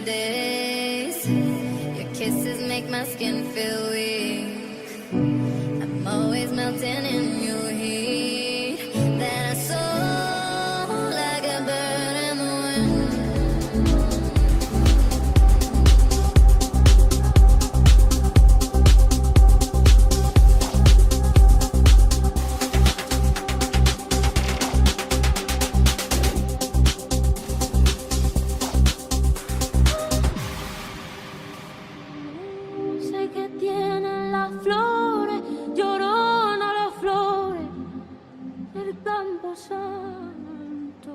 days. Your kisses make my skin feel weak. I'm always melting in your heat. Then I soar like a bird in the wind. Sé que tienen las flores, llorona las flores del campo santo.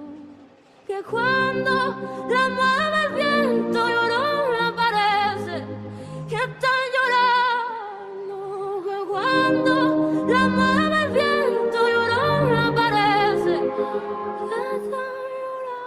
Que cuando la mueve el viento, llorona parece que están llorando. Que cuando la mueve el viento, llorona parece que están llorando.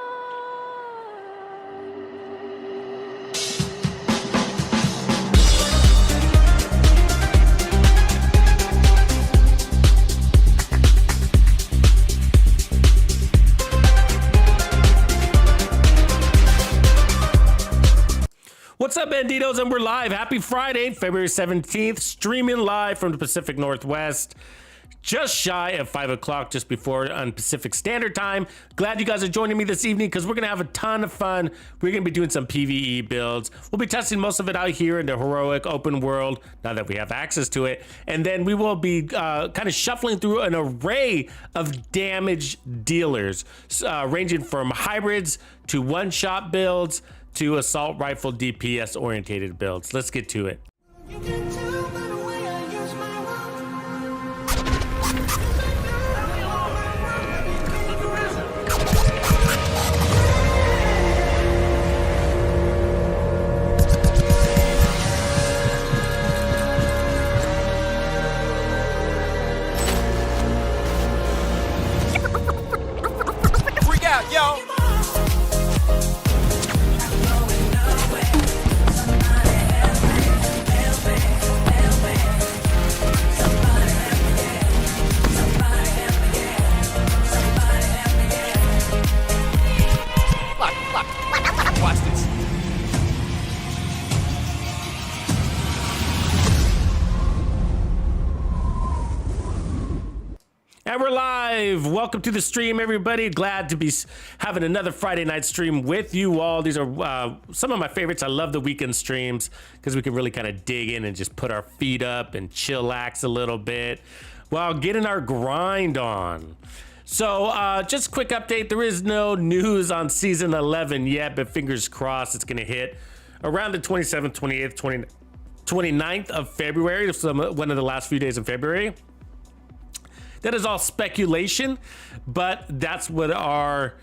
What's up, Bandidos? And we're live. Happy Friday, February 17th, streaming live from the Pacific Northwest, just shy of 5 o'clock, just before on Pacific Standard Time. Glad you guys are joining me this evening because we're going to have a ton of fun. We're going to be doing some PVE builds. We'll be testing most of it out here in the heroic open world now that we have access to it. And then we will be kind of shuffling through an array of damage dealers, ranging from hybrids to one-shot builds to assault rifle DPS orientated builds. Let's get to it. Freak out, yo! Watch this. And we're live. Welcome to the stream, everybody. Glad to be having another Friday night stream with you all. These are some of my favorites. I love the weekend streams because we can really kind of dig in and just put our feet up and chillax a little bit while getting our grind on. So just a quick update. There is no news on season 11 yet, but fingers crossed it's going to hit around the 27th, 28th, 29th of February. So one of the last few days of February. That is all speculation, but that's what our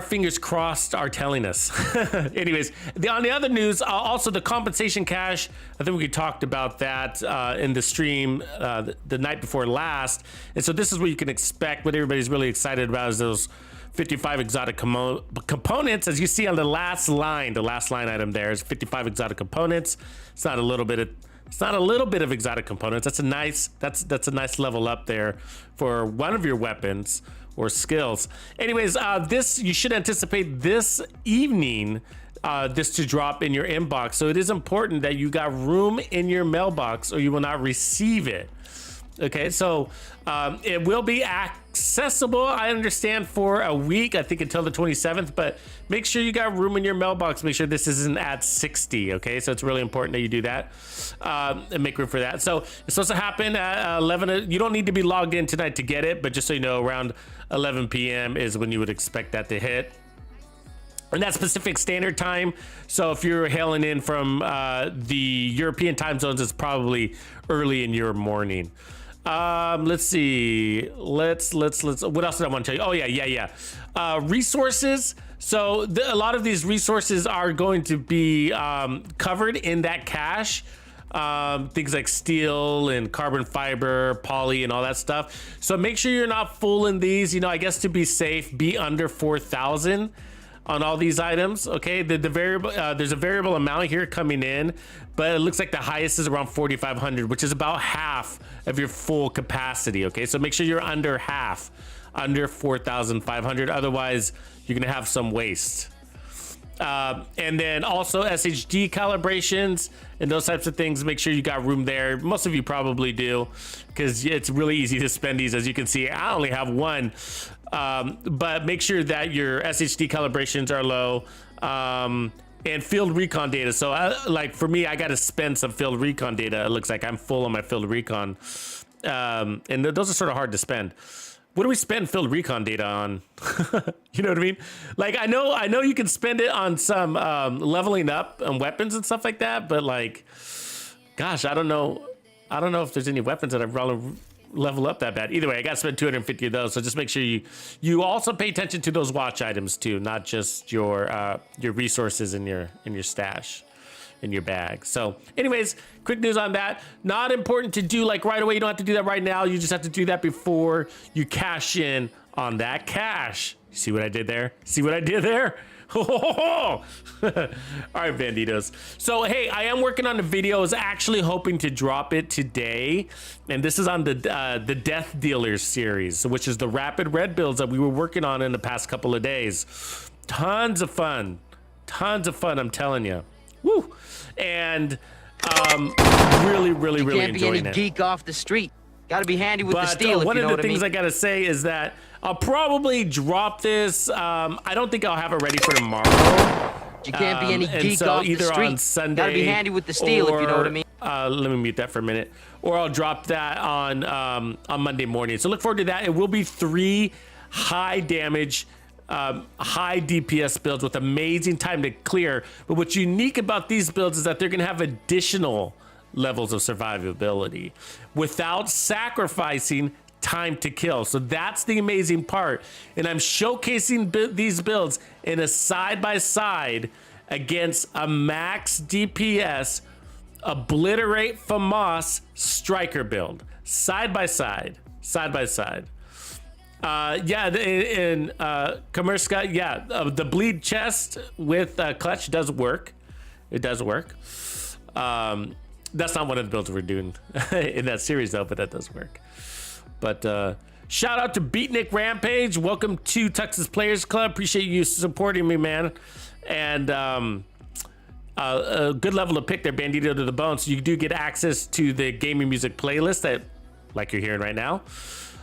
fingers crossed are telling us. Anyways, on the other news, also the compensation cash, I think we talked about that in the stream the night before last. And so this is what you can expect. What everybody's really excited about is those 55 exotic components. As you see on the last line item there is 55 exotic components. It's not a little bit of exotic components. That's a nice level up there for one of your weapons or skills. Anyways, this you should anticipate this evening this to drop in your inbox. So it is important that you got room in your mailbox or you will not receive it. Okay, so it will be accessible, I understand, for a week, I think until the 27th, but make sure you got room in your mailbox. Make sure this isn't at 60, okay? So it's really important that you do that and make room for that. So it's supposed to happen at 11. You don't need to be logged in tonight to get it, but just so you know, around 11 p.m. is when you would expect that to hit. And that's Pacific Standard Time. So if you're hailing in from the European time zones, it's probably early in your morning. Let's see. Let's. What else did I want to tell you? Oh yeah. Resources. So a lot of these resources are going to be covered in that cache. Things like steel and carbon fiber, poly, and all that stuff. So make sure you're not fooling these. You know, I guess to be safe, be under 4,000 on all these items. Okay, the variable there's a variable amount here coming in, but it looks like the highest is around 4,500, which is about half of your full capacity. Okay, so make sure you're under half, under 4,500. Otherwise, you're gonna have some waste. And then also SHD calibrations and those types of things. Make sure you got room there. Most of you probably do, because it's really easy to spend these. As you can see, I only have one, but make sure that your SHD calibrations are low. And field recon data. So like for me, I got to spend some field recon data. It looks like I'm full on my field recon. And those are sort of hard to spend. What do we spend field recon data on? You know what I mean? Like, I know you can spend it on some leveling up and weapons and stuff like that, but like, gosh, I don't know if there's any weapons that I've rather level up that bad. Either way, I got to spend 250 of those. So just make sure you also pay attention to those watch items too, not just your resources in your stash, in your bag. So anyways, quick news on that. Not important to do like right away. You don't have to do that right now. You just have to do that before you cash in on that cash. See what I did there? See what I did there? All right, Banditos. So hey, I am working on the video. I was actually hoping to drop it today, and this is on the Death Dealers series, which is the rapid red builds that we were working on in the past couple of days. Tons of fun, I'm telling you. Woo! And really enjoying it. Can't be any geek off the street. Got to be handy with the steel. One of the things I gotta say is that I'll probably drop this. I don't think I'll have it ready for tomorrow. You can't be any geek so off the either street. on Sunday. Got to be handy with the steel, if you know what I mean. Let me mute that for a minute. Or I'll drop that on Monday morning. So look forward to that. It will be 3 high damage, high DPS builds with amazing time to clear. But what's unique about these builds is that they're gonna have additional levels of survivability without sacrificing time to kill. So that's the amazing part. And I'm showcasing these builds in a side-by-side against a max DPS Obliterate FAMAS striker build. Side-by-side. Yeah, in Kamerska, yeah, the bleed chest with clutch does work. It does work. That's not one of the builds we're doing in that series though, but that does work. But shout out to Beatnik Rampage. Welcome to Tux's Players Club. Appreciate you supporting me, man. And a good level to pick there, Bandido to the bone. So you do get access to the gaming music playlist that, like you're hearing right now.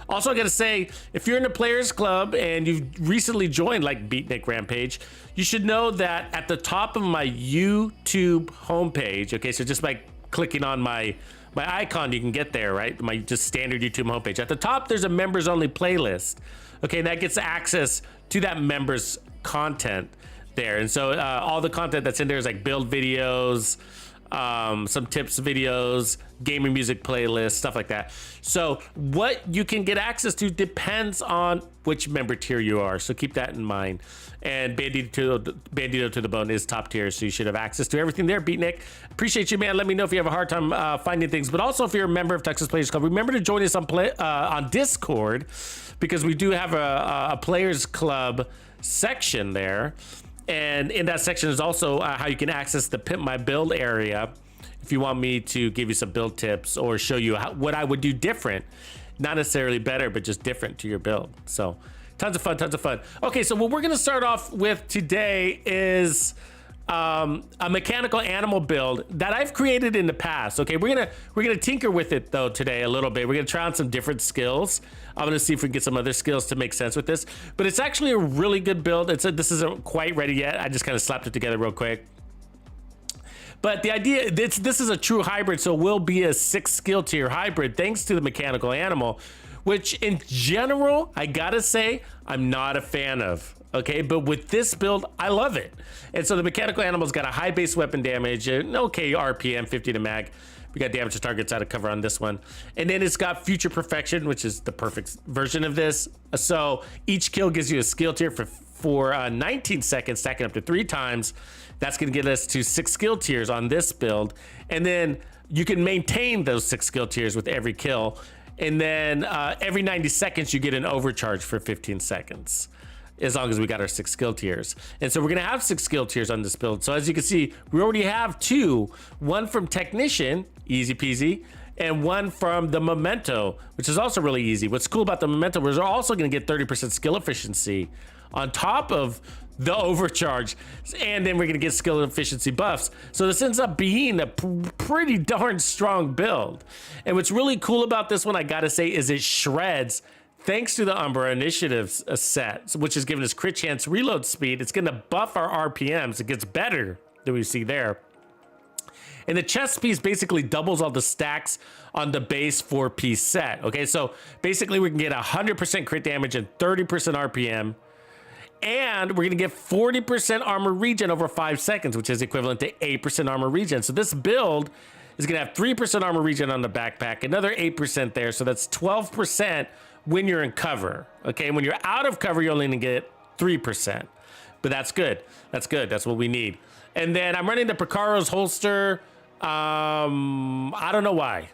Also, I gotta say, if you're in the Players Club and you've recently joined like Beatnik Rampage, you should know that at the top of my YouTube homepage, okay, so just by clicking on my icon, you can get there, right? My just standard YouTube homepage. At the top, there's a members only playlist. Okay, that gets access to that members content there. And so all the content that's in there is like build videos, some tips videos, gaming music playlists, stuff like that. So what you can get access to depends on which member tier you are. So keep that in mind. And Bandido to the bone is top tier, so you should have access to everything there. Beatnik, appreciate you, man. Let me know if you have a hard time finding things. But also, if you're a member of Tux's Players Club, remember to join us on Discord, because we do have a Players Club section there. And in that section is also how you can access the Pimp My Build area if you want me to give you some build tips or show you what I would do different. Not necessarily better, but just different to your build. So tons of fun. Okay, so what we're gonna start off with today is a mechanical animal build that I've created in the past. Okay, we're gonna tinker with it though today a little bit. We're gonna try on some different skills. I'm gonna see if we can get some other skills to make sense with this. But it's actually a really good build. This isn't quite ready yet. I just kind of slapped it together real quick. But the idea, this is a true hybrid, so it will be a 6 skill tier hybrid thanks to the mechanical animal, which in general, I gotta say, I'm not a fan of. Okay, but with this build, I love it. And so the mechanical animal's got a high base weapon damage, an okay RPM, 50 to mag. We got damage to targets out of cover on this one. And then it's got future perfection, which is the perfect version of this. So each kill gives you a skill tier for 19 seconds, stacking up to 3 times. That's gonna get us to 6 skill tiers on this build. And then you can maintain those 6 skill tiers with every kill. And then every 90 seconds, you get an overcharge for 15 seconds. As long as we got our 6 skill tiers. And so we're gonna have 6 skill tiers on this build. So as you can see, we already have 2, one from Technician, easy peasy, and one from the Memento, which is also really easy. What's cool about the Memento is we're also gonna get 30% skill efficiency on top of the overcharge, and then we're gonna get skill efficiency buffs. So this ends up being a pretty darn strong build. And what's really cool about this one, I gotta say, is it shreds thanks to the Umbra Initiative set, which is giving us crit chance, reload speed. It's gonna buff our RPMs. It gets better than we see there. And the chest piece basically doubles all the stacks on the base 4-piece set. Okay, so basically we can get 100% crit damage and 30% RPM. And we're gonna get 40% armor regen over 5 seconds, which is equivalent to 8% armor regen. So this build is gonna have 3% armor regen on the backpack, another 8% there. So that's 12% when you're in cover. Okay, when you're out of cover, you're only gonna get 3%. But that's good. That's good. That's what we need. And then I'm running the Picaro's holster. I don't know why.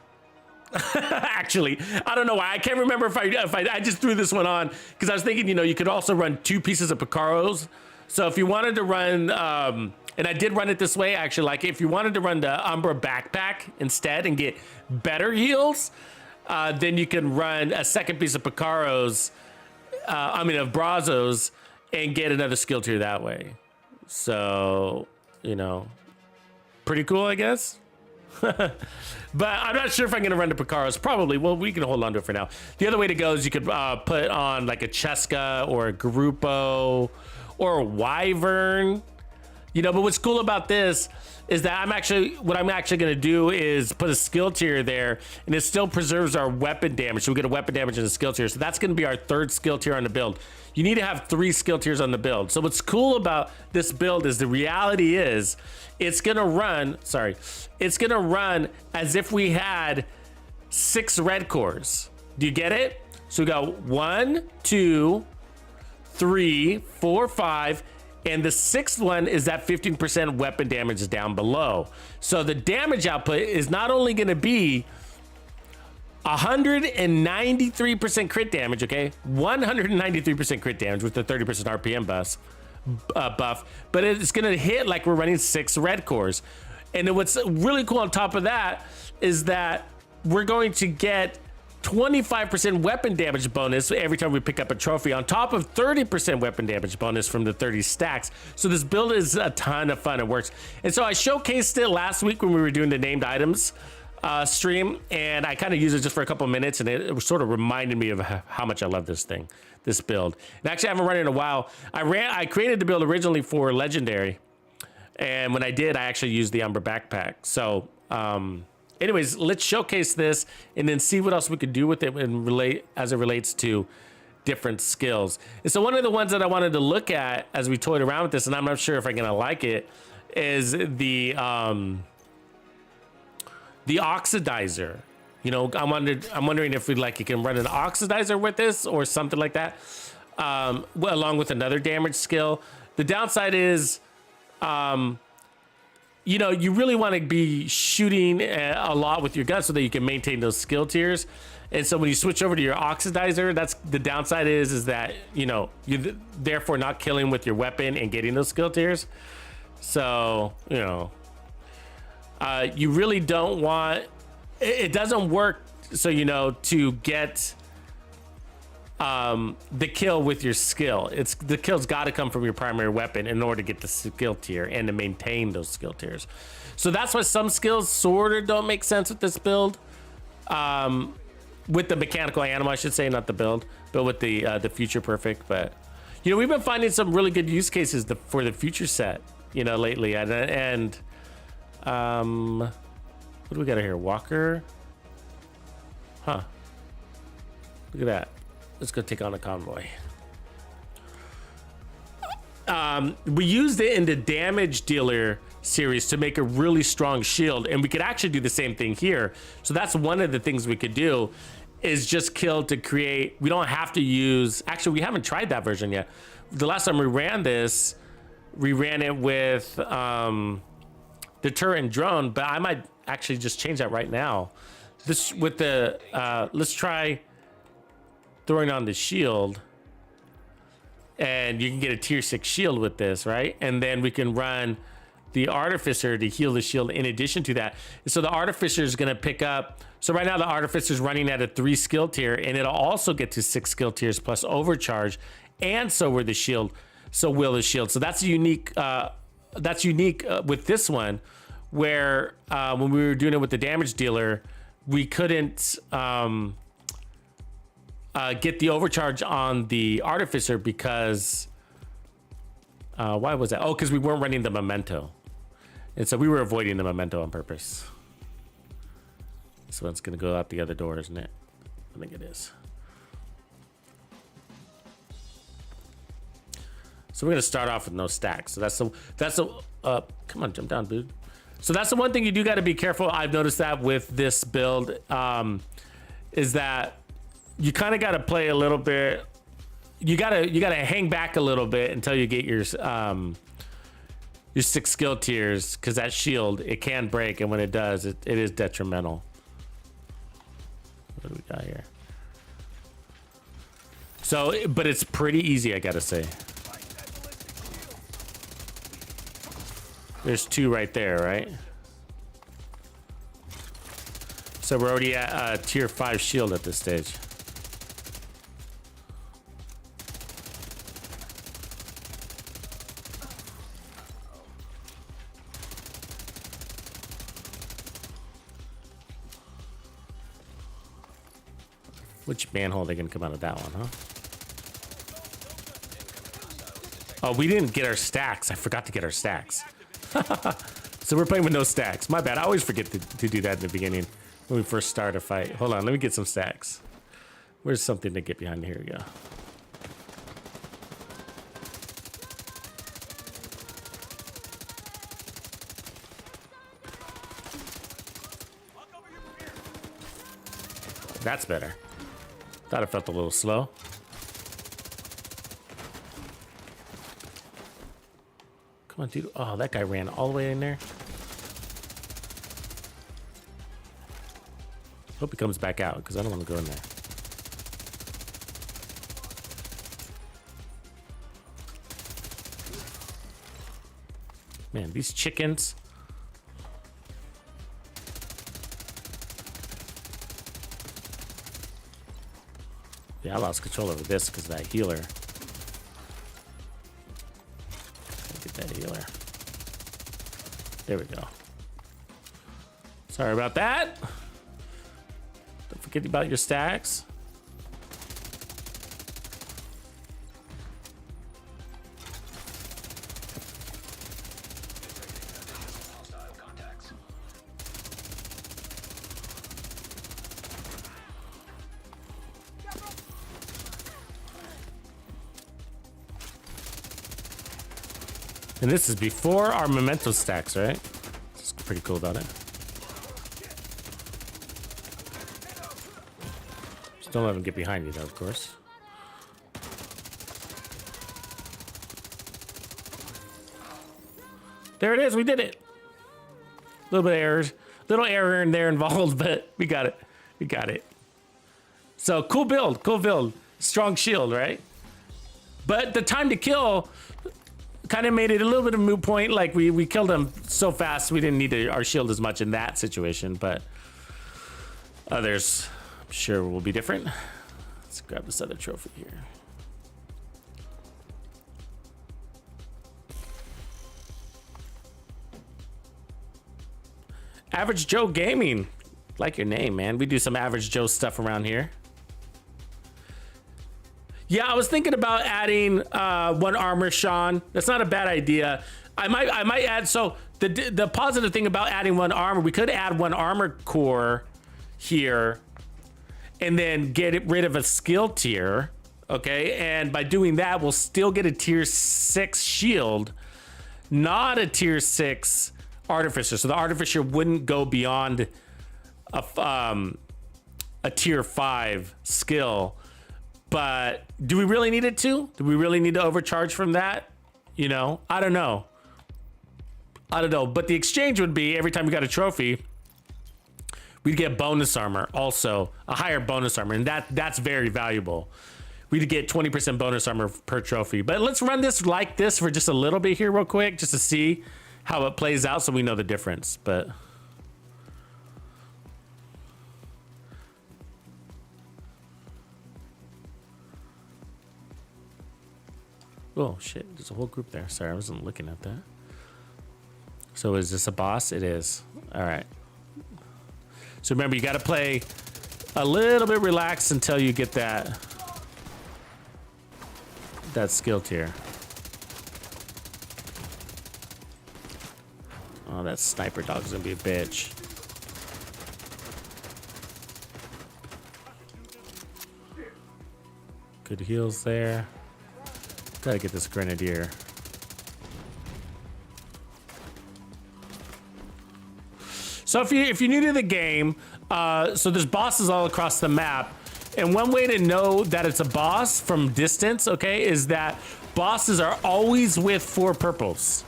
Actually, I don't know why. I can't remember if I just threw this one on because I was thinking, you know, you could also run 2 pieces of Picaro's. So if you wanted to run, and I did run it this way, actually, like if you wanted to run the Umbra backpack instead and get better heals, then you can run a second piece of Picaro's, of Brazos, and get another skill tier that way. So, you know, pretty cool, I guess. But I'm not sure if I'm going to run the Picaro's. Probably. Well, we can hold on to it for now. The other way to go is you could put on like a Cheska or a Grupo or a Wyvern. You know, but what's cool about this is that what I'm actually going to do is put a skill tier there, and it still preserves our weapon damage. So we get a weapon damage and a skill tier. So that's going to be our 3rd skill tier on the build. You need to have 3 skill tiers on the build. So what's cool about this build is the reality is it's going to run as if we had 6 red cores. Do you get it? So we got 1, 2, 3, 4, 5. And the 6th one is that 15% weapon damage is down below. So the damage output is not only going to be 193% crit damage, okay? 193% crit damage with the 30% RPM buff, but it's going to hit like we're running 6 red cores. And then what's really cool on top of that is that we're going to get 25% weapon damage bonus every time we pick up a trophy on top of 30% weapon damage bonus from the 30 stacks. So this build is a ton of fun. It works. And so I showcased it last week when we were doing the named items stream, and I kind of used it just for a couple of minutes, and it sort of reminded me of how much I love this build. And actually I haven't run it in a while. I created the build originally for Legendary, and when I did, I actually used the Umbra backpack. So anyways, let's showcase this and then see what else we could do with it and as it relates to different skills. And so one of the ones that I wanted to look at as we toyed around with this, and I'm not sure if I'm gonna like it, is the oxidizer. You know, I'm wondering if you can run an oxidizer with this or something like that, along with another damage skill. The downside is, you know, you really want to be shooting a lot with your gun so that you can maintain those skill tiers. And so when you switch over to your oxidizer, that's the downside is that, you know, you're therefore not killing with your weapon and getting those skill tiers. So, you know, you really don't want, it doesn't work. So, you know, to get the kill with your skill, the kill's got to come from your primary weapon in order to get the skill tier and to maintain those skill tiers. So that's why some skills sort of don't make sense with this build, with the mechanical animal, I should say, not the build, but with the future perfect. But you know, we've been finding some really good use cases for the future set, you know, lately. And what do we got here? Walker, huh? Look at that. Let's go take on a convoy. We used it in the damage dealer series to make a really strong shield, and we could actually do the same thing here. So that's one of the things we could do, is just kill to create. We don't have to use, actually we haven't tried that version yet. The last time we ran this, we ran it with the turret and drone, but I might actually just change that right now. This with the let's try throwing on the shield, and you can get a tier 6 shield with this, right? And then we can run the artificer to heal the shield in addition to that. And so the artificer is going to pick up, so right now the artificer is running at a 3 skill tier, and it'll also get to 6 skill tiers plus overcharge, and so will the shield. so will the shield. So that's unique. That's unique with this one, where when we were doing it with the damage dealer, we couldn't get the overcharge on the artificer because why was that? Oh, because we weren't running the memento, and so we were avoiding the memento on purpose. This one's gonna go out the other door, isn't it? I think it is. So we're gonna start off with no stacks. So that's the come on, jump down, dude. So that's the one thing you do got to be careful. I've noticed that with this build, is that you kind of got to play a little bit. You gotta hang back a little bit until you get your 6 skill tiers, because that shield, it can break, and when it does, it is detrimental. What do we got here? So, but it's pretty easy, I gotta say. There's 2 right there, right? So we're already at tier 5 shield at this stage. Which manhole are they gonna come out of that one, huh? Oh, we didn't get our stacks. I forgot to get our stacks. So we're playing with no stacks. My bad. I always forget to do that in the beginning when we first start a fight. Hold on, let me get some stacks. Where's something to get behind? Here we go. That's better. Thought it felt a little slow. Come on, dude. Oh, that guy ran all the way in there. Hope he comes back out, because I don't want to go in there. Man, these chickens. Yeah, I lost control over this because of that healer. Get that healer. There we go. Sorry about that. Don't forget about your stacks. And this is before our memento stacks, right? That's pretty cool about it. Just don't let them get behind you, though, of course. There it is. We did it. A little bit of errors, little error in there involved, but we got it. We got it. So cool build, cool build. Strong shield, right? But the time to kill kind of made it a little bit of a moot point. Like we killed him so fast, we didn't need our shield as much in that situation. But others, I'm sure, will be different. Let's grab this other trophy here. Average Joe Gaming, like your name, man. We do some Average Joe stuff around here. Yeah, I was thinking about adding 1 armor, Sean. That's not a bad idea. I might add. So the positive thing about adding 1 armor, we could add 1 armor core here, and then get rid of a skill tier. Okay, and by doing that, we'll still get a tier 6 shield, not a tier 6 artificer. So the artificer wouldn't go beyond a tier 5 skill. But do we really need it to? Do we really need to overcharge from that? You know, I don't know. I don't know. But the exchange would be every time we got a trophy, we'd get bonus armor, also a higher bonus armor, and that's very valuable. We'd get 20% bonus armor per trophy. But let's run this like this for just a little bit here real quick, just to see how it plays out so we know the difference. But Oh shit, there's a whole group there. Sorry, I wasn't looking at that. So is this a boss? It is. All right. So remember, you got to play a little bit relaxed until you get that skill tier. Oh, that sniper dog's gonna be a bitch. Good heals there. Gotta get this grenadier. So if you're new to the game, so there's bosses all across the map, and one way to know that it's a boss from distance, okay, is that bosses are always with 4 purples.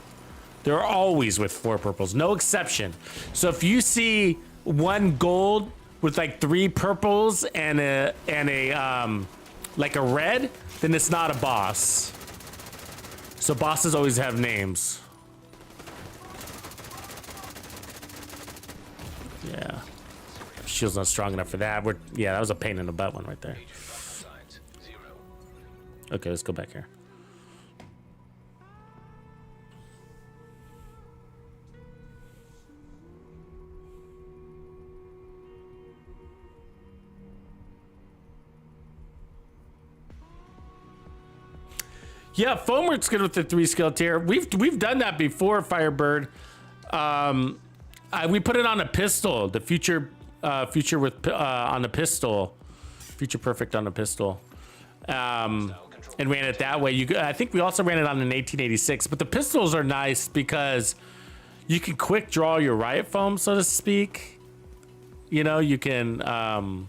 They're always with 4 purples, no exception. So if you see 1 gold with like 3 purples and a like a red, then it's not a boss. So bosses always have names. Yeah. Shield's not strong enough for that. Yeah, that was a pain in the butt one right there. Okay, let's go back here. Yeah, foam works good with the 3 skill tier. We've done that before, Firebird. We put it on a pistol. The future with on the pistol, future perfect on the pistol, and ran it that way. I think we also ran it on an 1886. But the pistols are nice because you can quick draw your riot foam, so to speak. You know, you can.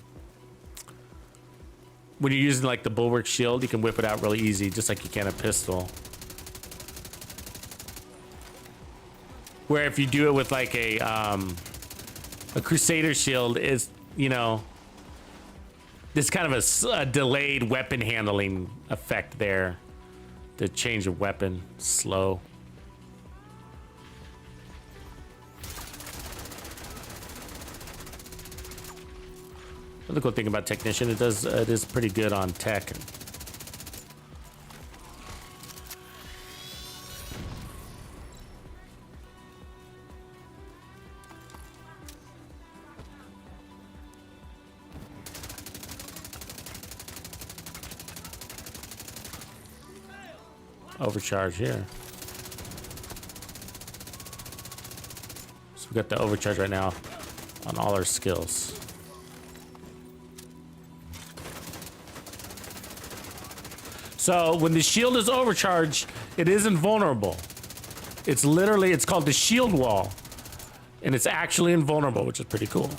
When you're using like the bulwark shield, you can whip it out really easy, just like you can a pistol. Where if you do it with like a Crusader shield, is, you know, there's kind of a delayed weapon handling effect there. The change of weapon, slow. The cool thing about Technician, it is pretty good on tech. Overcharge here. So we got the overcharge right now on all our skills. So when the shield is overcharged, it is invulnerable. It's literally, it's called the shield wall. And it's actually invulnerable, which is pretty cool.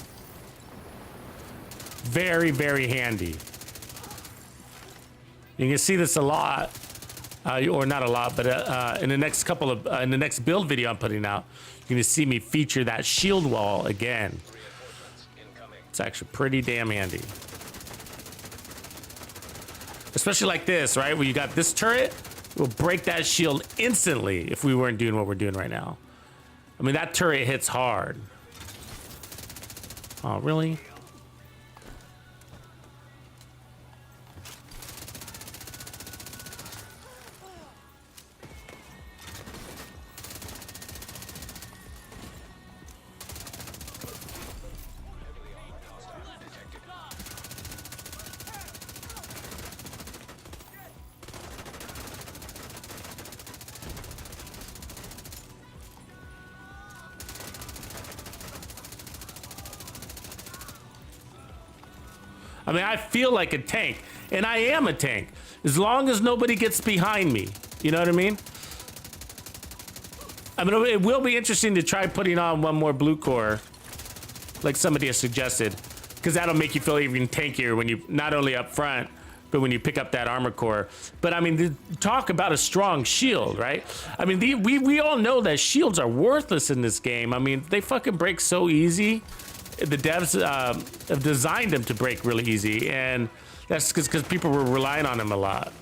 Very, very handy. You can see this a lot, or not a lot, but in the next couple of, in the next build video I'm putting out, you're gonna see me feature that shield wall again. It's actually pretty damn handy. Especially like this, right? Where you got this turret, it will break that shield instantly if we weren't doing what we're doing right now. I mean, that turret hits hard. Oh, really? I mean, I feel like a tank, and I am a tank, as long as nobody gets behind me. You know what I mean? I mean, it will be interesting to try putting on 1 more blue core, like somebody has suggested, because that'll make you feel even tankier when you, not only up front, but when you pick up that armor core. But I mean, talk about a strong shield, right? I mean, we all know that shields are worthless in this game. I mean, they fucking break so easy. The devs have designed them to break really easy, and that's because people were relying on them a lot.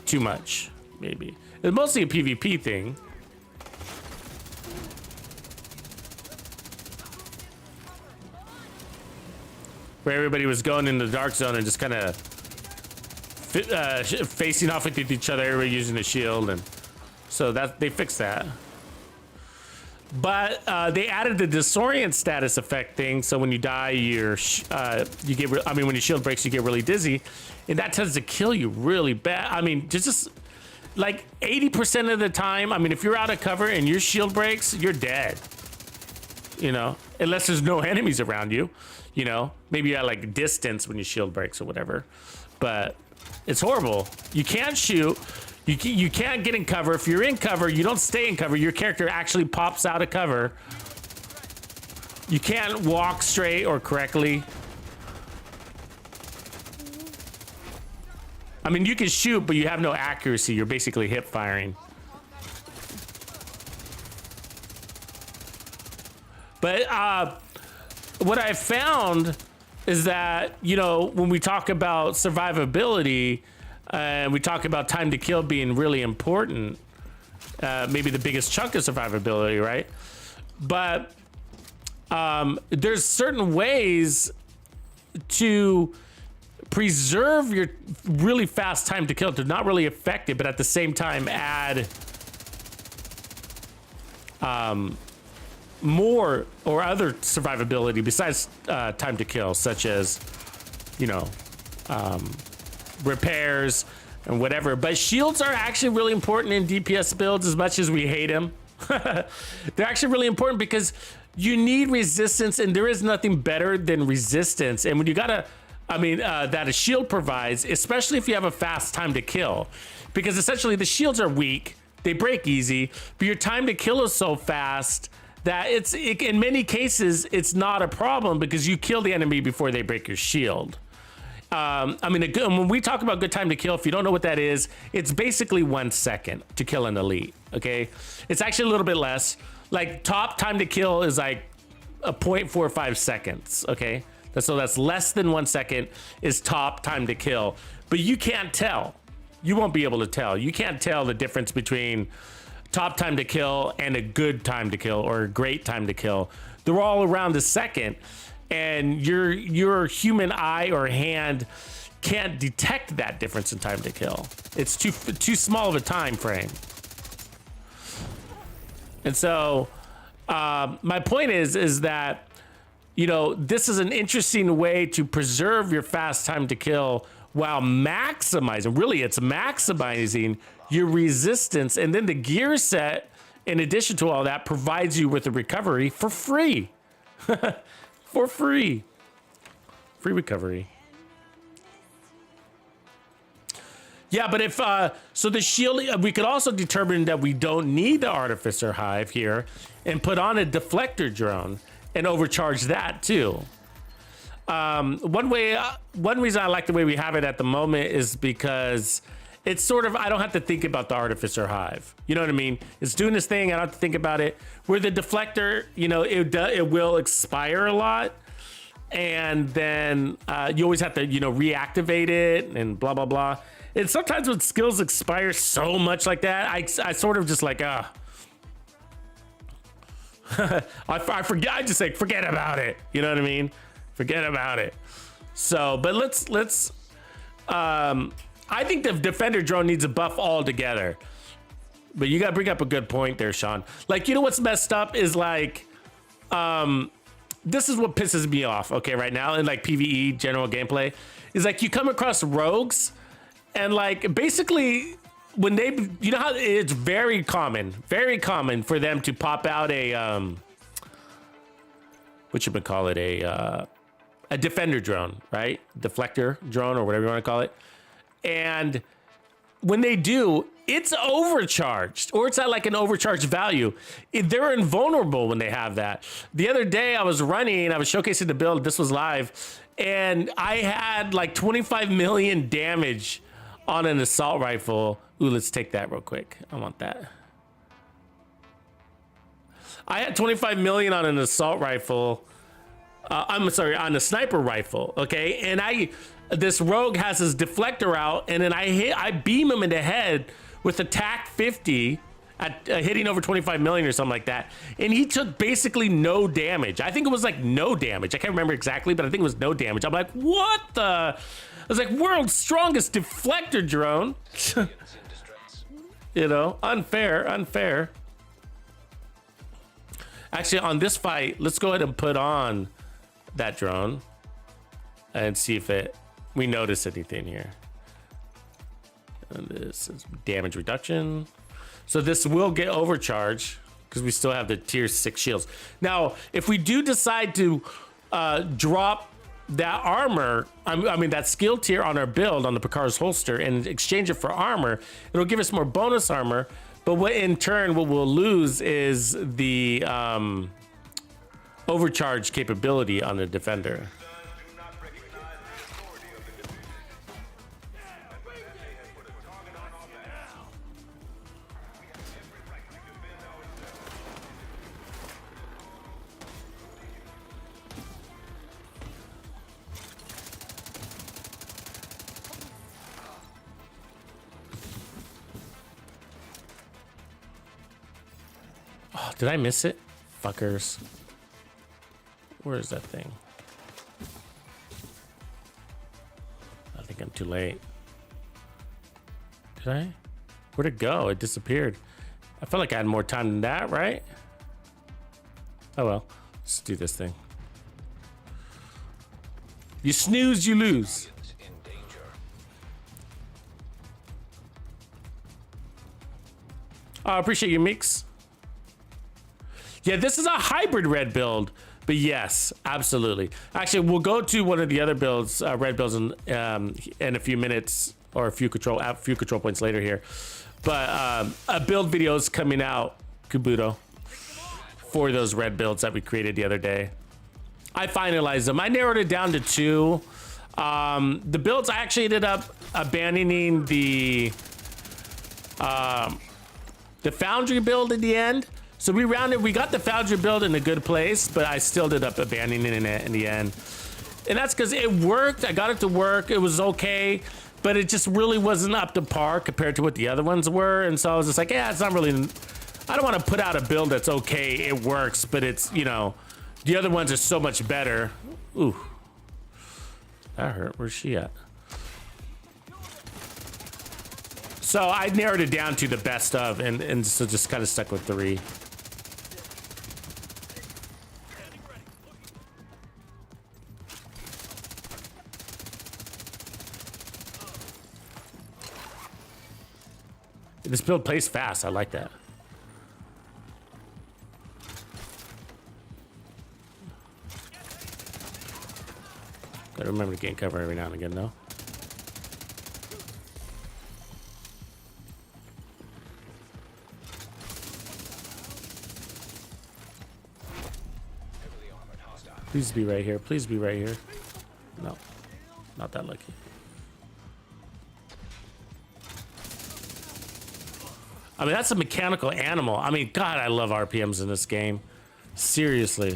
Too much, maybe. It's mostly a PvP thing. Where everybody was going into the dark zone and just kind of facing off with each other, everybody using a shield, and so that they fixed that. But they added the disorient status effect thing, so when you die, you get. When your shield breaks, you get really dizzy, and that tends to kill you really bad. I mean, just like 80% of the time. I mean, if you're out of cover and your shield breaks, you're dead. You know, unless there's no enemies around you. You know, maybe you're at like distance when your shield breaks or whatever. But it's horrible. You can't shoot. You can't get in cover. If you're in cover, you don't stay in cover. Your character actually pops out of cover. You can't walk straight or correctly. I mean, you can shoot, but you have no accuracy. You're basically hip firing. But what I found is that, you know, when we talk about survivability, and we talk about time to kill being really important, maybe the biggest chunk of survivability, right? But there's certain ways to preserve your really fast time to kill to not really affect it, but at the same time add more or other survivability besides time to kill, such as, you know, repairs and whatever. But shields are actually really important in DPS builds, as much as we hate them. They're actually really important because you need resistance, and there is nothing better than resistance. And when you gotta, that a shield provides, especially if you have a fast time to kill, because essentially the shields are weak, they break easy, but your time to kill is so fast that in many cases it's not a problem because you kill the enemy before they break your shield. When we talk about good time to kill, if you don't know what that is, it's basically 1 second to kill an elite, okay? It's actually a little bit less. Like, top time to kill is like a 0.45 seconds, okay? So that's less than 1 second is top time to kill. But you can't tell. You won't be able to tell. You can't tell the difference between top time to kill and a good time to kill or a great time to kill. They're all around a second. And your human eye or hand can't detect that difference in time to kill. It's too small of a time frame. And so my point is that, you know, this is an interesting way to preserve your fast time to kill while maximizing, really it's maximizing your resistance. And then the gear set, in addition to all that, provides you with a recovery for free. For free. Free recovery. Yeah, but if, so the shield, we could also determine that we don't need the Artificer Hive here and put on a Deflector drone and overcharge that too. One reason I like the way we have it at the moment is because it's sort of, I don't have to think about the Artificer Hive. You know what I mean? It's doing this thing, I don't have to think about it. Where the Deflector, you know, it will expire a lot. And then you always have to, you know, reactivate it and blah, blah, blah. And sometimes when skills expire so much like that, I sort of just like, I forget, I just say, forget about it. You know what I mean? Forget about it. So, but let's I think the Defender drone needs a buff altogether. But you gotta bring up a good point there, Sean. Like, you know what's messed up is like, this is what pisses me off, okay, right now in like PVE general gameplay, is like you come across rogues and like basically when they, you know how it's very common for them to pop out a what you would call it, a defender drone, right? Deflector drone or whatever you want to call it. And when they do, it's overcharged or it's at like an overcharged value. They're invulnerable when they have that. The other day I was showcasing the build, this was live, and I had like 25 million damage on an assault rifle. Ooh, let's take that real quick. I want that. I had 25 million on an assault rifle. I'm sorry, on a sniper rifle, okay? And this rogue has his deflector out, and then I beam him in the head with attack 50 at hitting over 25 million or something like that. And he took basically no damage. I think it was like no damage. I can't remember exactly, but I think it was no damage. I'm like, what the? was like, world's strongest deflector drone. You know, unfair, unfair. Actually, on this fight, let's go ahead and put on that drone and see if we notice anything here. And this is damage reduction. So this will get overcharged because we still have the tier 6 shields. Now, if we do decide to drop that armor, I mean that skill tier on our build on the Picar's holster and exchange it for armor, it'll give us more bonus armor. But what in turn, what we'll lose is the overcharge capability on the defender. Oh, did I miss it? Fuckers. Where is that thing? I think I'm too late. Did I? Where'd it go? It disappeared. I felt like I had more time than that, right? Oh well. Let's do this thing. You snooze, you lose. I appreciate you, Meeks. Yeah, this is a hybrid red build, but yes, absolutely. Actually, we'll go to one of the other builds, red builds, in a few minutes or a few control points later here. But a build video is coming out, Kabuto, for those red builds that we created the other day. I finalized them. I narrowed it down to 2. The builds, I actually ended up abandoning the Foundry build in the end. So we got the Foundry build in a good place, but I still ended up abandoning it in the end. And that's because it worked. I got it to work. It was okay, but it just really wasn't up to par compared to what the other ones were. And so I was just like, yeah, it's not really, I don't want to put out a build that's okay. It works, but it's, you know, the other ones are so much better. Ooh, that hurt. Where's she at? So I narrowed it down to the best of, and so just kind of stuck with 3. This build plays fast. I like that. Gotta remember to gain cover every now and again, though. Please be right here. Please be right here. No, not that lucky. I mean, that's a mechanical animal. I mean, God, I love RPMs in this game. Seriously.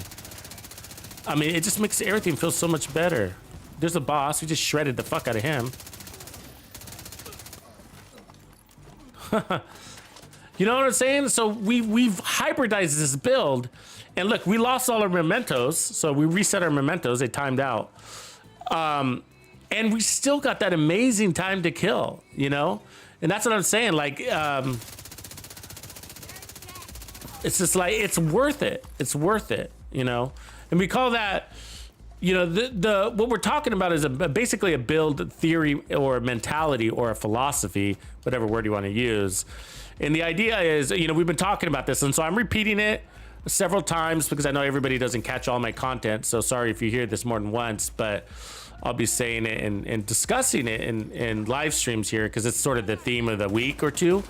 I mean, it just makes everything feel so much better. There's a boss. We just shredded the fuck out of him. You know what I'm saying? So we've hybridized this build. And look, we lost all our mementos. So we reset our mementos. They timed out. And we still got that amazing time to kill, you know? And that's what I'm saying. Like, it's just like, it's worth it. It's worth it, you know? And we call that, you know, what we're talking about is basically a build theory or a mentality or a philosophy, whatever word you want to use. And the idea is, you know, we've been talking about this. And so I'm repeating it several times because I know everybody doesn't catch all my content. So sorry if you hear this more than once, but I'll be saying it and discussing it in live streams here because it's sort of the theme of the week or two.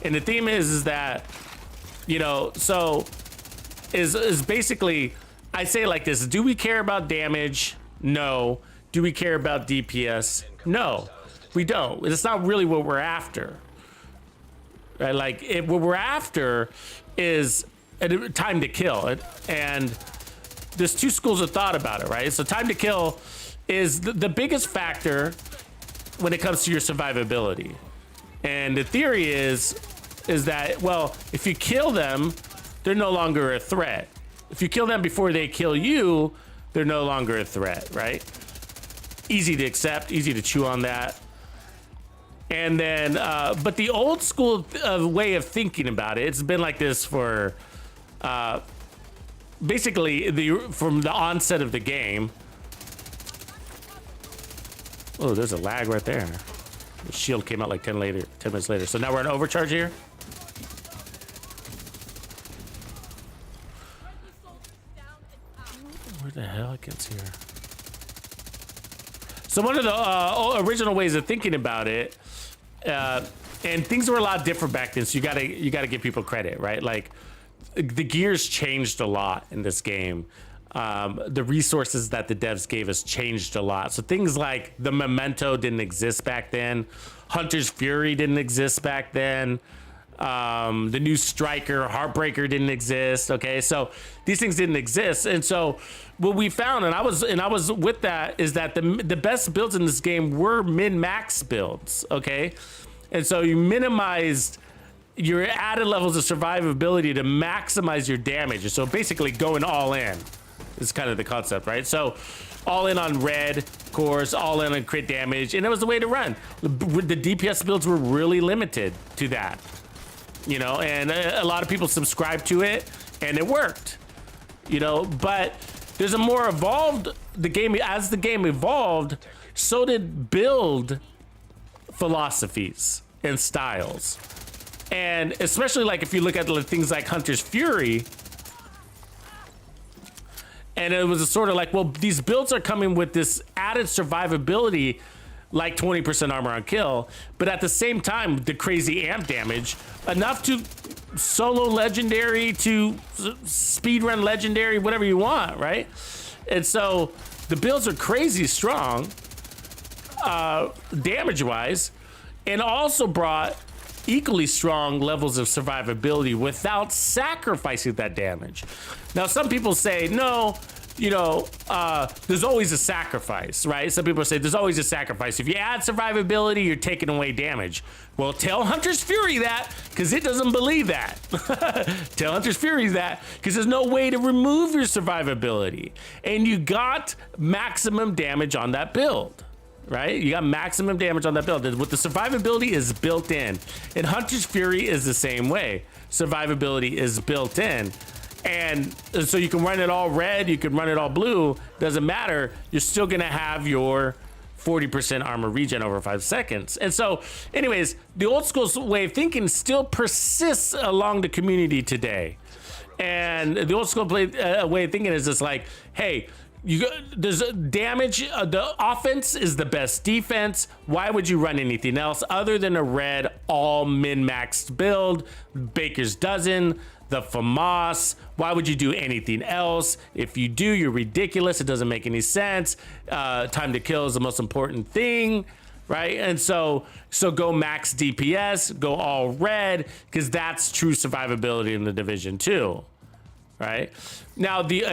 And the theme is that, you know, so is basically, I say it like this: do we care about damage? No. Do we care about DPS? No, we don't. It's not really what we're after, right? Like, what we're after is a time to kill. And there's 2 schools of thought about it, right? So time to kill is the biggest factor when it comes to your survivability. And the theory is that, well, if you kill them, they're no longer a threat. If you kill them before they kill you, they're no longer a threat, right? easy to accept, easy to chew on that. And then, but the old school way of thinking about it, it's been like this for basically from the onset of the game. Oh, there's a lag right there. The shield came out like 10 minutes later. So now we're in overcharge here. Where the hell it gets here? So one of the original ways of thinking about it, and things were a lot different back then. So you gotta give people credit, right? Like the gears changed a lot in this game. The resources that the devs gave us changed a lot. So things like the Memento didn't exist back then. Hunter's Fury didn't exist back then. The new Striker, Heartbreaker didn't exist. Okay, so these things didn't exist, and so what we found, and I was with that, is that the best builds in this game were min-max builds. Okay, and so you minimized your added levels of survivability to maximize your damage. So basically, going all in is kind of the concept, right? So all in on red cores, all in on crit damage, and it was the way to run. The DPS builds were really limited to that. You know, and a lot of people subscribed to it, and it worked. You know, but there's a more evolved as the game evolved, so did build philosophies and styles. And especially like if you look at things like Hunter's Fury, and it was a sort of like, well, these builds are coming with this added survivability, like 20% armor on kill, but at the same time, the crazy amp damage, enough to solo legendary to speedrun legendary, whatever you want, right? And so the builds are crazy strong, damage-wise, and also brought equally strong levels of survivability without sacrificing that damage. Now, some people say, no, you know, there's always a sacrifice, right? Some people say there's always a sacrifice. If you add survivability, you're taking away damage. Well, tell Hunter's Fury that, because it doesn't believe that. Tell Hunter's Fury that, because there's no way to remove your survivability. And you got maximum damage on that build, right? You got maximum damage on that build. With the survivability is built in. And Hunter's Fury is the same way. Survivability is built in. And so you can run it all red, you can run it all blue, doesn't matter. You're still gonna have your 40% armor regen over 5 seconds. And so anyways, the old school way of thinking still persists along the community today. And the old school way of thinking is just like, hey, there's damage, the offense is the best defense. Why would you run anything else other than a red all min-maxed build, Baker's Dozen, the FAMAS? Why would you do anything else? If you do, you're ridiculous. It doesn't make any sense. Time to kill is the most important thing, right? And so go max DPS, go all red, because that's true survivability in the Division 2, right? Now, the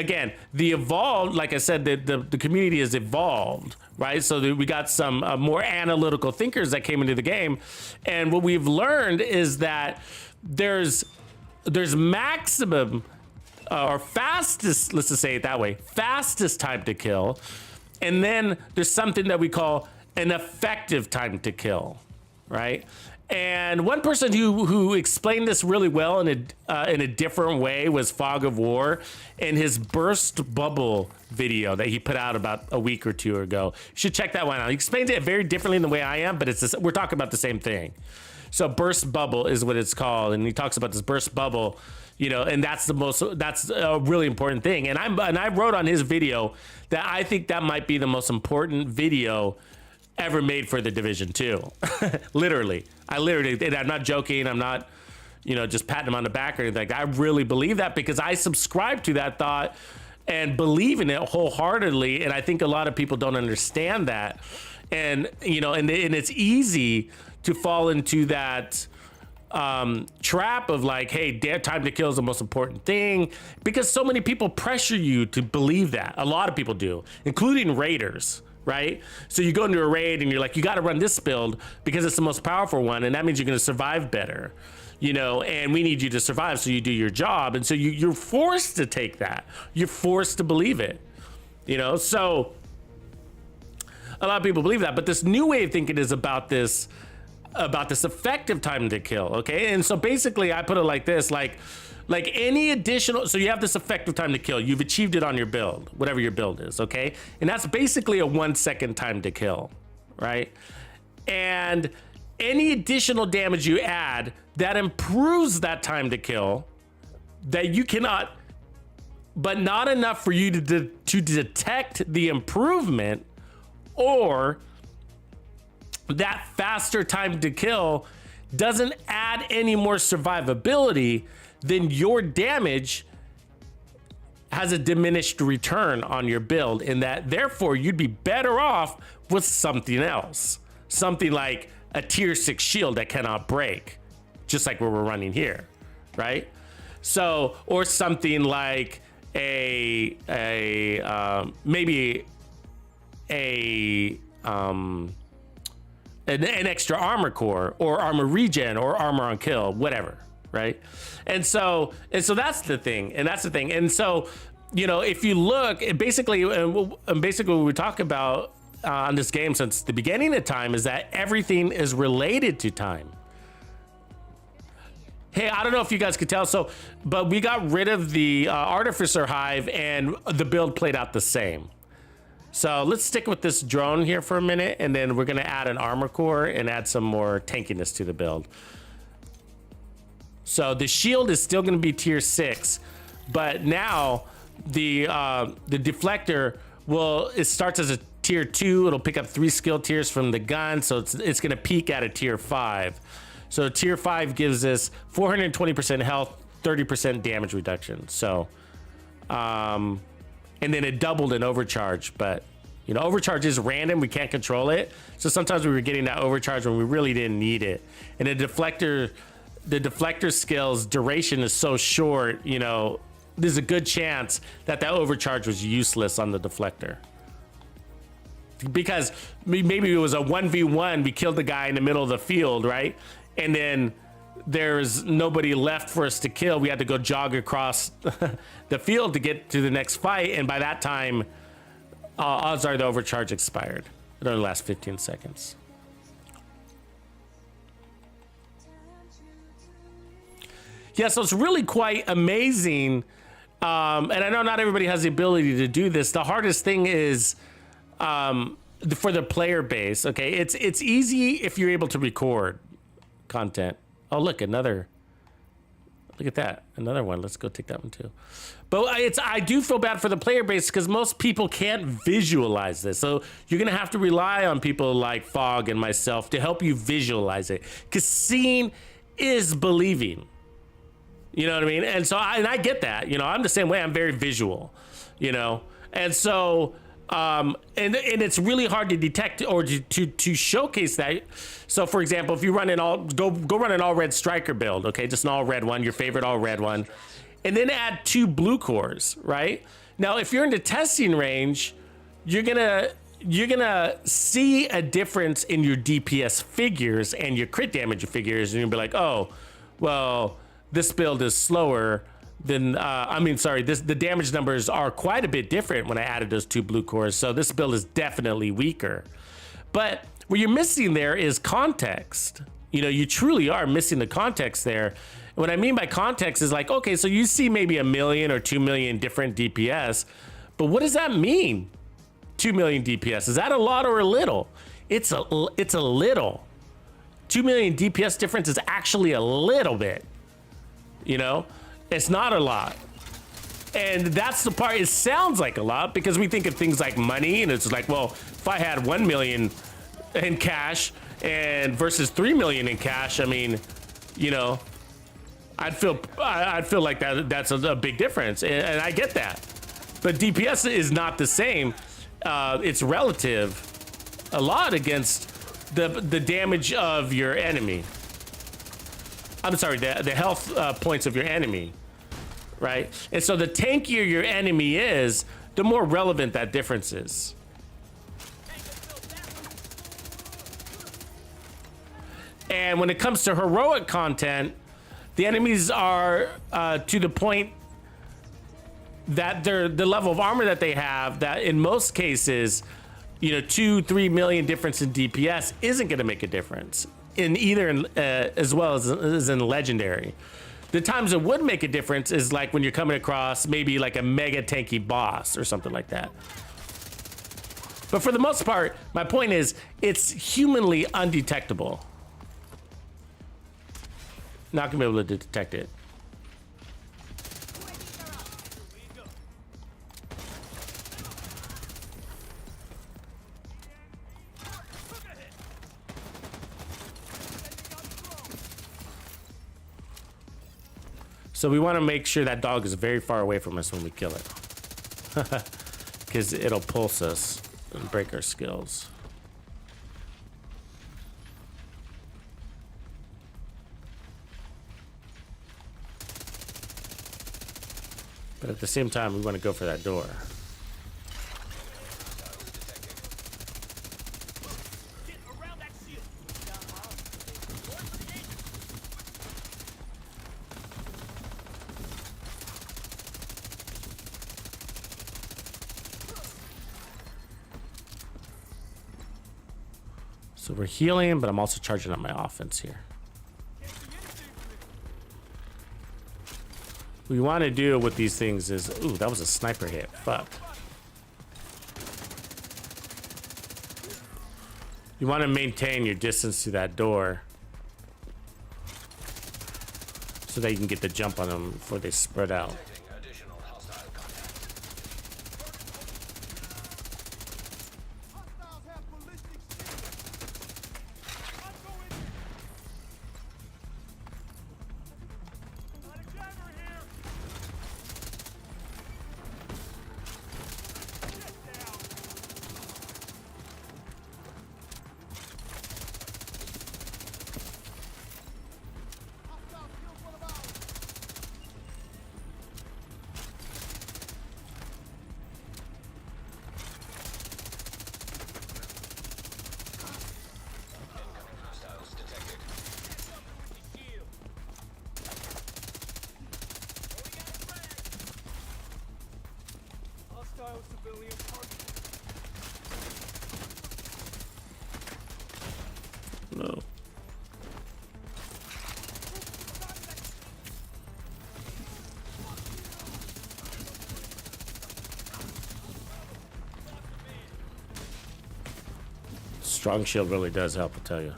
evolved, like I said, the community has evolved, right? So we got some more analytical thinkers that came into the game, and what we've learned is that there's maximum or fastest, let's just say it that way, fastest time to kill, and then there's something that we call an effective time to kill, right? And one person who explained this really well in a different way was Fog of War in his Burst Bubble video that he put out about a week or two ago. You should check that one out. He explains it very differently than the way I am, but we're talking about the same thing. So Burst Bubble is what it's called, and he talks about this Burst Bubble, you know, and that's a really important thing. And I wrote on his video that I think that might be the most important video ever made for the Division 2. Literally, and I'm not joking. I'm not, you know, just patting him on the back or anything. I really believe that because I subscribe to that thought and believe in it wholeheartedly. And I think a lot of people don't understand that. And, you know, and it's easy to fall into that trap of like, hey, time to kill is the most important thing, because so many people pressure you to believe that. A lot of people do, including raiders, right? So you go into a raid and you're like, you got to run this build because it's the most powerful one, and that means you're going to survive better, you know, and we need you to survive so you do your job. And so you're forced to take that. You're forced to believe it, you know. So a lot of people believe that, but this new way of thinking is about this effective time to kill. Okay, and so basically, I put it like this: like any additional, so you have this effective time to kill. You've achieved it on your build, whatever your build is. Okay, and that's basically a 1 second time to kill, right? And any additional damage you add that improves that time to kill, that you cannot, but not enough for you to detect the improvement, or that faster time to kill doesn't add any more survivability, then your damage has a diminished return on your build, and that therefore you'd be better off with something else. Something like a tier 6 shield that cannot break, just like what we're running here, right? So, or something like maybe an extra armor core, or armor regen, or armor on kill, whatever, right? And so that's the thing, and so, you know, if you look, basically what we talk about on this game since the beginning of time is that everything is related to time. Hey, I don't know if you guys could tell, but we got rid of the Artificer Hive, and the build played out the same. So let's stick with this drone here for a minute, and then we're gonna add an armor core and add some more tankiness to the build. So the shield is still gonna be tier 6, but now the deflector it starts as a tier 2. It'll pick up 3 skill tiers from the gun, so it's gonna peak at a tier 5. So tier 5 gives us 420% health, 30% damage reduction. So, and then it doubled in overcharge, but you know, overcharge is random. We can't control it. So sometimes we were getting that overcharge when we really didn't need it. And the deflector skill's duration is so short, you know, there's a good chance that overcharge was useless on the deflector. Because maybe it was a 1v1, we killed the guy in the middle of the field, right? And then there's nobody left for us to kill. We had to go jog across the field to get to the next fight, and by that time, odds are the overcharge expired. It only lasts 15 seconds. Yeah, so it's really quite amazing. And I know not everybody has the ability to do this. The hardest thing is for the player base, okay? It's easy if you're able to record content. Oh, look at that, another one. Let's go take that one too. But I do feel bad for the player base because most people can't visualize this. So you're gonna have to rely on people like Fog and myself to help you visualize it, because seeing is believing. You know what I mean? And so I get that. You know, I'm the same way. I'm very visual. You know, and so and it's really hard to detect or to showcase that. So for example, if you run an go run an all red striker build, okay, just an all red one, your favorite all red one, and then add 2 blue cores, right? Now, if you're in the testing range, you're gonna see a difference in your DPS figures and your crit damage figures, and you'll be like, oh, well, this build is slower than, the damage numbers are quite a bit different when I added those 2 blue cores, so this build is definitely weaker. But what you're missing there is context. You know, you truly are missing the context there. And what I mean by context is like, okay, so you see maybe 1 million or 2 million different DPS, but what does that mean? 2 million DPS, is that a lot or a little? It's a little. 2 million DPS difference is actually a little bit. You know, it's not a lot. And that's the part, it sounds like a lot because we think of things like money, and it's like, well, if I had 1 million in cash and versus 3 million in cash, I mean, you know, I'd feel like that's a big difference, and I get that. But DPS is not the same. It's relative a lot against the damage of your enemy. I'm sorry, the health points of your enemy, right? And so the tankier your enemy is, the more relevant that difference is. And when it comes to heroic content, the enemies are to the point that the level of armor that they have, that in most cases, you know, 2-3 million difference in DPS isn't going to make a difference in either as well as in legendary. The times it would make a difference is like when you're coming across maybe like a mega tanky boss or something like that. But for the most part, my point is it's humanly undetectable. Not gonna be able to detect it. So we want to make sure that dog is very far away from us when we kill it. Because it'll pulse us and break our skills. But at the same time, we want to go for that door. So we're healing, but I'm also charging up my offense here. What we want to do with these things is... Ooh, that was a sniper hit. Fuck. You want to maintain your distance to that door so that you can get the jump on them before they spread out. No. Strong shield really does help, I'll tell you.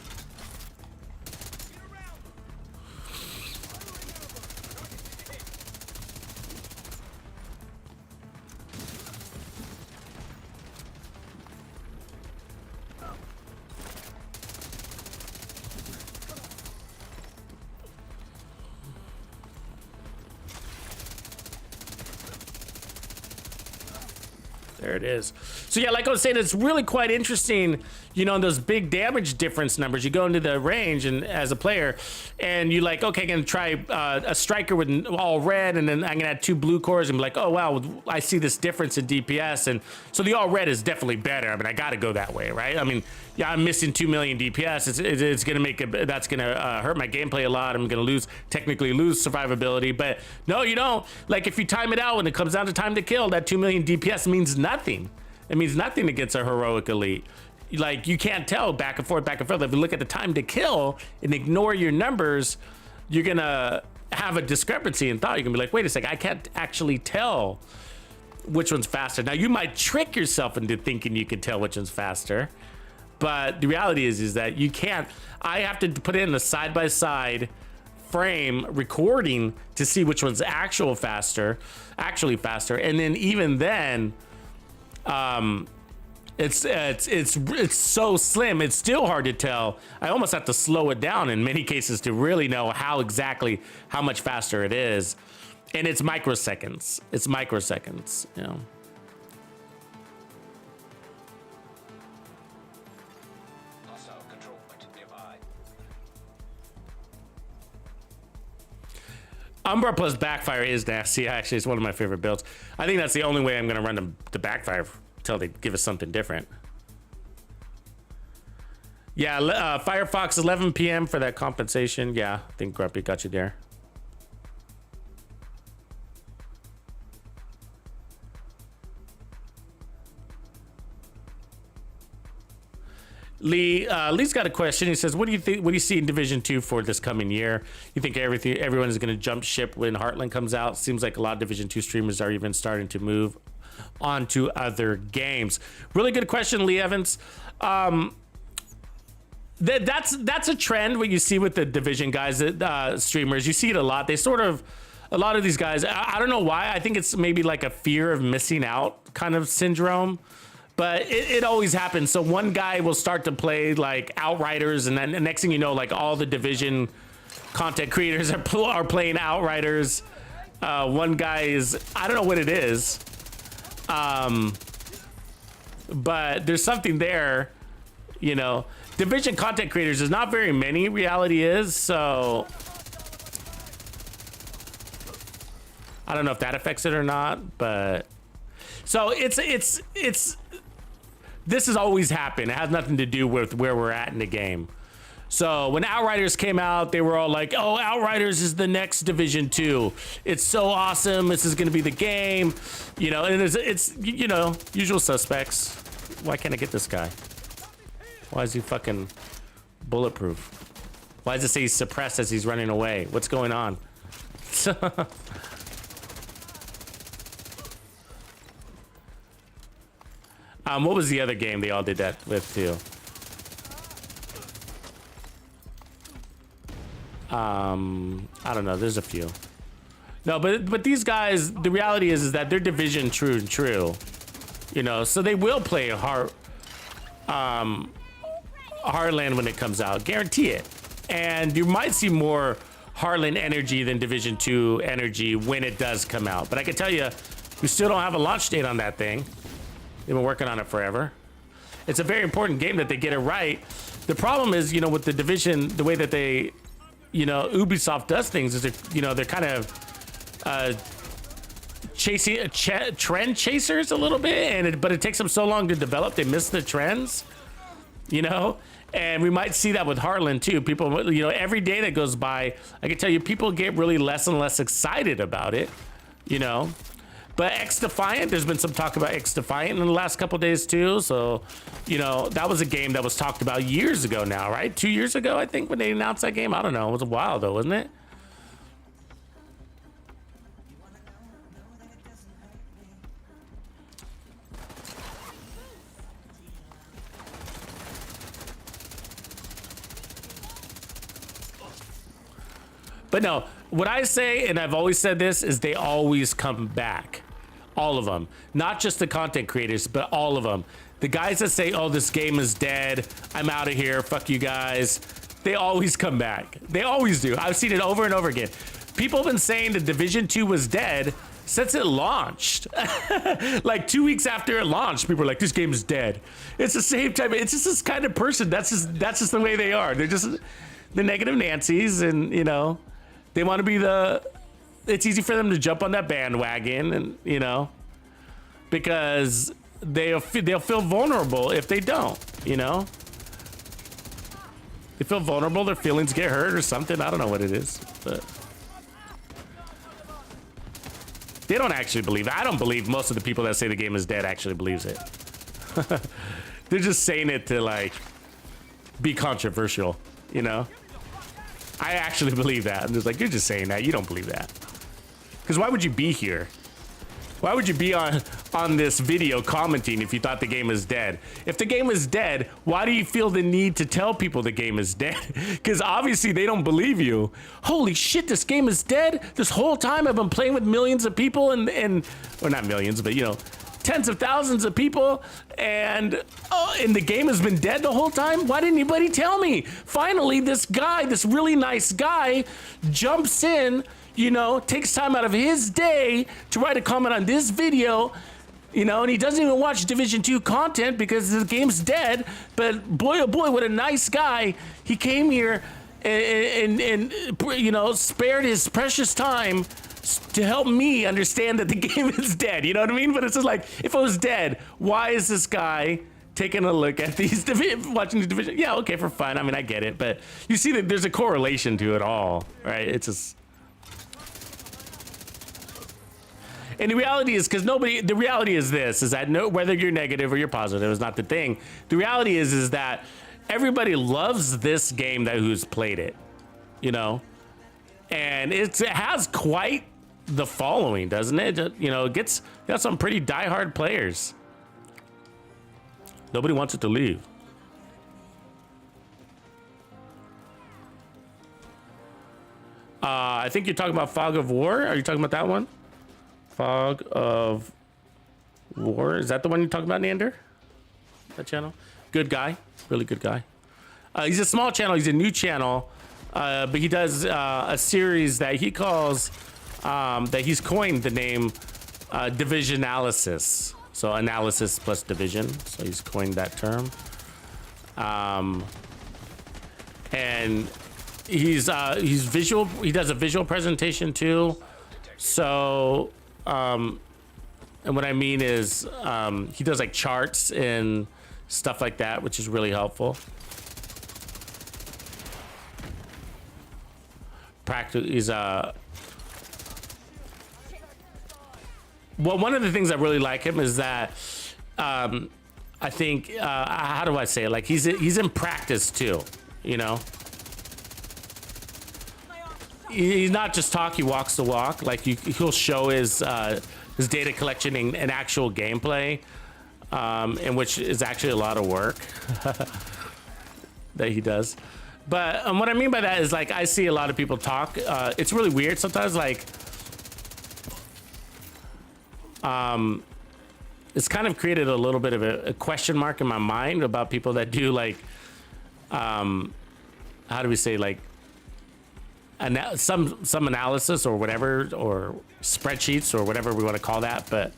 There it is. So yeah, like I was saying, it's really quite interesting, you know, those big damage difference numbers. You go into the range and as a player and you like, okay, I'm gonna try a striker with all red and then I'm gonna add 2 blue cores and be like, oh wow, I see this difference in DPS. And so the all red is definitely better. I mean, I gotta go that way, right? I mean, yeah, I'm missing 2 million DPS. It's gonna make that's gonna hurt my gameplay a lot. I'm gonna technically lose survivability, but no, you don't. Like if you time it out when it comes down to time to kill, that 2 million DPS means nothing. It means nothing against a heroic elite. Like you can't tell back and forth, back and forth. If you look at the time to kill and ignore your numbers, you're gonna have a discrepancy in thought. You're gonna be like, wait a second, I can't actually tell which one's faster. Now you might trick yourself into thinking you can tell which one's faster, but the reality is that you can't. I have to put in a side-by-side frame recording to see which one's actually faster, and then even then, it's so slim. It's still hard to tell. I almost have to slow it down in many cases to really know how much faster it is, and it's microseconds. It's microseconds, you know. Umbra plus backfire is nasty. Actually, it's one of my favorite builds. I think that's the only way I'm going to run the backfire until they give us something different. Yeah, Firefox 11 p.m. for that compensation. Yeah, I think Grumpy got you there. Lee's got a question. He says, "What do you think? What do you see in Division 2 for this coming year? You think everyone is going to jump ship when Heartland comes out? Seems like a lot of Division 2 streamers are even starting to move on to other games." Really good question, Lee Evans. That's a trend. What you see with the Division guys, streamers, you see it a lot. They sort of, a lot of these guys. I don't know why. I think it's maybe like a fear of missing out kind of syndrome. But it always happens. So one guy will start to play like Outriders, and then the next thing you know, like all the Division content creators are playing Outriders. One guy is, I don't know what it is, but there's something there, you know. Division content creators, there's not very many, reality is, so I don't know if that affects it or not, but so it's this has always happened. It has nothing to do with where we're at in the game. So when Outriders came out, they were all like, "Oh, Outriders is the next Division 2. It's so awesome. This is going to be the game." You know, and it's you know, usual suspects. Why can't I get this guy? Why is he fucking bulletproof? Why does it say he's suppressed as he's running away? What's going on? What was the other game they all did that with too? I don't know. There's a few. No, but these guys, the reality is that they're Division true. You know, so they will play Heartland when it comes out. Guarantee it. And you might see more Heartland energy than Division 2 energy when it does come out. But I can tell you, we still don't have a launch date on that thing. They've been working on it forever. It's a very important game that they get it right. The problem is, you know, with the Division, the way that they, you know, Ubisoft does things is, they're kind of chasing trend chasers a little bit, but it takes them so long to develop, they miss the trends, you know. And we might see that with Heartland too. People, you know, every day that goes by, I can tell you, people get really less and less excited about it, you know. But X-Defiant, there's been some talk about X-Defiant in the last couple days too. So, you know, that was a game that was talked about years ago now, right? 2 years ago, I think, when they announced that game. I don't know. It was a while though, wasn't it? But no, what I say, and I've always said this, is they always come back. All of them. Not just the content creators, but all of them. The guys that say, "Oh, this game is dead. I'm out of here. Fuck you guys." They always come back. They always do. I've seen it over and over again. People have been saying that Division 2 was dead since it launched. Like 2 weeks after it launched, people were like, "This game is dead." It's the same time. It's just this kind of person. That's just the way they are. They're just the negative Nancys, and you know, they want to be it's easy for them to jump on that bandwagon, and you know, because they'll feel vulnerable if they don't, you know. They feel vulnerable, their feelings get hurt or something. I don't know what it is, but they don't actually believe it. I don't believe most of the people that say the game is dead actually believes it. They're just saying it to like be controversial, you know. I actually believe that. I'm just like, you're just saying that. You don't believe that. Because why would you be here? Why would you be on this video commenting if you thought the game is dead? If the game is dead, why do you feel the need to tell people the game is dead? Because obviously they don't believe you. Holy shit, this game is dead? This whole time I've been playing with millions of people and or not millions, but you know, tens of thousands of people, and the game has been dead the whole time? Why didn't anybody tell me? Finally, this guy, this really nice guy, jumps in, you know, takes time out of his day to write a comment on this video, you know, and he doesn't even watch Division 2 content because the game's dead. But boy, oh boy, what a nice guy. He came here and you know, spared his precious time to help me understand that the game is dead. You know what I mean? But it's just like, if it was dead, why is this guy taking a look at these, watching the Division? Yeah, okay, for fun. I mean, I get it. But you see that there's a correlation to it all, right? It's just... And the reality is, the reality is this, is that whether you're negative or you're positive is not the thing. The reality is that everybody loves this game that who's played it, you know, and it has quite the following, doesn't it? You know, it got some pretty diehard players. Nobody wants it to leave. I think you're talking about Fog of War. Are you talking about that one? Fog of War. Is that the one you're talking about, Nander? That channel? Good guy. Really good guy. He's a small channel. He's a new channel. But he does a series that he calls, that he's coined the name Division Analysis. So analysis plus division. So he's coined that term. And he's visual. He does a visual presentation too. So, and what I mean is, he does like charts and stuff like that, which is really helpful. He's well, one of the things I really like him is that, I think, how do I say it? Like he's in practice too, you know. He's not just talk, he walks the walk. Like he'll show his data collection and actual gameplay, in which is actually a lot of work that he does. But what I mean by that is, like, I see a lot of people talk. It's really weird sometimes. Like, it's kind of created a little bit of a question mark in my mind about people that do like, how do we say, like, some analysis or whatever, or spreadsheets or whatever we want to call that. But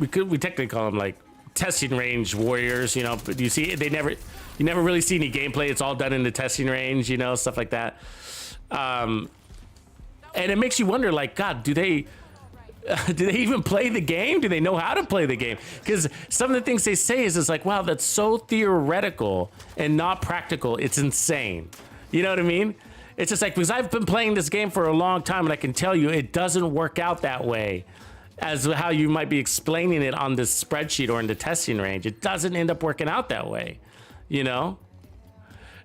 we technically call them like testing range warriors, you know. But you see, you never really see any gameplay. It's all done in the testing range, you know, stuff like that. And it makes you wonder, like, God, do they even play the game? Do they know how to play the game? Because some of the things they say is like, wow, that's so theoretical and not practical. It's insane. You know what I mean? It's just like, because I've been playing this game for a long time, and I can tell you it doesn't work out that way as how you might be explaining it on this spreadsheet or in the testing range. It doesn't end up working out that way, you know?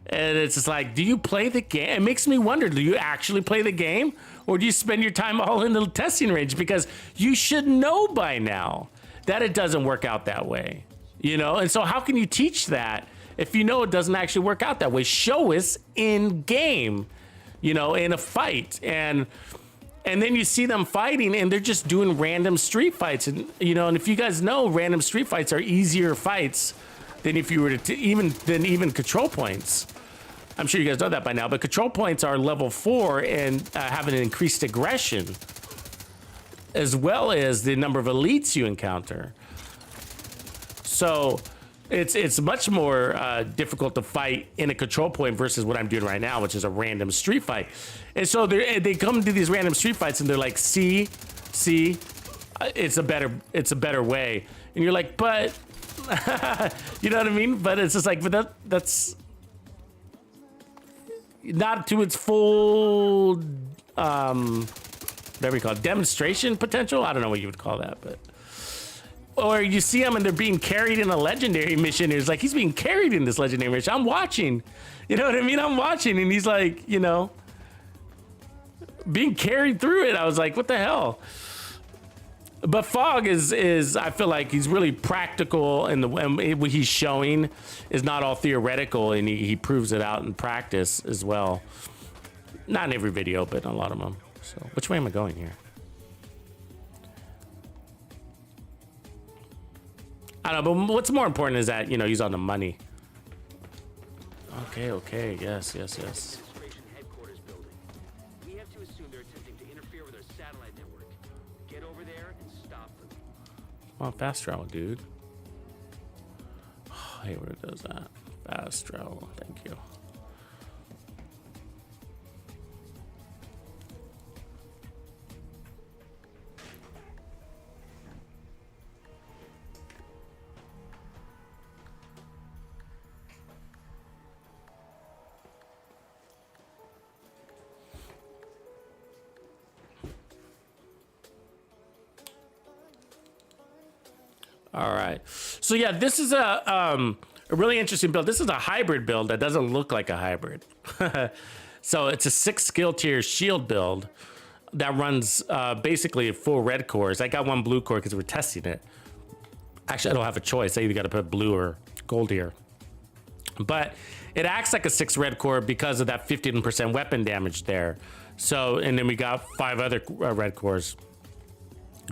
And it's just like, do you play the game? It makes me wonder, do you actually play the game? Or do you spend your time all in the testing range? Because you should know by now that it doesn't work out that way, you know? And so how can you teach that if you know it doesn't actually work out that way? Show us in game, you know, in a fight. And then you see them fighting and they're just doing random street fights. And, you know, and if you guys know, random street fights are easier fights than if you were to even control points. I'm sure you guys know that by now, but control points are level 4 and have an increased aggression, as well as the number of elites you encounter. So it's much more difficult to fight in a control point versus what I'm doing right now, which is a random street fight. And so they come to these random street fights and they're like, see, it's a better way. And you're like, but you know what I mean? But it's just like, but that's not to its full, whatever you call it, demonstration potential. I don't know what you would call that, but. Or you see them and they're being carried in a legendary mission. It's like, he's being carried in this legendary mission. I'm watching. You know what I mean? I'm watching, and he's like, you know, being carried through it. I was like, what the hell? But Fog is I feel like he's really practical, and what he's showing is not all theoretical, and he proves it out in practice as well. Not in every video, but in a lot of them. So which way am I going here? I don't know, but what's more important is that, you know, he's on the money. Okay, yes. Headquarters building. We have to assume they're attempting to interfere with our satellite network. Get over there and stop them. Come on, fast travel, dude. Oh, I hate where it does that. Fast travel, thank you. All right. So yeah, this is a a really interesting build. This is a hybrid build that doesn't look like a hybrid. So it's a 6 skill tier shield build that runs basically full red cores. I got 1 blue core because we're testing it. Actually, I don't have a choice. I either got to put blue or gold here. But it acts like a 6 red core because of that 15% weapon damage there. So, and then we got 5 other red cores.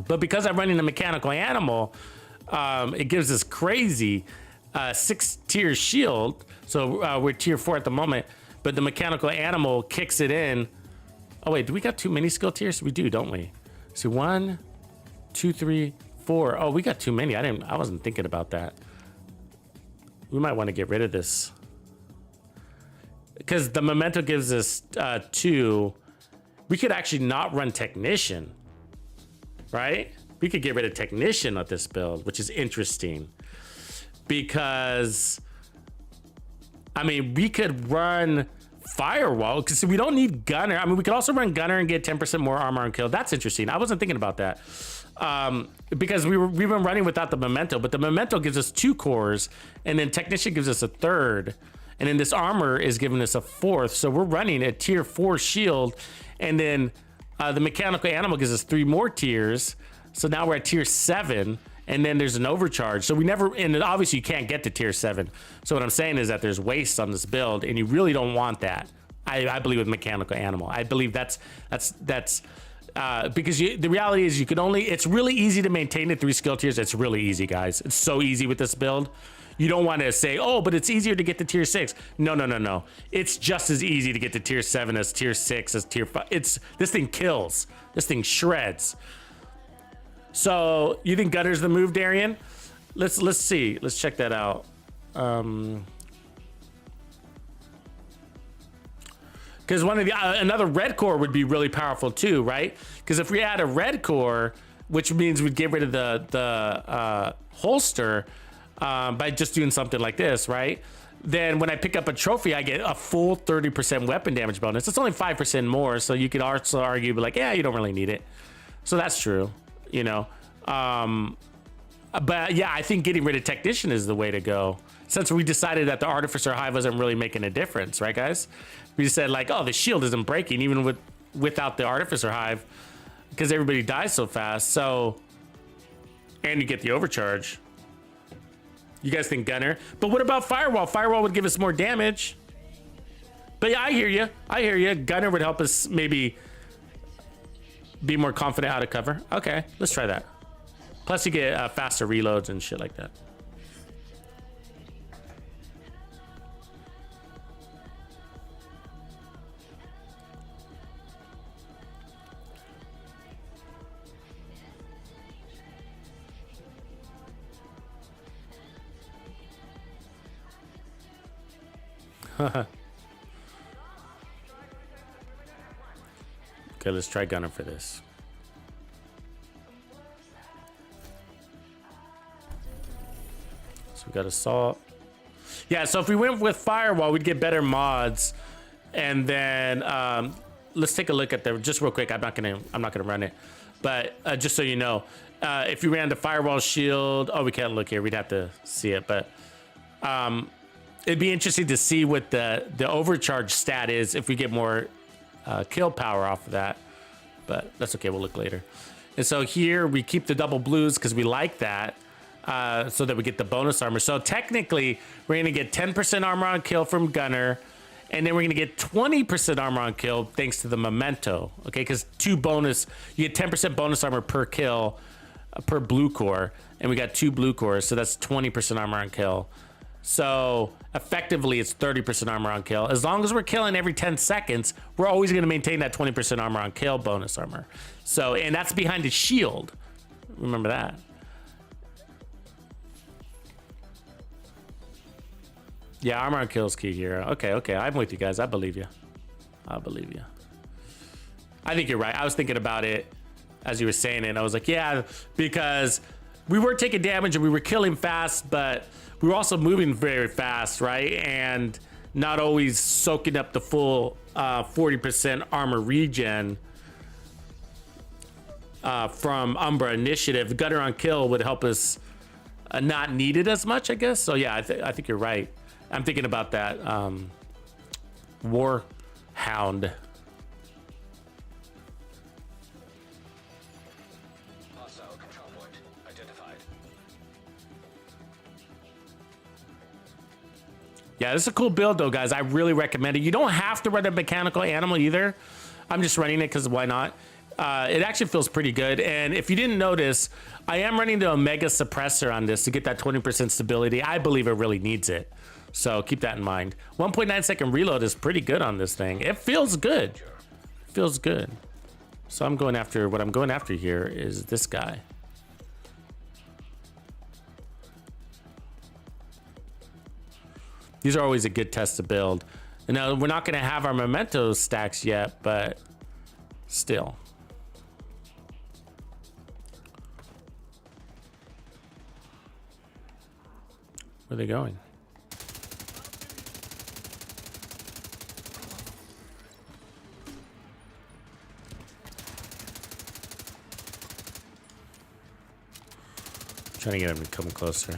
But because I'm running a mechanical animal, it gives this crazy 6 tier shield. So we're tier 4 at the moment, but the mechanical animal kicks it in. Oh wait, do we got too many skill tiers? We do, don't we? See, 1, 2, 3, 4. Oh, we got too many. I wasn't thinking about that. We might want to get rid of this because the memento gives us 2. We could actually not run technician, right? We could get rid of technician at this build, which is interesting because I mean, we could run firewall because we don't need gunner. I mean, we could also run gunner and get 10% more armor on kill. That's interesting. I wasn't thinking about that because we've been running without the memento, but the memento gives us 2 cores and then technician gives us a 3rd. And then this armor is giving us a 4th. So we're running a tier 4 shield. And then the mechanical animal gives us 3 more tiers. So now we're at tier 7. And then there's an overcharge. So we never, and obviously you can't get to tier 7. So what I'm saying is that there's waste on this build and you really don't want that. I believe with mechanical animal. I believe that's because the reality is you can only, it's really easy to maintain the 3 skill tiers. It's really easy, guys. It's so easy with this build. You don't want to say, oh, but it's easier to get to tier 6. No. It's just as easy to get to tier 7 as tier 6 as tier 5. This thing kills. This thing shreds. So you think Gunner's the move, Darian? Let's see. Let's check that out. Because one of the another red core would be really powerful too, right? Because if we add a red core, which means we'd get rid of the holster by just doing something like this, right? Then when I pick up a trophy, I get a full 30% weapon damage bonus. It's only 5% more, so you could also argue, like, yeah, you don't really need it. So that's true, you know. But yeah, I think getting rid of technician is the way to go. Since we decided that the artificer hive wasn't really making a difference, right, guys? We said like, oh, the shield isn't breaking even without the artificer hive because everybody dies so fast. So, and you get the overcharge. You guys think gunner, but what about firewall? Firewall would give us more damage. But yeah, I hear you. I hear you. Gunner would help us maybe be more confident out of cover. Okay, let's try that. Plus you get faster reloads and shit like that. Okay, let's try gunner for this. So we got assault. Yeah, so if we went with firewall, we'd get better mods. And then let's take a look at the just real quick. I'm not gonna run it, but just so you know, if we ran the firewall shield, oh, we can't look here. We'd have to see it, but it'd be interesting to see what the overcharge stat is if we get more kill power off of that, but that's okay. We'll look later. And so here we keep the double blues because we like that, so that we get the bonus armor. So technically we're gonna get 10% armor on kill from gunner, and then we're gonna get 20% armor on kill thanks to the memento. Okay, because you get 10% bonus armor per kill per blue core, and we got 2 blue cores, so that's 20% armor on kill. So effectively it's 30% armor on kill. As long as we're killing every 10 seconds, we're always going to maintain that 20% armor on kill bonus armor. So, and that's behind the shield. Remember that. Yeah, armor on kill is key here. Okay, I'm with you guys. I believe you. I think you're right. I was thinking about it as you were saying it, and I was like, yeah, because we were taking damage and we were killing fast, but we were also moving very fast, right? And not always soaking up the full 40% armor regen from Umbra initiative. Gunner on kill would help us not needed as much, I guess. So yeah, I think you're right. I'm thinking about that War Hound. Hostile control point identified. Yeah, this is a cool build though, guys. I really recommend it. You don't have to run a mechanical animal either. I'm just running it because why not? It actually feels pretty good. And if you didn't notice, I am running the Omega suppressor on this to get that 20% stability. I believe it really needs it. So keep that in mind. 1.9 second reload is pretty good on this thing. It feels good. It feels good. So I'm going after, what I'm going after here is this guy. These are always a good test to build. Now, we're not going to have our memento stacks yet, but still. Where are they going? Trying to get them to come closer.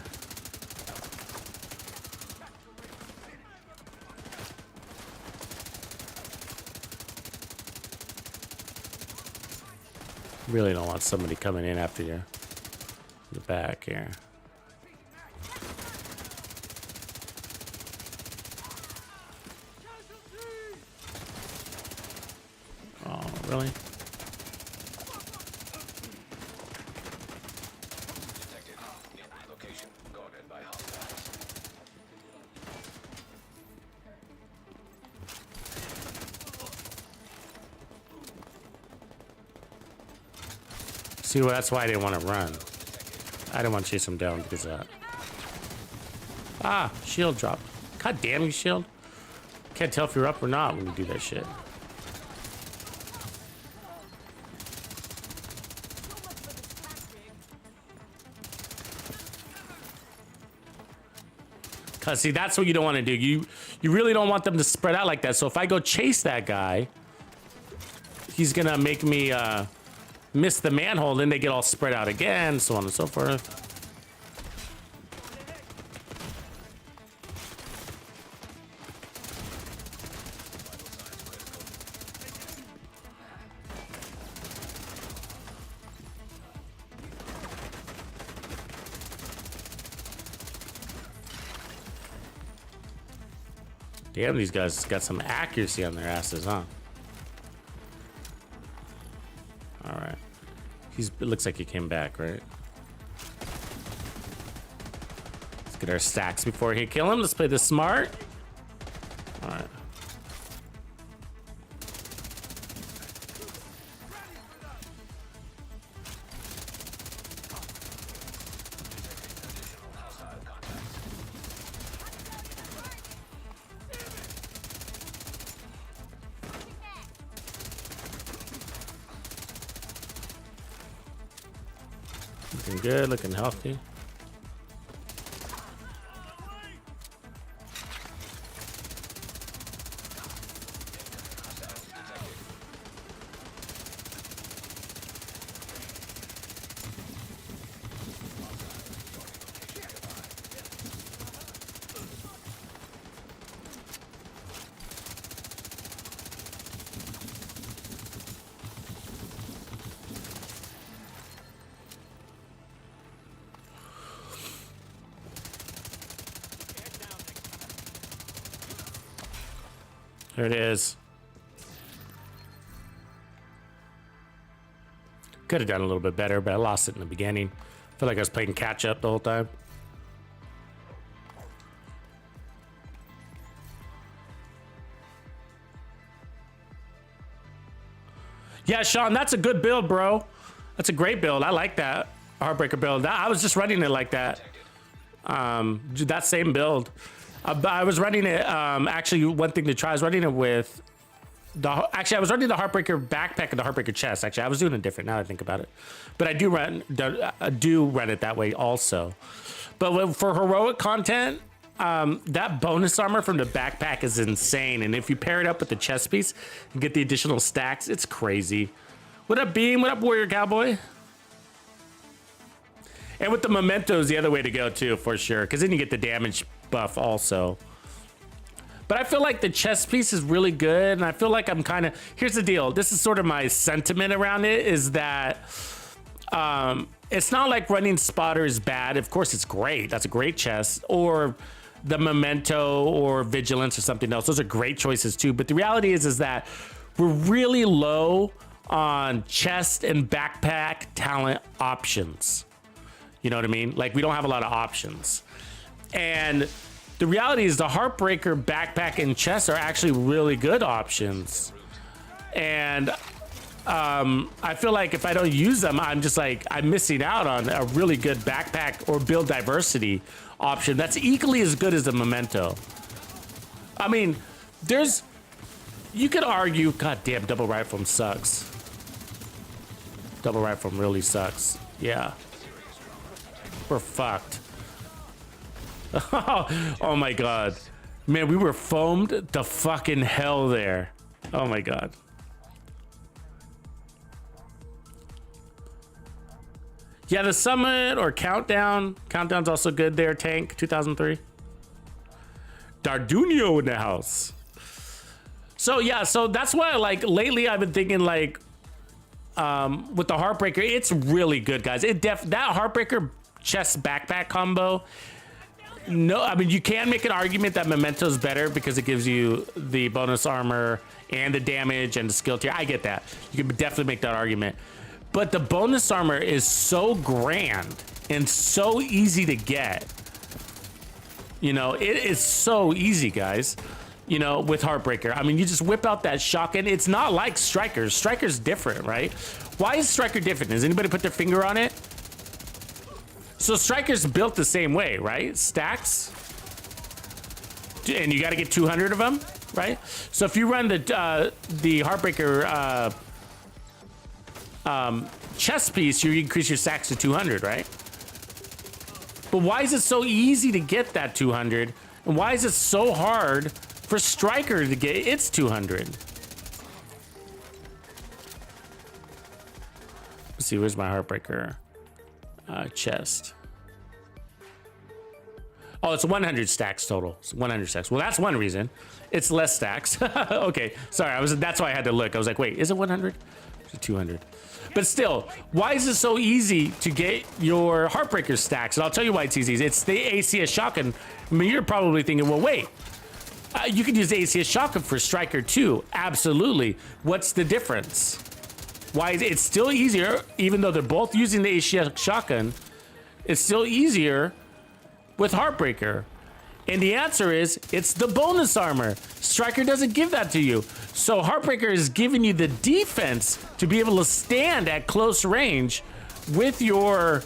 Really don't want somebody coming in after you in the back here. Oh, really? Detected. Location guarded by hostiles. See, well, that's why I didn't want to run. I didn't want to chase him down because of that. Ah, shield drop. God damn you, shield. Can't tell if you're up or not when you do that shit. Cause see, that's what you don't want to do. You really don't want them to spread out like that. So if I go chase that guy, he's gonna make me miss the manhole, then they get all spread out again, so on and so forth. Damn, these guys got some accuracy on their asses, huh? All right. It looks like he came back, right? Let's get our stacks before he kill him. Let's play this smart. All right. Looking good, looking healthy. There it is. Could have done a little bit better, but I lost it in the beginning. I feel like I was playing catch up the whole time. Yeah, Sean, that's a good build, bro. That's a great build. I like that Heartbreaker build. I was just running it like that. That same build. I was running it. Actually, one thing to try is running it with the. Actually, I was running the Heartbreaker backpack and the Heartbreaker chest. Actually, I was doing it different now that I think about it. But I do run it that way also. But for heroic content, that bonus armor from the backpack is insane. And if you pair it up with the chest piece and get the additional stacks, it's crazy. What up, Beam? What up, Warrior Cowboy? And with the mementos, the other way to go too, for sure, because then you get the damage buff also. But I feel like the chest piece is really good, and I feel like I'm kind of... Here's the deal. This is sort of my sentiment around it, is that it's not like running spotter is bad. Of course, it's great. That's a great chest. Or the memento or vigilance or something else. Those are great choices too. But the reality is that we're really low on chest and backpack talent options. You know what I mean? Like, we don't have a lot of options. And the reality is the Heartbreaker backpack and chest are actually really good options. And I feel like if I don't use them, I'm just like, I'm missing out on a really good backpack or build diversity option that's equally as good as the memento. I mean, you could argue, god damn, double rifle sucks. Double rifle really sucks. Yeah. We're fucked. Oh my god. Man, we were foamed to fucking hell there. Oh my god. Yeah, the summit or countdown. Countdown's also good there, Tank 2003. Dardunio in the house. So yeah, so that's why, like, lately I've been thinking, like, with the Heartbreaker, it's really good, guys. That Heartbreaker chest backpack combo. No, I mean, you can make an argument that Memento's better because it gives you the bonus armor and the damage and the skill tier. I get that. You can definitely make that argument. But the bonus armor is so grand and so easy to get. You know, it is so easy, guys. You know, with Heartbreaker. I mean, you just whip out that shotgun. It's not like Striker's. Striker's different, right? Why is Striker different? Does anybody put their finger on it? So Striker's built the same way, right? Stacks. And you got to get 200 of them, right? So if you run the Heartbreaker chest piece, you increase your stacks to 200, right? But why is it so easy to get that 200? And why is it so hard for Striker to get its 200? Let's see, where's my Heartbreaker chest? Oh, it's 100 stacks total. It's 100 stacks. Well, that's one reason. It's less stacks. Okay, sorry. That's why I had to look. I was like, wait, is it 100? Is it 200? But still, why is it so easy to get your Heartbreaker stacks? And I'll tell you why it's easy. It's the ACS shotgun. I mean, you're probably thinking, well, wait. You could use the ACS shotgun for Striker too. Absolutely. What's the difference? Why is it's still easier, even though they're both using the ACS shotgun, it's still easier with Heartbreaker. And the answer is, it's the bonus armor. Striker doesn't give that to you. So Heartbreaker is giving you the defense to be able to stand at close range with your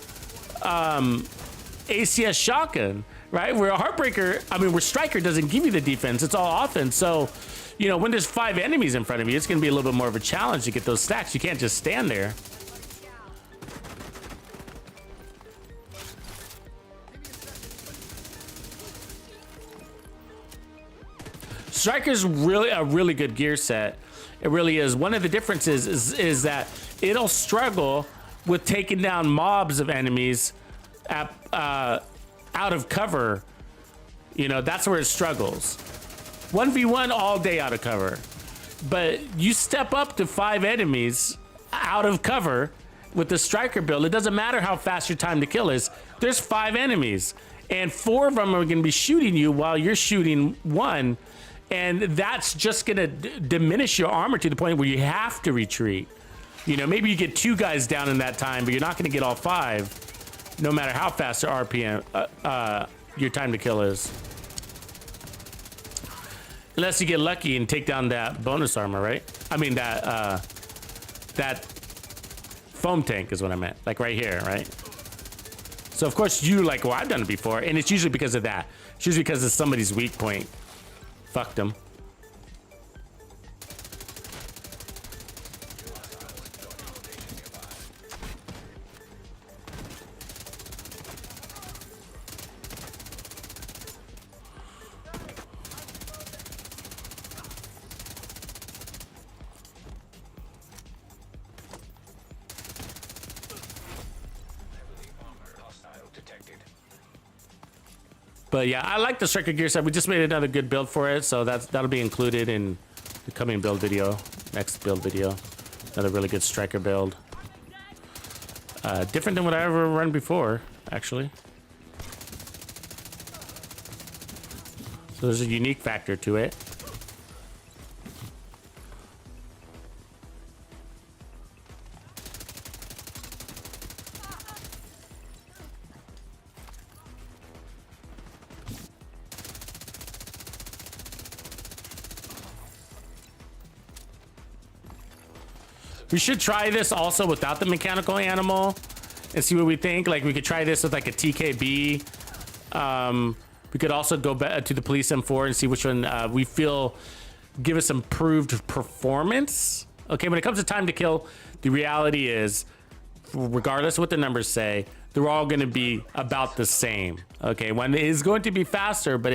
ACS shotgun, right? Where where Striker doesn't give you the defense, it's all offense. So, you know, when there's 5 enemies in front of you, it's gonna be a little bit more of a challenge to get those stacks. You can't just stand there. Striker's really a really good gear set. It really is. One of the differences is that it'll struggle with taking down mobs of enemies out of cover. You know, that's where it struggles. 1v1 all day out of cover. But you step up to 5 enemies out of cover with the Striker build. It doesn't matter how fast your time to kill is. There's 5 enemies. And 4 of them are going to be shooting you while you're shooting 1. And that's just going to diminish your armor to the point where you have to retreat. You know, maybe you get 2 guys down in that time, but you're not going to get all 5, no matter how fast your RPM, your time to kill is. Unless you get lucky and take down that bonus armor, right? I mean, that foam tank is what I meant. Like right here, right? So, of course, well, I've done it before, and it's usually because of that. It's usually because of somebody's weak point. Fucked them. But yeah, I like the striker gear set. We just made another good build for it, so that'll be included in the coming build video, next build video. Another really good striker build. Different than what I ever run before, actually. So there's a unique factor to it. We should try this also without the mechanical animal and see what we think. Like, we could try this with like a TKB. We could also go back to the police M4 and see which one we feel give us improved performance. Okay, when it comes to time to kill, the reality is, regardless of what the numbers say, they're all going to be about the same. Okay, one is going to be faster, but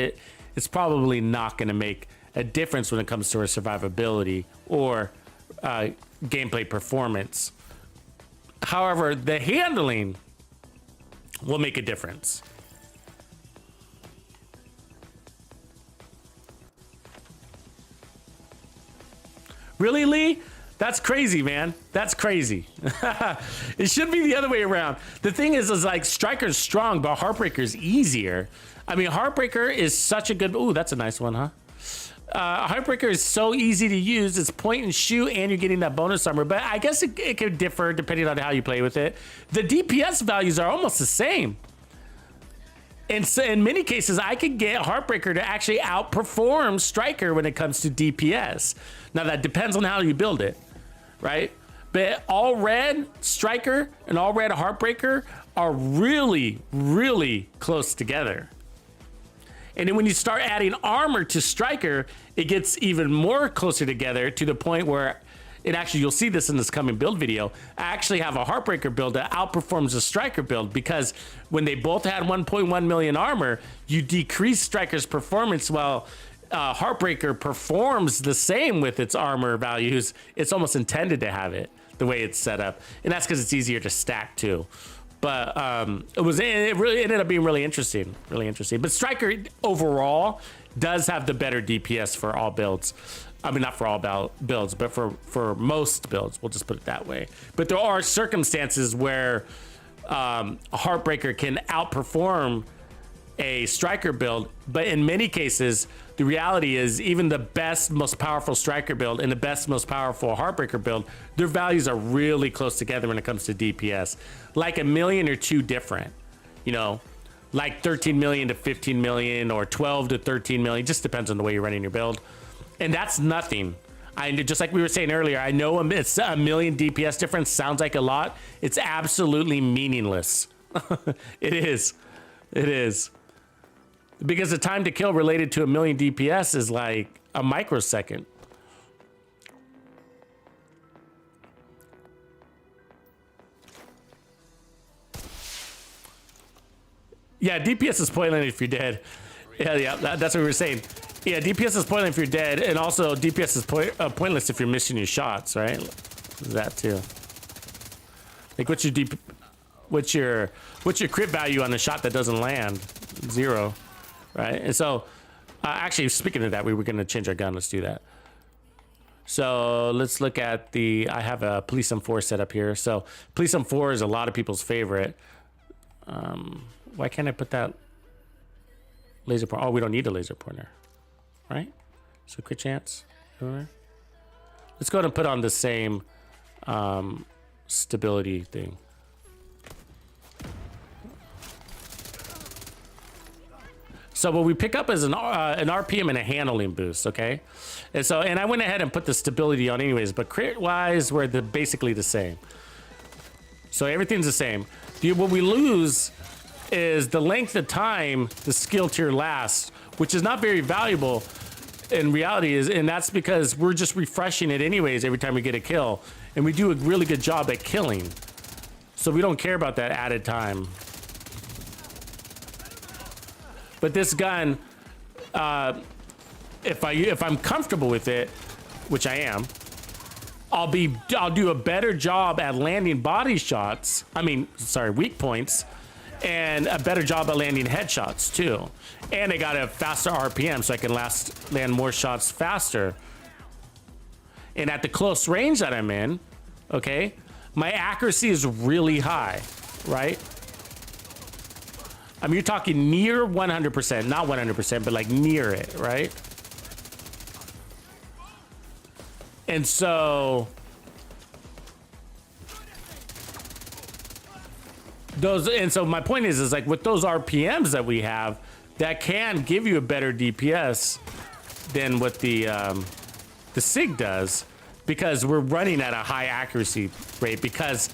it's probably not going to make a difference when it comes to our survivability or gameplay performance. However, the handling will make a difference. Really, Lee? That's crazy, man. That's crazy. It should be the other way around. The thing is like, Striker's strong, but Heartbreaker's easier. I mean, Heartbreaker is such a good... Ooh, that's a nice one, huh? Heartbreaker is so easy to use. It's point and shoot, and you're getting that bonus armor. But I guess it could differ depending on how you play with it. The DPS values are almost the same. And so in many cases, I could get Heartbreaker to actually outperform Striker when it comes to DPS. Now, that depends on how you build it, right? But all red Striker and all red Heartbreaker are really, really close together. And then when you start adding armor to Striker, it gets even more closer together to the point where it actually, you'll see this in this coming build video, I actually have a Heartbreaker build that outperforms the Striker build, because when they both had 1.1 million armor, you decrease Striker's performance while Heartbreaker performs the same with its armor values. It's almost intended to have it the way it's set up. And that's because it's easier to stack too. But it really ended up being really interesting, But Striker overall does have the better DPS for all builds. I mean, not for all builds, but for most builds, we'll just put it that way. But there are circumstances where Heartbreaker can outperform a Striker build, but in many cases, the reality is even the best, most powerful Striker build and the best, most powerful Heartbreaker build, their values are really close together when it comes to DPS. Like 1 million or 2 different, you know, like 13 million to 15 million or 12 to 13 million, just depends on the way you're running your build. And that's nothing. Just like we were saying earlier, I know it's 1 million DPS difference sounds like a lot. It's absolutely meaningless. It is. Because the time to kill related to 1 million DPS is like a microsecond. Yeah, DPS is pointless if you're dead. Yeah, that's what we were saying. Yeah, DPS is pointless if you're dead, and also DPS is pointless if you're missing your shots, right? That too. Like, what's your crit value on the shot that doesn't land? 0. Right, and so actually, speaking of that, we were going to change our gun. Let's do that. So let's look at I have a Police M4 set up here. So Police M4 is a lot of people's favorite. Why can't I put that laser pointer? Oh, we don't need a laser pointer, right? So crit chance. Let's go ahead and put on the same stability thing. So what we pick up is an RPM and a handling boost, okay? And I went ahead and put the stability on anyways, but crit-wise, we're basically the same. So everything's the same. What we lose is the length of time the skill tier lasts, which is not very valuable in reality, and that's because we're just refreshing it anyways every time we get a kill. And we do a really good job at killing. So we don't care about that added time. But this gun, if I'm comfortable with it, which I am, I'll do a better job at landing body shots. Weak points, and a better job at landing headshots too. And I got a faster RPM, so I can land more shots faster. And at the close range that I'm in, okay, my accuracy is really high, right? I mean, you're talking near 100%, not 100%, but like near it, right? And so my point is like with those RPMs that we have, that can give you a better DPS than what the SIG does, because we're running at a high accuracy rate because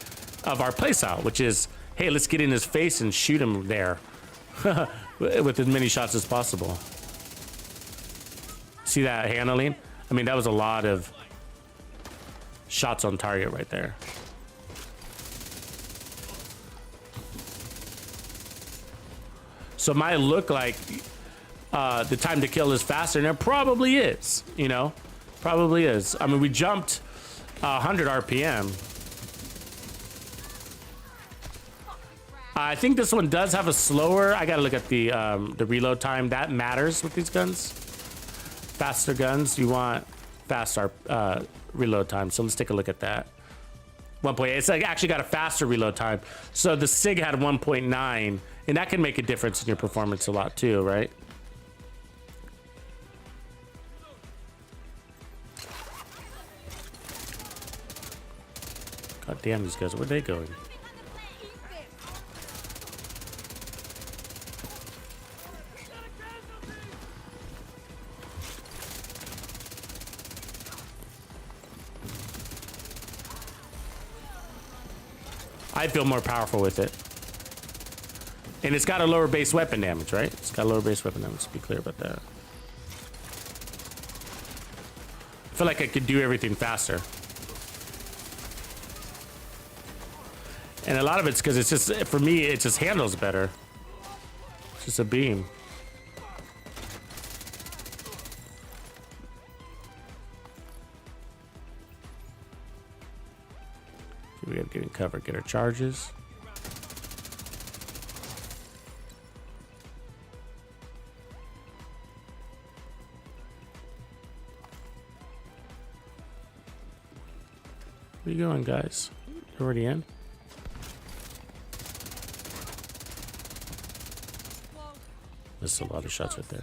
of our playstyle, which is, hey, let's get in his face and shoot him there with as many shots as possible. See that handling? I mean, that was a lot of shots on target right there. So it might look like the time to kill is faster, and it probably is, you know? Probably is. I mean, we jumped 100 RPM. I think this one does have a slower. I gotta look at the reload time. That matters with these guns. Faster guns, you want faster reload time. So let's take a look at that. 1.8. It's like actually got a faster reload time. So the SIG had 1.9, and that can make a difference in your performance a lot too, right? God damn, these guys, where are they going? I feel more powerful with it. And it's got a lower base weapon damage, right? It's got lower base weapon damage, let's be clear about that. I feel like I could do everything faster. And a lot of it's because it's just, for me, it just handles better. It's just a beam. We gotta get in cover, get our charges. Where you going, guys? You're already in? There's a lot of shots right there.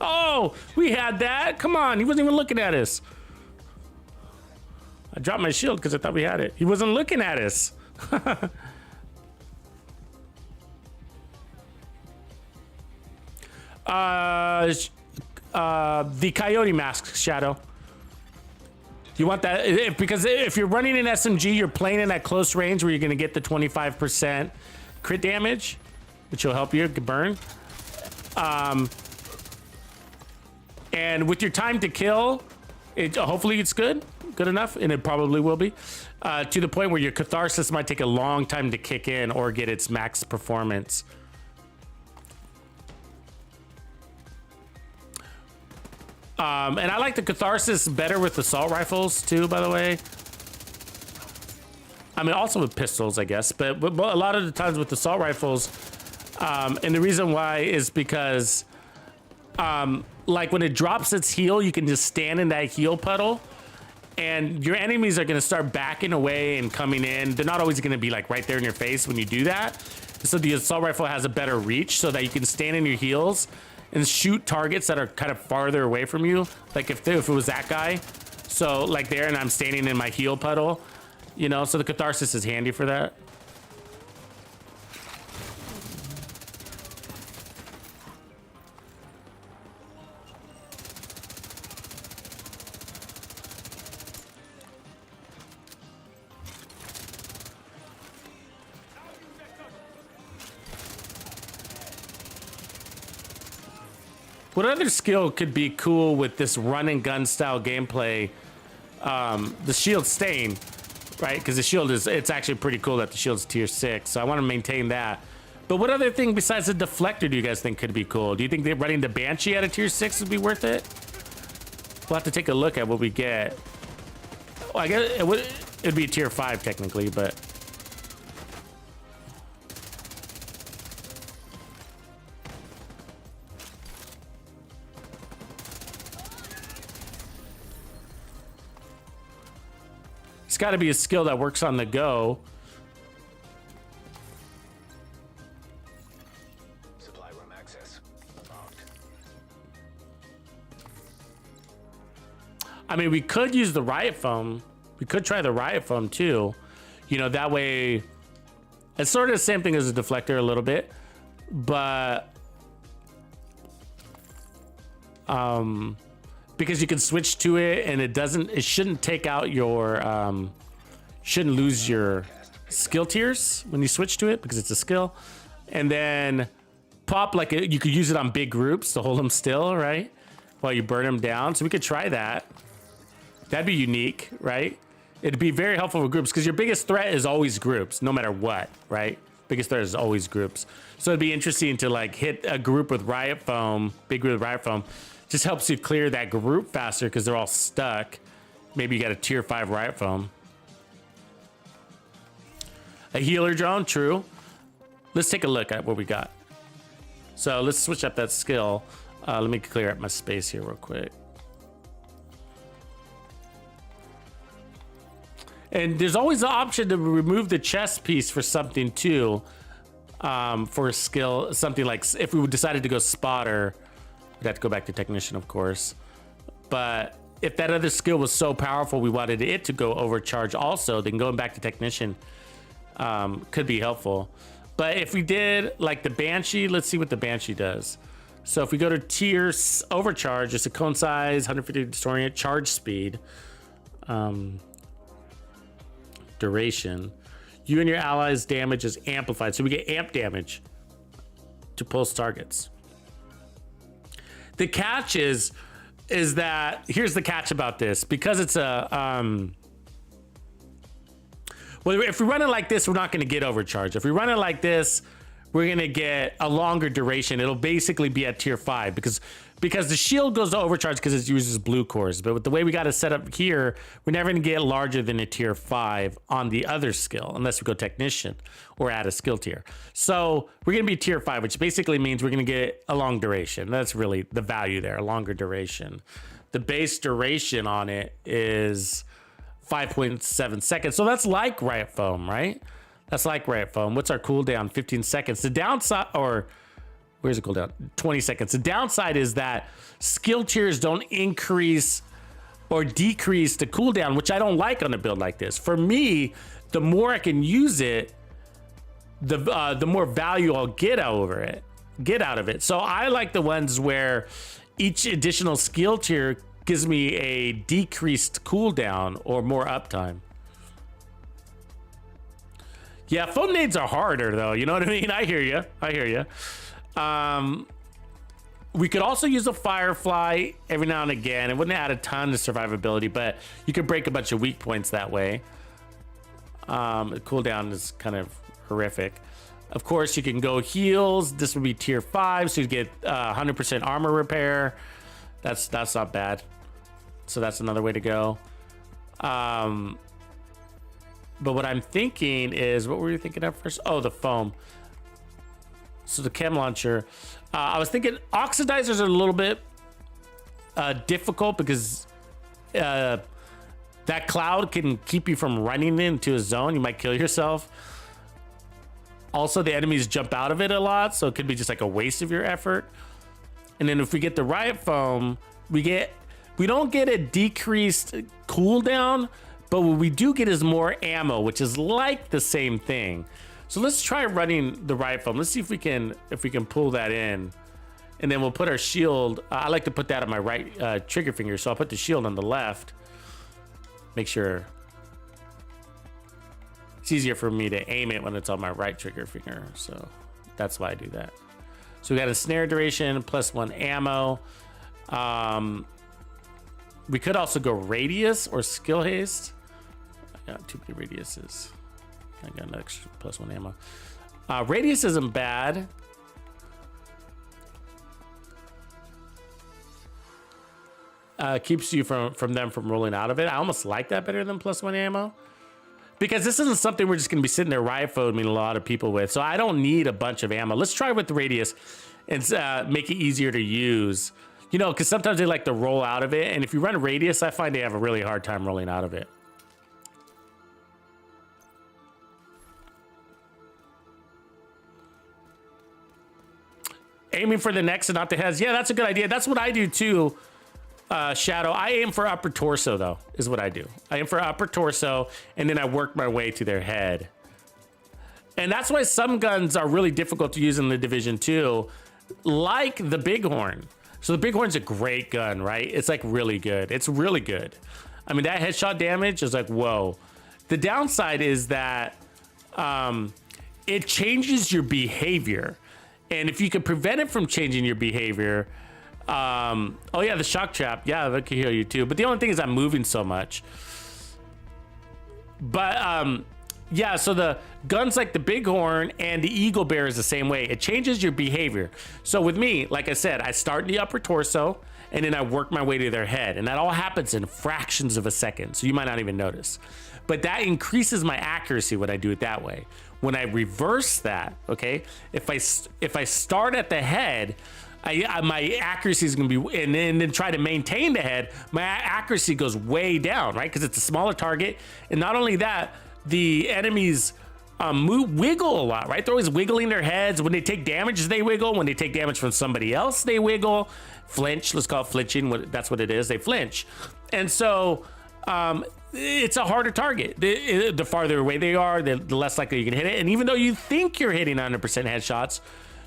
Oh, we had that. Come on, he wasn't even looking at us. I dropped my shield because I thought we had it. He wasn't looking at us. The coyote mask, Shadow. You want that? Because if you're running an SMG, you're playing in at close range where you're going to get the 25% crit damage, which will help you burn. And with your time to kill, hopefully it's good enough, and it probably will be, to the point where your catharsis might take a long time to kick in or get its max performance. And I like the catharsis better with assault rifles too, by the way. I mean, also with pistols, I guess, but a lot of the times with assault rifles, and the reason why is because like when it drops its heal, you can just stand in that heal puddle, and your enemies are going to start backing away and coming in. They're not always going to be like right there in your face when you do that. So the assault rifle has a better reach so that you can stand in your heals and shoot targets that are kind of farther away from you. Like if it was that guy, so like there, and I'm standing in my heal puddle, you know, so the catharsis is handy for that. What other skill could be cool with this run and gun style gameplay? The shield staying, right? Because the shield is, it's actually pretty cool that the shield's tier 6. So I want to maintain that. But what other thing besides the deflector do you guys think could be cool? Do you think that running the Banshee at a tier 6 would be worth it? We'll have to take a look at what we get. Well, I guess it'd be tier 5 technically, but it's got to be a skill that works on the go. Supply room access unlocked. I mean, we could use the Riot Foam. We could try the Riot Foam too. You know, that way it's sort of the same thing as a deflector a little bit, but because you can switch to it and it shouldn't take out your shouldn't lose your skill tiers when you switch to it because it's a skill. And then pop, like you could use it on big groups to hold them still, right, while you burn them down. So we could try that. That'd be unique, right? It'd be very helpful for groups because your biggest threat is always groups, no matter what, right? Biggest threat is always groups. So it'd be interesting to like hit a group with Riot Foam, big group with Riot Foam. Just helps you clear that group faster because they're all stuck. Maybe you got a tier 5 Riot Foam. A healer drone, true. Let's take a look at what we got. So let's switch up that skill. Let me clear up my space here real quick. And there's always the option to remove the chest piece for something too. For a skill, something like if we decided to go spotter, we'd have to go back to technician, of course. But if that other skill was so powerful, we wanted it to go overcharge also, then going back to technician could be helpful. But if we did like the Banshee, let's see what the Banshee does. So if we go to tier overcharge, it's a cone size, 150 disorient, charge speed. Duration. You and your allies' damage is amplified, so we get amp damage to pulse targets. The catch is that here's the catch about this, because it's a well, if we run it like this, we're not going to get overcharge. If we run it like this, we're going to get a longer duration. It'll basically be at tier 5 because the shield goes to overcharge because it uses blue cores. But with the way we got it set up here, we're never going to get larger than a tier 5 on the other skill unless we go technician or add a skill tier. So we're going to be tier 5, which basically means we're going to get a long duration. That's really the value there, a longer duration. The base duration on it is 5.7 seconds. So that's like Riot Foam, right? That's like Riot Foam. What's our cooldown? 15 seconds. The downside, or where's the cooldown? 20 seconds. The downside is that skill tiers don't increase or decrease the cooldown, which I don't like on a build like this. For me, the more I can use it, the more value I'll get out of it. So I like the ones where each additional skill tier gives me a decreased cooldown or more uptime. Yeah, foam nades are harder though. You know what I mean? I hear you. We could also use a Firefly every now and again. It wouldn't add a ton to survivability, but you could break a bunch of weak points that way. The cooldown is kind of horrific. Of course, you can go heals. This would be tier 5, so you get 100% armor repair. That's not bad. So that's another way to go. But what I'm thinking is, what were you thinking of first? Oh, the foam. So the chem launcher. I was thinking oxidizers are a little bit difficult because that cloud can keep you from running into a zone. You might kill yourself. Also, the enemies jump out of it a lot, so it could be just like a waste of your effort. And then if we get the Riot Foam, we don't get a decreased cooldown, but what we do get is more ammo, which is like the same thing. So let's try running the Riot Foam. Let's see if we can pull that in, and then we'll put our shield. I like to put that on my right trigger finger, so I'll put the shield on the left. Make sure it's easier for me to aim it when it's on my right trigger finger, so that's why I do that. So we got a snare duration, +1 ammo. We could also go radius or skill haste. I got too many radiuses. I got an extra +1 ammo. Radius isn't bad. Keeps you from rolling out of it. I almost like that better than +1 ammo. Because this isn't something we're just going to be sitting there riot foaming a lot of people with. So I don't need a bunch of ammo. Let's try with the radius and make it easier to use. You know, because sometimes they like to roll out of it. And if you run radius, I find they have a really hard time rolling out of it. Aiming for the necks and not the heads. Yeah, that's a good idea. That's what I do too. Shadow. I aim for upper torso though, is what I do. I aim for upper torso and then I work my way to their head. And that's why some guns are really difficult to use in the Division 2, like the Bighorn. So the Bighorn's a great gun, right? It's like really good. It's really good. I mean, that headshot damage is like, whoa. The downside is that it changes your behavior. And if you can prevent it from changing your behavior, oh yeah, the shock trap. Yeah, that can heal you too. But the only thing is I'm moving so much. But yeah, so the guns like the Bighorn and the Eagle Bear is the same way. It changes your behavior. So with me, like I said, I start in the upper torso and then I work my way to their head. And that all happens in fractions of a second. So you might not even notice. But that increases my accuracy when I do it that way. When I reverse that, okay, if I start at the head, my accuracy is going to be, and then try to maintain the head, my accuracy goes way down, right? Because it's a smaller target. And not only that, the enemies wiggle a lot, right? They're always wiggling their heads. When they take damage, they wiggle. When they take damage from somebody else, they wiggle. Flinch, let's call it flinching. That's what it is. They flinch. And so it's a harder target. The farther away they are, the less likely you can hit it. And even though you think you're hitting 100% headshots,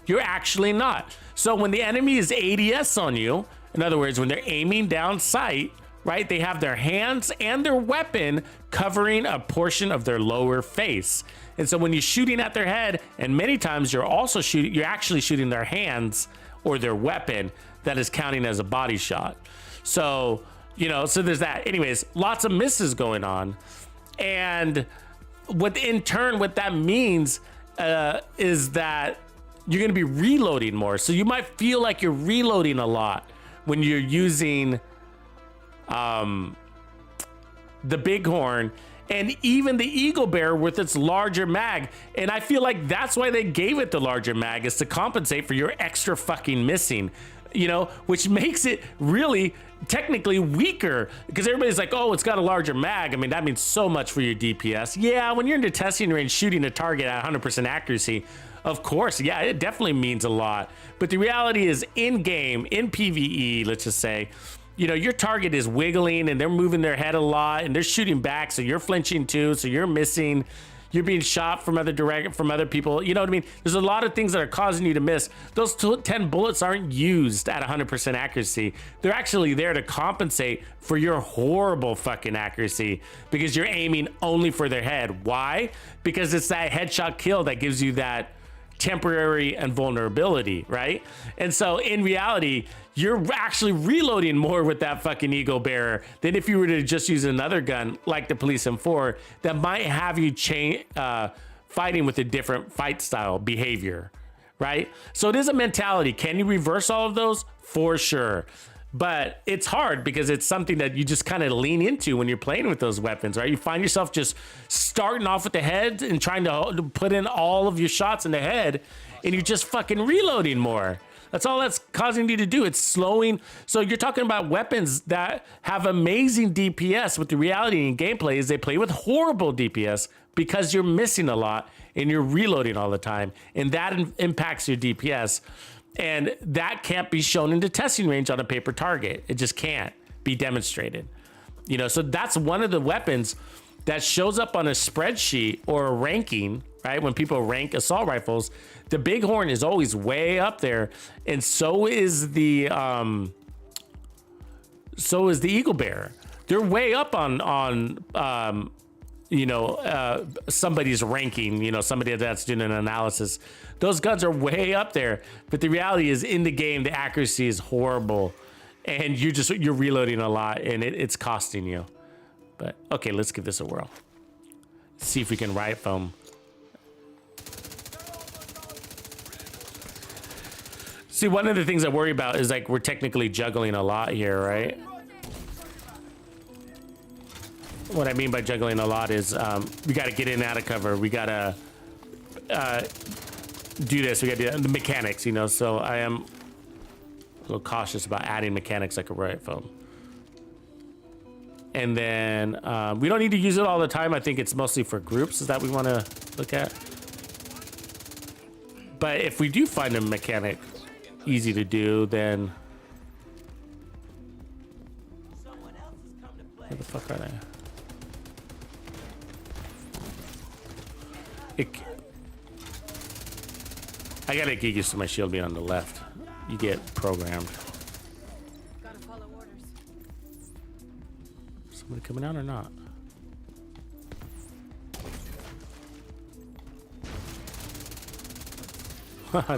you're actually not. So when the enemy is ADS on you, in other words, when they're aiming down sight, right, they have their hands and their weapon covering a portion of their lower face. And so when you're shooting at their head, and many times you're actually shooting their hands or their weapon, that is counting as a body shot. So, you know, so there's that. Anyways, lots of misses going on. And what that means is that you're going to be reloading more. So you might feel like you're reloading a lot when you're using the Bighorn and even the Eagle Bear with its larger mag. And I feel like that's why they gave it the larger mag, is to compensate for your extra fucking missing, you know, which makes it really technically weaker, because everybody's like, oh, it's got a larger mag. I mean, that means so much for your DPS. Yeah, when you're in the testing range shooting a target at 100% accuracy, of course, yeah, it definitely means a lot. But the reality is, in game, in PVE, let's just say, you know, your target is wiggling and they're moving their head a lot and they're shooting back, so you're flinching too, so you're missing. You're being shot from other people. You know what I mean? There's a lot of things that are causing you to miss. Those 10 bullets aren't used at 100% accuracy. They're actually there to compensate for your horrible fucking accuracy, because you're aiming only for their head. Why? Because it's that headshot kill that gives you that temporary invulnerability, right? And so in reality, you're actually reloading more with that fucking Eagle Bearer than if you were to just use another gun like the Police M4 that might have you fighting with a different fight style behavior, right? So it is a mentality. Can you reverse all of those? For sure. But it's hard because it's something that you just kind of lean into when you're playing with those weapons, right? You find yourself just starting off with the head and trying to put in all of your shots in the head, and you're just fucking reloading more. That's all that's causing you to do. It's slowing. So you're talking about weapons that have amazing DPS, but the reality in gameplay is they play with horrible DPS because you're missing a lot and you're reloading all the time, and that impacts your DPS. And that can't be shown in the testing range on a paper target. It just can't be demonstrated. You know, so that's one of the weapons that shows up on a spreadsheet or a ranking, right? When people rank assault rifles, the Bighorn is always way up there, and so is the Eagle Bear. They're way up on you know, somebody's ranking, you know, somebody that's doing an analysis. Those guns are way up there, but the reality is in the game, the accuracy is horrible and you're reloading a lot and it's costing you. But okay, let's give this a whirl. See if we can riot foam. See, one of the things I worry about is like we're technically juggling a lot here, right? What I mean by juggling a lot is we got to get in and out of cover. We got to do this. We got to do the mechanics, you know. So I am a little cautious about adding mechanics like a riot foam. And then we don't need to use it all the time. I think it's mostly for groups that we want to look at. But if we do find a mechanic easy to do, then where the fuck are they? I gotta get used to my shield being on the left. You get programmed. Gotta follow orders. Somebody coming out or not?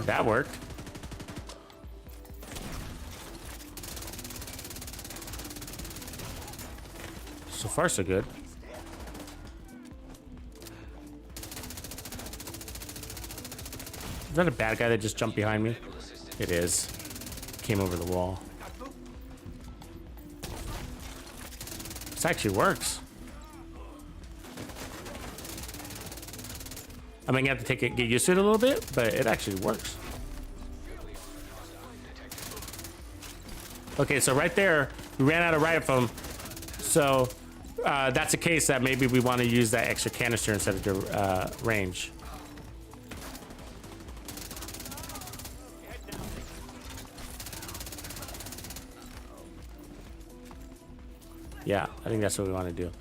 That worked. So far, so good. Is that a bad guy that just jumped behind me? It is. Came over the wall. This actually works. I mean, you have to get used to it a little bit, but it actually works. Okay, so right there, we ran out of riot foam. So that's a case that maybe we want to use that extra canister instead of the range. Yeah, I think that's what we want to do.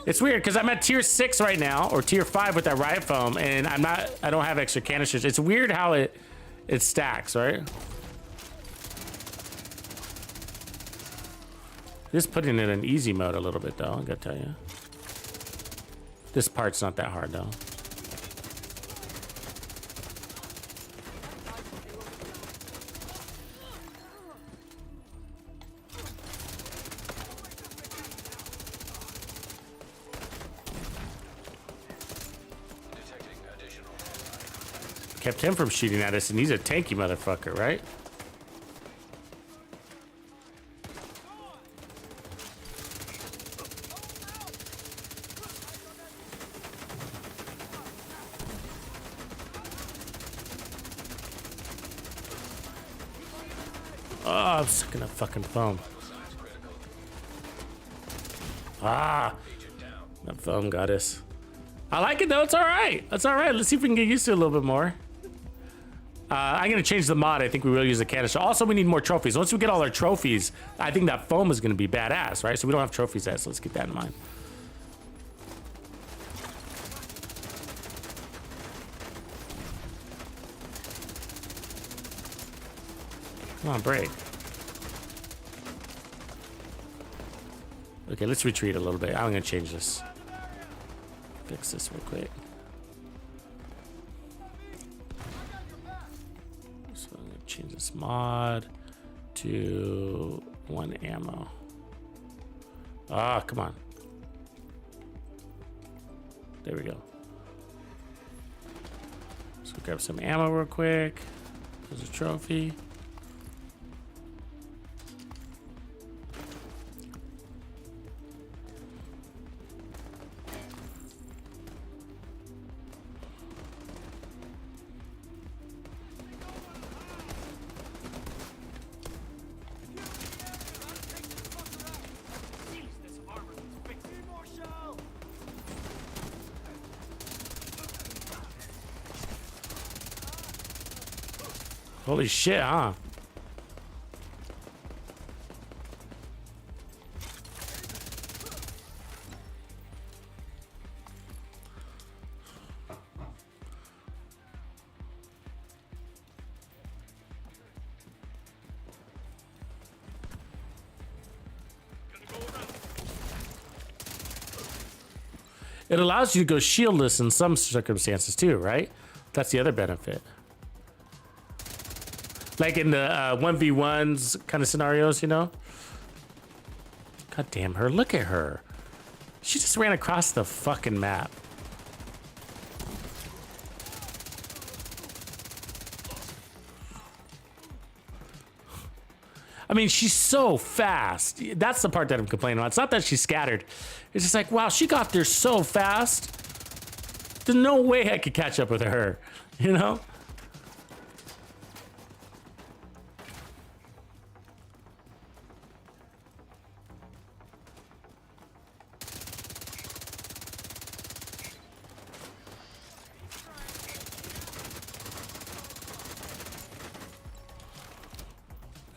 It's weird because I'm at tier 6 right now, or tier 5 with that riot foam, and I don't have extra canisters. It's weird how it stacks, right? Just putting it in easy mode a little bit though, I gotta tell you. This part's not that hard though. Kept him from shooting at us, and he's a tanky motherfucker, right? Oh, I'm sucking up fucking foam. Ah, that foam got us. I like it though, it's all right. That's all right. Let's see if we can get used to it a little bit more. I'm gonna change the mod. I think we will use the canister. Also, we need more trophies. Once we get all our trophies, I think that foam is gonna be badass, right? So we don't have trophies yet, so let's keep that in mind. Come on, break. Okay, let's retreat a little bit. I'm gonna change this. Fix this real quick. So I'm gonna change this mod to 1 ammo. Ah, come on. There we go. Let's go grab some ammo real quick. There's a trophy. Holy shit, huh? It allows you to go shieldless in some circumstances too, right? That's the other benefit. Like in the 1v1s kind of scenarios, you know? God damn her, look at her. She just ran across the fucking map. I mean, she's so fast. That's the part that I'm complaining about. It's not that she's scattered. It's just like, wow, she got there so fast. There's no way I could catch up with her, you know?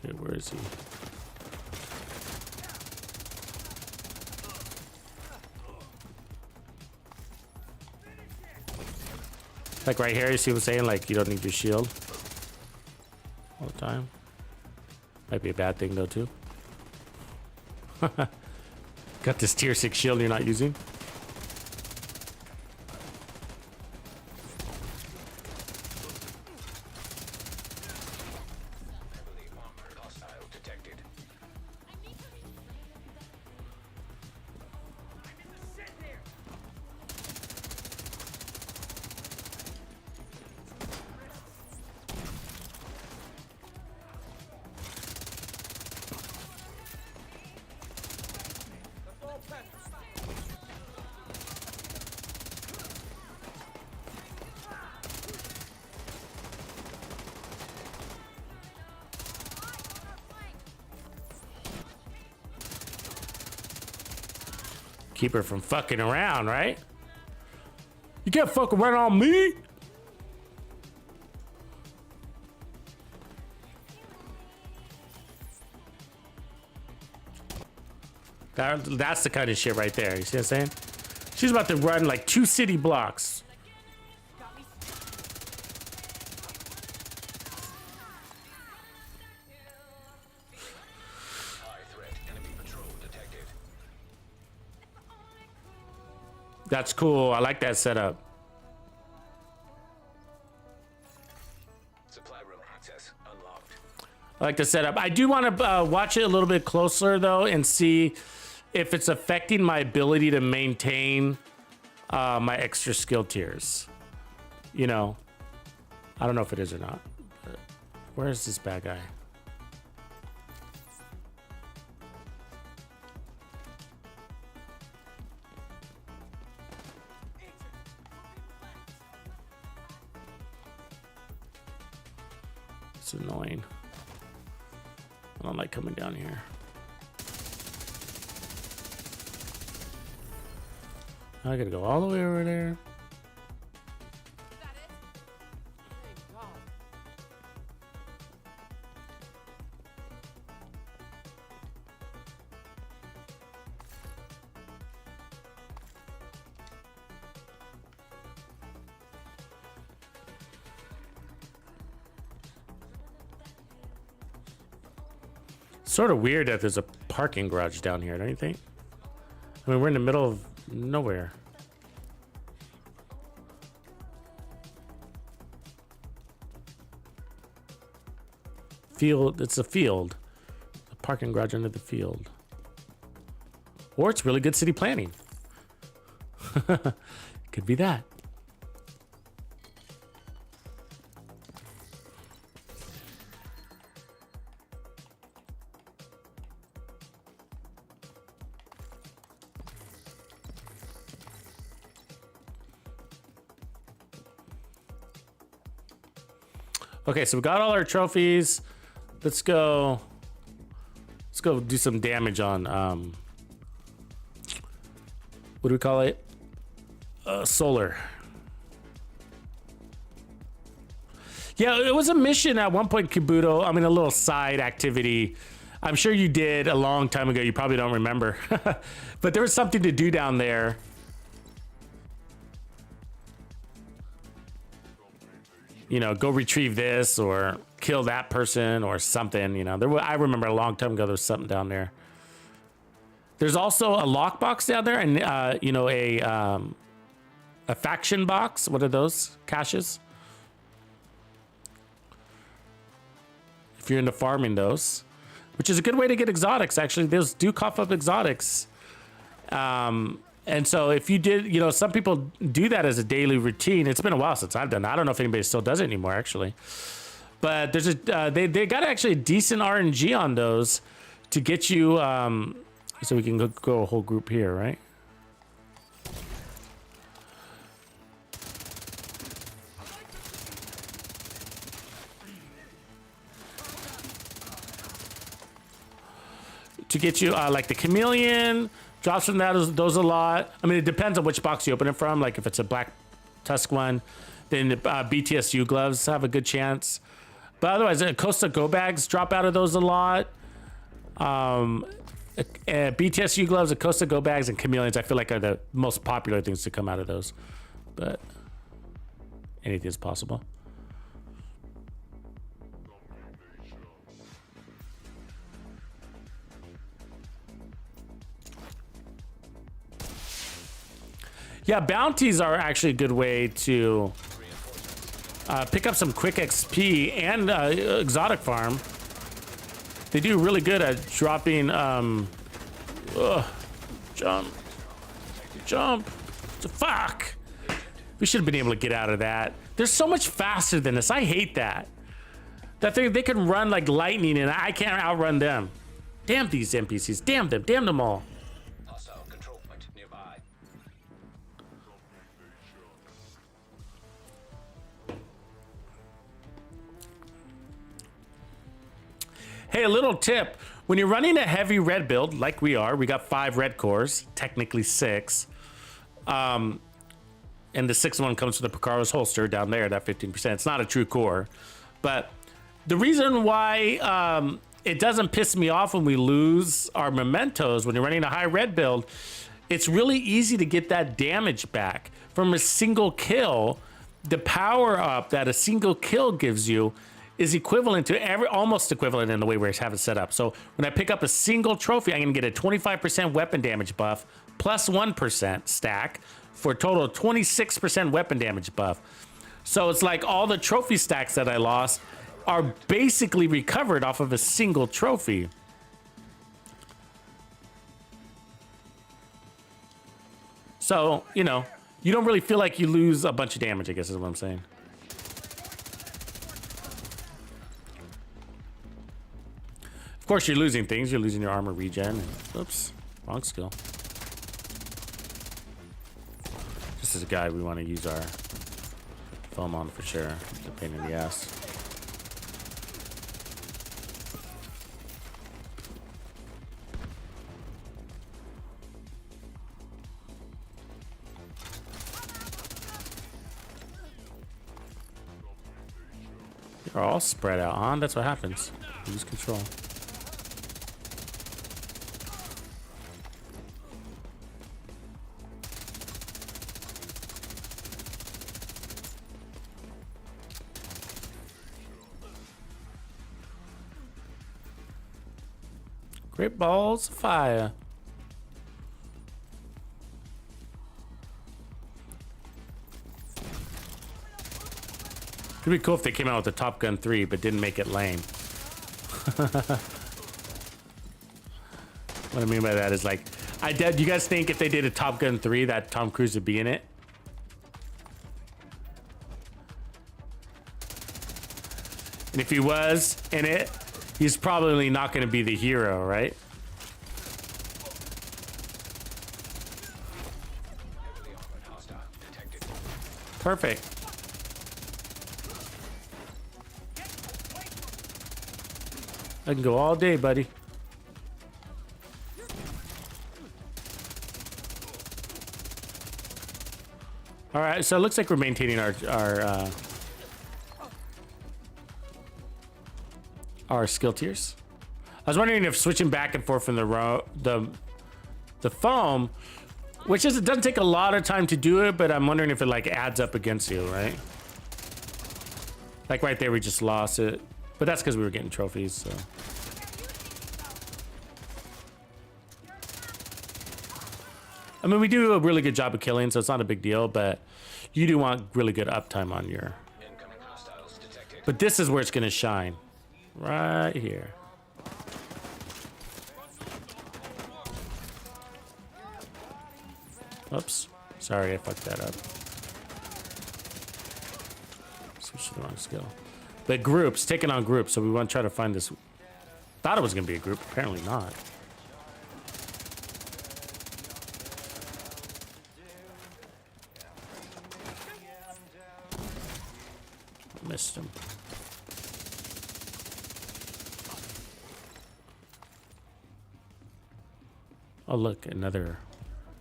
Okay, where is he? Like right here, you see what I'm saying? Like, you don't need your shield all the time. Might be a bad thing though too. Got this tier 6 shield you're not using. Heavily armored hostile detected. Keep her from fucking around, right? You can't fuck around on me. That's the kind of shit right there. You see what I'm saying? She's about to run like 2 city blocks. High threat enemy patrol detected. That's cool. I like that setup. Supply room access unlocked. I like the setup. I do want to watch it a little bit closer though and see if it's affecting my ability to maintain my extra skill tiers. You know, I don't know if it is or not. But where is this bad guy? It's annoying. I don't like coming down here. I gotta go all the way over there. Sort of weird that there's a parking garage down here, don't you think? I mean, we're in the middle of nowhere. Field, it's a field. A parking garage under the field. Or it's really good city planning. Could be that. Okay, so we got all our trophies. Let's go do some damage on what do we call it? Solar. Yeah, it was a mission at one point, Kabuto. I mean, a little side activity. I'm sure you did a long time ago. You probably don't remember. But there was something to do down there. You know, go retrieve this or kill that person or something. You know, I remember a long time ago there was something down there. There's also a lockbox down there, and you know, a faction box. What are those? Caches? If you're into farming those, which is a good way to get exotics. Actually, those do cough up exotics. And so if you did, you know, some people do that as a daily routine. It's been a while since I've done that. I don't know if anybody still does it anymore, actually. But there's a they got actually a decent RNG on those to get you. So we can go a whole group here, right? To get you like the chameleon. Drops from those a lot. I mean, it depends on which box you open it from. Like if it's a black tusk one, then the BTSU gloves have a good chance. But otherwise, Costa Go bags drop out of those a lot. BTSU gloves, Costa Go bags, and chameleons, I feel like are the most popular things to come out of those. But anything is possible. Yeah, bounties are actually a good way to pick up some quick XP and exotic farm. They do really good at dropping. Jump. Fuck. We should have been able to get out of that. They're so much faster than us. I hate that. That they can run like lightning and I can't outrun them. Damn these NPCs. Damn them. Damn them all. Hey, a little tip. When you're running a heavy red build, like we are, we got 5 red cores, technically 6. And the 6th one comes with the Picaro's holster down there, that 15%. It's not a true core. But the reason why it doesn't piss me off when we lose our mementos, when you're running a high red build, it's really easy to get that damage back. From a single kill, the power up that a single kill gives you is equivalent to almost equivalent in the way we have it set up. So when I pick up a single trophy, I'm gonna get a 25% weapon damage buff plus 1% stack for a total of 26% weapon damage buff. So it's like all the trophy stacks that I lost are basically recovered off of a single trophy. So, you know, you don't really feel like you lose a bunch of damage, I guess is what I'm saying. Of course, you're losing things. You're losing your armor regen. Oops, wrong skill. This is a guy we want to use our foam on for sure. It's a pain in the ass. They're all spread out, huh? That's what happens. You lose control. Great balls of fire. It'd be cool if they came out with the Top Gun 3 but didn't make it lame. What I mean by that is like, do you guys think if they did a Top Gun 3 that Tom Cruise would be in it? And if he was in it, he's probably not going to be the hero, right? Perfect. I can go all day, buddy. All right, so it looks like we're maintaining our skill tiers. I was wondering if switching back and forth from the foam, which is, it doesn't take a lot of time to do it, but I'm wondering if it like adds up against you, right? Like right there, we just lost it, but that's because we were getting trophies. So. I mean, we do a really good job of killing, so it's not a big deal, but you do want really good uptime on your... Incoming hostiles detected. But this is where it's gonna shine. Right here. Oops. Sorry, I fucked that up. Switch to the wrong skill. But groups, taking on groups, so we want to try to find this. Thought it was gonna be a group, apparently not. Missed him. Oh look, another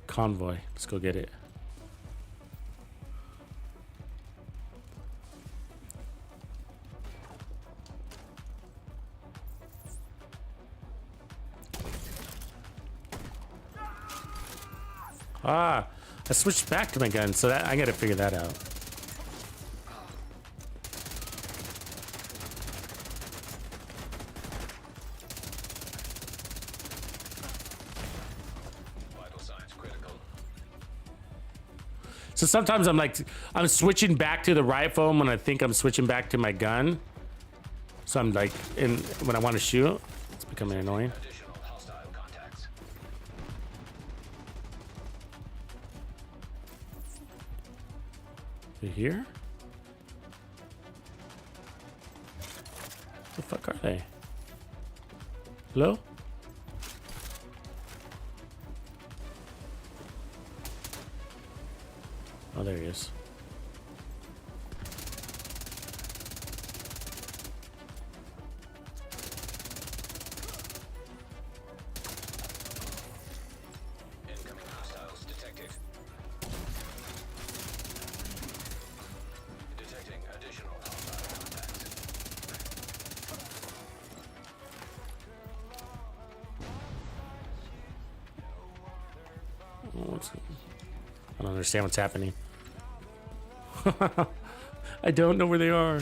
convoy. Let's go get it. Ah, I switched back to my gun, so that I gotta figure that out. Vital signs critical. So sometimes I'm switching back to the Riot phone when I think I'm switching back to my gun. So I'm like, when I want to shoot, it's becoming annoying. Additional hostile contacts. You here? The fuck are they? Hello? Oh, there he is. Incoming hostiles detected. Detecting additional hostile contacts. I don't understand what's happening. I don't know where they are.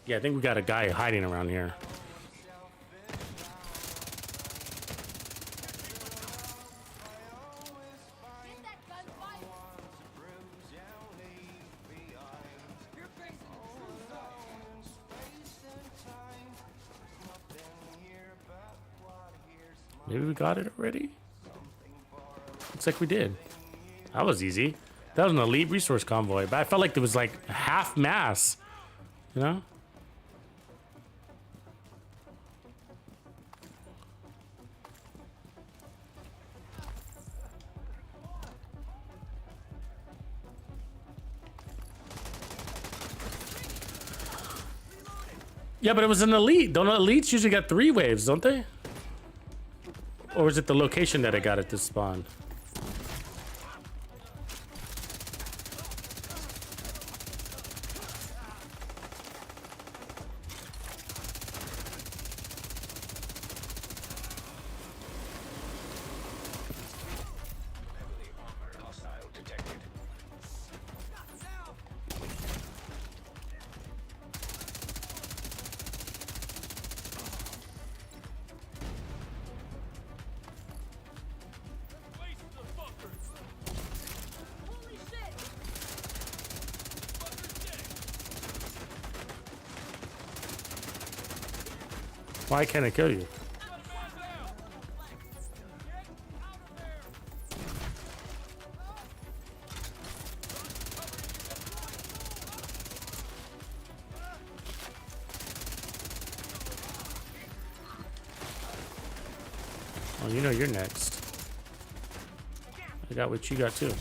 Yeah, I think we got a guy hiding around here. Maybe we got it already? Looks like we did. That was easy. That was an elite resource convoy, but I felt like there was like half mass, you know? Yeah, but it was an elite. Don't elites usually got 3 waves, don't they? Or is it the location that I got at this spawn? Heavily armored hostile detected. Why can't I kill you? Oh, you know you're next. I got what you got too.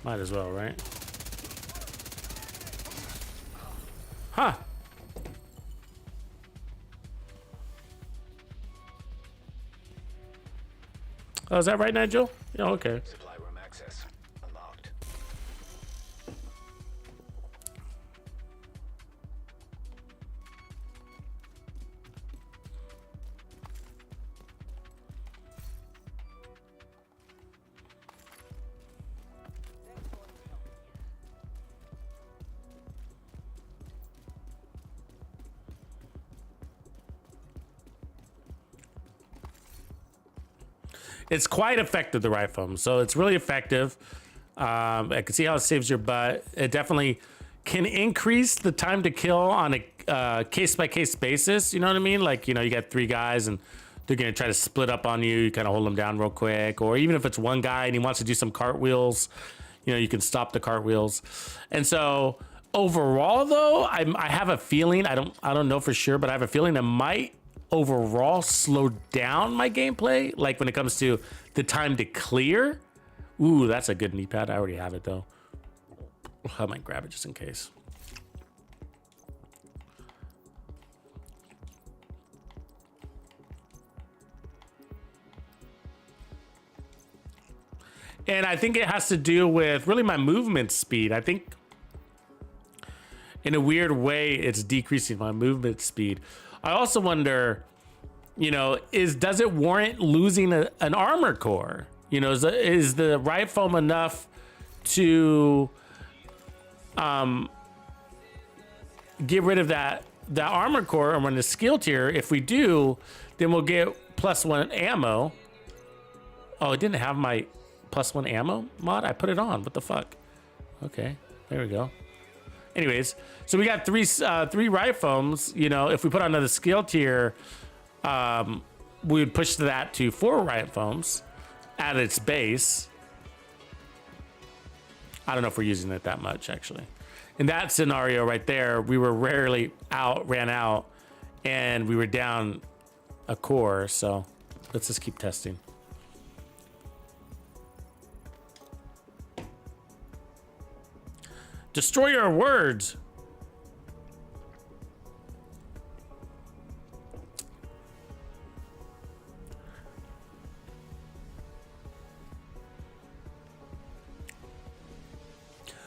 Might as well, right? Huh. Oh, is that right, Nigel? Yeah, okay. Supply room access unlocked. It's quite effective, the Riot Foam. So it's really effective. I can see how it saves your butt. It definitely can increase the time to kill on a case-by-case basis. You know what I mean? Like, you know, you got 3 guys and they're going to try to split up on you. You kind of hold them down real quick. Or even if it's one guy and he wants to do some cartwheels, you know, you can stop the cartwheels. And so overall, though, I have a feeling, I don't know for sure, but I have a feeling it might overall slow down my gameplay, like when it comes to the time to clear. Ooh, that's a good knee pad. I already have it though. I might grab it just in case. And I think it has to do with really my movement speed. I think in a weird way it's decreasing my movement speed. I also wonder, you know, does it warrant losing an armor core? You know, is the Riot Foam enough to get rid of that armor core and run the skill tier? If we do, then we'll get +1 ammo. Oh, it didn't have my +1 ammo mod? I put it on. What the fuck? Okay, there we go. Anyways, so we got three Riot Foams. You know, if we put on another skill tier, we would push that to 4 Riot Foams at its base. I don't know if we're using it that much, actually. In that scenario right there, we were rarely ran out, and we were down a core. So let's just keep testing. Destroy your words.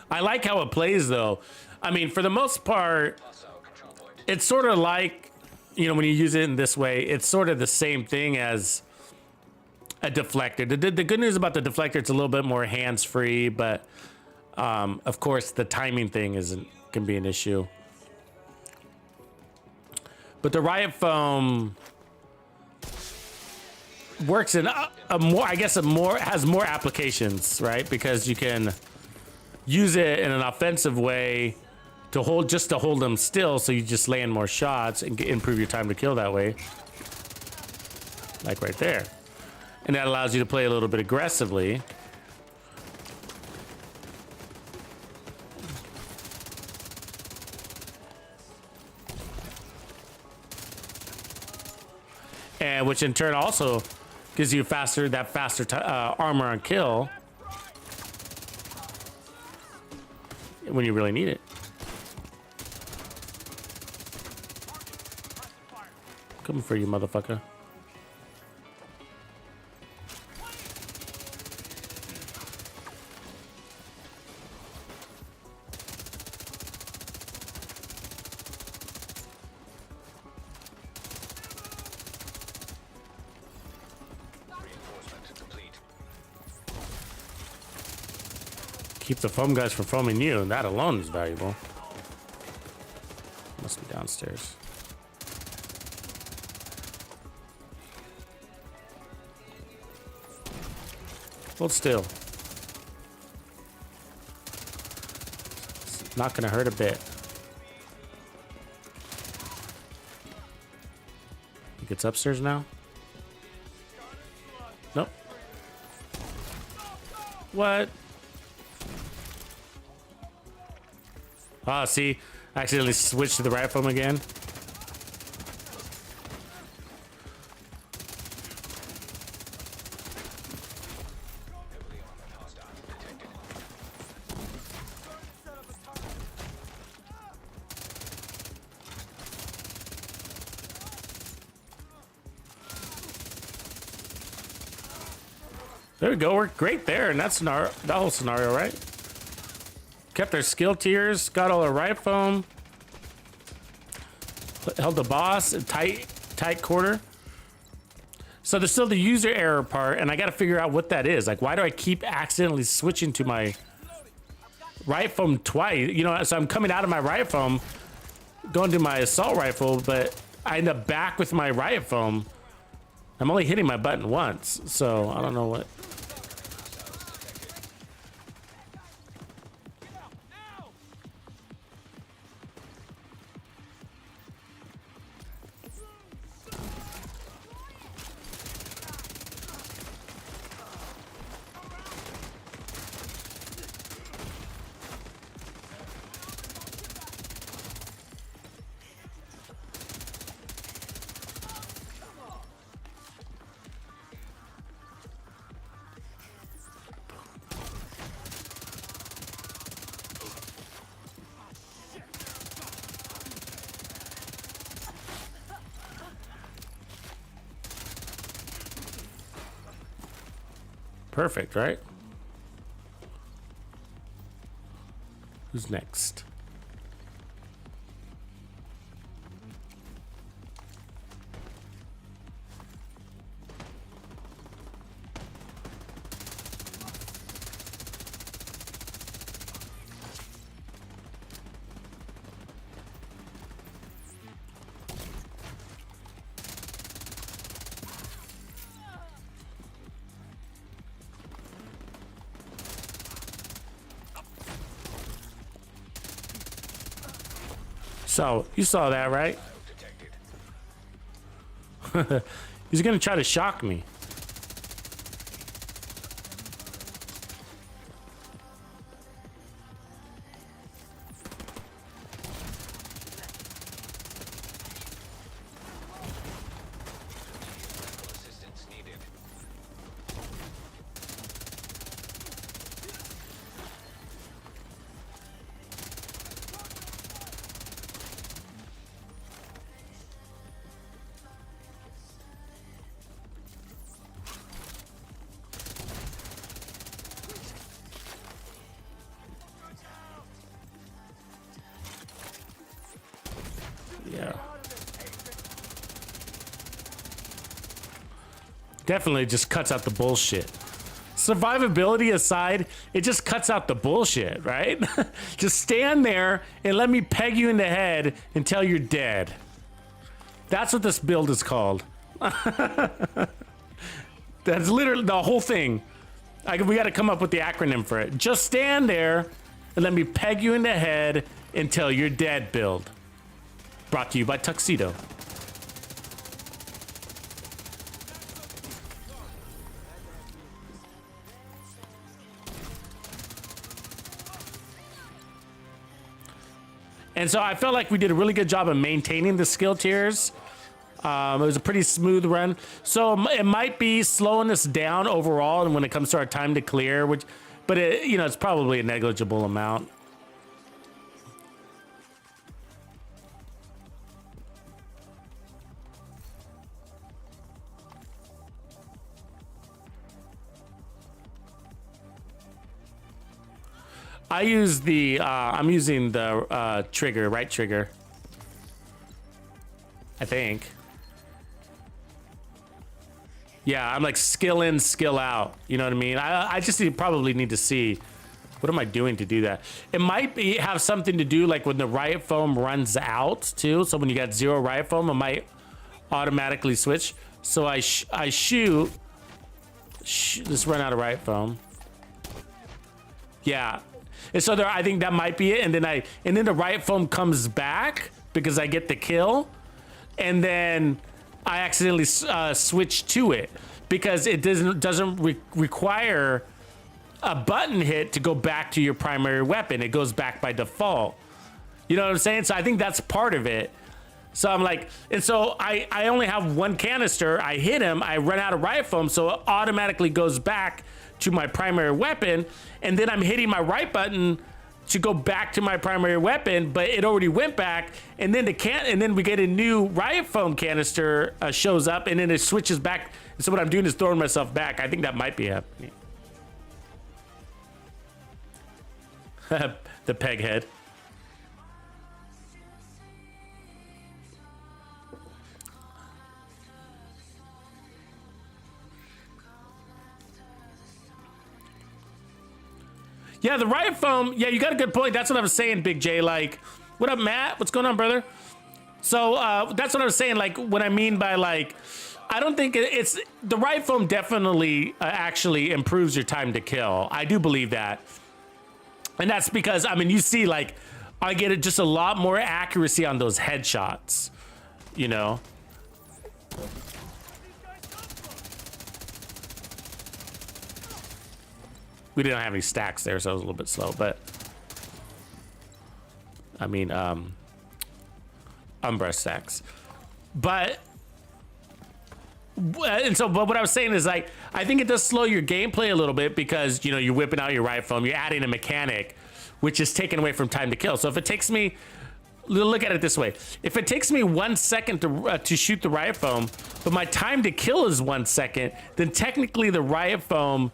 I like how it plays though. I mean, for the most part, it's sort of like, you know, when you use it in this way, it's sort of the same thing as a deflector. The good news about the deflector, it's a little bit more hands-free, but of course, the timing thing can be an issue. But the Riot Foam works in has more applications, right? Because you can use it in an offensive way to hold them still, so you just land more shots and improve your time to kill that way. Like right there. And that allows you to play a little bit aggressively. And which in turn also gives you faster armor on kill when you really need it. Coming for you, motherfucker. Keep the foam guys from foaming you, and that alone is valuable. Must be downstairs. Hold still. It's not gonna hurt a bit. Think it's upstairs now? Nope. What? Ah, see, I accidentally switched to the Riot Foam again. There we go. We're great there in that scenario, that whole scenario, right? Kept our skill tiers, got all our riot foam, held the boss, a tight quarter. So there's still the user error part, and I got to figure out what that is. Like, why do I keep accidentally switching to my riot foam twice? You know, so I'm coming out of my riot foam, going to my assault rifle, but I end up back with my riot foam. I'm only hitting my button once, so I don't know what. Perfect, right? Who's next? So, you saw that, right? He's gonna try to shock me. Assistance needed. Yeah. Definitely just cuts out the bullshit. Survivability aside, it just cuts out the bullshit, right? Just stand there and let me peg you in the head until you're dead. That's what this build is called. That's literally the whole thing. We got to come up with the acronym for it. Just stand there and let me peg you in the head until you're dead build. Brought to you by Tuxedo. And so I felt like we did a really good job of maintaining the skill tiers. It was a pretty smooth run. So it might be slowing us down overall and when it comes to our time to clear, but it, you know, it's probably a negligible amount. I use the, I'm using the trigger, right trigger. I think. Yeah, I'm like skill in, skill out. You know what I mean? I just probably need to see, what am I doing to do that? It might have something to do like when the riot foam runs out too. So when you got 0 riot foam, it might automatically switch. So I shoot, let's run out of riot foam. Yeah. And so there, I think that might be it. And then the riot foam comes back because I get the kill. And then I accidentally switch to it because it doesn't require a button hit to go back to your primary weapon. It goes back by default. You know what I'm saying? So I think that's part of it. So I'm like, and so I only have 1 canister. I hit him, I run out of riot foam, so it automatically goes back to my primary weapon, and then I'm hitting my right button to go back to my primary weapon, but it already went back, and then and then we get a new riot foam canister shows up, and then it switches back So what I'm doing is throwing myself back. I think that might be happening. The peg head. Yeah, the Riot foam. Yeah, you got a good point. That's what I was saying, Big J. Like, what up, Matt? What's going on, brother? So that's what I was saying. Like, what I mean by like, I don't think it's the Riot foam definitely actually improves your time to kill. I do believe that, and that's because I mean, you see, like, I get just a lot more accuracy on those headshots. You know. We didn't have any stacks there, so it was a little bit slow, but I mean, Umbra stacks. But what I was saying is, like, I think it does slow your gameplay a little bit because, you know, you're whipping out your Riot foam, you're adding a mechanic, which is taken away from time to kill. So if it takes me, look at it this way, if it takes me 1 second to shoot the Riot foam, but my time to kill is 1 second, then technically the Riot foam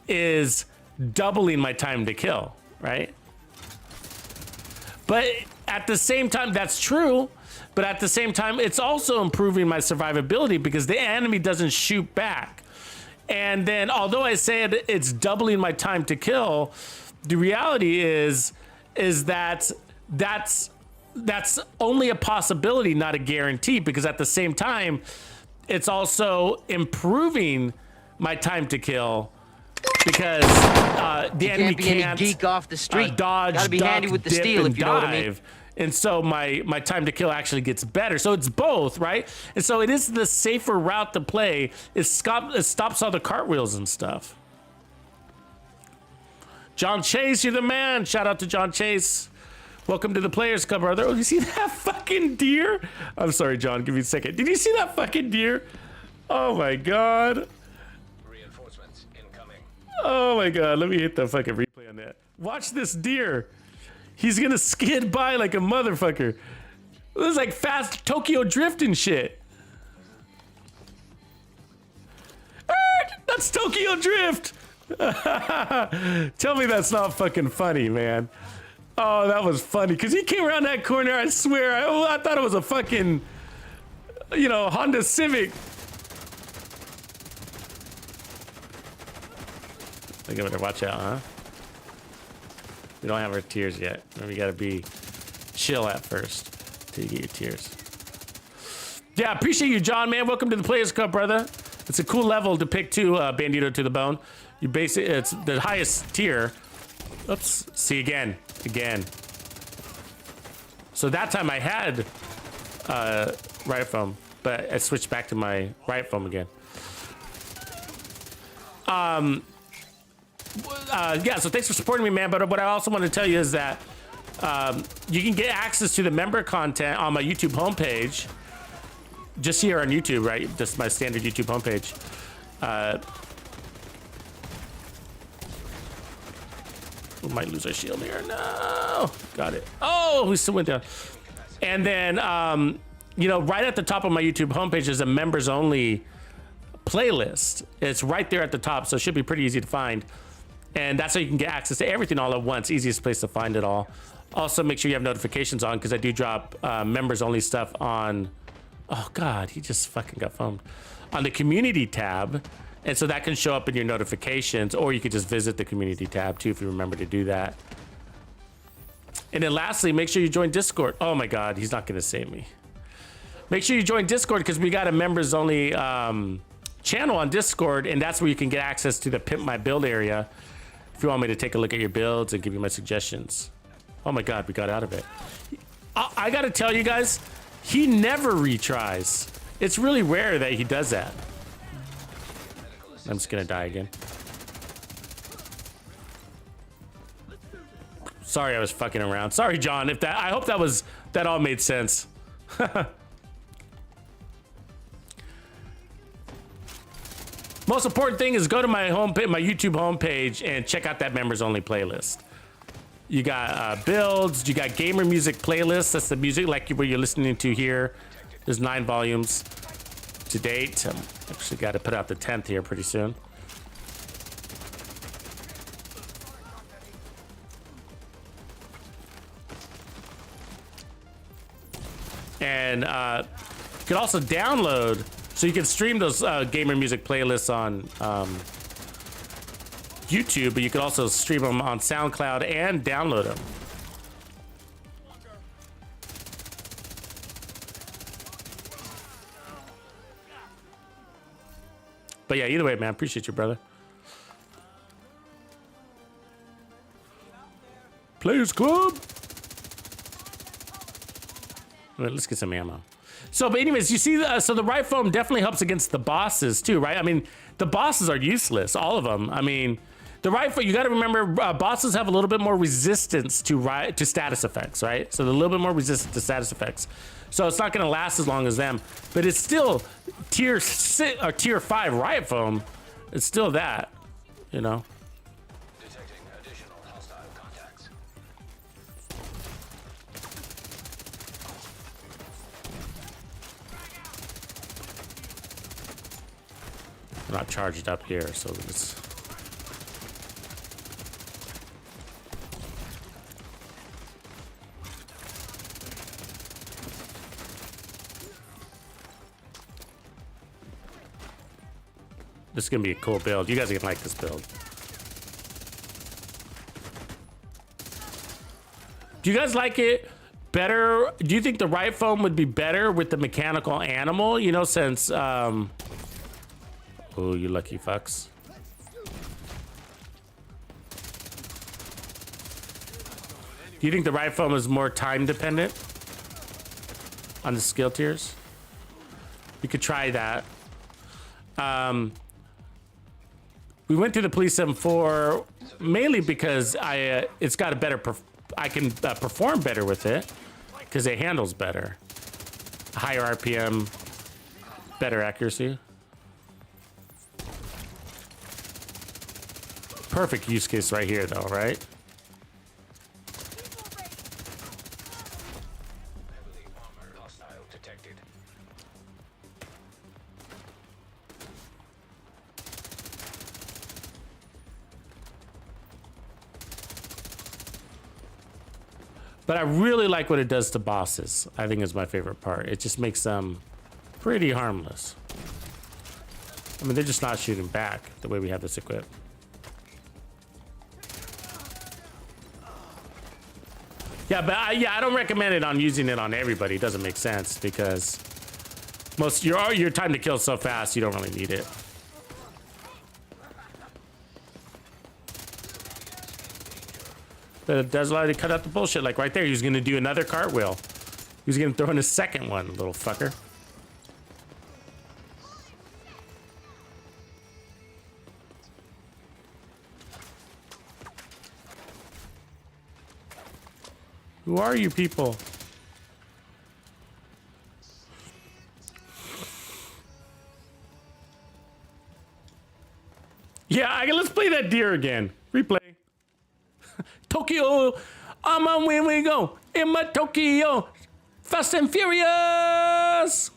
is doubling my time to kill, right? But at the same time, that's true. But at the same time, it's also improving my survivability because the enemy doesn't shoot back. And then, although I said it's doubling my time to kill, the reality is that that's only a possibility, not a guarantee. Because at the same time, it's also improving my time to kill. Because the enemy can't geek off the street. Dodge, gotta be duck, handy with the dip, steel, and if you know what I mean. dive. And so my time to kill actually gets better. So it's both, right? And so it is the safer route to play. It stops all the cartwheels and stuff. John Chase, you're the man. Shout out to John Chase. Welcome to the Players Club, brother. Oh, you see that fucking deer? I'm sorry, John. Give me a second. Did you see that fucking deer? Oh my God. Oh my God, let me hit the fucking replay on that. Watch this deer. He's gonna skid by like a motherfucker. This is like fast Tokyo drift and shit. That's Tokyo drift. Tell me that's not fucking funny, man. Oh, that was funny, because he came around that corner, I swear. I thought it was a fucking, you know, Honda Civic. I think I better watch out, huh? We don't have our tears yet. We gotta be chill at first till you get your tears. Yeah, appreciate you, John, man. Welcome to the Players Club, brother. It's a cool level to pick too, Bandito to the bone. You basically, it's the highest tier. Oops, see again. So that time I had Riot foam, but I switched back to my Riot foam again. Yeah, so thanks for supporting me, man. But what I also want to tell you is that you can get access to the member content on my YouTube homepage. Just here on YouTube, right? Just my standard YouTube homepage. We might lose our shield here. No, got it. Oh, we still went down. And then, you know, right at the top of my YouTube homepage is a members only playlist. It's right there at the top, so it should be pretty easy to find. And that's how you can get access to everything all at once. Easiest place to find it all. Also, make sure you have notifications on, because I do drop members only stuff on, oh God, he just fucking got foamed, on the community tab. And so that can show up in your notifications, or you could just visit the community tab too if you remember to do that. And then lastly, make sure you join Discord. Oh my God, he's not gonna save me. Make sure you join Discord, because we got a members only channel on Discord, and that's where you can get access to the Pimp My Build area. If you want me to take a look at your builds and give you my suggestions. Oh my God, we got out of it. I gotta tell you guys, he never retries. It's really rare that he does that. I'm just gonna die again. Sorry, I was fucking around. Sorry, John. If that, I hope that all made sense. Most important thing is go to my homepage, my YouTube homepage, and check out that members only playlist. You got builds, you got gamer music playlists. That's the music like what you're listening to here. There's 9 volumes. to date. I'm actually got to put out the 10th here pretty soon. And you can also download, so you can stream those gamer music playlists on YouTube, but you can also stream them on SoundCloud and download them. But yeah, either way, man, appreciate you, brother. Players Club. All right, let's get some ammo. So, but anyways, you see, so the right foam definitely helps against the bosses too, right? I mean, the bosses are useless, all of them. I mean, the right foam, you got to remember, bosses have a little bit more resistance to status effects, right? So they're a little bit more resistant to status effects. So it's not going to last as long as them, but it's still tier 6 or tier 5 Riot foam. It's still that, you know. Detecting additional hostile contacts. We're not charged up here, so it's. This is gonna be a cool build. You guys are gonna like this build. Do you guys like it better? Do you think the right foam would be better with the mechanical animal? You know, since oh, you lucky fucks. Do you think the right foam is more time dependent on the skill tiers? You could try that. We went through the Police 7.4 mainly because it's got a better, I can perform better with it because it handles better. Higher RPM, better accuracy. Perfect use case right here though, right? Heavily armored hostile detected. But I really like what it does to bosses. I think is my favorite part. It just makes them pretty harmless. I mean, they're just not shooting back the way we have this equipped. Yeah, but I don't recommend it on using it on everybody. It doesn't make sense because most your time to kill is so fast, you don't really need it. But it does allow you to cut out the bullshit. Like right there, he was gonna do another cartwheel. He was gonna throw in a second one, little fucker. Who are you people? Yeah, let's play that deer again. Replay. Tokyo, I'm on when we go. In my Tokyo. Fast and Furious.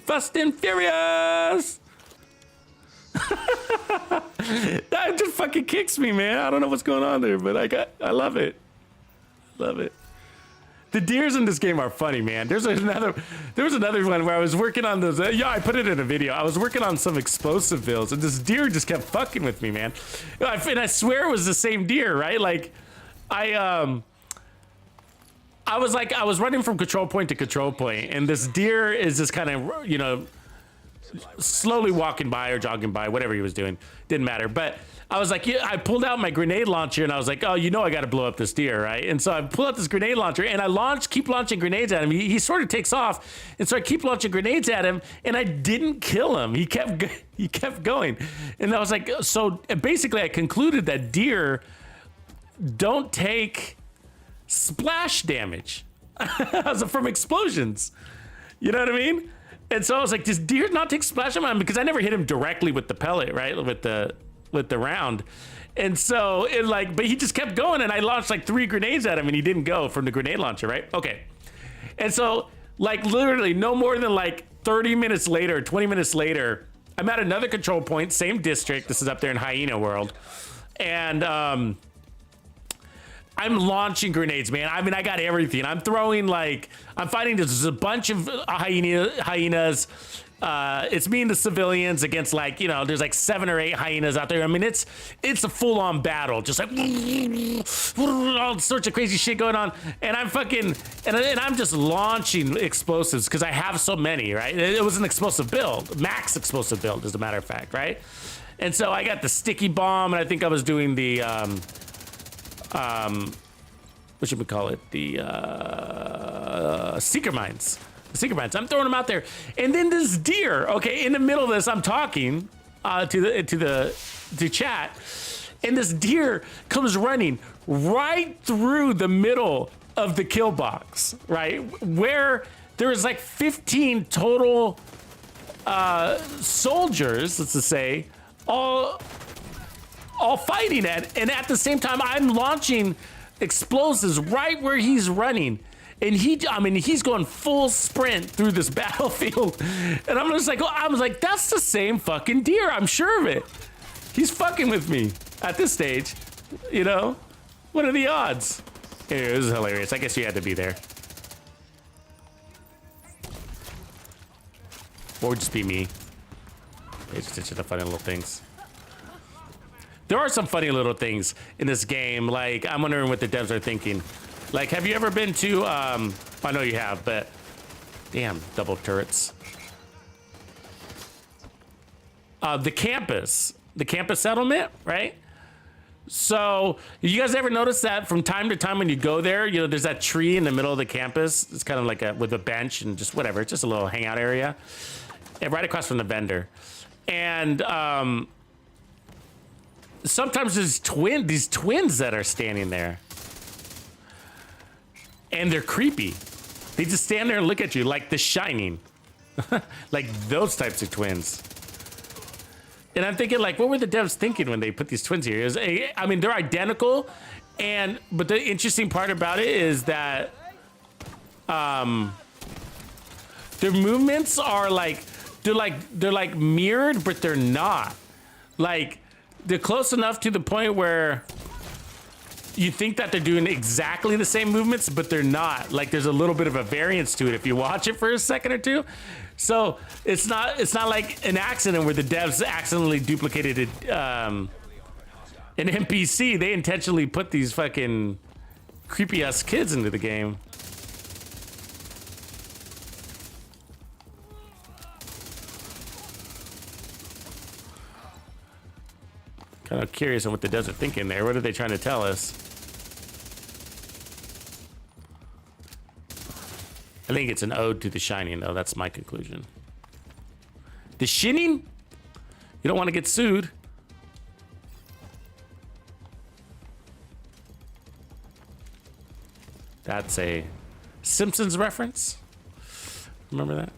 Fast and Furious. That just fucking kicks me, man. I don't know what's going on there, but I love it. Love it. The deers in this game are funny, man. There was another one where I was working on those. Yeah, I put it in a video. I was working on some explosive builds, and this deer just kept fucking with me, man. And I swear it was the same deer, right? Like, I was running from control point to control point, and this deer is just kind of, you know, slowly walking by or jogging by, whatever he was doing, didn't matter. But I was like, yeah, I pulled out my grenade launcher and I was like, oh, you know, I got to blow up this deer, right? And so I pull out this grenade launcher and I keep launching grenades at him. He sort of takes off, and so I keep launching grenades at him, and I didn't kill him. He kept going, and I was like, so basically, I concluded that deer don't take splash damage from explosions. You know what I mean? And so I was like, does deer not take splash damage? Because I never hit him directly with the pellet, right? With the round. And so it like, but he just kept going, and I launched like 3 grenades at him and he didn't go from the grenade launcher, right? Okay. And so like literally no more than like 30 minutes later, 20 minutes later, I'm at another control point, same district. This is up there in Hyena World. And I'm launching grenades, man. I mean, I got everything. I'm throwing like, I'm fighting there's a bunch of hyenas. It's me and the civilians against like, you know, there's like 7 or 8 hyenas out there. I mean, it's a full-on battle, just like all sorts of crazy shit going on. And I'm fucking, and I'm just launching explosives because I have so many, right? It was an explosive build, max explosive build, as a matter of fact, right? And so I got the sticky bomb, and I think I was doing the, what should we call it? The seeker mines. Secret mines. I'm throwing them out there, and then this deer. Okay, in the middle of this, I'm talking to chat, and this deer comes running right through the middle of the kill box, right where there is like 15 total soldiers. Let's just say all fighting at, and at the same time, I'm launching explosives right where he's running. And I mean, he's going full sprint through this battlefield. And I'm just like, oh, I was like, that's the same fucking deer. I'm sure of it. He's fucking with me at this stage. You know? What are the odds? Anyway, this is hilarious. I guess you had to be there. Or it would just be me. It's just the funny little things. There are some funny little things in this game. Like, I'm wondering what the devs are thinking. Like, have you ever been to, I know you have, but damn, double turrets. The campus settlement, right? So, you guys ever notice that from time to time when you go there, you know, there's that tree in the middle of the campus. It's kind of like with a bench and just whatever. It's just a little hangout area. And right across from the vendor. And, sometimes there's these twins that are standing there. And they're creepy. They just stand there and look at you like The Shining. Like those types of twins. And I'm thinking, like, what were the devs thinking when they put these twins here? I mean, they're identical, but the interesting part about it is that their movements are like they're like mirrored, but they're not. Like, they're close enough to the point where you think that they're doing exactly the same movements, but they're not. Like, there's a little bit of a variance to it if you watch it for a second or two. So it's not like an accident where the devs accidentally duplicated an NPC. They intentionally put these fucking creepy ass kids into the game. Kind of curious on what the devs are thinking there. What are they trying to tell us? I think it's an ode to The Shining, though. That's my conclusion. The Shining? You don't want to get sued. That's a Simpsons reference. Remember that?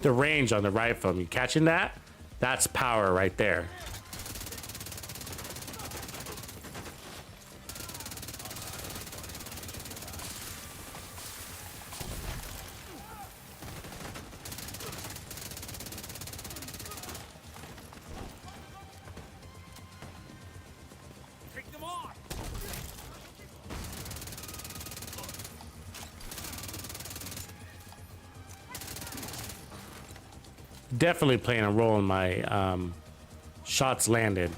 The range on the rifle, you catching that? That's power right there. Definitely playing a role in my shots landed.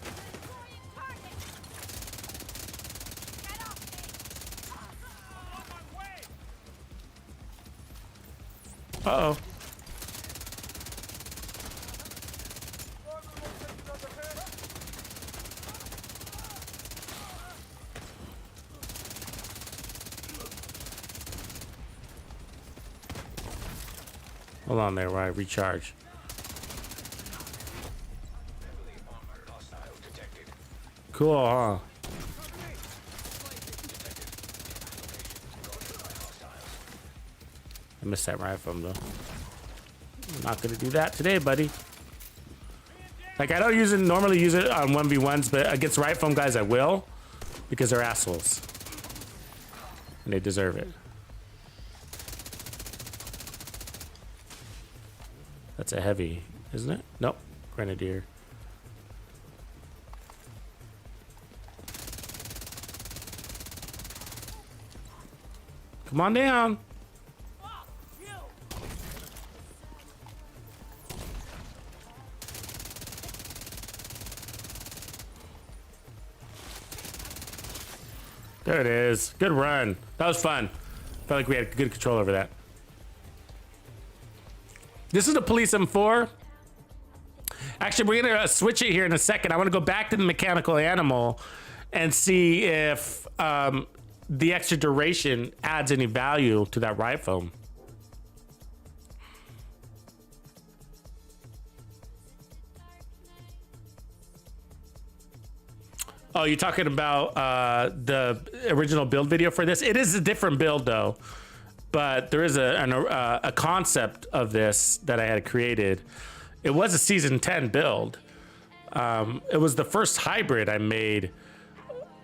Uh-oh. Hold on there while I recharge. Cool, huh? I missed that rifle though. I'm not gonna do that today, buddy. Like I don't normally use it on 1v1s, but against right foam guys I will, because they're assholes. And they deserve it. That's a heavy, isn't it? Nope. Grenadier. Come on down. There it is. Good run. That was fun. Felt like we had good control over that. This is the Police M4. Actually, we're gonna switch it here in a second. I want to go back to the mechanical animal and see if the extra duration adds any value to that riot foam. Oh, you're talking about the original build video for this? It is a different build though, but there is a concept of this that I had created. It was a season 10 build. It was the first hybrid I made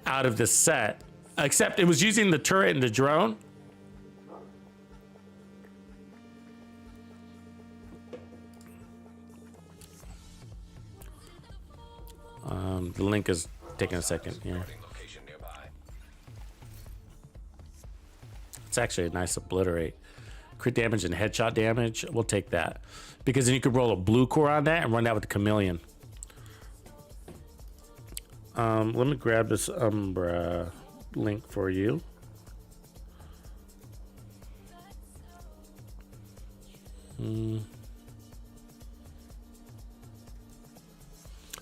out of this set, except it was using the turret and the drone. The link is taking a second here. It's actually a nice obliterate. Crit damage and headshot damage. We'll take that. Because then you could roll a blue core on that and run that with the chameleon. Let me grab this Umbra link for you.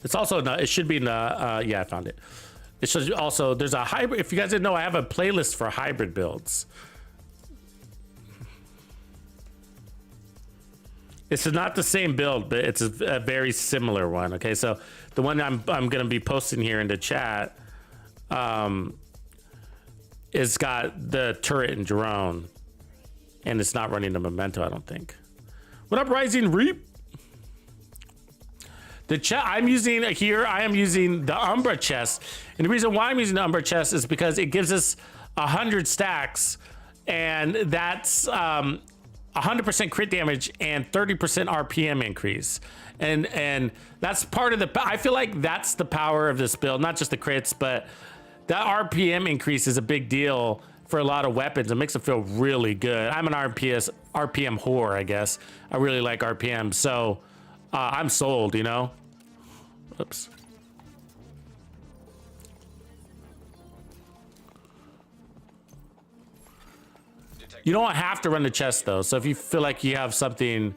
It's also not, it should be in the, yeah, I found it. It should also, there's a hybrid. If you guys didn't know, I have a playlist for hybrid builds. This is not the same build, but it's a very similar one. Okay, so the one I'm gonna be posting here in the chat is got the turret and drone, and it's not running the memento, I don't think. What up, Rising Reap? The chest I'm using here, I am using the Umbra chest. And the reason why I'm using the Umbra chest is because it gives us 100 stacks, and that's 100% crit damage and 30% RPM increase. And that's part of the, I feel like that's the power of this build, not just the crits, but that RPM increase is a big deal for a lot of weapons. It makes them feel really good. I'm an RPM whore, I guess. I really like RPM, so I'm sold, you know? Oops. You don't have to run the chest though. So if you feel like you have something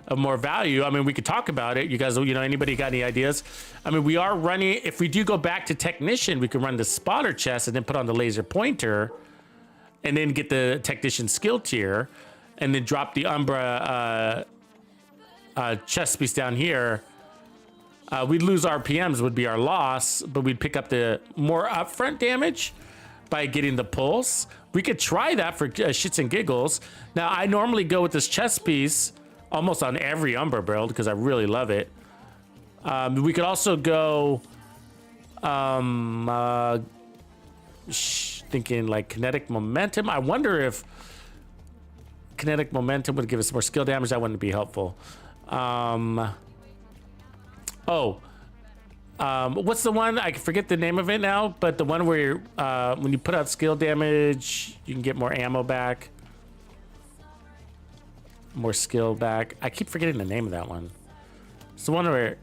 of more value, I mean, we could talk about it. You guys, you know, anybody got any ideas? I mean, we are running, if we do go back to technician, we can run the spotter chest and then put on the laser pointer and then get the technician skill tier and then drop the Umbra chest piece down here. We'd lose RPMs would be our loss, but we'd pick up the more upfront damage by getting the pulse. We could try that for shits and giggles. Now, I normally go with this chest piece almost on every Umbra build because I really love it. We could also go thinking like kinetic momentum. I wonder if kinetic momentum would give us more skill damage. That wouldn't be helpful. What's the one? I forget the name of it now, but the one where when you put out skill damage, you can get more ammo back. More skill back. I keep forgetting the name of that one. It's the one where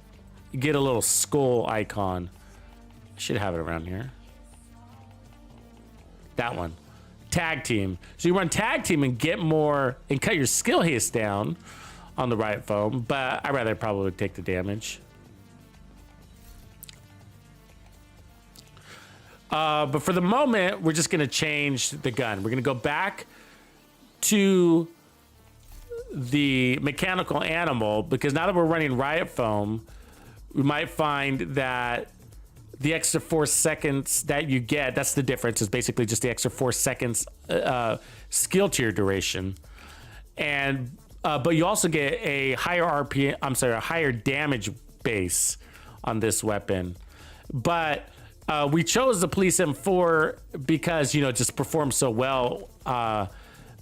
you get a little skull icon. I should have it around here. That one. Tag team. So you run tag team and get more and cut your skill haste down on the Riot foam, but I'd rather probably take the damage. But for the moment, we're just gonna change the gun. We're gonna go back to the mechanical animal because now that we're running Riot foam, we might find that the extra 4 seconds that you get, that's the difference, is basically just the extra 4 seconds skill tier duration. And but you also get a higher RPM, I'm sorry, a higher damage base on this weapon. But we chose the Police M4 because, you know, it just performs so well,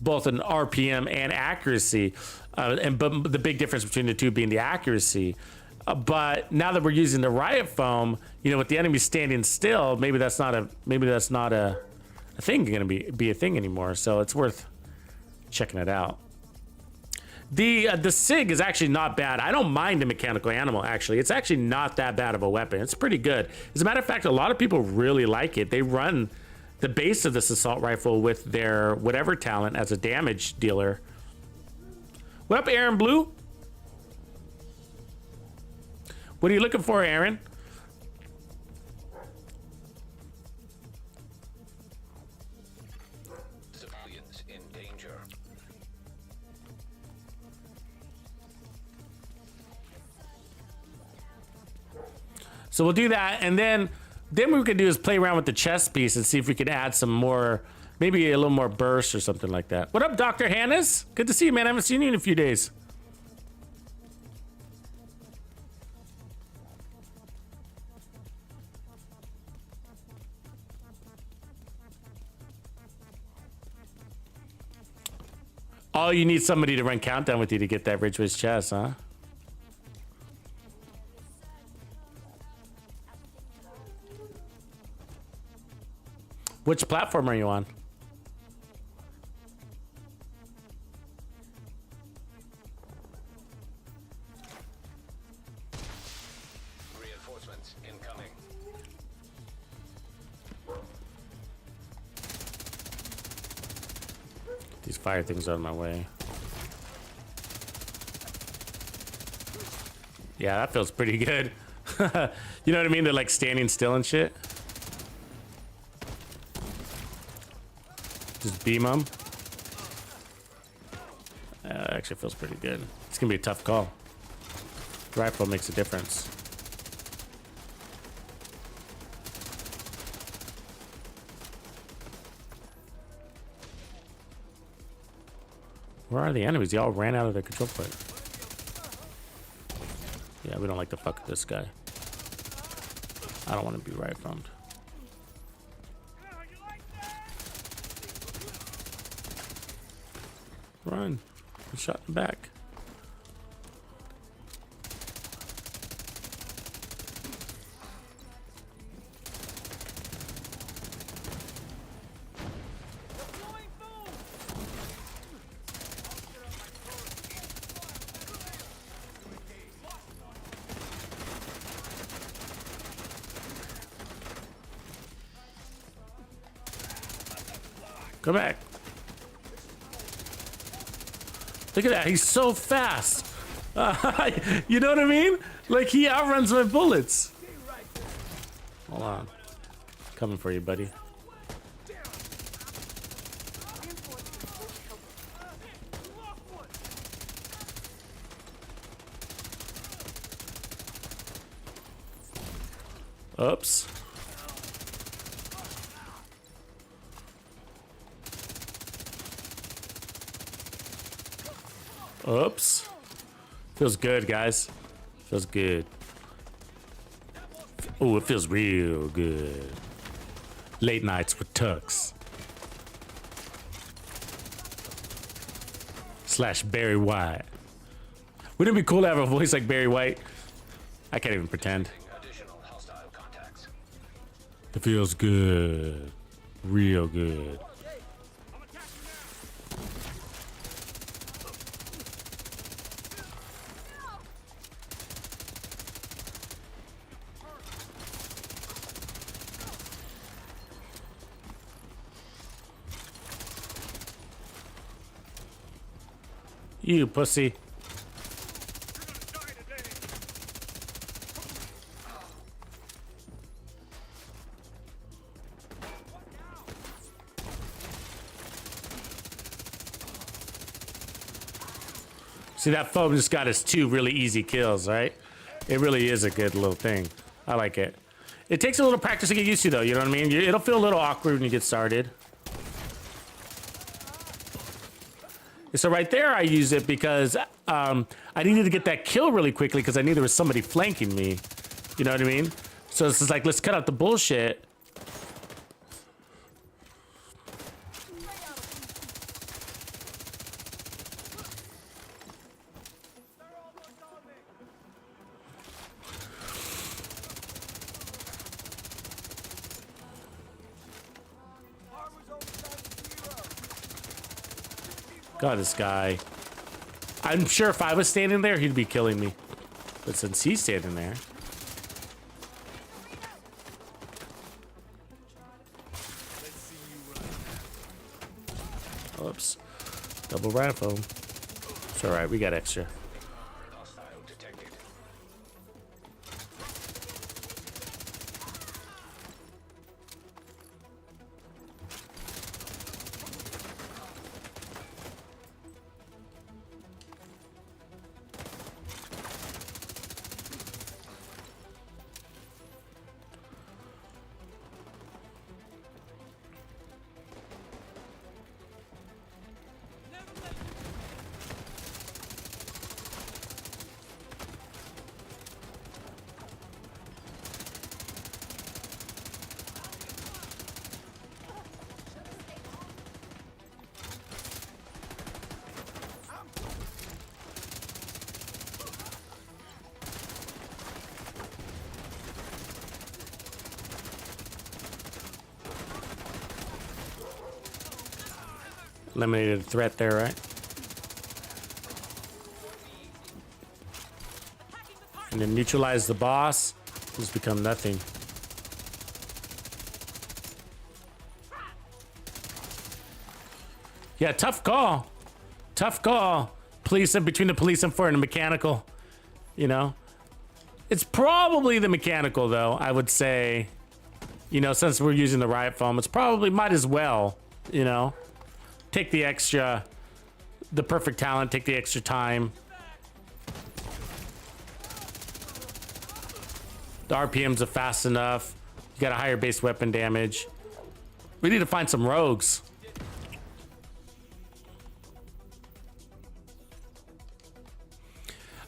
both in RPM and accuracy. But the big difference between the two being the accuracy. But now that we're using the Riot foam, you know, with the enemy standing still, maybe that's not a thing going to be a thing anymore. So it's worth checking it out. The SIG is actually not bad. I don't mind the mechanical animal, actually. It's actually not that bad of a weapon. It's pretty good. As a matter of fact, a lot of people really like it. They run the base of this assault rifle with their whatever talent as a damage dealer. What up, Aaron Blue? What are you looking for, Aaron? Civilians in danger. So we'll do that, and then what we could do is play around with the chest piece and see if we could add some more, maybe a little more burst or something like that. What up, Dr. Hannes? Good to see you, man. I haven't seen you in a few days. Oh, you need somebody to run countdown with you to get that Ridgeways chest, huh? Which platform are you on? Reinforcements incoming. These fire things out of my way. Yeah, that feels pretty good. You know what I mean? They're like standing still and shit. Just beam them. Actually feels pretty good. It's gonna be a tough call. Rifle makes a difference. Where are the enemies? They all ran out of their control point. Yeah, we don't like to fuck with this guy. I don't want to be right thumbed. Run. I'm shot in the back. Go back. Look at that. He's so fast. You know what I mean? Like, he outruns my bullets. Hold on. Coming for you, buddy. Oops. Oops. Feels good, guys. Feels good. Oh, it feels real good. Late nights with Tux. / Barry White. Wouldn't it be cool to have a voice like Barry White? I can't even pretend. Additional hostile contacts. It feels good. Real good. You pussy. See, that foam just got us 2 really easy kills, right? It really is a good little thing. I like it. It takes a little practice to get used to, though. You know what I mean? It'll feel a little awkward when you get started. So right there, I use it because I needed to get that kill really quickly because I knew there was somebody flanking me. You know what I mean? So it's just like, let's cut out the bullshit. God, this guy. I'm sure if I was standing there, he'd be killing me. But since he's standing there. Oops. Double rifle. It's alright, we got extra. Hostile detected. Eliminated a threat there, right? And then neutralize the boss. He's become nothing. Yeah, tough call. Tough call. Police and between the police and the mechanical. You know? It's probably the mechanical, though, I would say. You know, since we're using the Riot foam, it's probably might as well, you know? Take the extra, the perfect talent, take the extra time. The RPMs are fast enough. You got a higher base weapon damage. We need to find some rogues.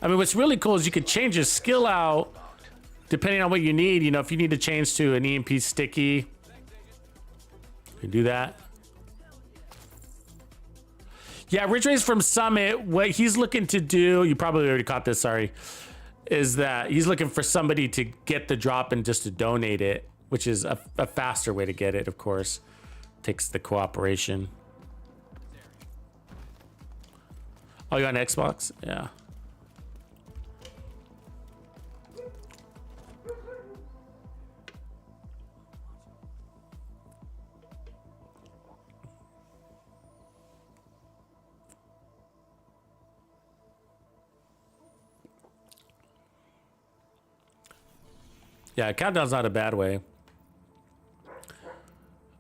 I mean, what's really cool is you could change your skill out depending on what you need. You know, if you need to change to an EMP sticky, you can do that. Yeah, Ridge Race from Summit, what he's looking to do, you probably already caught this, sorry, is that he's looking for somebody to get the drop and just to donate it, which is a faster way to get it, of course. Takes the cooperation. Oh, you on Xbox? Yeah. Yeah, countdown's not a bad way.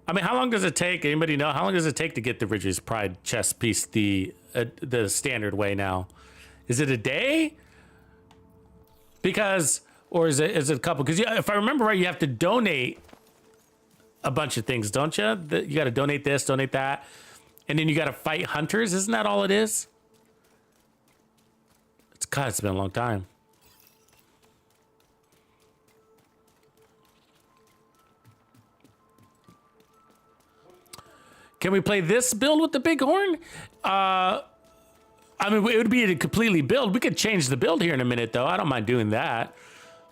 I mean, how long does it take? Anybody know? How long does it take to get the Ridgely's Pride chest piece the standard way now? Is it a day? Because, or is it a couple? Because if I remember right, you have to donate a bunch of things, don't you? You got to donate this, donate that, and then you got to fight hunters. Isn't that all it is? It's been a long time. Can we play this build with the bighorn? I mean, it would be a completely build. We could change the build here in a minute, though. I don't mind doing that.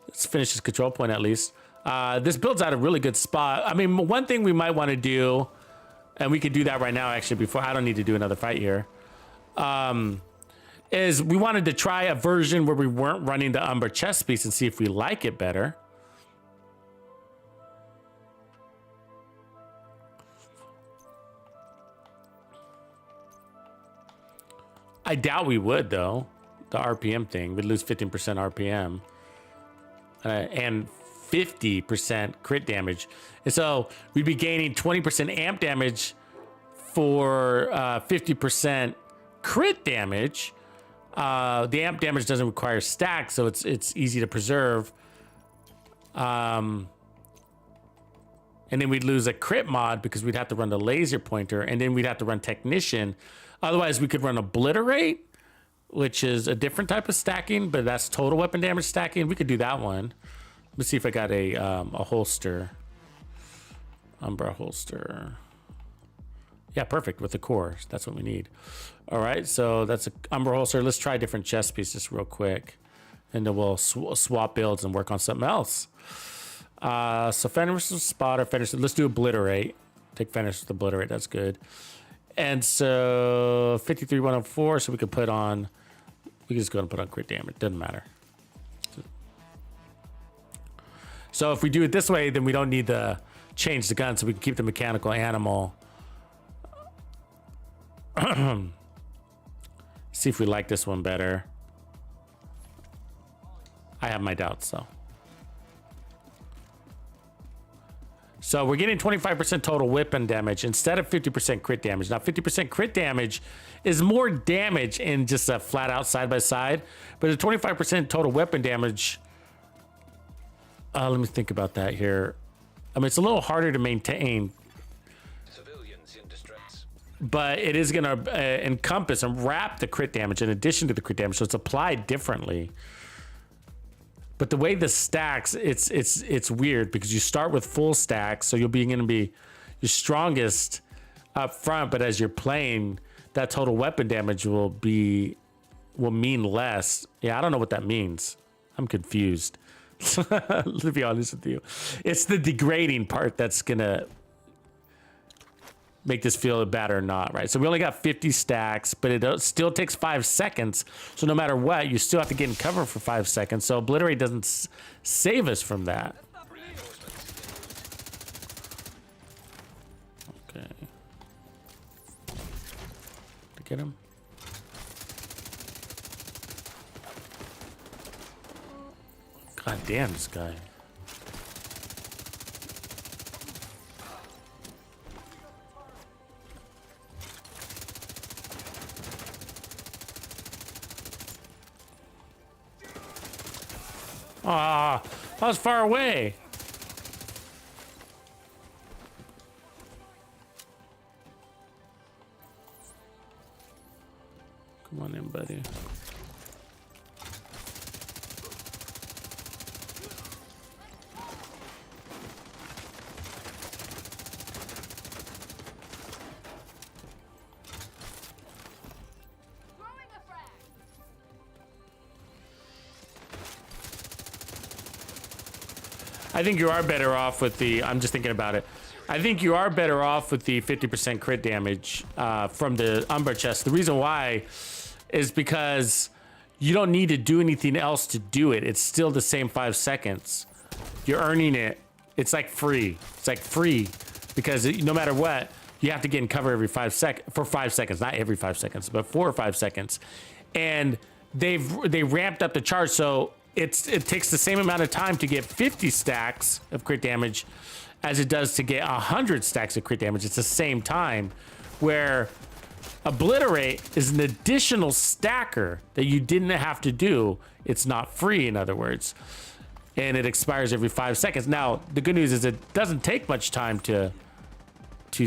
Let's finish this control point at least. This build's at a really good spot. I mean, one thing we might want to do, and we could do that right now, actually, before I don't need to do another fight here, is we wanted to try a version where we weren't running the Umber chest piece and see if we like it better. I doubt we would, though. The RPM thing. We'd lose 15% RPM. And 50% crit damage. And so we'd be gaining 20% amp damage for 50% crit damage. The amp damage doesn't require stacks, so it's easy to preserve. and then we'd lose a crit mod because we'd have to run the laser pointer, and then we'd have to run technician. Otherwise, we could run obliterate, which is a different type of stacking, but that's total weapon damage stacking. We could do that one. Let's see if I got a holster. Umbra holster. Yeah, perfect, with the core. That's what we need. All right, so that's a Umbra holster. Let's try different chest pieces real quick, and then we'll swap builds and work on something else. So Fender versus Spotter, Fender. Let's do obliterate. Take Fender with obliterate. That's good. And so 53-104. So we could put on. We can just go and put on crit damage. Doesn't matter. So if we do it this way, then we don't need to change the gun. So we can keep the mechanical animal. See if we like this one better. I have my doubts, though. So we're getting 25% total weapon damage instead of 50% crit damage. Now, 50% crit damage is more damage in just a flat out side by side, but the 25% total weapon damage. Let me think about that here. I mean, it's a little harder to maintain, Civilians in distress. but it is going to encompass and wrap the crit damage in addition to the crit damage, so it's applied differently. But the way this stacks, it's weird because you start with full stacks, so you'll be going to be your strongest up front, but as you're playing, that total weapon damage will mean less. Yeah, I don't know what that means. I'm confused. To be honest with you, it's the degrading part that's gonna make this feel bad or not, right? So we only got 50 stacks, but it still takes 5 seconds. So no matter what, you still have to get in cover for 5 seconds. So obliterate doesn't save us from that. Okay. To get him. God damn, this guy. Ah, I was far away. Come on in, buddy. I think you are better off with the, I'm just thinking about it. I think you are better off with the 50% crit damage from the Umbra chest. The reason why is because you don't need to do anything else to do it. It's still the same 5 seconds. You're earning it. It's like free. It's like free because no matter what, you have to get in cover every 5 seconds, for 5 seconds, not every 5 seconds, but 4 or 5 seconds. And they ramped up the charge, so it takes the same amount of time to get 50 stacks of crit damage as it does to get 100 stacks of crit damage. It's the same time, where obliterate is an additional stacker that you didn't have to do. It's not free, in other words, and it expires every 5 seconds. Now, the good news is it doesn't take much time to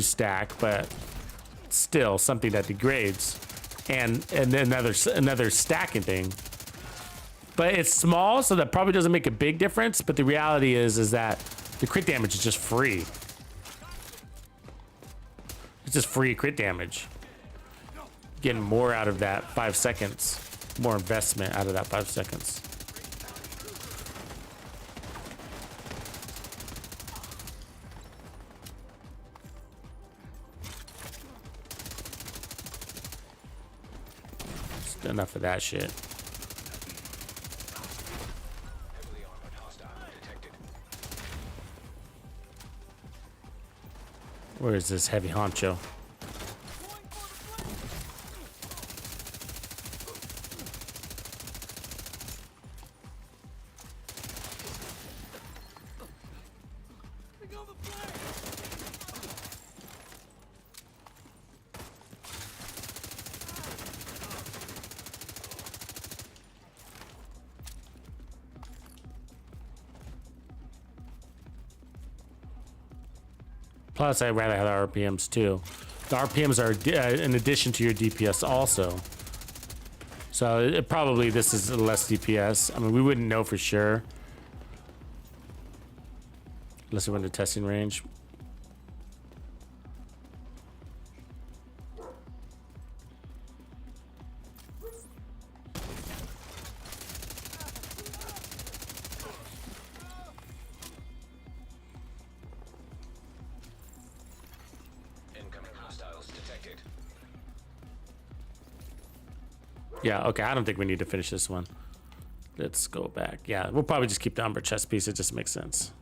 stack, but still something that degrades, and another stacking thing. But it's small, so that probably doesn't make a big difference. But the reality is that the crit damage is just free. It's just free crit damage. Getting more out of that 5 seconds. More investment out of that 5 seconds. Just enough of that shit. Where is this heavy honcho? Plus, I'd rather have the RPMs too. The RPMs are in addition to your DPS also. So probably this is less DPS. I mean, we wouldn't know for sure. Unless we went to testing range. Yeah, okay, I don't think we need to finish this one. Let's go back. Yeah, we'll probably just keep the Umber chest piece. It just makes sense.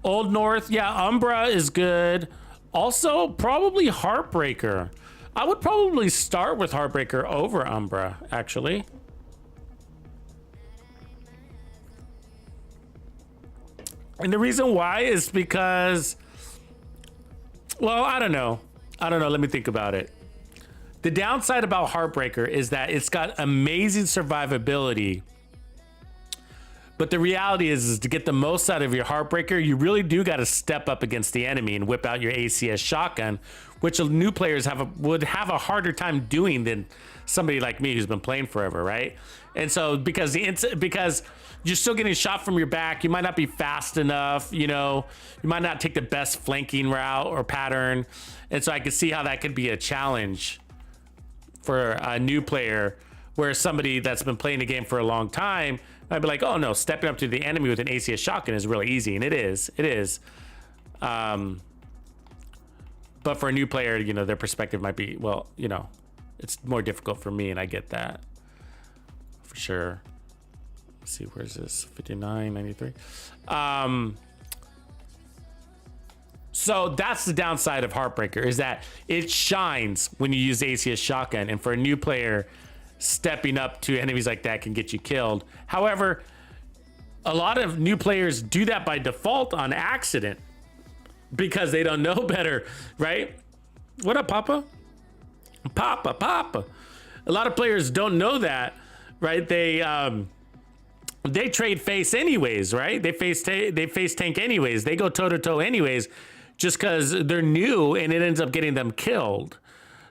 Old North, yeah, Umbra is good. Also, probably Heartbreaker. I would probably start with Heartbreaker over Umbra, actually. And the reason why is because, well, I don't know. Let me think about it. The downside about Heartbreaker is that it's got amazing survivability. But the reality is to get the most out of your Heartbreaker, you really do got to step up against the enemy and whip out your ACS shotgun, which new players would have a harder time doing than somebody like me who's been playing forever, right? And so because you're still getting shot from your back, you might not be fast enough, you know, you might not take the best flanking route or pattern. And so I could see how that could be a challenge for a new player, where somebody that's been playing the game for a long time might be like, oh no, stepping up to the enemy with an ACS shotgun is really easy. And it is. But for a new player, you know, their perspective might be, well, you know, it's more difficult for me, and I get that for sure. Let's see, where's this? 59, 93. So that's the downside of Heartbreaker, is that it shines when you use ACS shotgun, and for a new player, stepping up to enemies like that can get you killed. However, a lot of new players do that by default on accident because they don't know better, right? What up, Papa? Papa. A lot of players don't know that, right? They trade face anyways, right? They face tank anyways. They go toe to toe anyways, just because they're new and it ends up getting them killed.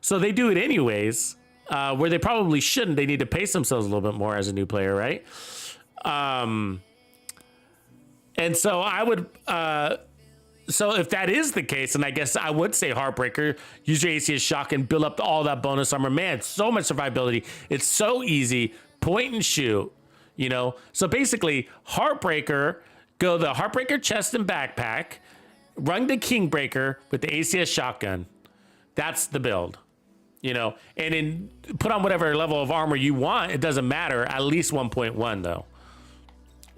So they do it anyways, where they probably shouldn't. They need to pace themselves a little bit more as a new player, right? And so I would, so if that is the case, and I guess I would say Heartbreaker, use your ACS shotgun, build up all that bonus armor. Man, so much survivability. It's so easy. Point and shoot, you know? So basically, Heartbreaker, go the Heartbreaker chest and backpack, run the Kingbreaker with the ACS shotgun. That's the build, you know? And then put on whatever level of armor you want. It doesn't matter. At least 1.1, though.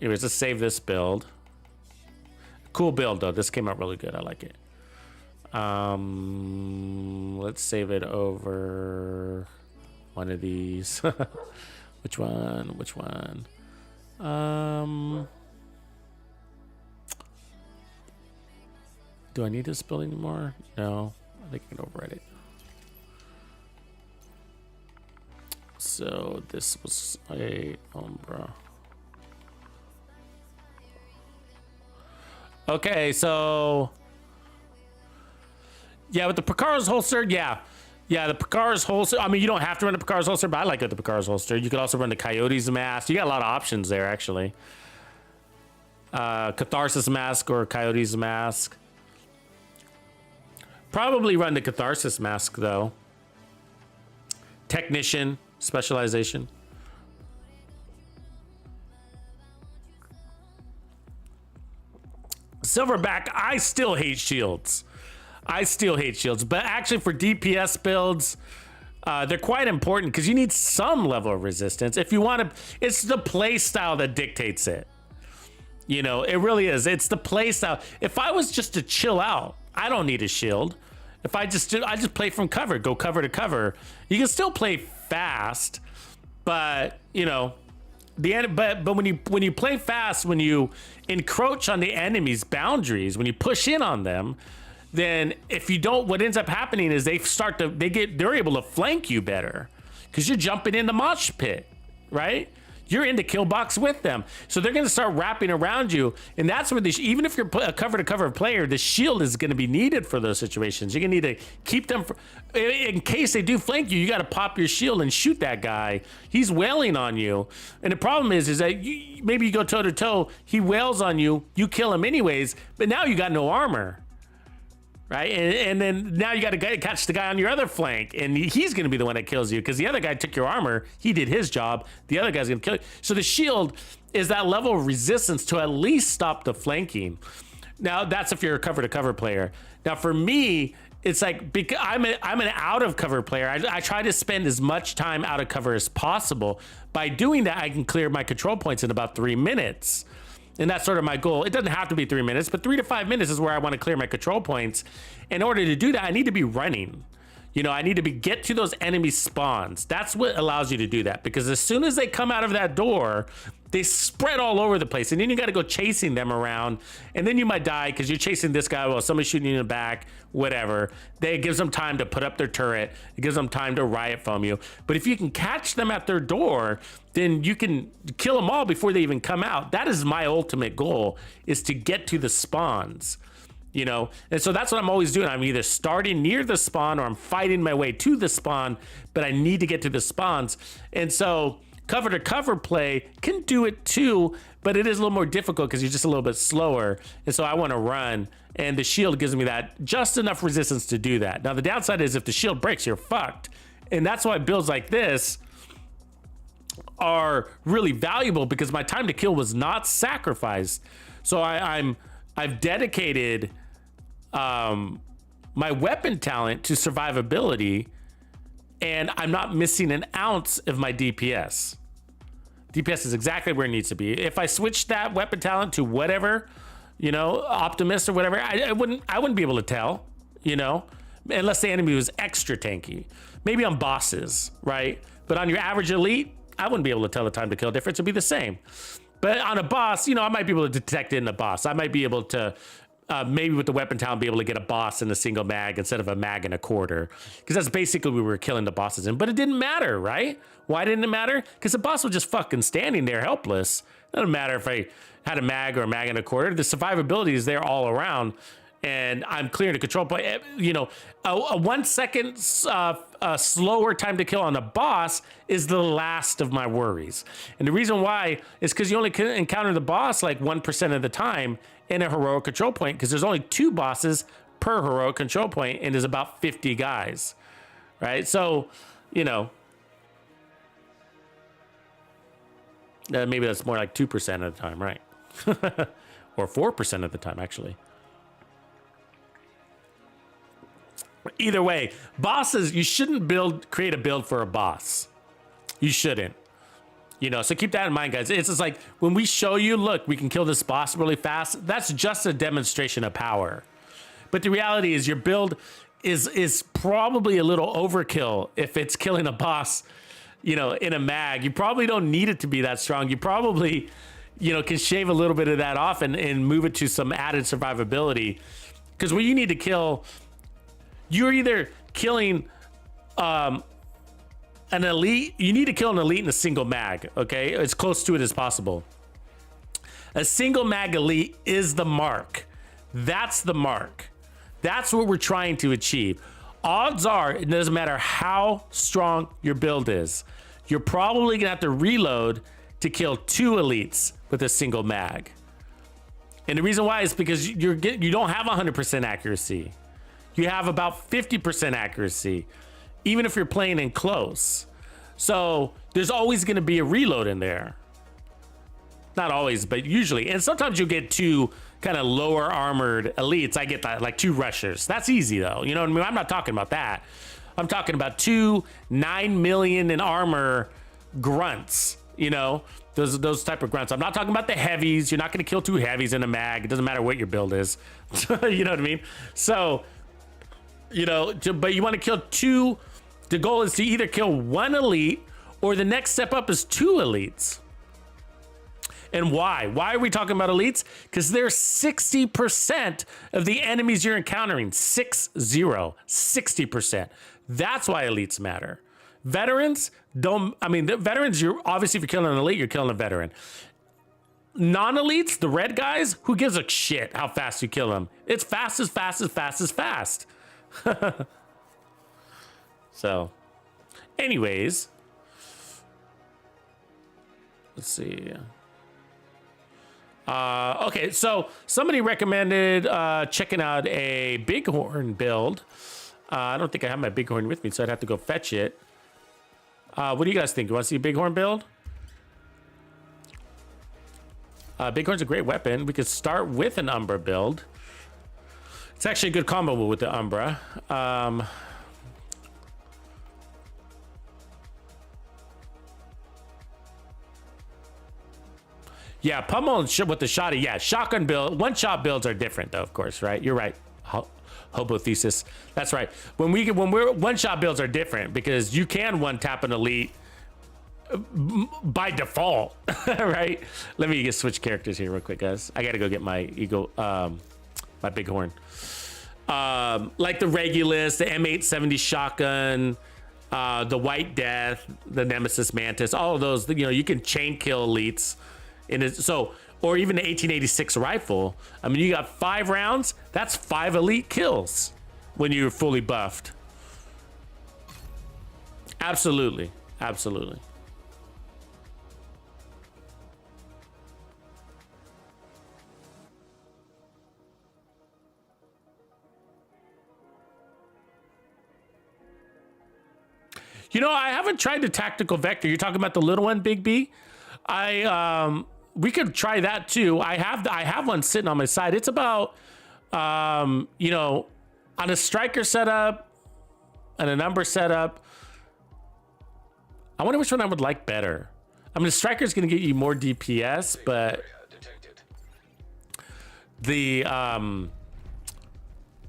Anyways, let's save this build. Cool build, though. This came out really good. I like it. Let's save it over one of these. Which one? Do I need this build anymore? No. I think I can override it. So this was a Umbra. Okay, so yeah, with the Picar's holster, yeah, the Picar's holster. I mean, you don't have to run the Picar's holster, but I like it with the Picar's holster. You could also run the Coyote's mask. You got a lot of options there, actually. Catharsis mask or Coyote's mask. Probably run the Catharsis mask though. Technician specialization. Silverback, I still hate shields. But actually for DPS builds, they're quite important because you need some level of resistance. If you want to, it's the play style that dictates it. You know, it really is. It's the play style. If I was just to chill out, I don't need a shield. If I just play from cover, go cover to cover. You can still play fast, but you know, but when you play fast, when you encroach on the enemy's boundaries, when you push in on them, then if you don't, what ends up happening is they're able to flank you better because you're jumping in the mosh pit, right? You're in the kill box with them. So they're going to start wrapping around you. And that's where even if you're a cover-to-cover player, the shield is going to be needed for those situations. You're going to need to keep them, in case they do flank you, you got to pop your shield and shoot that guy. He's wailing on you. And the problem is that maybe you go toe-to-toe, he wails on you, you kill him anyways, but now you got no armor. Right, and then now you got to catch the guy on your other flank, and he's going to be the one that kills you because the other guy took your armor. He did his job. The other guy's going to kill you. So the shield is that level of resistance to at least stop the flanking. Now that's if you're a cover-to-cover player. Now for me, it's like because I'm an out-of-cover player. I try to spend as much time out of cover as possible. By doing that, I can clear my control points in about 3 minutes. And that's sort of my goal. It doesn't have to be 3 minutes, but 3 to 5 minutes is where I want to clear my control points. In order to do that, I need to be running. You know, I need to get to those enemy spawns. That's what allows you to do that, because as soon as they come out of that door, they spread all over the place, and then you got to go chasing them around, and then you might die because you're chasing this guy while somebody's shooting you in the back, whatever. It gives them time to put up their turret. It gives them time to riot foam you. But if you can catch them at their door, then you can kill them all before they even come out. That is my ultimate goal, is to get to the spawns. You know, and so that's what I'm always doing. I'm either starting near the spawn or I'm fighting my way to the spawn, but I need to get to the spawns. And so cover to cover play can do it too, but it is a little more difficult because you're just a little bit slower. And so I want to run, and the shield gives me that just enough resistance to do that. Now the downside is if the shield breaks, you're fucked. And that's why builds like this are really valuable, because my time to kill was not sacrificed. So I've dedicated my weapon talent to survivability, and I'm not missing an ounce of my DPS. DPS is exactly where it needs to be. If I switched that weapon talent to whatever, you know, Optimist or whatever, I wouldn't be able to tell, you know, unless the enemy was extra tanky. Maybe on bosses, right? But on your average elite, I wouldn't be able to tell the time to kill difference. It'd be the same. But on a boss, you know, I might be able to detect it in a boss. I might be able to, maybe with the weapon talent, be able to get a boss in a single mag instead of a mag and a quarter. Because that's basically what we were killing the bosses in. But it didn't matter, right? Why didn't it matter? Because the boss was just fucking standing there helpless. It doesn't matter if I had a mag or a mag and a quarter. The survivability is there all around. And I'm clearing the control point. You know, a 1 second slower time to kill on a boss is the last of my worries. And the reason why is because you only can encounter the boss like 1% of the time in a heroic control point, because there's only 2 bosses per heroic control point, and there's about 50 guys, right? So, you know, maybe that's more like 2% of the time, right? Or 4% of the time, actually. Either way, bosses, you shouldn't create a build for a boss. You shouldn't. You know, so keep that in mind, guys. It's just like when we show you, look, we can kill this boss really fast. That's just a demonstration of power. But the reality is your build is probably a little overkill if it's killing a boss, you know, in a mag. You probably don't need it to be that strong. You probably, you know, can shave a little bit of that off and move it to some added survivability. Because when you need to kill, you're either killing an elite. You need to kill an elite in a single mag, okay? As close to it as possible. A single mag elite is the mark. That's the mark. That's what we're trying to achieve. Odds are, it doesn't matter how strong your build is, you're probably gonna have to reload to kill 2 elites with a single mag. And the reason why is because you don't have 100% accuracy. You have about 50% accuracy, even if you're playing in close. So there's always going to be a reload in there. Not always, but usually. And sometimes you'll get 2 kind of lower armored elites. I get that, like 2 rushers. That's easy though. You know what I mean? I'm not talking about that. I'm talking about 2 9 million in armor grunts, you know, those type of grunts. I'm not talking about the heavies. You're not going to kill 2 heavies in a mag. It doesn't matter what your build is. You know what I mean? So, you know, but you want to kill 2. The goal is to either kill 1 elite, or the next step up is 2 elites. And why? Why are we talking about elites? Because they're 60% of the enemies you're encountering. 60%. That's why elites matter. Veterans, don't, I mean, the veterans, you're obviously, if you're killing an elite, you're killing a veteran. Non-elites, the red guys, who gives a shit how fast you kill them? It's fast as fast as fast as fast. So, anyways, let's see. Okay, so somebody recommended checking out a bighorn build. I don't think I have my bighorn with me, so I'd have to go fetch it. What do you guys think? You want to see a bighorn build? Bighorn's a great weapon. We could start with an Umbra build. It's actually a good combo with the Umbra. Yeah, pummel and with the shotty. Yeah, shotgun build. One-shot builds are different, though, of course, right? You're right. Hobo thesis. That's right. When we're one-shot builds are different because you can one-tap an elite by default, right? Let me just switch characters here real quick, guys. I gotta go get my eagle, my bighorn. Like the Regulus, the M870 shotgun, the White Death, the Nemesis Mantis, all of those. You know, you can chain kill elites. Or even the 1886 rifle. I mean, you got 5 rounds. That's 5 elite kills when you're fully buffed. Absolutely, absolutely. You know, I haven't tried the tactical vector. You're talking about the little one, Big B? We could try that too. I have one sitting on my side. It's about, you know, on a striker setup and a number setup. I wonder which one I would like better. I mean, the striker is going to get you more DPS, but the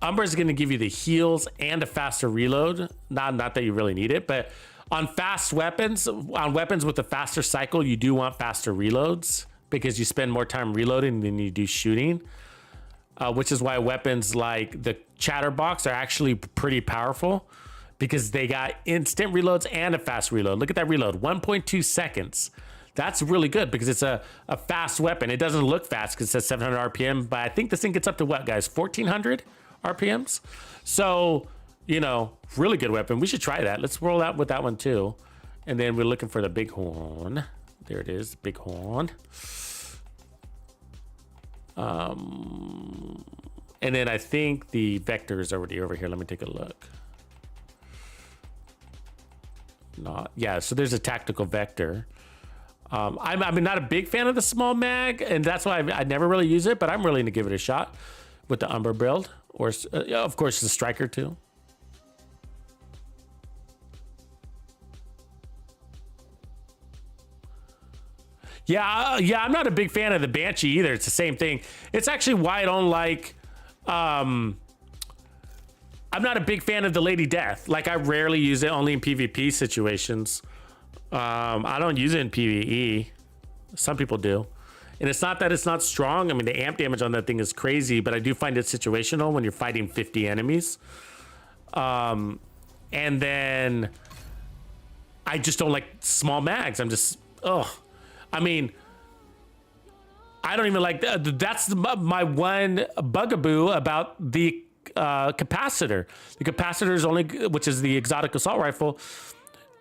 Umbra is going to give you the heals and a faster reload. Not that you really need it, but on fast weapons, on weapons with a faster cycle, you do want faster reloads because you spend more time reloading than you do shooting, which is why weapons like the Chatterbox are actually pretty powerful because they got instant reloads and a fast reload. Look at that reload, 1.2 seconds. That's really good because it's a fast weapon. It doesn't look fast because it says 700 RPM, but I think this thing gets up to what, guys? 1400 RPMs? So, you know, really good weapon. We should try that. Let's roll out with that one too. And then we're looking for the bighorn. There it is, bighorn. And then I think the vector is already over here. Let me take a look. Yeah, so there's a tactical vector. I'm not a big fan of the small mag, and that's why I never really use it, but I'm willing to give it a shot with the Umbra build, or of course the striker too. Yeah, I'm not a big fan of the Banshee either. It's the same thing. It's actually why I don't like, I'm not a big fan of the Lady Death. Like, I rarely use it, only in PvP situations. I don't use it in PvE. Some people do. And it's not that it's not strong. I mean, the amp damage on that thing is crazy, but I do find it situational when you're fighting 50 enemies. And then I just don't like small mags. I'm just, ugh. I mean, I don't even like that. That's my one bugaboo about the capacitor. The capacitor is only, which is the exotic assault rifle,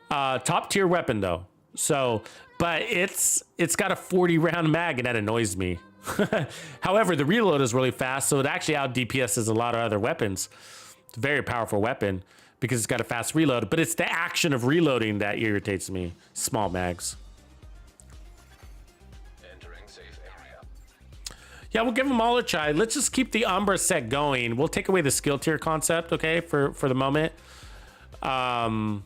top tier weapon though. So, but it's got a 40 round mag and that annoys me. However, the reload is really fast, so it actually out DPSs a lot of other weapons. It's a very powerful weapon because it's got a fast reload, but it's the action of reloading that irritates me. Small mags. Yeah, we'll give them all a try. Let's just keep the Umbra set going. We'll take away the skill tier concept, okay, for the moment. But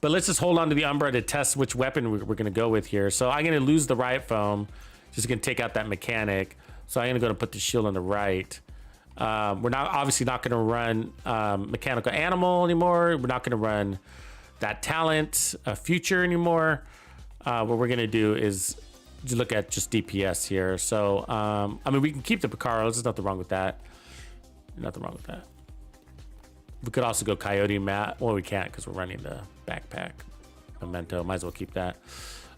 let's just hold on to the Umbra to test which weapon we're going to go with here. So I'm going to lose the Riot Foam. Just going to take out that mechanic. So I'm going to go and put the shield on the right. We're obviously not going to run mechanical animal anymore. We're not going to run that talent future anymore. What we're going to do is to look at just DPS here. So, I mean, we can keep the Picaros. There's nothing wrong with that. Nothing wrong with that. We could also go Coyote Mat. Well, we can't because we're running the backpack. memento. Might as well keep that.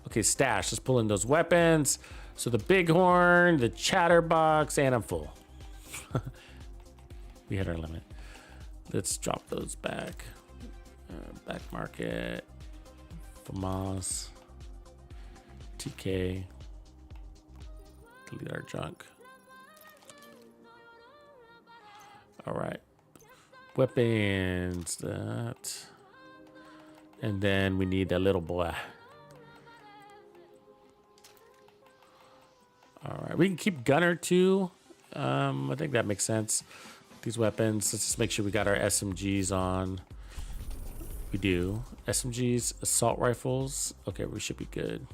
Okay, stash. Let's pull in those weapons. So the bighorn, the chatterbox, and I'm full. We hit our limit. Let's drop those back. Back market. FAMAS. TK. Delete our junk. All right. Weapons. That. And then we need that little boy. All right. We can keep gunner too. I think that makes sense. These weapons. Let's just make sure we got our SMGs on. We do. SMGs, assault rifles. Okay, we should be good.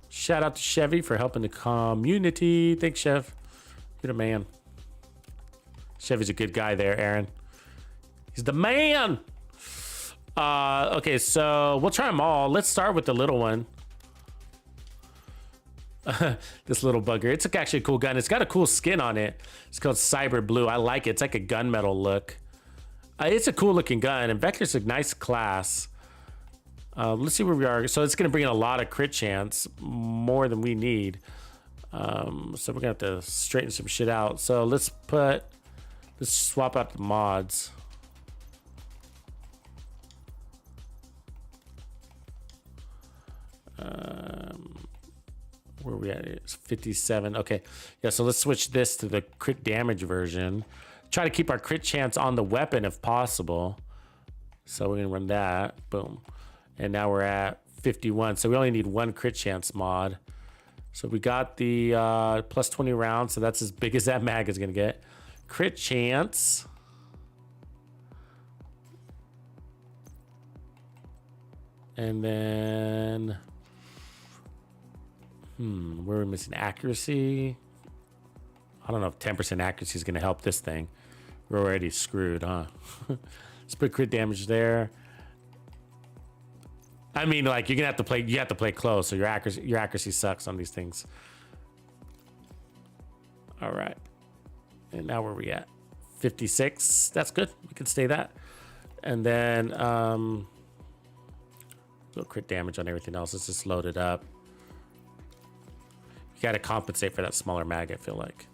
Shout out to Chevy for helping the community. Thanks, Chev. You're the man. Chevy's a good guy there, Aaron. He's the man. Okay, so we'll try them all. Let's start with the little one. This little bugger. It's actually a cool gun. It's got a cool skin on it. It's called Cyber Blue. I like it. It's like a gunmetal look. It's a cool looking gun, and Vector's a nice class. Let's see where we are. So it's going to bring in a lot of crit chance, more than we need. So we're going to have to straighten some shit out. So let's swap out the mods. Where are we at? It's 57. Okay. Yeah, so let's switch this to the crit damage version. Try to keep our crit chance on the weapon if possible. So we're going to run that. Boom. And now we're at 51. So we only need one crit chance mod. So we got the plus 20 rounds. So that's as big as that mag is going to get. Crit chance. And then... where are we missing? Accuracy. I don't know if 10% accuracy is going to help this thing. We're already screwed, huh? Let's put crit damage there. I mean, like, you're gonna have to play. You have to play close, so your accuracy sucks on these things. All right, and now where are we at? 56. That's good. We can stay that. And then little crit damage on everything else. Let's just load it up. You got to compensate for that smaller mag, I feel like.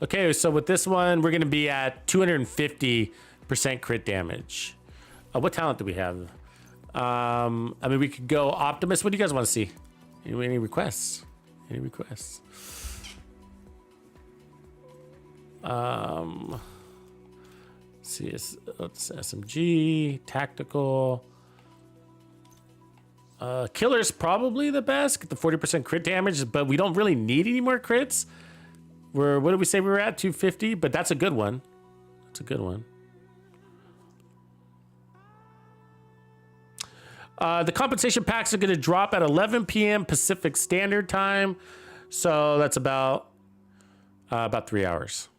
Okay, so with this one, we're going to be at 250% crit damage. What talent do we have? I mean, we could go Optimus. What do you guys want to see? Any requests? Any requests? See, it's SMG, tactical. Killer's probably the best. Get the 40% crit damage, but we don't really need any more crits. What did we say we were at? 250, but that's a good one. That's a good one. The compensation packs are going to drop at 11 p.m. Pacific Standard Time. So that's about 3 hours.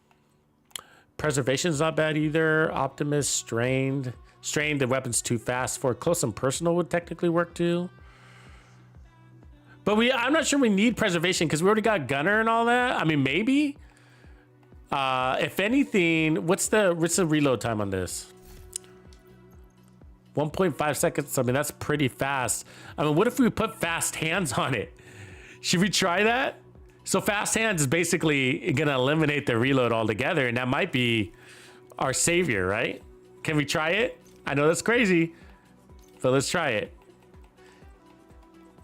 Preservation's not bad either. Optimus, Strained. Strained, the weapon's too fast for. Close and Personal would technically work too. But I'm not sure we need preservation because we already got Gunner and all that. I mean, maybe. If anything, what's the reload time on this? 1.5 seconds. I mean, that's pretty fast. I mean, what if we put fast hands on it? Should we try that? So fast hands is basically going to eliminate the reload altogether, and that might be our savior, right? Can we try it? I know that's crazy, but let's try it.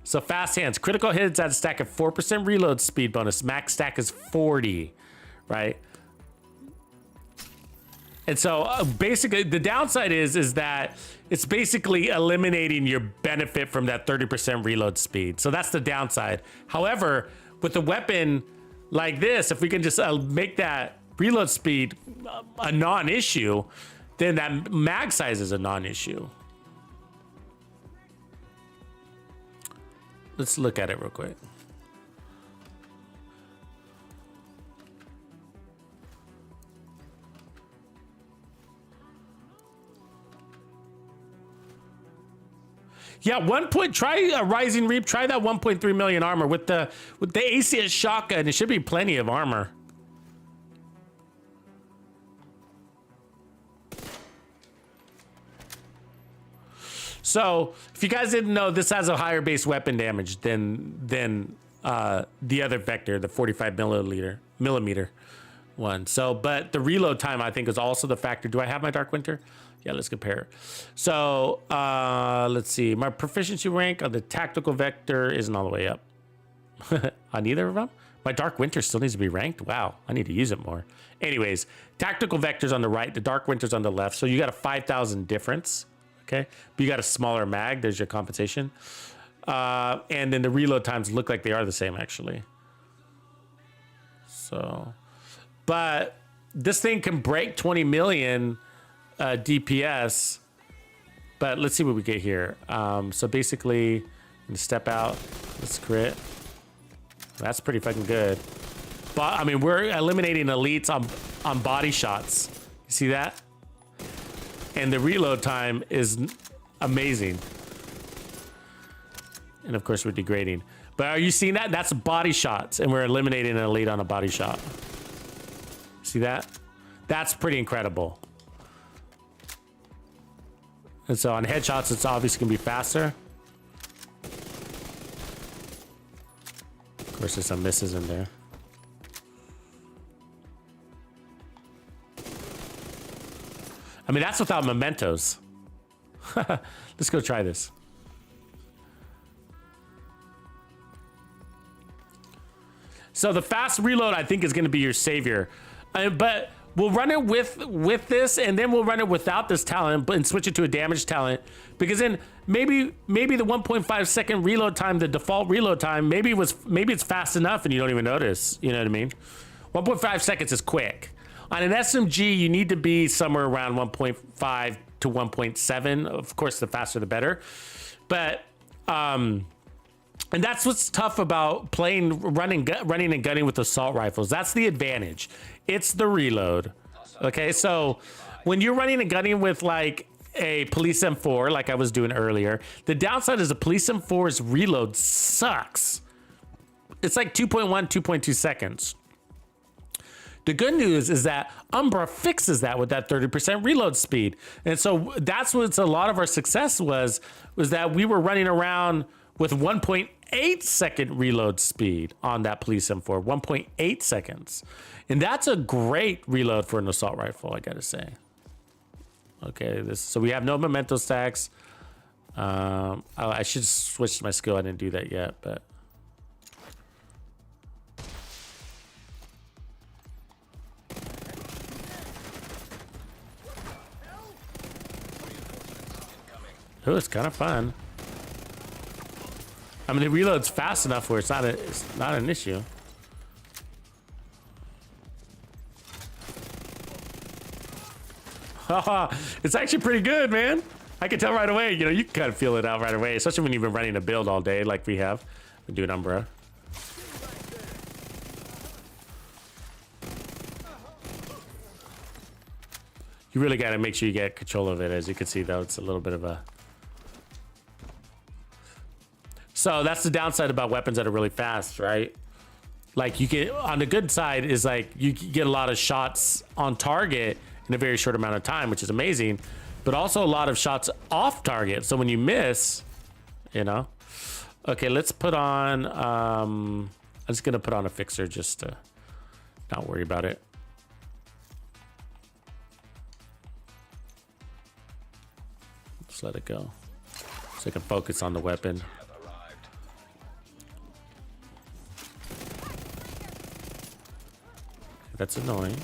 So fast hands, critical hits at a stack of 4% reload speed bonus. Max stack is 40, right? And so basically the downside is that it's basically eliminating your benefit from that 30% reload speed. So that's the downside. However, with a weapon like this, if we can just make that reload speed a non-issue, then that mag size is a non-issue. Let's look at it real quick. Yeah, 1 point. Try a Rising Reap. Try that 1.3 million armor with the ACS shotgun. It should be plenty of armor. So, if you guys didn't know, this has a higher base weapon damage than the other Vector, the 45 millimeter one. So, but the reload time I think is also the factor. Do I have my Dark Winter? Yeah, let's compare. So, let's see. My proficiency rank on the tactical Vector isn't all the way up. On either of them? My Dark Winter still needs to be ranked? Wow, I need to use it more. Anyways, tactical Vector's on the right, the Dark Winter's on the left. So you got a 5,000 difference. Okay, but you got a smaller mag. There's your compensation. And then the reload times look like they are the same, actually. So, but this thing can break 20 million DPS. But let's see what we get here. So basically, I'm gonna step out. Let's crit. That's pretty fucking good. But I mean, we're eliminating elites on body shots. You see that? And the reload time is amazing. And of course we're degrading. But are you seeing that? That's body shots, and we're eliminating an elite on a body shot. See that? That's pretty incredible. And so on headshots, it's obviously gonna be faster. Of course, there's some misses in there. I mean, that's without mementos. Let's go try this. So the fast reload, I think, is going to be your savior. But we'll run it with this, and then we'll run it without this talent, and switch it to a damage talent. Because then maybe the 1.5 second reload time, the default reload time, maybe it's fast enough, and you don't even notice. You know what I mean? 1.5 seconds is quick. On an SMG, you need to be somewhere around 1.5 to 1.7. Of course, the faster the better. But and that's what's tough about playing, running and gunning with assault rifles. That's the advantage. It's the reload. Okay, so when you're running and gunning with like a Police M4, like I was doing earlier, the downside is the Police M4's reload sucks. It's like 2.1, 2.2 seconds. The good news is that Umbra fixes that with that 30% reload speed. And so that's what a lot of our success was that we were running around with 1.8 second reload speed on that Police M4, 1.8 seconds. And that's a great reload for an assault rifle, I gotta say. Okay, so we have no memento stacks. I should switch my skill. I didn't do that yet, but. Oh, it's kind of fun. I mean, the reload's fast enough where it's not an issue. It's actually pretty good, man. I can tell right away. You know, you can kind of feel it out right away, especially when you've been running a build all day like we have. We're doing Umbra. You really got to make sure you get control of it. As you can see, though, it's a little bit of a... So that's the downside about weapons that are really fast, right? Like you get, on the good side is like you get a lot of shots on target in a very short amount of time, which is amazing, but also a lot of shots off target. So when you miss, you know. Okay, let's put on, I'm just gonna put on a fixer just to not worry about it. Just let it go so I can focus on the weapon. That's annoying.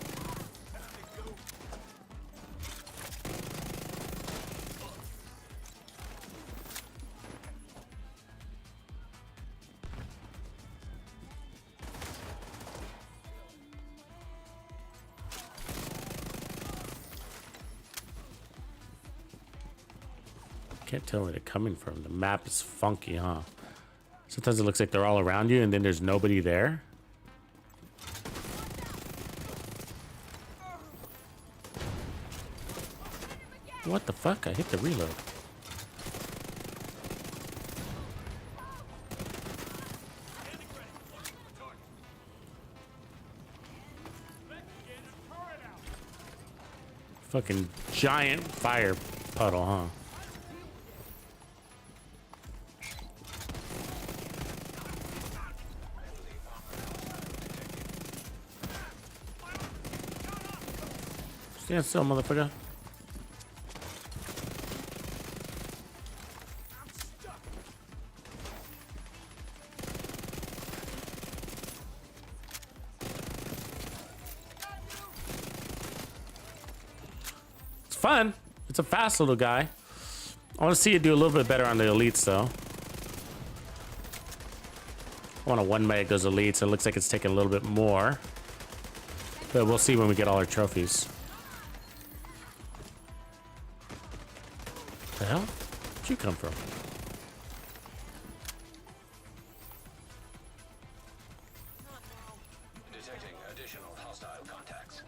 Can't tell where they're coming from. The map is funky, huh? Sometimes it looks like they're all around you and then there's nobody there. What the fuck? I hit the reload. Fucking giant fire puddle, huh? Stand still, motherfucker. It's fun. It's a fast little guy. I want to see it do a little bit better on the elites, though. I want to 1 meg those elites, so it looks like it's taking a little bit more. But we'll see when we get all our trophies. The hell? Where'd you come from? Detecting additional hostile contacts.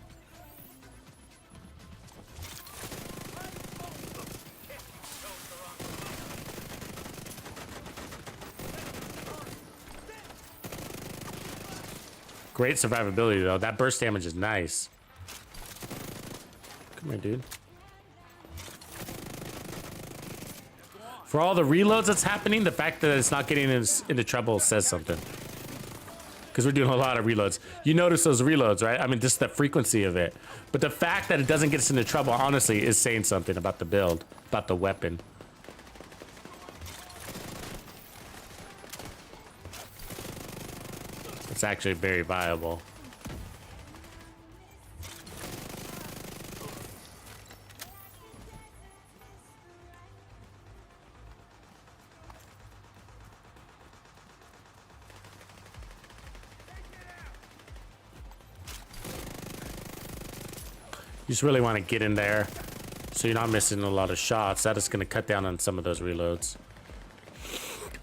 Great survivability, though. That burst damage is nice. Come here, dude. For all the reloads that's happening, the fact that it's not getting us into trouble says something. Because we're doing a lot of reloads. You notice those reloads, right? I mean, just the frequency of it. But the fact that it doesn't get us into trouble, honestly, is saying something about the build, about the weapon. It's actually very viable. You just really want to get in there so you're not missing a lot of shots. That is going to cut down on some of those reloads.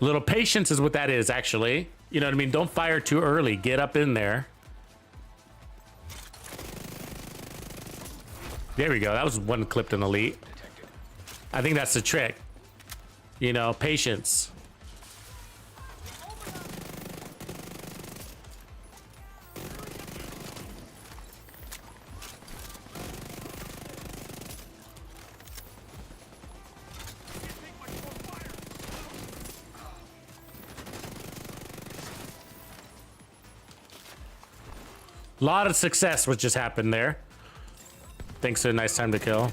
A little patience is what that is, actually. You know what I mean? Don't fire too early. Get up in there. There we go. That was one clipped an elite. I think that's the trick. You know, patience. A lot of success what just happened there. Thanks to a nice time to kill.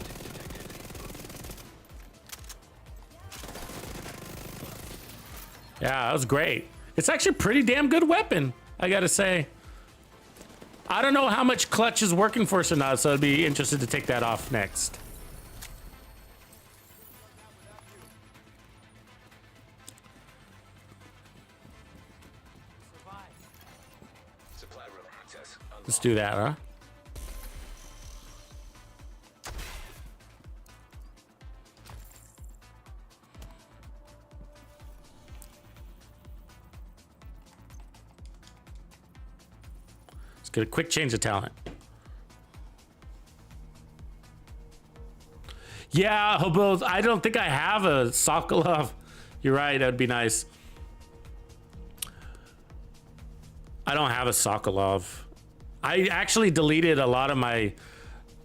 Yeah, that was great. It's actually a pretty damn good weapon, I gotta say. I don't know how much clutch is working for us or not, so I'd be interested to take that off next. Let's do that, huh? Let's get a quick change of talent. Yeah, hobos. I don't think I have a Sokolov. You're right. That'd be nice. I don't have a Sokolov. I actually deleted a lot of my,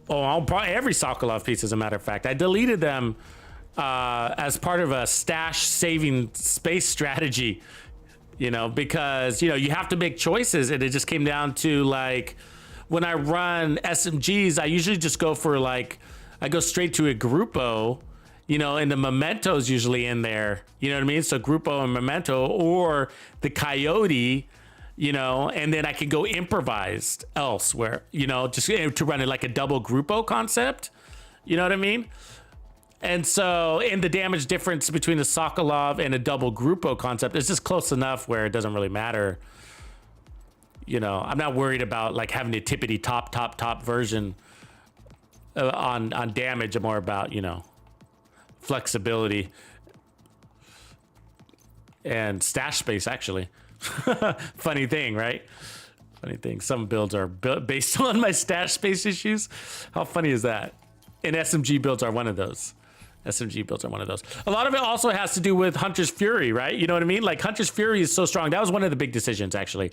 probably every Sokolov piece, as a matter of fact. I deleted them as part of a stash saving space strategy, you know, because, you know, you have to make choices. And it just came down to, like, when I run SMGs, I usually just go for, like, I go straight to a Gruppo, you know, and the Memento's usually in there. You know what I mean? So Gruppo and Memento, or the Coyote, you know, and then I could go improvised elsewhere, you know, just to run it like a double Gruppo concept. You know what I mean? And so, and the damage difference between a Sokolov and a double Gruppo concept is just close enough where it doesn't really matter. You know, I'm not worried about like having a tippity top version on damage. I'm more about, you know, flexibility and stash space, actually. Funny thing, right? Funny thing. Some builds are built based on my stash space issues. How funny is that? And SMG builds are one of those. SMG builds are one of those. A lot of it also has to do with Hunter's Fury, right? You know what I mean? Like Hunter's Fury is so strong. That was one of the big decisions, actually.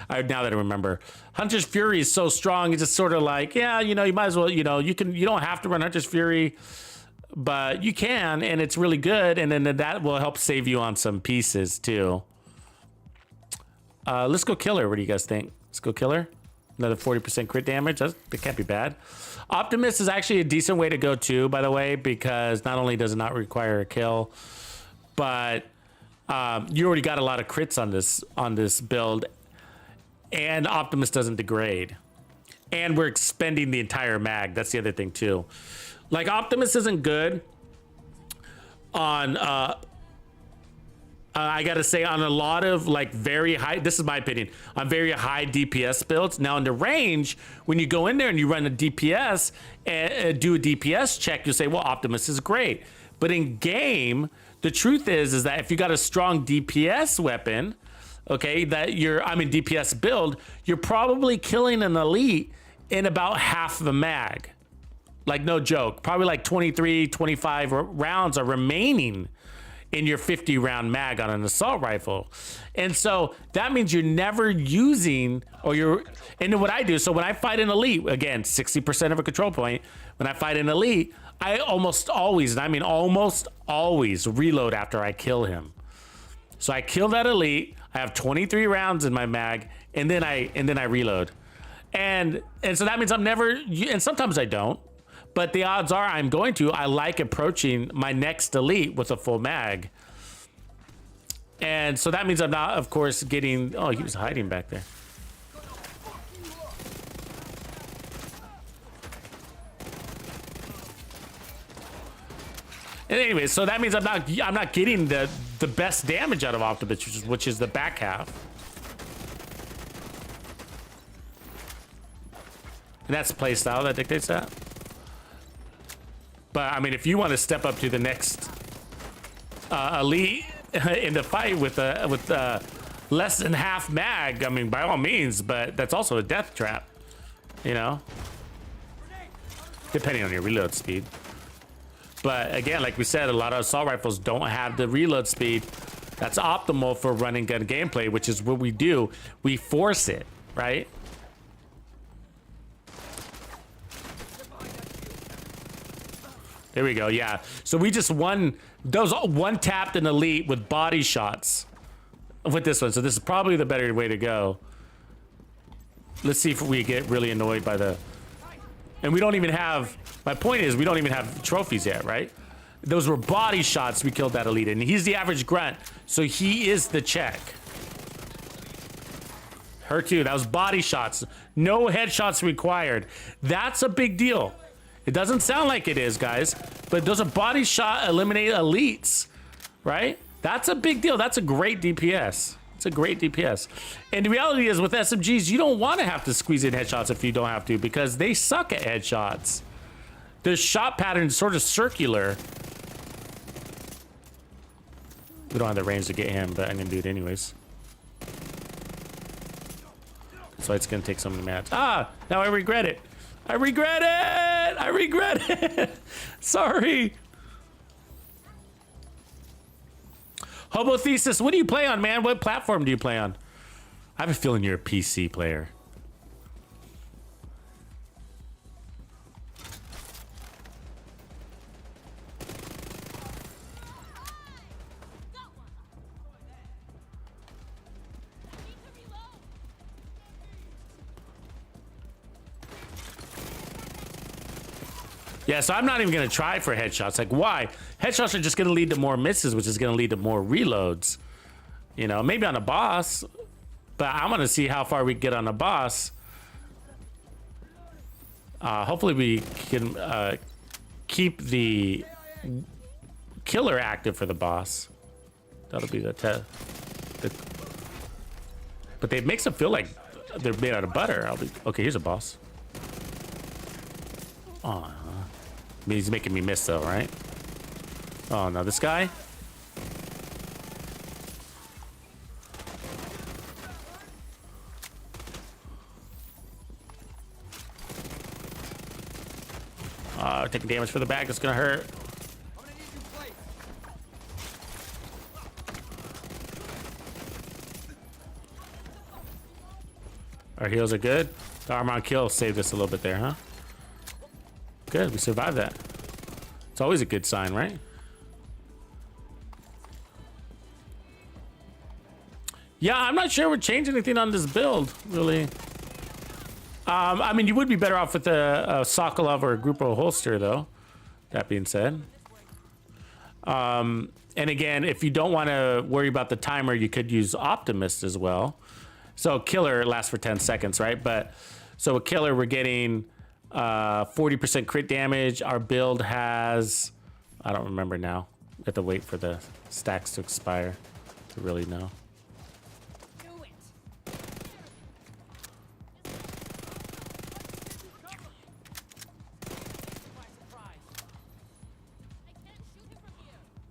Now that I remember, Hunter's Fury is so strong. It's just sort of like, yeah, you know, you might as well, you know, you don't have to run Hunter's Fury, but you can, and it's really good. And then that will help save you on some pieces too. Let's go Killer. What do you guys think? Let's go Killer. Another 40% crit damage. That can't be bad. Optimist is actually a decent way to go too, by the way, because not only does it not require a kill, but you already got a lot of crits on this build, and Optimist doesn't degrade, and we're expending the entire mag. That's the other thing too. Like Optimist isn't good on I gotta say, on a lot of like very high, this is my opinion, on very high DPS builds. Now in the range, when you go in there and you run a DPS and do a DPS check, you'll say, well, Optimus is great. But in game, the truth is that if you got a strong DPS weapon, okay, DPS build, you're probably killing an elite in about half the mag. Like no joke, probably like 23, 25 rounds are remaining in your 50 round mag on an assault rifle. And so that means you're never using, and what I do, so when I fight an elite, again, 60% of a control point, when I fight an elite, I almost always, and I mean almost always, reload after I kill him. So I kill that elite, I have 23 rounds in my mag, and then I reload. And so that means I'm never, and sometimes I don't, but the odds are I'm going to. I like approaching my next elite with a full mag. And so that means I'm not, of course, getting... Oh, he was hiding back there. And anyway, so that means I'm not getting the best damage out of Optimus, which is the back half. And that's playstyle that dictates that. But I mean, if you want to step up to the next elite in the fight with less than half mag, I mean, by all means, but that's also a death trap, you know, depending on your reload speed. But again, like we said, a lot of assault rifles don't have the reload speed that's optimal for running gun gameplay, which is what we do. We force it, right? There we go, yeah. So we just one-tapped an elite with body shots with this one. So this is probably the better way to go. Let's see if we get really annoyed by the... And we don't even have... My point is, we don't even have trophies yet, right? Those were body shots we killed that elite in. He's the average grunt, so he is the check. Her too, that was body shots. No headshots required. That's a big deal. It doesn't sound like it is, guys, but those are body shot eliminate elites, right? That's a big deal. That's a great DPS. It's a great DPS. And the reality is with SMGs, you don't want to have to squeeze in headshots if you don't have to, because they suck at headshots. The shot pattern is sort of circular. We don't have the range to get him, but I'm going to do it anyways. So it's going to take so many mats. Ah, now I regret it. I regret it! I regret it! Sorry. Hobo Thesis, what do you play on, man? What platform do you play on? I have a feeling you're a PC player. Yeah, so I'm not even going to try for headshots. Like, why? Headshots are just going to lead to more misses, which is going to lead to more reloads. You know, maybe on a boss, but I'm going to see how far we get on a boss. Hopefully we can keep the killer active for the boss. That'll be the test. But it makes them feel like they're made out of butter. Okay, here's a boss. Oh, he's making me miss though, right? Oh no, this guy? Taking damage for the back, it's gonna hurt. Our heals are good. The armor on kill saved us a little bit there, huh? Good, we survived that. It's always a good sign, right? Yeah, I'm not sure we're changing anything on this build, really. I mean, you would be better off with a Sokolov or a Grupo holster, though. That being said. And again, if you don't want to worry about the timer, you could use Optimist as well. So killer lasts for 10 seconds, right? But so a killer, we're getting 40% crit damage. Our build has, I don't remember now. We have to wait for the stacks to expire to really know.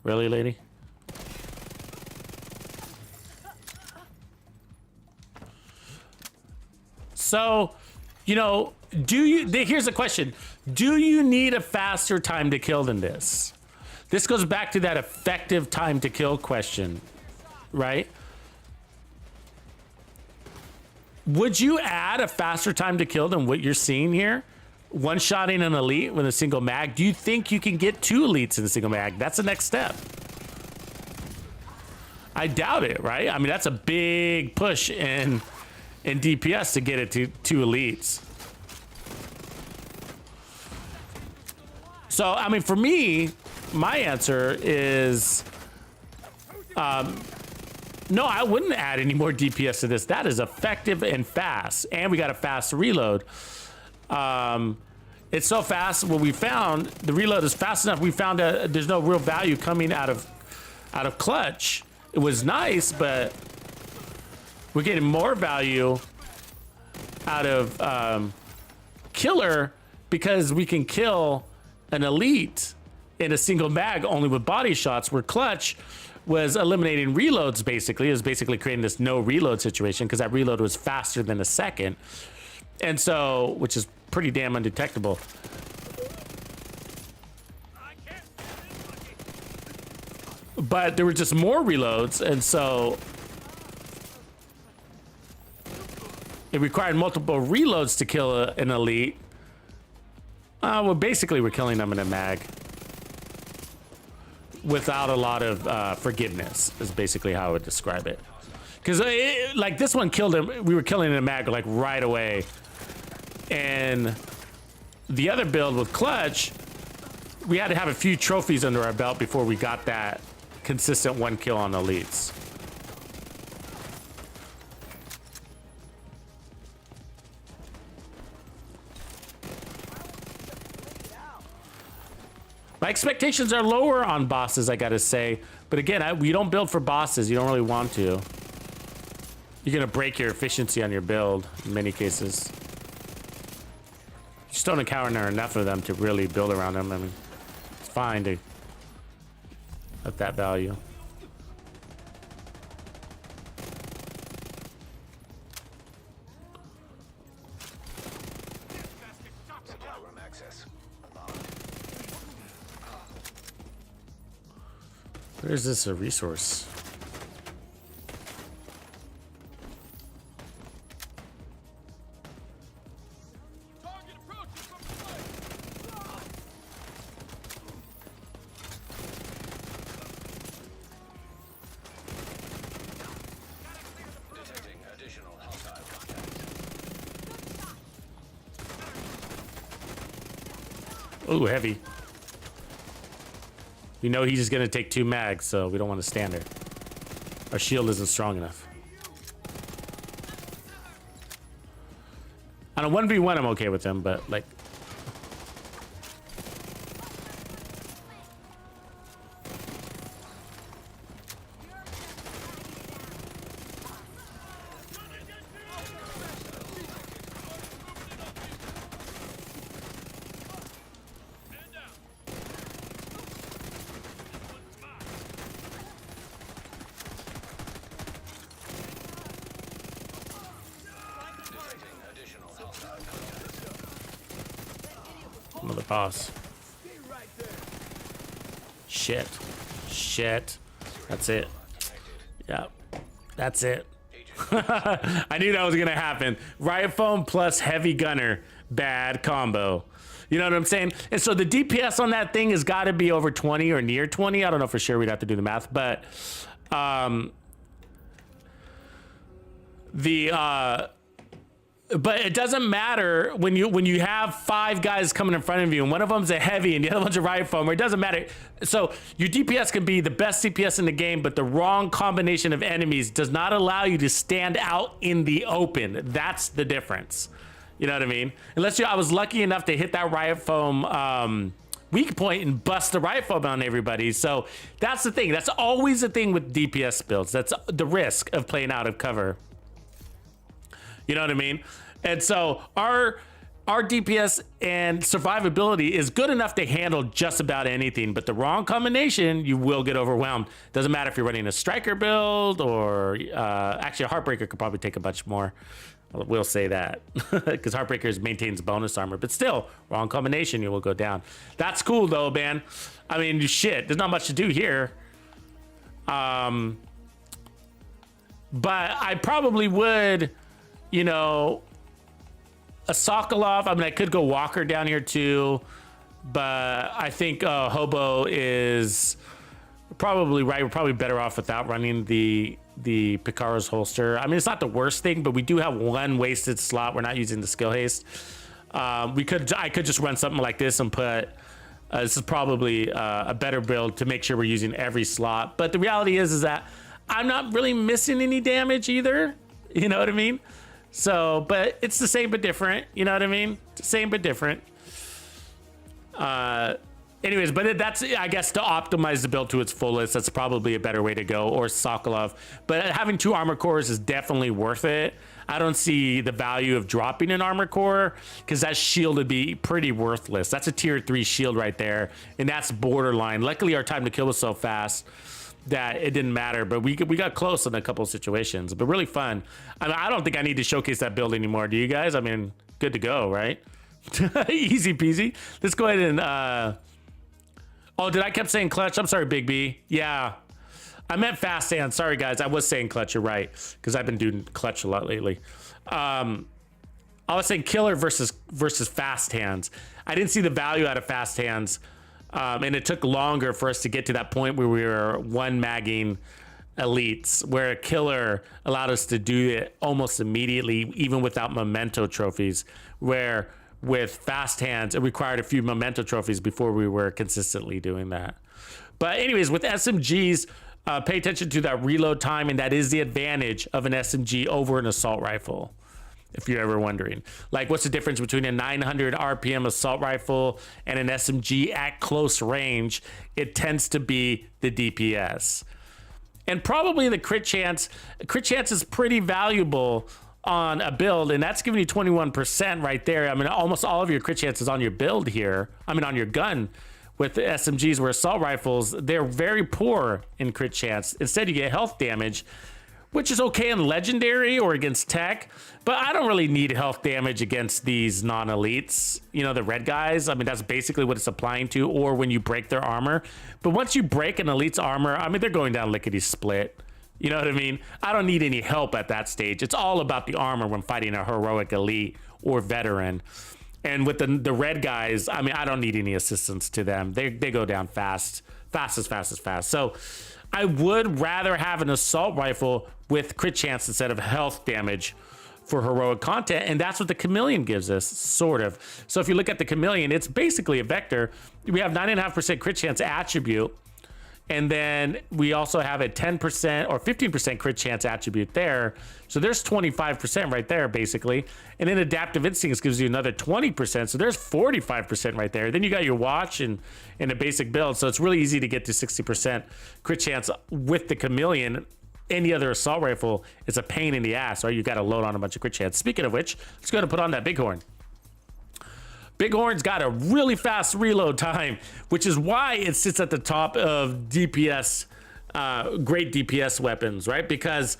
Really, lady? So, you know, here's a question. Do you need a faster time to kill than this? This goes back to that effective time to kill question, right? Would you add a faster time to kill than what you're seeing here? One-shotting an elite with a single mag. Do you think you can get 2 elites in a single mag? That's the next step. I doubt it, right? I mean, that's a big push in DPS to get it to 2 elites. So, I mean, for me, my answer is, no, I wouldn't add any more DPS to this. That is effective and fast, and we got a fast reload. It's so fast. What we found, the reload is fast enough. We found there's no real value coming out of clutch. It was nice, but we're getting more value out of killer because we can kill an elite in a single mag only with body shots, where clutch was eliminating reloads. Basically, it was basically creating this no reload situation because that reload was faster than a second. And so, which is pretty damn undetectable. But there were just more reloads, and so it required multiple reloads to kill an elite. Well, basically, we're killing them in a mag without a lot of forgiveness, is basically how I would describe it. Because like this one killed him, we were killing in a mag like right away. And the other build with clutch, we had to have a few trophies under our belt before we got that consistent 1 kill on elites. My expectations are lower on bosses, I gotta say. But again, we don't build for bosses. You don't really want to. You're gonna break your efficiency on your build in many cases. Just don't encounter enough of them to really build around them. I mean, it's fine to at that value. Supply room access. Where is this a resource? Detecting additional hostile contacts. Ooh, heavy. You know he's just gonna take 2 mags, so we don't want to stand there. Our shield isn't strong enough. On a 1v1, I'm okay with him, but like... Another boss. Shit. Shit. That's it. Yep. That's it. I knew that was gonna happen. Riot foam plus heavy gunner, bad combo. You know what I'm saying? And so the DPS on that thing has got to be over 20 or near 20. I don't know for sure. We'd have to do the math, but but it doesn't matter when you have 5 guys coming in front of you and one of them's a heavy and the other one's a riot foamer. It doesn't matter. So your DPS can be the best CPS in the game, but the wrong combination of enemies does not allow you to stand out in the open. That's the difference. You know what I mean? Unless I was lucky enough to hit that riot foam weak point and bust the riot foam on everybody. So that's the thing. That's always the thing with DPS builds. That's the risk of playing out of cover. You know what I mean? And so our DPS and survivability is good enough to handle just about anything, but the wrong combination, you will get overwhelmed. Doesn't matter if you're running a striker build or actually a Heartbreaker could probably take a bunch more. We'll say that because Heartbreaker maintains bonus armor, but still wrong combination, you will go down. That's cool though, man. I mean, shit, there's not much to do here. But I probably would, you know, a Sokolov. I mean, I could go Walker down here too, but I think Hobo is probably right. We're probably better off without running the Picaro's holster. I mean, it's not the worst thing, but we do have one wasted slot. We're not using the skill haste. I could just run something like this and put. This is probably a better build to make sure we're using every slot. But the reality is that I'm not really missing any damage either. You know what I mean? So, but it's the same but different. You know what I mean? Same but different. Anyways, but that's, I guess, to optimize the build to its fullest, that's probably a better way to go, or Sokolov. But having 2 armor cores is definitely worth it. I don't see the value of dropping an armor core because that shield would be pretty worthless. That's a tier 3 shield right there, and that's borderline. Luckily, our time to kill was so fast that it didn't matter, but we got close in a couple of situations, but really fun. I mean, I don't think I need to showcase that build anymore. Do you guys? I mean, good to go, right? Easy peasy. Let's go ahead and, oh, did I kept saying clutch? I'm sorry, Big B. Yeah, I meant fast hands. Sorry, guys. I was saying clutch. You're right, because I've been doing clutch a lot lately. I was saying killer versus fast hands. I didn't see the value out of fast hands. And it took longer for us to get to that point where we were one-magging elites, where a killer allowed us to do it almost immediately, even without memento trophies, where with fast hands, it required a few memento trophies before we were consistently doing that. But anyways, with SMGs, pay attention to that reload time, and that is the advantage of an SMG over an assault rifle. If you're ever wondering, like, what's the difference between a 900 RPM assault rifle and an SMG at close range? It tends to be the DPS, and probably the crit chance. Crit chance is pretty valuable on a build, and that's giving you 21% right there. I mean, almost all of your crit chances on your build here. I mean, on your gun. With the SMGs, where assault rifles, they're very poor in crit chance. Instead, you get health damage, which is okay in legendary or against tech, but I don't really need health damage against these non-elites, you know, the red guys. I mean, that's basically what it's applying to, or when you break their armor. But once you break an elite's armor, I mean, they're going down lickety split. You know what I mean? I don't need any help at that stage. It's all about the armor when fighting a heroic elite or veteran. And with the red guys, I mean, I don't need any assistance to them. They go down fast. So I would rather have an assault rifle with crit chance instead of health damage for heroic content, and that's what the Chameleon gives us, sort of. So if you look at the Chameleon, it's basically a vector. We have 9.5% crit chance attribute, and then we also have a 10% or 15% crit chance attribute there. So there's 25% right there, basically. And then adaptive instincts gives you another 20%. So there's 45% right there. Then you got your watch and a basic build. So it's really easy to get to 60% crit chance with the Chameleon. Any other assault rifle is a pain in the ass, or you got to load on a bunch of crit chance. Speaking of which, let's go ahead and put on that Bighorn. Bighorn's got a really fast reload time, which is why it sits at the top of DPS, great DPS weapons, right? Because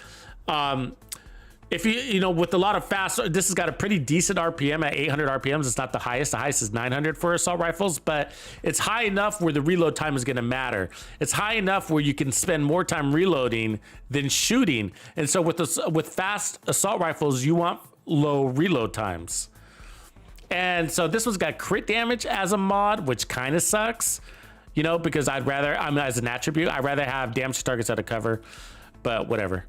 it if you know, with a lot of fast, this has got a pretty decent RPM at 800 RPMs. It's not the highest. The highest is 900 for assault rifles, but it's high enough where the reload time is going to matter. It's high enough where you can spend more time reloading than shooting. And so with fast assault rifles, you want low reload times. And so this one's got crit damage as a mod, which kind of sucks, you know, because as an attribute, I'd rather have damage to targets out of cover, but whatever.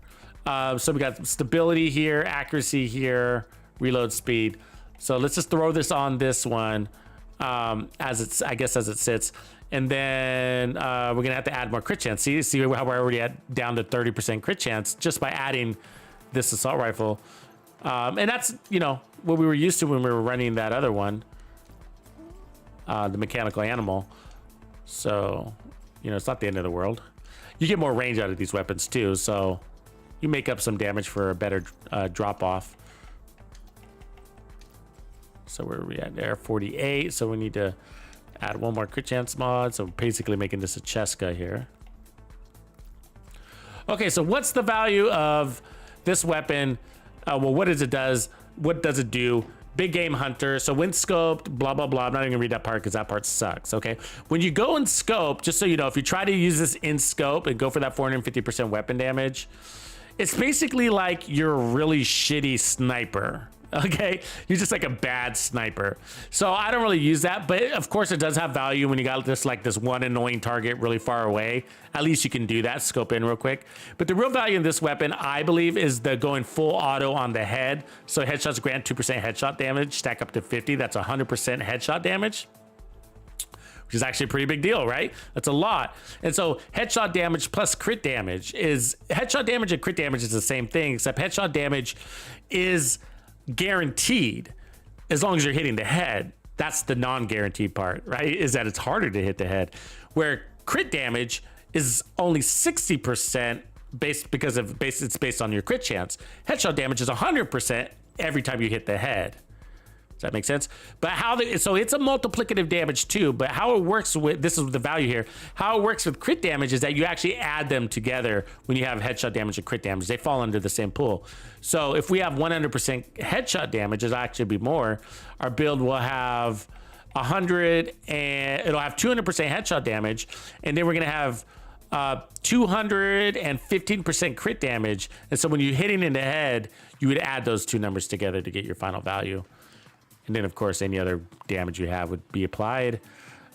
So we got stability here, accuracy here, reload speed. So let's just throw this on this one as it sits. And then we're gonna have to add more crit chance. See how we're already down to 30% crit chance just by adding this assault rifle. And that's, you know, what we were used to when we were running that other one, the mechanical animal. So, you know, it's not the end of the world. You get more range out of these weapons too, so you make up some damage for a better drop off. So where are we at there? 48. So we need to add one more crit chance mod. So basically making this a Cheska here. Okay, so what's the value of this weapon? Well, what does it does? What does it do? Big game hunter. So when scoped, blah, blah, blah. I'm not even gonna read that part because that part sucks, okay? When you go in scope, just so you know, if you try to use this in scope and go for that 450% weapon damage, it's basically like you're a really shitty sniper, okay? You're just like a bad sniper. So I don't really use that, but of course it does have value when you got this one annoying target really far away. At least you can do that, scope in real quick. But the real value in this weapon, I believe, is the going full auto on the head. So headshots grant 2% headshot damage, stack up to 50. That's 100% headshot damage, which is actually a pretty big deal, right? That's a lot. And so headshot damage plus crit damage headshot damage and crit damage is the same thing, except headshot damage is guaranteed as long as you're hitting the head. That's the non-guaranteed part, right? Is that it's harder to hit the head, where crit damage is only 60% it's based on your crit chance. Headshot damage is 100% every time you hit the head. Does that make sense? But so it's a multiplicative damage too, but how it works with, this is the value here, how it works with crit damage is that you actually add them together when you have headshot damage and crit damage. They fall under the same pool. So if we have 100% headshot damage, it'll actually be more. Our build will have 100 and it'll have 200% headshot damage, and then we're gonna have 215% crit damage. And so when you're hitting in the head, you would add those two numbers together to get your final value. And then, of course, any other damage you have would be applied.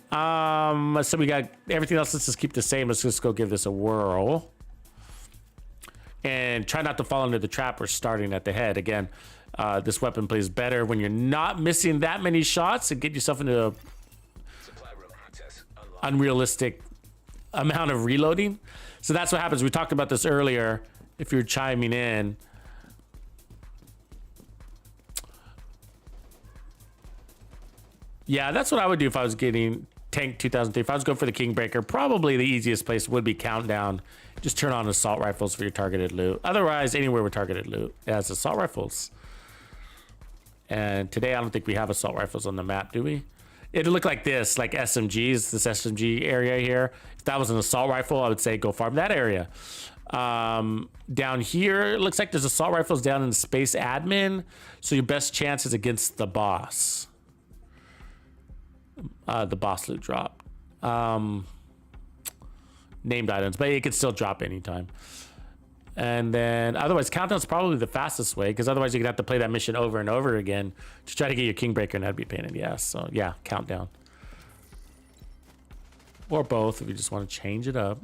So we got everything else. Let's just keep the same. Let's just go give this a whirl. And try not to fall into the trap we're starting at the head. Again, this weapon plays better when you're not missing that many shots and get yourself into a unrealistic amount of reloading. So that's what happens. We talked about this earlier, if you're chiming in. Yeah, that's what I would do if I was getting Tank 2003. If I was going for the Kingbreaker, probably the easiest place would be Countdown. Just turn on assault rifles for your targeted loot. Otherwise, anywhere with targeted loot, it has assault rifles. And today, I don't think we have assault rifles on the map, do we? It'd look like this, like SMGs, this SMG area here. If that was an assault rifle, I would say go farm that area. Down here, it looks like there's assault rifles down in space admin. So your best chance is against the boss. The boss loot drop. Named items, but it could still drop anytime. And then otherwise, Countdown's probably the fastest way, because otherwise you could have to play that mission over and over again to try to get your Kingbreaker, and that'd be a pain in the ass. So yeah, Countdown. Or both if you just want to change it up.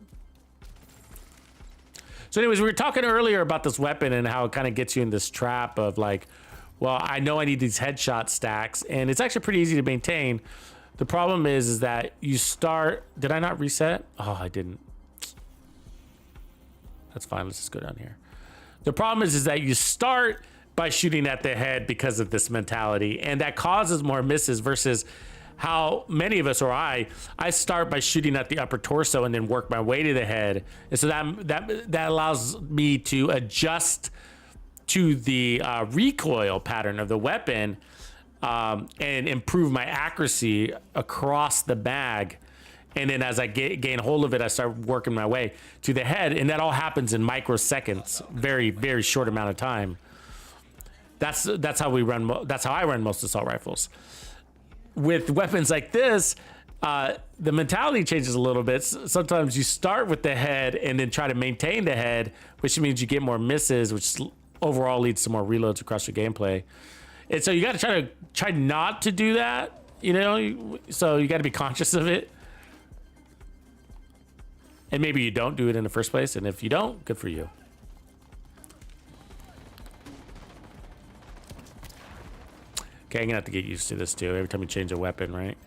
So anyways, we were talking earlier about this weapon and how it kind of gets you in this trap of like, well, I know I need these headshot stacks, and it's actually pretty easy to maintain. The problem is that you start... Did I not reset? Oh, I didn't. That's fine. Let's just go down here. The problem is that you start by shooting at the head because of this mentality, and that causes more misses versus how many of us, or I start by shooting at the upper torso and then work my way to the head. And so that allows me to adjust to the recoil pattern of the weapon, and improve my accuracy across the bag. And then as I gain hold of it, I start working my way to the head, and that all happens in microseconds, very, very short amount of time. That's how we run. That's how I run most assault rifles. With weapons like this, the mentality changes a little bit. Sometimes you start with the head and then try to maintain the head, which means you get more misses, which overall leads to more reloads across your gameplay. And so you got to try not to do that, you know. So you got to be conscious of it. And maybe you don't do it in the first place, and if you don't, good for you. Okay, I'm gonna have to get used to this too. Every time you change a weapon, right?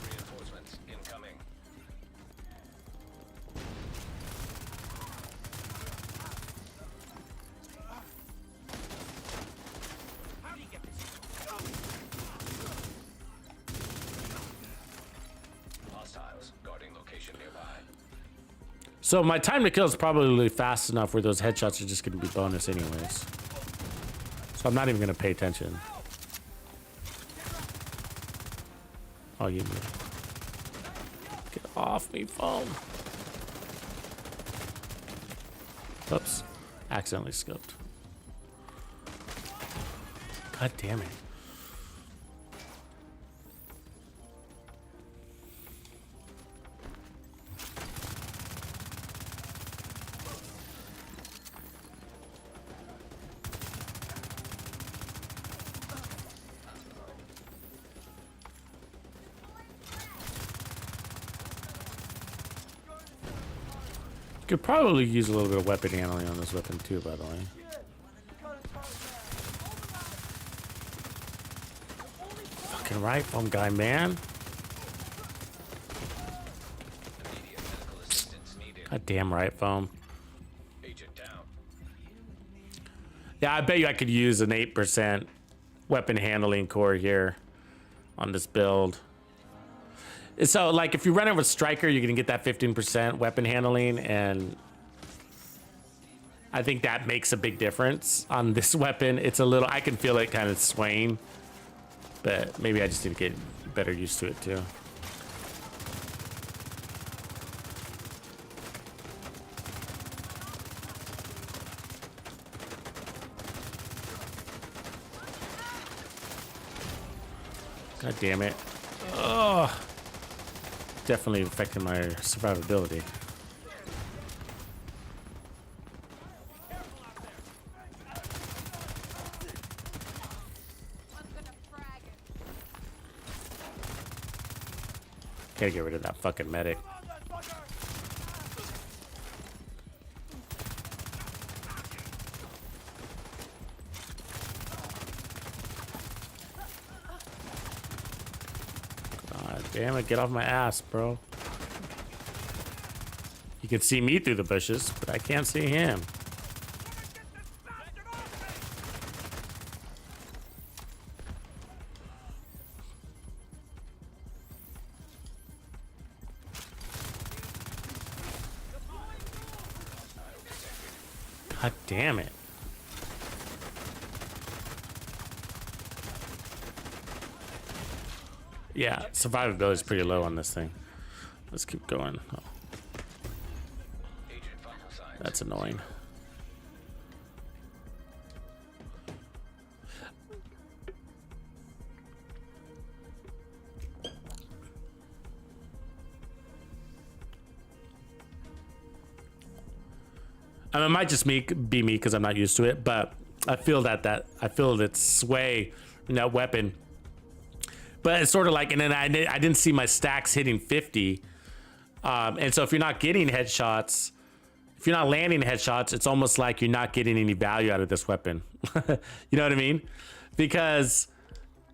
Reinforcements incoming. Hostiles guarding location nearby. So my time to kill is probably fast enough where those headshots are just gonna be bonus anyways. So I'm not even gonna pay attention. Oh, you get off me, phone. Oops, accidentally scoped. God damn it. Could probably use a little bit of weapon handling on this weapon too, by the way. Fucking right, phone guy, man. Immediate medical assistance needed. God damn right, phone. Agent down. Yeah, I bet you I could use an 8% weapon handling core here on this build. So, like, if you run it with Striker, you're going to get that 15% weapon handling, and I think that makes a big difference on this weapon. It's a little, I can feel it kind of swaying, but maybe I just need to get better used to it, too. God damn it. Ugh. Definitely affecting my survivability. Gotta get rid of that fucking medic. Damn it, get off my ass, bro. You can see me through the bushes, but I can't see him. God damn it. Yeah, survivability is pretty low on this thing. Let's keep going. Oh, Agent vital signs. that's annoying. I mean, it might just be me because I'm not used to it, but I feel I feel that sway in that weapon. But it's sort of like, and then I didn't see my stacks hitting 50. And so if you're not getting headshots, if you're not landing headshots, it's almost like you're not getting any value out of this weapon. You know what I mean? Because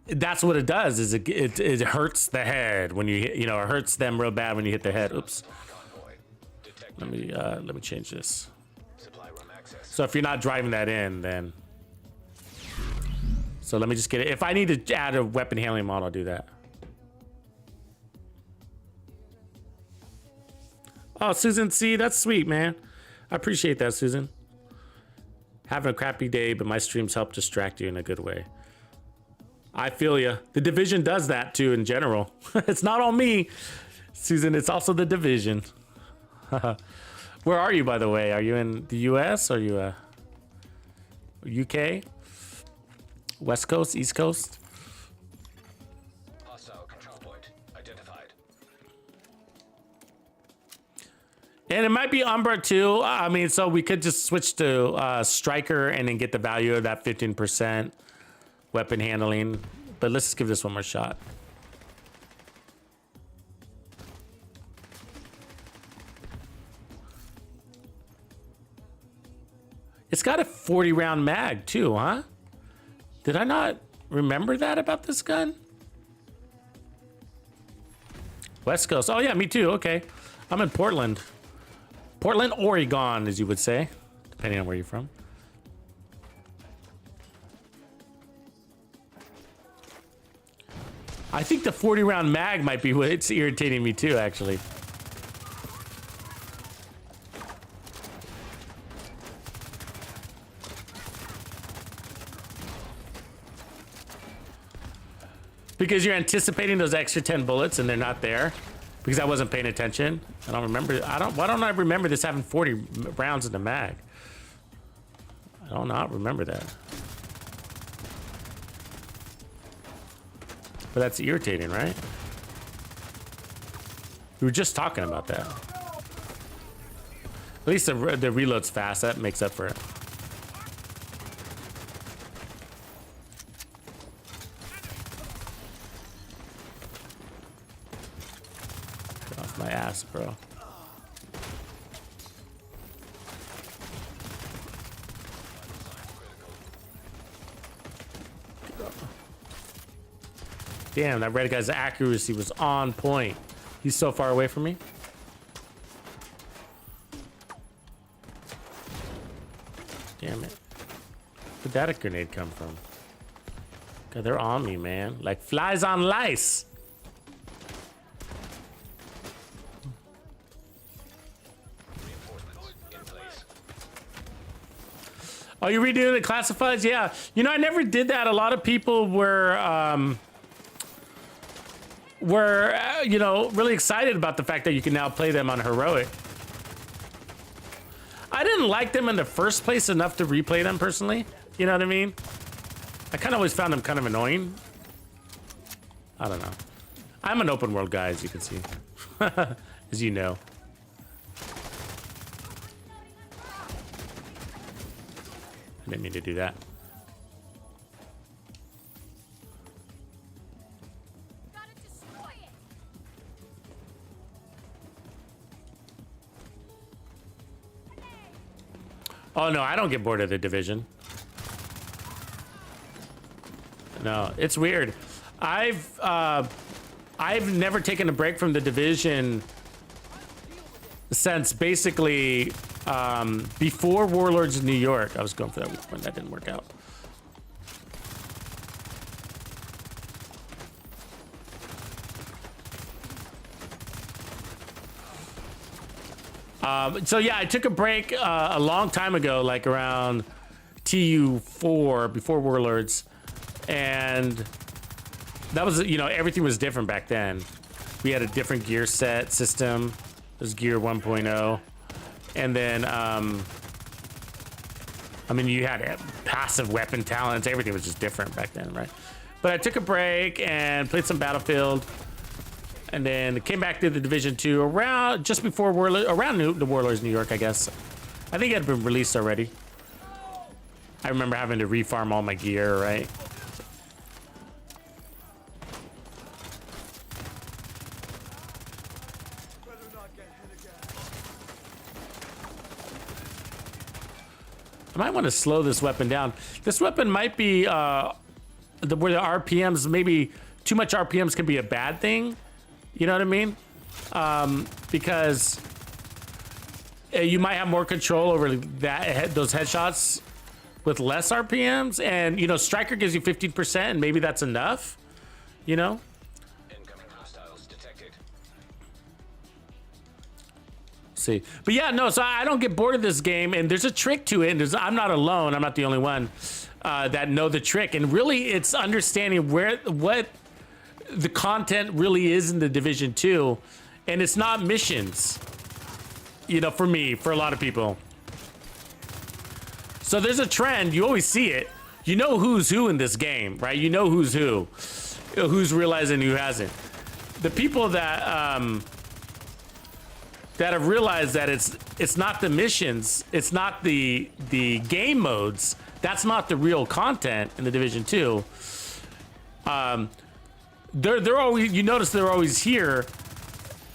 that's what it does, is it hurts the head when you hit, you know, it hurts them real bad when you hit their head. Oops. Convoy. Detected. Let me change this. Supply room access. So if you're not driving that in, then. So let me just get it. If I need to add a weapon handling mod, I'll do that. Oh, Susan C, that's sweet, man. I appreciate that, Susan. Having a crappy day, but my streams help distract you in a good way. I feel you. The Division does that too in general. It's not on me, Susan. It's also the Division. Where are you, by the way? Are you in the US? Are you UK? West Coast? East Coast? Hostile control point identified. And it might be Umbra too. I mean, so we could just switch to Striker and then get the value of that 15% weapon handling. But let's just give this one more shot. It's got a 40 round mag too, huh? Did I not remember that about this gun? West Coast. Oh yeah, me too. Okay. I'm in Portland. Portland, Oregon, as you would say, depending on where you're from. I think the 40 round mag might be what's irritating me too, actually. Because you're anticipating those extra 10 bullets and they're not there. Because I wasn't paying attention. I don't remember. Why don't I remember this having 40 rounds in the mag? I do not remember that. But that's irritating, right? We were just talking about that. At least the reload's fast. That makes up for it. Get off my ass, bro. Damn, that red guy's accuracy was on point. He's so far away from me. Damn it. Where'd that grenade come from? God, they're on me, man. Like flies on lice. Oh, you're redoing the classifieds? Yeah. You know, I never did that. A lot of people were you know, really excited about the fact that you can now play them on heroic. I didn't like them in the first place enough to replay them personally. You know what I mean? I kind of always found them kind of annoying. I don't know. I'm an open world guy, as you can see. As you know. I didn't mean to do that. Oh no, I don't get bored of the Division. No, it's weird. I've never taken a break from the Division since basically before Warlords of New York. I was going for that one, that didn't work out. So yeah, I took a break a long time ago, like around TU4 before Warlords, and that was, you know, everything was different back then. We had a different gear set system. It was Gear 1.0, and then I mean, you had passive weapon talents. Everything was just different back then, right? But I took a break and played some Battlefield. And then came back to the Division 2 around just before the Warlords New York, I guess. I think it had been released already. I remember having to refarm all my gear, right? I might want to slow this weapon down. This weapon might be where the RPMs, maybe too much RPMs can be a bad thing. You know what I mean? Because you might have more control over those headshots with less RPMs, and you know, Striker gives you 15%, and maybe that's enough. You know? Incoming hostiles detected. See, but yeah, no. So I don't get bored of this game, and there's a trick to it. And I'm not alone. I'm not the only one that know the trick. And really, it's understanding what the content really is in the Division 2, and it's not missions. You know, for me, for a lot of people. So there's a trend, you always see it. You know who's who in this game, right? You know who's who's realizing who hasn't. The people that that have realized that it's not the missions, it's not the game modes. That's not the real content in the Division 2. They're always, you notice they're always here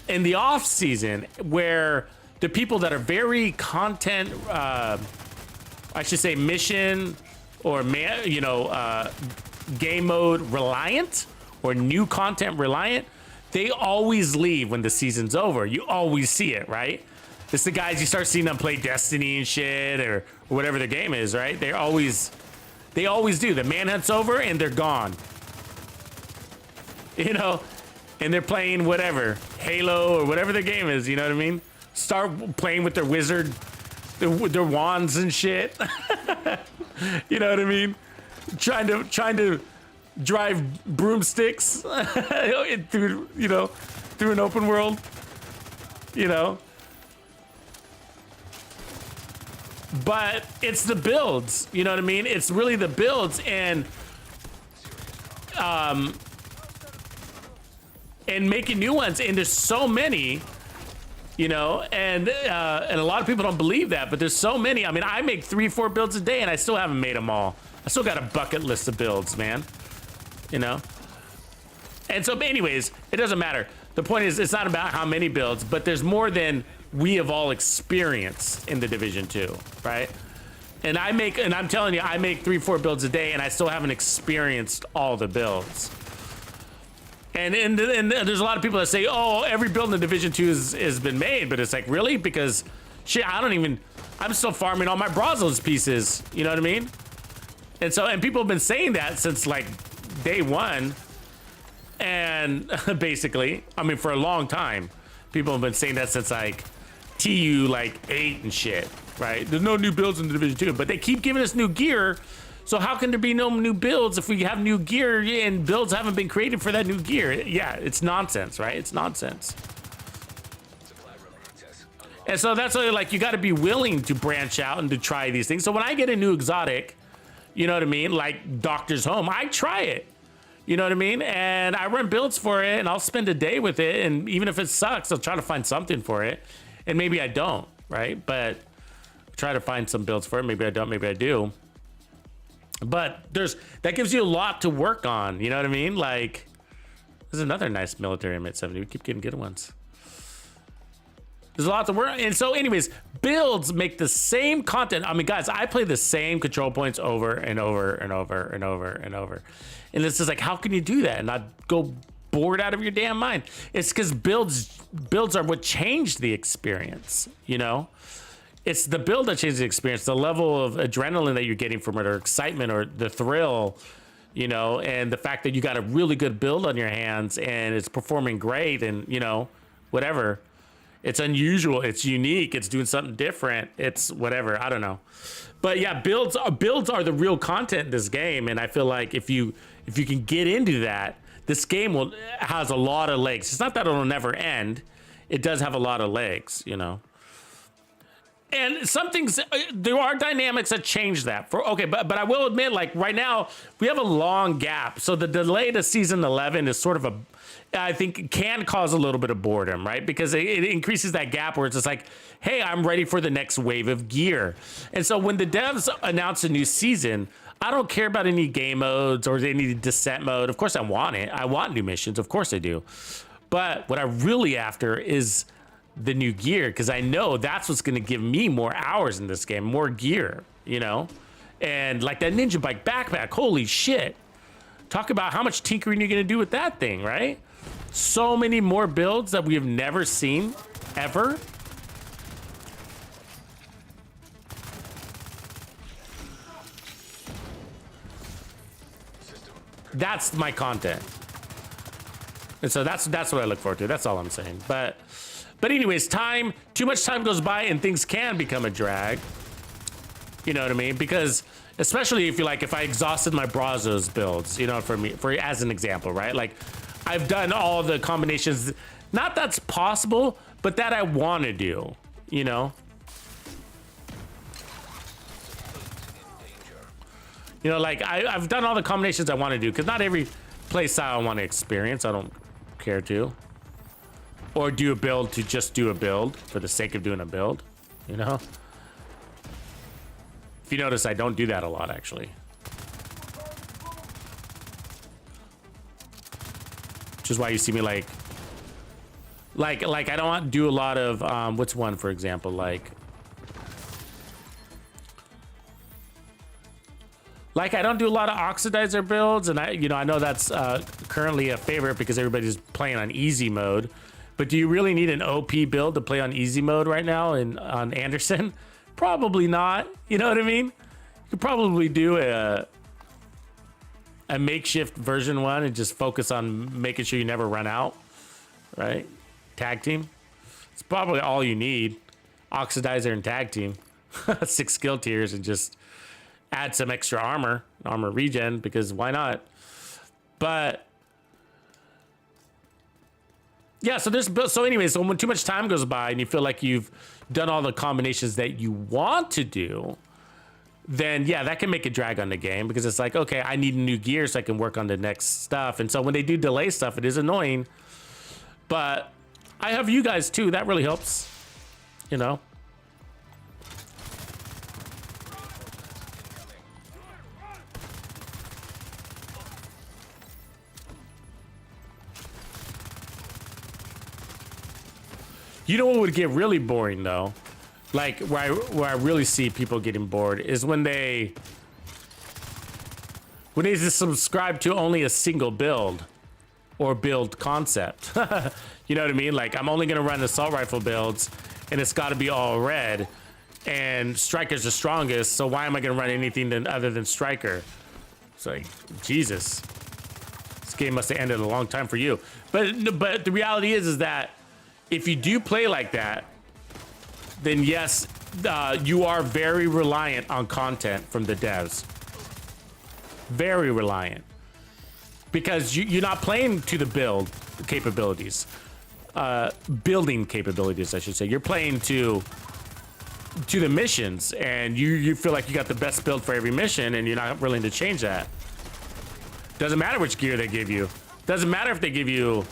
in the off season, where the people that are very content, I should say mission or game mode reliant or new content reliant, they always leave when the season's over. You always see it, right? It's the guys you start seeing them play Destiny and shit or whatever the game is, right? They always do. The manhunt's over and they're gone. You know, and they're playing whatever, Halo or whatever the game is, you know what I mean? Start playing with their wizard, their wands and shit. You know what I mean? Trying to drive broomsticks through, you know, through an open world, you know. But it's the builds, you know what I mean? It's really the builds and making new ones, and there's so many, you know, and a lot of people don't believe that, but there's so many. I mean, I make 3-4 builds a day and I still haven't made them all. I still got a bucket list of builds, man, you know. And so anyways, it doesn't matter. The point is, it's not about how many builds, but there's more than we have all experienced in the Division 2, right? And I'm telling you, I make 3-4 builds a day and I still haven't experienced all the builds. And there's a lot of people that say, oh, every build in the Division 2 has been made, but it's like, really? Because shit, I'm still farming all my Brazos pieces, you know what I mean? And people have been saying that since like day one. And basically, I mean, for a long time, people have been saying that since like TU like 8 and shit, right? There's no new builds in the Division 2, but they keep giving us new gear. So how can there be no new builds if we have new gear and builds haven't been created for that new gear? Yeah, it's nonsense, right? It's nonsense. And so that's why, like, you got to be willing to branch out and to try these things. So when I get a new exotic, you know what I mean? Like Doctor's Home, I try it. You know what I mean? And I run builds for it and I'll spend a day with it. And even if it sucks, I'll try to find something for it. And maybe I don't, right? But try to find some builds for it. Maybe I don't, maybe I do. But that gives you a lot to work on. You know what I mean? Like, there's another nice military M870. We keep getting good ones. There's a lot to work on. And so anyways, builds make the same content. I mean, guys, I play the same control points over and over and over and over and over. And it's just like, how can you do that and not go bored out of your damn mind? It's because builds are what changed the experience, you know? It's the build that changes the experience, the level of adrenaline that you're getting from it, or excitement, or the thrill, you know, and the fact that you got a really good build on your hands and it's performing great, and, you know, whatever. It's unusual, it's unique, it's doing something different, it's whatever, I don't know. But yeah, builds are the real content in this game, and I feel like if you can get into that, this game has a lot of legs. It's not that it'll never end. It does have a lot of legs, you know. And some things, there are dynamics that change that. But I will admit, like right now, we have a long gap. So the delay to season 11 is sort of I think can cause a little bit of boredom, right? Because it increases that gap where it's just like, hey, I'm ready for the next wave of gear. And so when the devs announce a new season, I don't care about any game modes or any descent mode. Of course I want it. I want new missions. Of course I do. But what I'm really after is the new gear, because I know that's what's going to give me more hours in this game, more gear, you know? And like that ninja bike backpack, holy shit. Talk about how much tinkering you're going to do with that thing, right? So many more builds that we have never seen ever. That's my content. And so that's what I look forward to. That's all I'm saying. But anyways, too much time goes by and things can become a drag. You know what I mean? Because especially if I exhausted my Brazos builds, you know, as an example, right? Like I've done all the combinations, not that's possible, but that I want to do, you know. You know, like I've done all the combinations I want to do, because not every play style I want to experience. I don't care to. Or do a build to just do a build for the sake of doing a build, you know? If you notice, I don't do that a lot, actually. Which is why you see me like I don't do a lot of, what's one, for example, like I don't do a lot of oxidizer builds, and I know that's currently a favorite because everybody's playing on easy mode. But do you really need an OP build to play on easy mode right now on Anderson? Probably not. You know what I mean? You could probably do a makeshift version 1 and just focus on making sure you never run out, right? Tag team. It's probably all you need. Oxidizer and tag team. 6 skill tiers, and just add some extra armor regen, because why not? But yeah, so anyways, so when too much time goes by and you feel like you've done all the combinations that you want to do, then yeah, that can make it drag on the game, because it's like, okay, I need new gear so I can work on the next stuff. And so when they do delay stuff, it is annoying. But I have you guys too. That really helps, you know. You know what would get really boring though? Like where I really see people getting bored is when they just subscribe to only a single build or build concept. You know what I mean? Like, I'm only gonna run assault rifle builds, and it's got to be all red, and Striker's the strongest, so why am I gonna run anything other than Striker? It's like, Jesus, this game must have ended a long time for you. But the reality is that if you do play like that, then yes, you are very reliant on content from the devs. Very reliant. Because you're not playing to the build capabilities. Building capabilities, I should say. You're playing to the missions, and you feel like you got the best build for every mission, and you're not willing to change that. Doesn't matter which gear they give you. Doesn't matter if they give you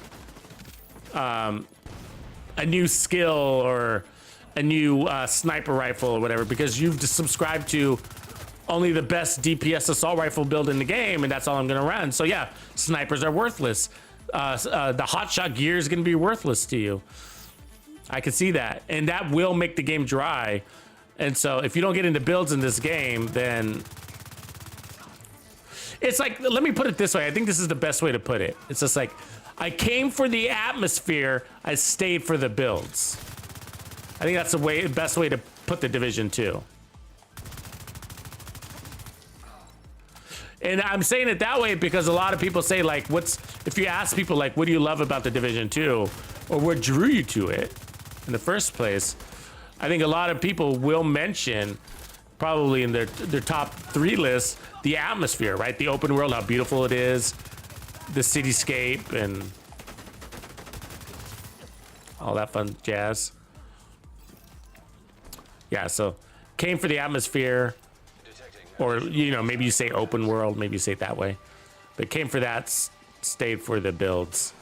a new skill or a new sniper rifle or whatever, because you've just subscribed to only the best DPS assault rifle build in the game, and that's all I'm gonna run. So yeah, snipers are worthless. The hotshot gear is gonna be worthless to you. I can see that, and that will make the game dry. And so if you don't get into builds in this game, then it's like, let me put it this way. I think this is the best way to put it. It's just like, I came for the atmosphere, I stayed for the builds. I think that's the best way to put the Division 2. And I'm saying it that way because a lot of people say, like, if you ask people, like, what do you love about the Division 2? Or what drew you to it in the first place? I think a lot of people will mention, probably in their top 3 lists, the atmosphere, right? The open world, how beautiful it is, the cityscape, and all that fun jazz. Yeah, so came for the atmosphere. Or, you know, maybe you say open world, maybe you say it that way. But came for that, stayed for the builds.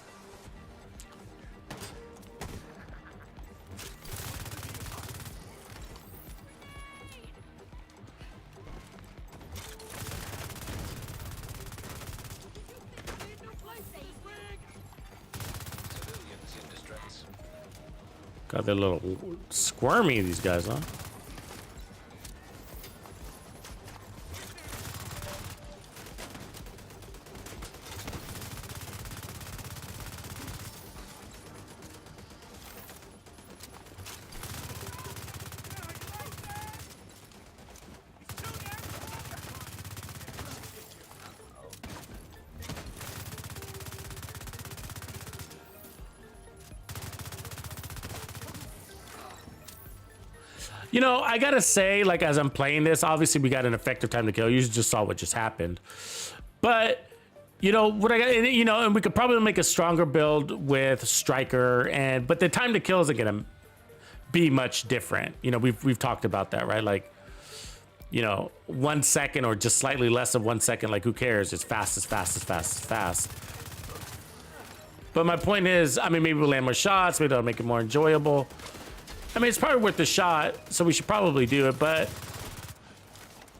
God, they're a little squirmy, these guys, huh? You know, I gotta say, like, as I'm playing this, obviously we got an effective time to kill. You just saw what just happened. But, you know, and we could probably make a stronger build with Striker, but the time to kill isn't gonna be much different. You know, we've talked about that, right? Like, you know, 1 second or just slightly less of 1 second, like who cares? It's fast as fast as fast as fast. But my point is, I mean, maybe we'll land more shots, maybe that'll make it more enjoyable. I mean, it's probably worth the shot, so we should probably do it, but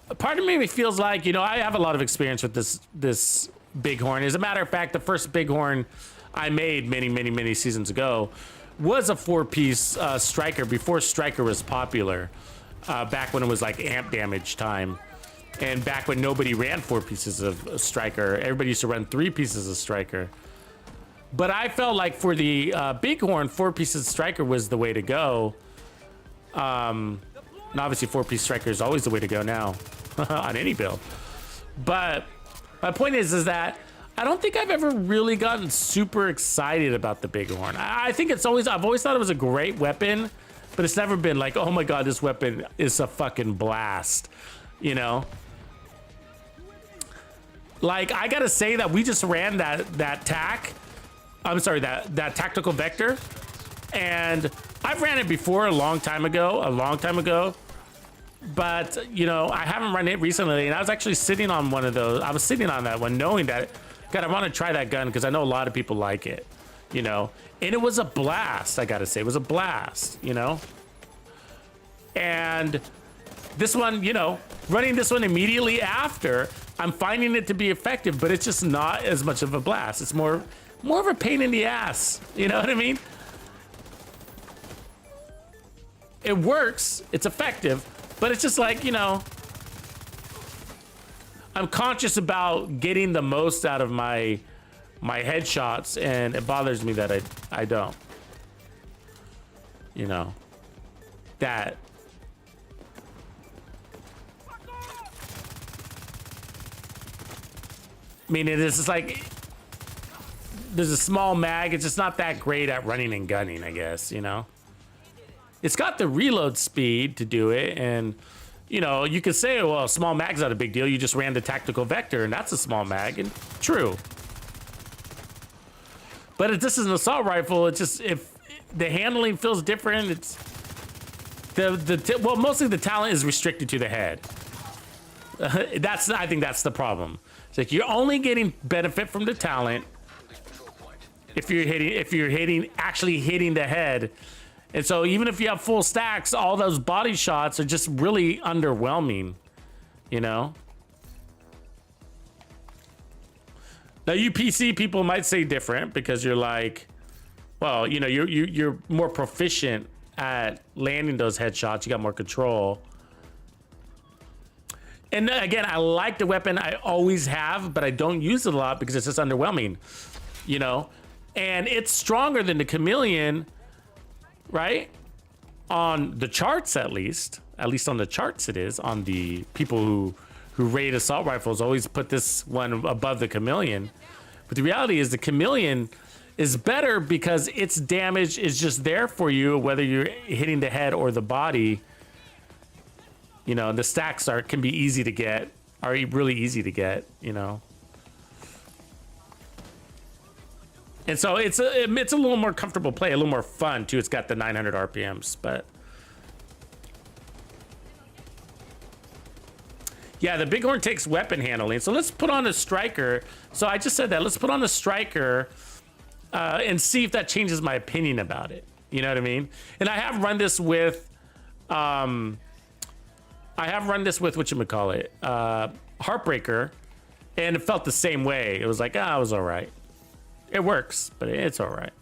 a part of me feels like, you know, I have a lot of experience with this bighorn. As a matter of fact, the first bighorn I made many seasons ago was a 4-piece striker before striker was popular, back when it was like amp damage time, and back when nobody ran 4 pieces of striker. Everybody used to run 3 pieces of striker. But I felt like for the bighorn, 4 pieces striker was the way to go. And obviously 4-piece striker is always the way to go now on any build. But my point is that I don't think I've ever really gotten super excited about the bighorn. I think I've always thought it was a great weapon, but it's never been like, oh my God, this weapon is a fucking blast, you know? Like, I gotta say that we just ran that tactical vector, and I've ran it before a long time ago, but you know, I haven't run it recently, and I was actually sitting on one of those. I was sitting on that one knowing that, God, I want to try that gun because I know a lot of people like it, you know, and it was a blast. I gotta say, it was a blast, you know. And this one, you know, running this one immediately after, I'm finding it to be effective, but it's just not as much of a blast. It's more of a pain in the ass. You know what I mean? It works, it's effective, but it's just like, you know, I'm conscious about getting the most out of my headshots, and it bothers me that I don't. You know, that. I mean, it is just like, there's a small mag. It's just not that great at running and gunning, I guess, you know? It's got the reload speed to do it, and, you know, you could say, well, small mag's not a big deal. You just ran the tactical vector, and that's a small mag, and true. But if this is an assault rifle, it's just, if the handling feels different, it's, well, mostly the talent is restricted to the head. I think that's the problem. It's like you're only getting benefit from the talent if you're actually hitting the head. And so even if you have full stacks, all those body shots are just really underwhelming, you know? Now you PC people might say different because you're like, well, you know, you're more proficient at landing those headshots. You got more control. And again, I like the weapon, I always have, but I don't use it a lot because it's just underwhelming, you know? And it's stronger than the Chameleon, right? On the charts, at least on the charts it is. On the people who rate assault rifles always put this one above the Chameleon. But the reality is the Chameleon is better because its damage is just there for you, whether you're hitting the head or the body. You know, the stacks can be easy to get, are really easy to get, you know. And so it's a little more comfortable play, a little more fun too. It's got the 900 RPMs, but yeah, the bighorn takes weapon handling. So let's put on a striker. So I just said that. Let's put on a striker and see if that changes my opinion about it. You know what I mean? And I have run this with whatchamacallit, Heartbreaker, and it felt the same way. It was like, it was all right. It works, but it's all right.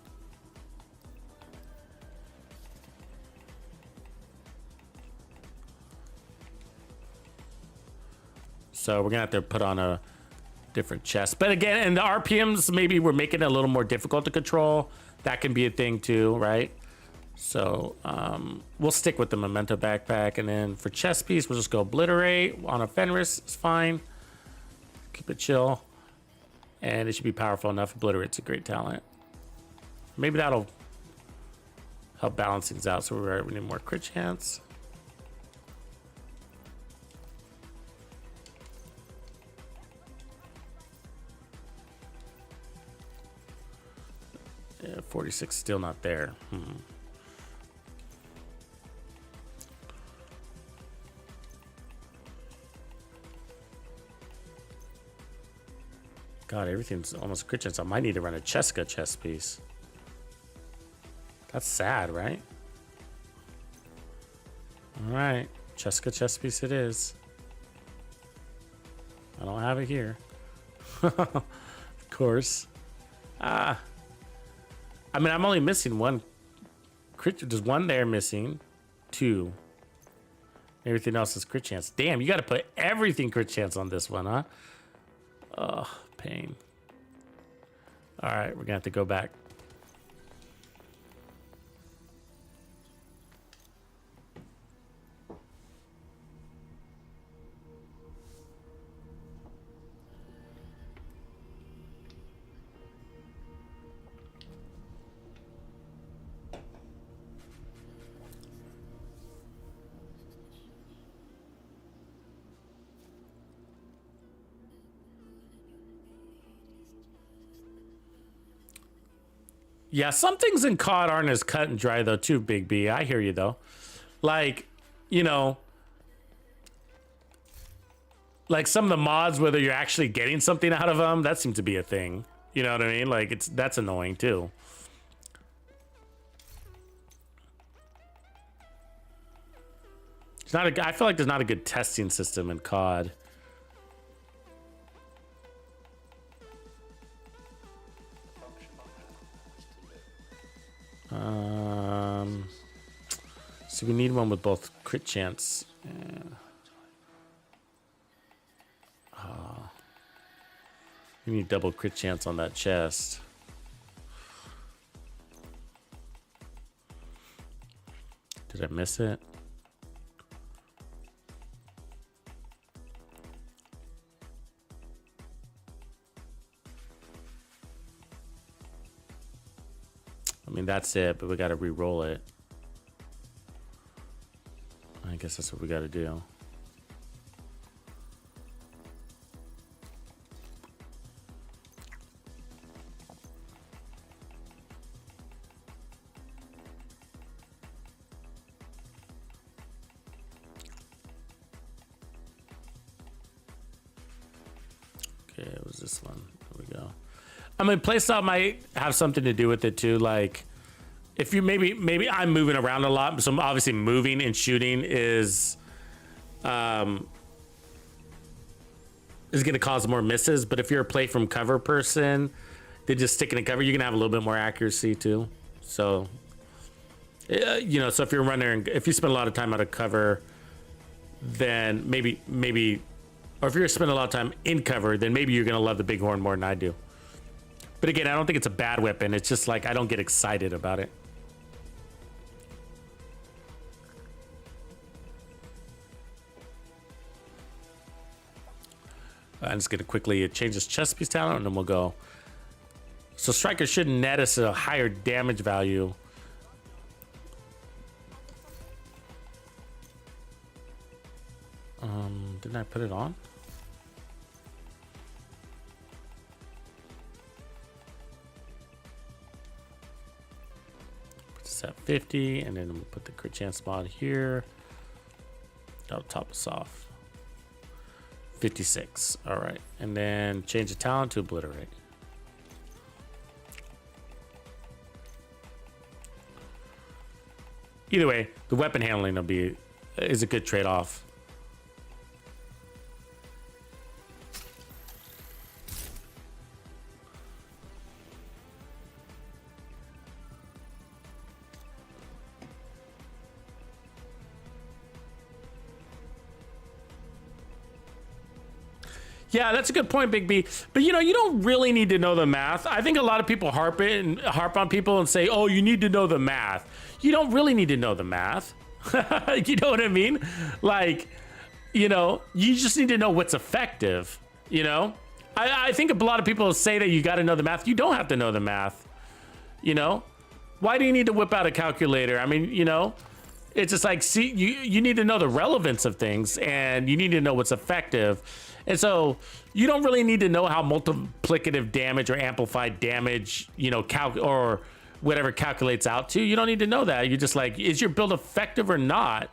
So we're gonna have to put on a different chest. But again, and the RPMs, maybe we're making it a little more difficult to control. That can be a thing too, right? So we'll stick with the memento backpack, and then for chest piece, we'll just go obliterate on a Fenris. It's fine. Keep it chill, and it should be powerful enough. Obliterate's a great talent. Maybe that'll help balance things out. So we need more crit chance. Yeah, 46 still not there. God, everything's almost crit chance. I might need to run a Cheska chest piece. That's sad, right? All right, Cheska chest piece it is. I don't have it here. Of course. I mean, I'm only missing one crit. There's one there missing. 2. Everything else is crit chance. Damn, you got to put everything crit chance on this one, huh? Oh, pain. All right, we're gonna have to go back. Yeah, some things in COD aren't as cut and dry though, too, Big B. I hear you though. Like, you know, like some of the mods, whether you're actually getting something out of them, that seems to be a thing. You know what I mean? Like, that's annoying too. It's not I feel like there's not a good testing system in COD. So we need one with both crit chance. Yeah. We need double crit chance on that chest. Did I miss it? I mean, that's it, but we got to re-roll it. I guess that's what we got to do. Okay, it was this one. There we go. I mean, playstyle might have something to do with it too. Like, if you maybe I'm moving around a lot, so obviously moving and shooting is going to cause more misses. But if you're a play from cover person, they just sticking to cover, you're gonna have a little bit more accuracy too. So, you know, so if you're running, if you spend a lot of time out of cover, then maybe, or if you're spending a lot of time in cover, then maybe you're gonna love the bighorn more than I do. But again, I don't think it's a bad weapon. It's just like I don't get excited about it. I'm just going to quickly change this chest piece talent and then we'll go. So Striker should net us a higher damage value. Didn't I put it on? Put this at 50 and then we'll put the crit chance mod here. That'll top us off. 56. All right, and then change the talent to obliterate. Either way, the weapon handling is a good trade-off. Yeah, that's a good point, Big B. But you know, you don't really need to know the math. I think a lot of people harp on people and say, "Oh, you need to know the math." You don't really need to know the math. You know what I mean? Like, you know, you just need to know what's effective. You know, I think a lot of people say that you got to know the math. You don't have to know the math. You know, why do you need to whip out a calculator? I mean, you know, it's just like, see, you need to know the relevance of things and you need to know what's effective. And so you don't really need to know how multiplicative damage or amplified damage, you know, or whatever calculates out to. You don't need to know that. You're just like, is your build effective or not?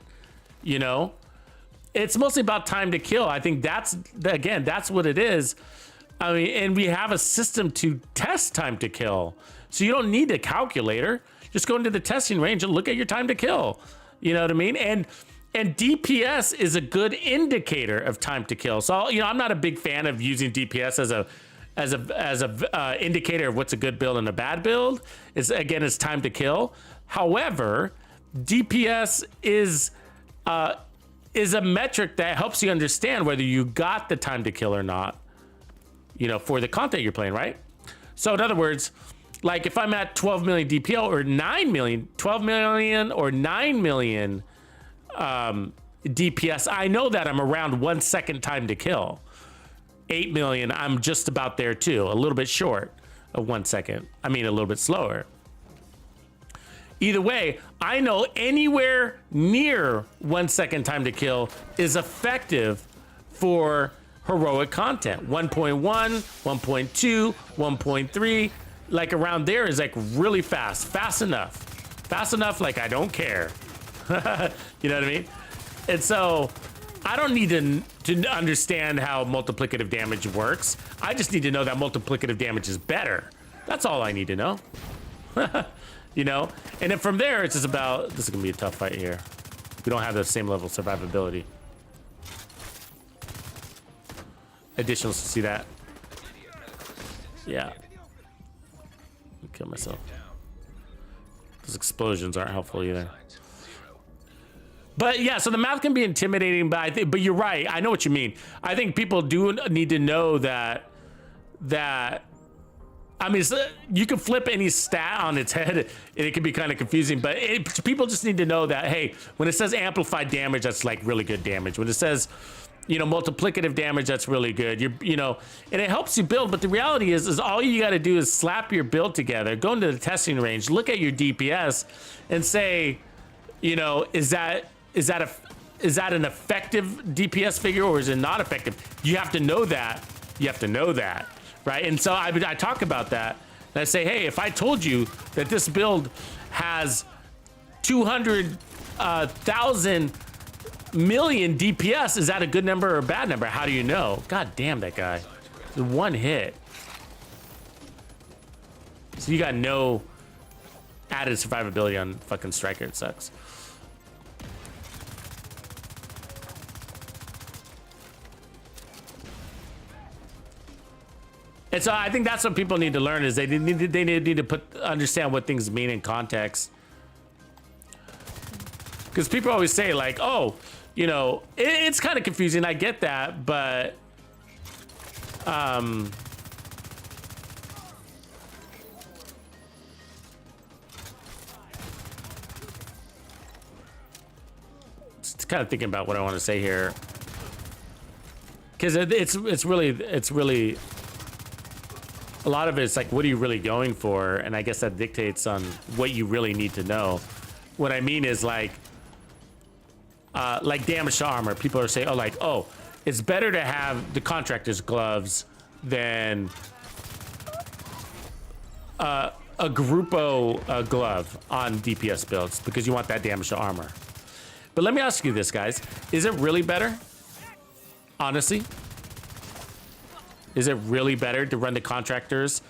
You know, it's mostly about time to kill. I think that's what it is. I mean, and we have a system to test time to kill. So you don't need a calculator. Just go into the testing range and look at your time to kill. You know what I mean? And DPS is a good indicator of time to kill. So, you know, I'm not a big fan of using DPS as a indicator of what's a good build and a bad build. It's time to kill. However, DPS is a metric that helps you understand whether you got the time to kill or not, you know, for the content you're playing, right? So in other words, like if I'm at 12 million DPL or 9 million, 12 million or 9 million DPS, I know that I'm around 1 second time to kill. 8 million, I'm just about there too, a little bit short of 1 second. I mean, a little bit slower. Either way, I know anywhere near 1 second time to kill is effective for heroic content. 1.1, 1.2, 1.3, like around there is like really fast, fast enough, like I don't care. You know what I mean? And so I don't need to understand how multiplicative damage works. I just need to know that multiplicative damage is better. That's all I need to know. You know? And then from there, it's just about, this is gonna be a tough fight here. We don't have the same level of survivability. Additionals to see that. Yeah. Kill myself. Those explosions aren't helpful either. But yeah, so the math can be intimidating, but you're right. I know what you mean. I think people do need to know that I mean, you can flip any stat on its head and it can be kind of confusing, but people just need to know that, hey, when it says amplified damage, that's like really good damage. When it says, you know, multiplicative damage, that's really good. You know, and it helps you build, but the reality is all you got to do is slap your build together, go into the testing range, look at your DPS and say, you know, is that an effective DPS figure or is it not effective? You have to know that. You have to know that, right? And so I talk about that and I say, hey, if I told you that this build has 200,000 million DPS, is that a good number or a bad number? How do you know? God damn, that guy. One hit. So you got no added survivability on fucking Striker. It sucks. And so I think that's what people need to learn is they need to understand what things mean in context. Because people always say like, oh, you know, it's kind of confusing. I get that, but just kind of thinking about what I want to say here, because it's really a lot of it's like, what are you really going for? And I guess that dictates on what you really need to know. What I mean is like damage to armor. People are saying, oh, it's better to have the contractor's gloves than a Grupo glove on DPS builds because you want that damage to armor. But let me ask you this, guys. Is it really better? Honestly? Is it really better to run the contractors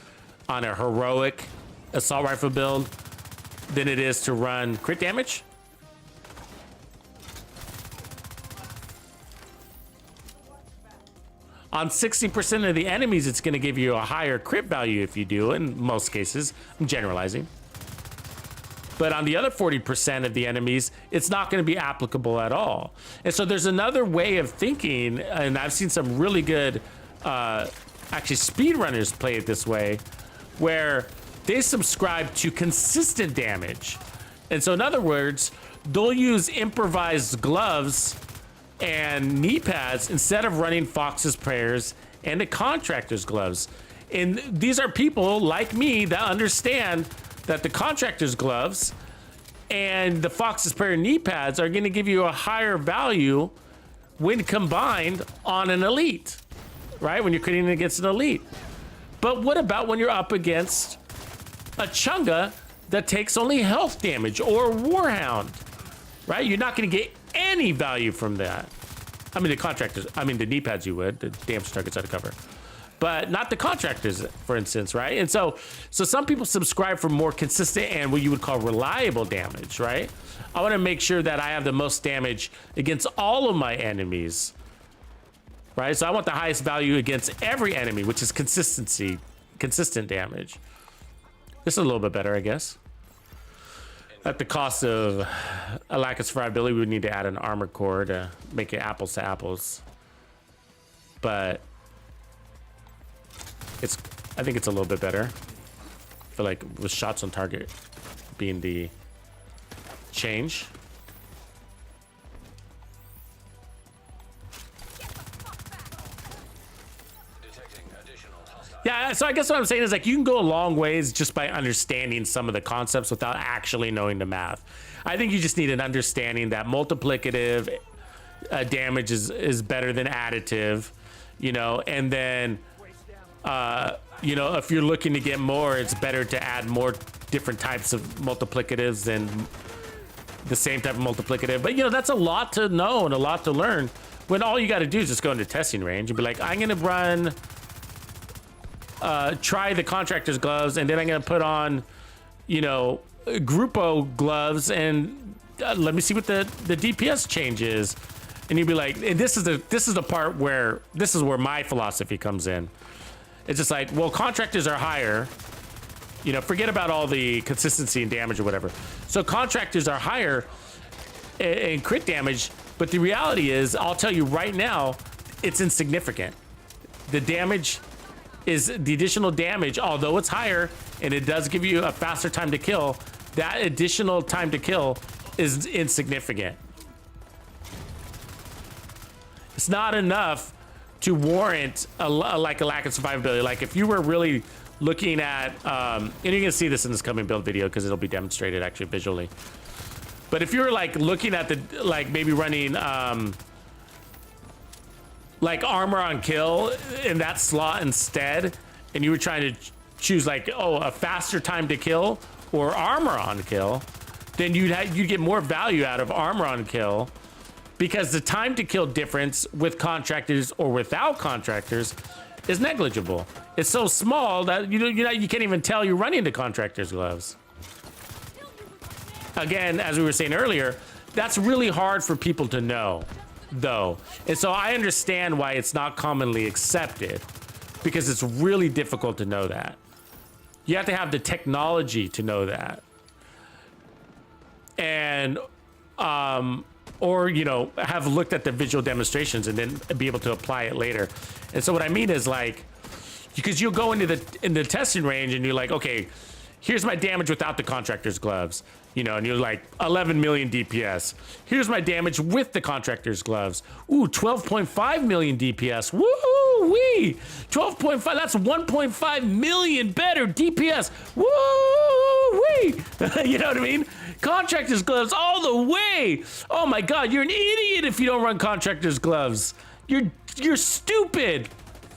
on a heroic assault rifle build than it is to run crit damage? On 60% of the enemies, it's going to give you a higher crit value if you do, in most cases. I'm generalizing. But on the other 40% of the enemies, it's not going to be applicable at all. And so there's another way of thinking, and I've seen some really good actually speedrunners play it this way, where they subscribe to consistent damage. And so in other words, they'll use improvised gloves and knee pads instead of running Fox's prayers and the contractor's gloves. And these are people like me that understand that the contractor's gloves and the Fox's prayer knee pads are going to give you a higher value when combined on an elite, right? When you're critting against an elite. But what about when you're up against a Chunga that takes only health damage or Warhound, right? You're not going to get any value from that. I mean, the contractors, I mean, the knee pads you would, the damage targets out of cover. but not the contractors, for instance, right? And so some people subscribe for more consistent and what you would call reliable damage, right? I want to make sure that I have the most damage against all of my enemies, right? So I want the highest value against every enemy, which is consistent damage. This is a little bit better, I guess. At the cost of a lack of survivability, we would need to add an armor core to make it apples to apples. But I think it's a little bit better. I feel like with shots on target being the change. Yeah, so I guess what I'm saying is like you can go a long ways just by understanding some of the concepts without actually knowing the math. I think you just need an understanding that multiplicative damage is better than additive, you know, and then you know, if you're looking to get more, it's better to add more different types of multiplicatives than the same type of multiplicative. But you know, that's a lot to know and a lot to learn when all you got to do is just go into testing range and be like, I'm gonna run try the contractor's gloves, and then I'm gonna put on, you know, Grupo gloves, and let me see what the DPS change is. And you'd be like, and this is the part where this is where my philosophy comes in. It's just like, well, contractors are higher, you know, forget about all the consistency and damage or whatever. So contractors are higher in crit damage, but the reality is, I'll tell you right now, it's insignificant. The damage is the additional damage, although it's higher and it does give you a faster time to kill, that additional time to kill is insignificant. It's not enough to warrant like a lack of survivability. Like if you were really looking at, and you're gonna see this in this coming build video because it'll be demonstrated actually visually. But if you're like looking at the, like maybe running, like armor on kill in that slot instead, and you were trying to choose like, oh, a faster time to kill or armor on kill, then you'd get more value out of armor on kill, because the time to kill difference with contractors or without contractors is negligible. It's so small that you can't even tell you're running the contractor's gloves. Again, as we were saying earlier, that's really hard for people to know, though. And so I understand why it's not commonly accepted, because it's really difficult to know that. You have to have the technology to know that. And, or, you know, have looked at the visual demonstrations and then be able to apply it later. And so what I mean is like, because you'll go into the testing range and you're like, okay, here's my damage without the contractor's gloves, you know, and you're like 11 million DPS. Here's my damage with the contractor's gloves. Ooh, 12.5 million DPS. Woo-wee! 12.5, that's 1.5 million better DPS. Woo-wee! You know what I mean? Contractor's gloves all the way. Oh my God, you're an idiot if you don't run contractor's gloves. You're stupid.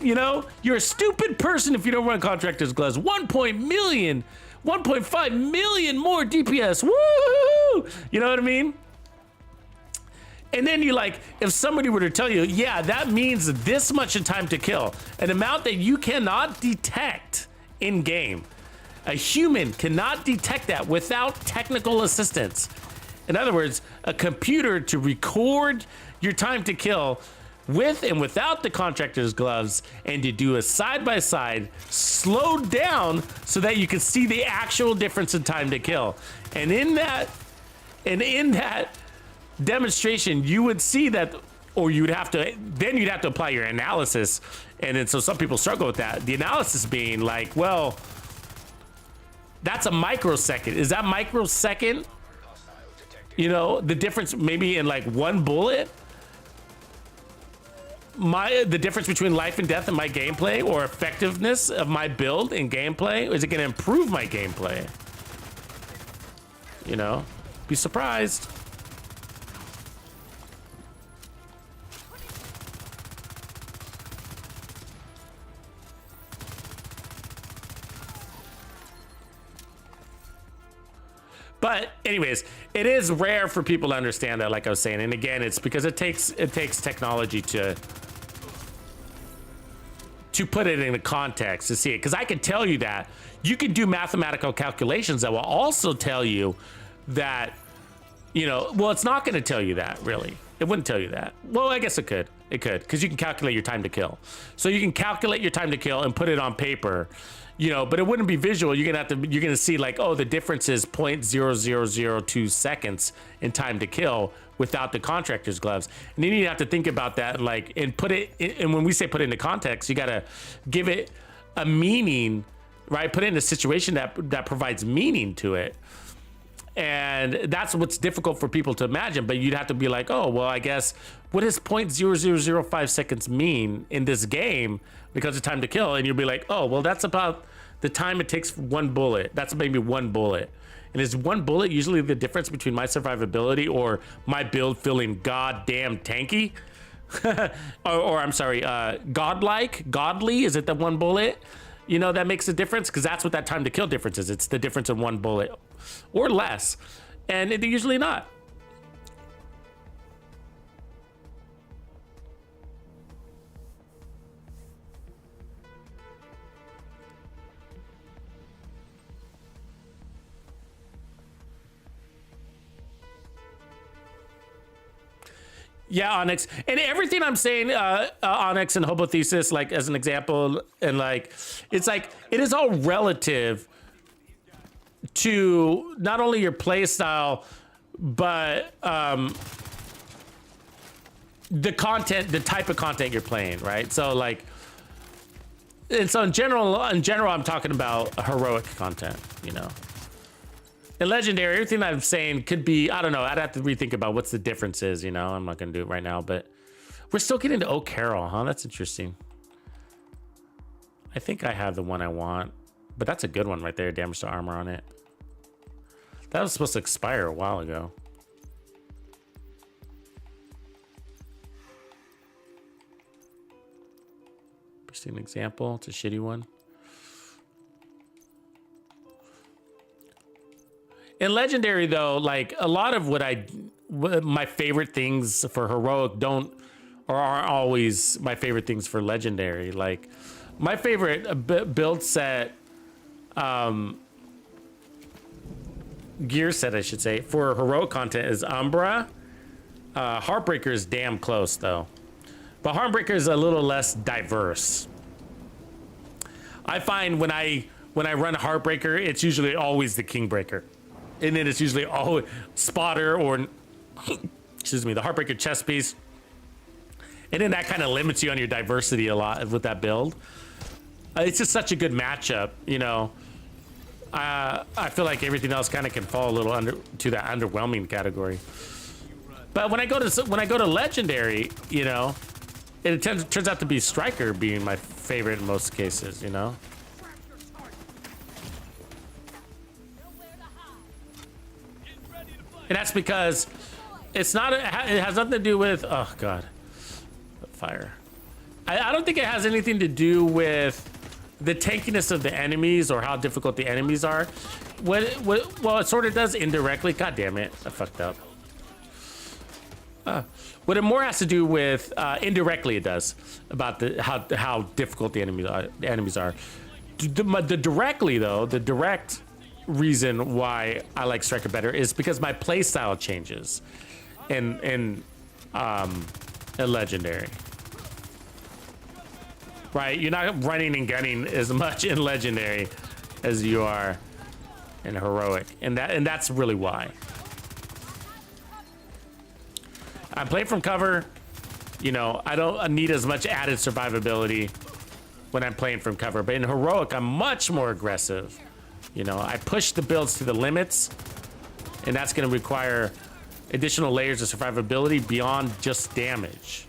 You know, you're a stupid person if you don't run contractor's gloves. 1.5 million more DPS. Woo! You know what I mean? And then you like, if somebody were to tell you, yeah, that means this much in time to kill, an amount that you cannot detect in game. A human cannot detect that without technical assistance. In other words, a computer to record your time to kill with and without the contractor's gloves, and to do a side-by-side, slowed down so that you can see the actual difference in time to kill. And in that demonstration, you would see that, or you'd have to apply your analysis. And then so some people struggle with that. The analysis being like, well, that's a microsecond. Is that microsecond, you know, the difference maybe in like one bullet? The difference between life and death in my gameplay, or effectiveness of my build in gameplay? Is it going to improve my gameplay? You know, be surprised. But anyways, it is rare for people to understand that, like I was saying. And again, it's because it takes technology to to put it in a context to see it. Because I can tell you that. You can do mathematical calculations that will also tell you that, you know, well, it's not going to tell you that, really. It wouldn't tell you that. Well, I guess it could. It could, because you can calculate your time to kill. So you can calculate your time to kill and put it on paper, you know, but it wouldn't be visual. You're gonna see like, oh, the difference is 0.0002 seconds in time to kill without the contractor's gloves. And then you have to think about that, like, and put it in, and when we say put it into context, you gotta give it a meaning, right? Put it in a situation that provides meaning to it. And that's what's difficult for people to imagine, but you'd have to be like, oh, well, I guess, what does 0.0005 seconds mean in this game because of time to kill? And you'll be like, oh, well, that's about the time it takes for one bullet. That's maybe one bullet. And is one bullet usually the difference between my survivability or my build feeling goddamn tanky? or I'm sorry, godly? Is it the one bullet? You know, that makes a difference, because that's what that time to kill difference is. It's the difference in one bullet or less. And they're usually not. Yeah, Onyx. And everything I'm saying, Onyx and Hobothesis, like, as an example, and like, it's like, it is all relative to not only your play style, but the content, the type of content you're playing, right? So like, and so in general, I'm talking about heroic content, you know. And legendary, everything I'm saying could be, I don't know, I'd have to rethink about what's the difference is, you know. I'm not gonna do it right now, but we're still getting to Oak Carroll, huh? That's interesting. I think I have the one I want, but that's a good one right there, damage to armor on it. That was supposed to expire a while ago. Pristine example, it's a shitty one. In legendary though, like a lot of what my favorite things for heroic don't or aren't always my favorite things for legendary. Like my favorite build set, gear set I should say, for heroic content is Umbra. Heartbreaker is damn close though, but Heartbreaker is a little less diverse. I find when I run Heartbreaker, it's usually always the Kingbreaker. And then it's usually all spotter or, excuse me, the Heartbreaker chest piece. And then that kind of limits you on your diversity a lot with that build. It's just such a good matchup, you know. I feel like everything else kind of can fall a little to that underwhelming category. But when I go to legendary, you know, it turns out to be Striker being my favorite in most cases, you know. And that's because it's not, it has nothing to do with, oh God, fire. I don't think it has anything to do with the tankiness of the enemies or how difficult the enemies are. Well, it sort of does indirectly. God damn it, I fucked up. What it more has to do with, indirectly it does, about how difficult the enemies are. The directly though, the direct reason why I like Striker better is because my play style changes in legendary. Right, you're not running and gunning as much in legendary as you are in heroic, and that's really why. I play from cover, you know, I don't need as much added survivability when I'm playing from cover, but in heroic I'm much more aggressive. You know, I push the builds to the limits, and that's going to require additional layers of survivability beyond just damage.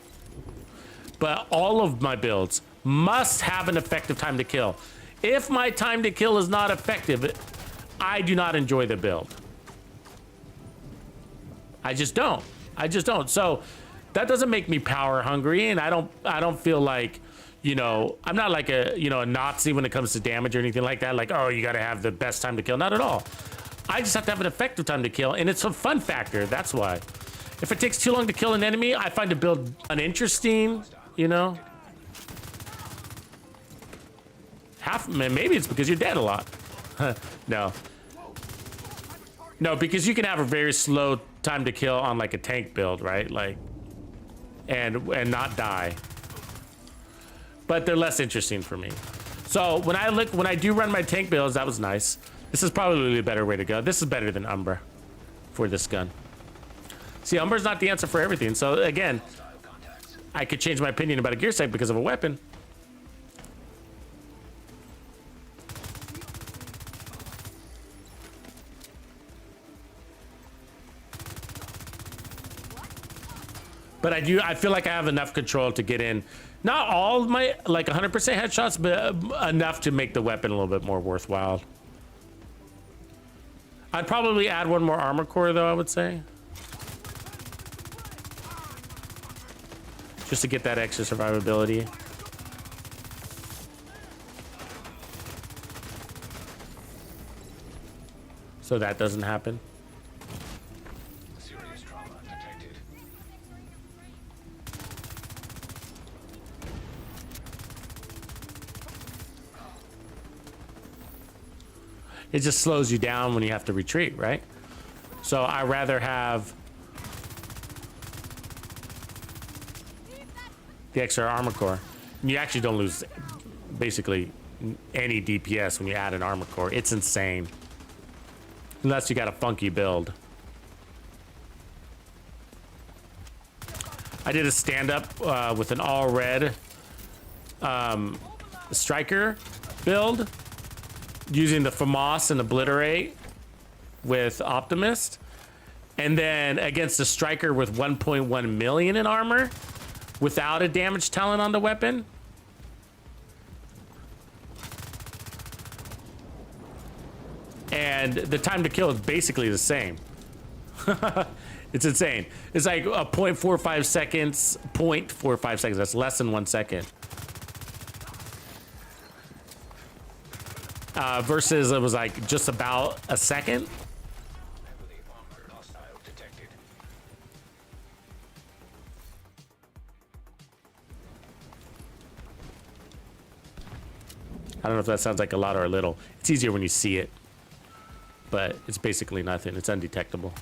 But all of my builds must have an effective time to kill. If my time to kill is not effective, I do not enjoy the build. I just don't. So that doesn't make me power hungry, and I don't feel like, you know, I'm not like a Nazi when it comes to damage or anything like that. Like, oh, you got to have the best time to kill. Not at all. I just have to have an effective time to kill, and it's a fun factor. That's why. If it takes too long to kill an enemy, I find the build uninteresting, you know. Maybe it's because you're dead a lot. No. No, because you can have a very slow time to kill on like a tank build, right? Like, and not die. But they're less interesting for me. So when I do run my tank builds, that was nice. This is probably a better way to go. This is better than Umber for this gun. See, Umber's not the answer for everything. So again, I could change my opinion about a gear set because of a weapon. But I feel like I have enough control to get in, not all of my, like 100% headshots, but enough to make the weapon a little bit more worthwhile. I'd probably add one more armor core though, I would say. Just to get that extra survivability. So that doesn't happen. Serious trauma detected. It just slows you down when you have to retreat, right? So I rather have the extra armor core. You actually don't lose basically any DPS when you add an armor core. It's insane. Unless you got a funky build. I did a stand-up with an all-red striker build using the FAMAS and Obliterate with Optimist, and then against a striker with 1.1 million in armor without a damage talent on the weapon. And the time to kill is basically the same. It's insane. It's like a 0.45 seconds, 0.45 seconds. That's less than 1 second. Versus it was like just about a second. Heavily armored hostile detected. I don't know if that sounds like a lot or a little. It's easier when you see it, but it's basically nothing. It's undetectable.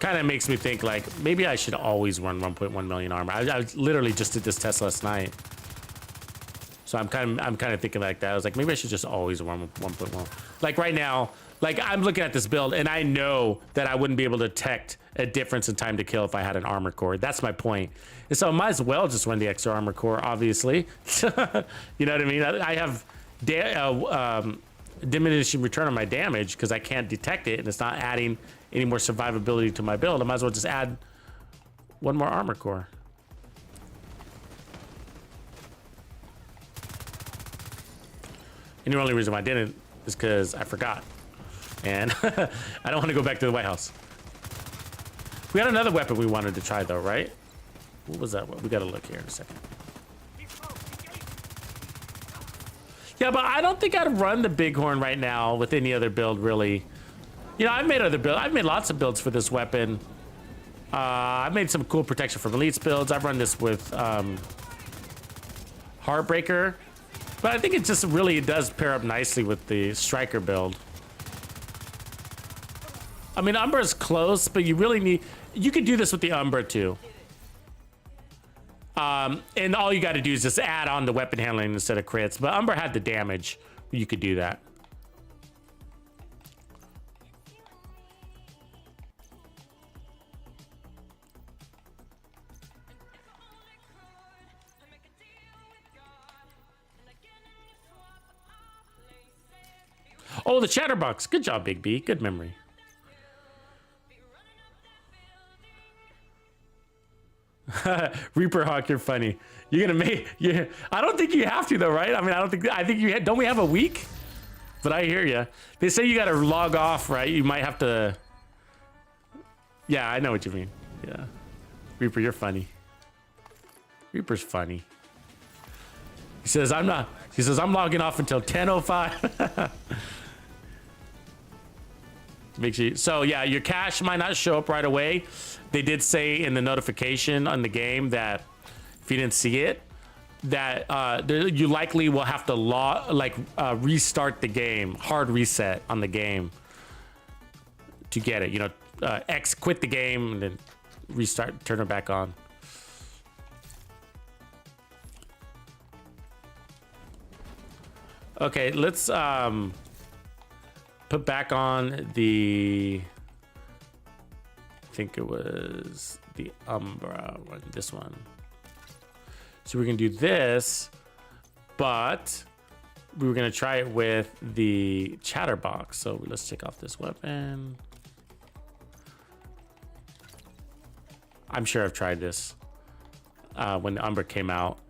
Kind of makes me think like maybe I should always run 1.1 million armor. I literally just did this test last night, so I'm kind of thinking like that. I was like, maybe I should just always run 1.1. Like right now, like I'm looking at this build and I know that I wouldn't be able to detect a difference in time to kill if I had an armor core. That's my point. And so I might as well just run the extra armor core, obviously. You know what I mean? I have diminishing return on my damage because I can't detect it and it's not adding any more survivability to my build. I might as well just add one more armor core. And the only reason why I didn't is because I forgot. And I don't want to go back to the White House. We had another weapon we wanted to try though, right? What was that? We gotta look here in a second. Yeah, but I don't think I'd run the Bighorn right now with any other build, really. You know, I've made other builds. I've made lots of builds for this weapon. I've made some cool protection from elites builds. I've run this with Heartbreaker, but I think it just really does pair up nicely with the striker build. I mean, Umber is close, but you really need. You could do this with the Umber too. And all you got to do is just add on the weapon handling instead of crits. But Umber had the damage. You could do that. Oh, the chatterbox. Good job, Big B. Good memory. Reaper Hawk, you're funny. You're gonna make. Yeah, I don't think you have to though, right? I mean, I think you don't. We have a week, but I hear you. They say you gotta log off, right? You might have to. Yeah, I know what you mean. Yeah, Reaper, you're funny. Reaper's funny. He says I'm not. He says I'm logging off until 10:05. Make sure so yeah, your cash might not show up right away. They did say in the notification on the game that if you didn't see it, that you likely will have to restart the game, hard reset on the game to get it. You know, quit the game and then restart, turn it back on. Okay, let's put back on the, I think it was the Umbra one, this one. So we're gonna do this, but we were gonna try it with the chatterbox. So let's take off this weapon. I'm sure I've tried this when the Umbra came out.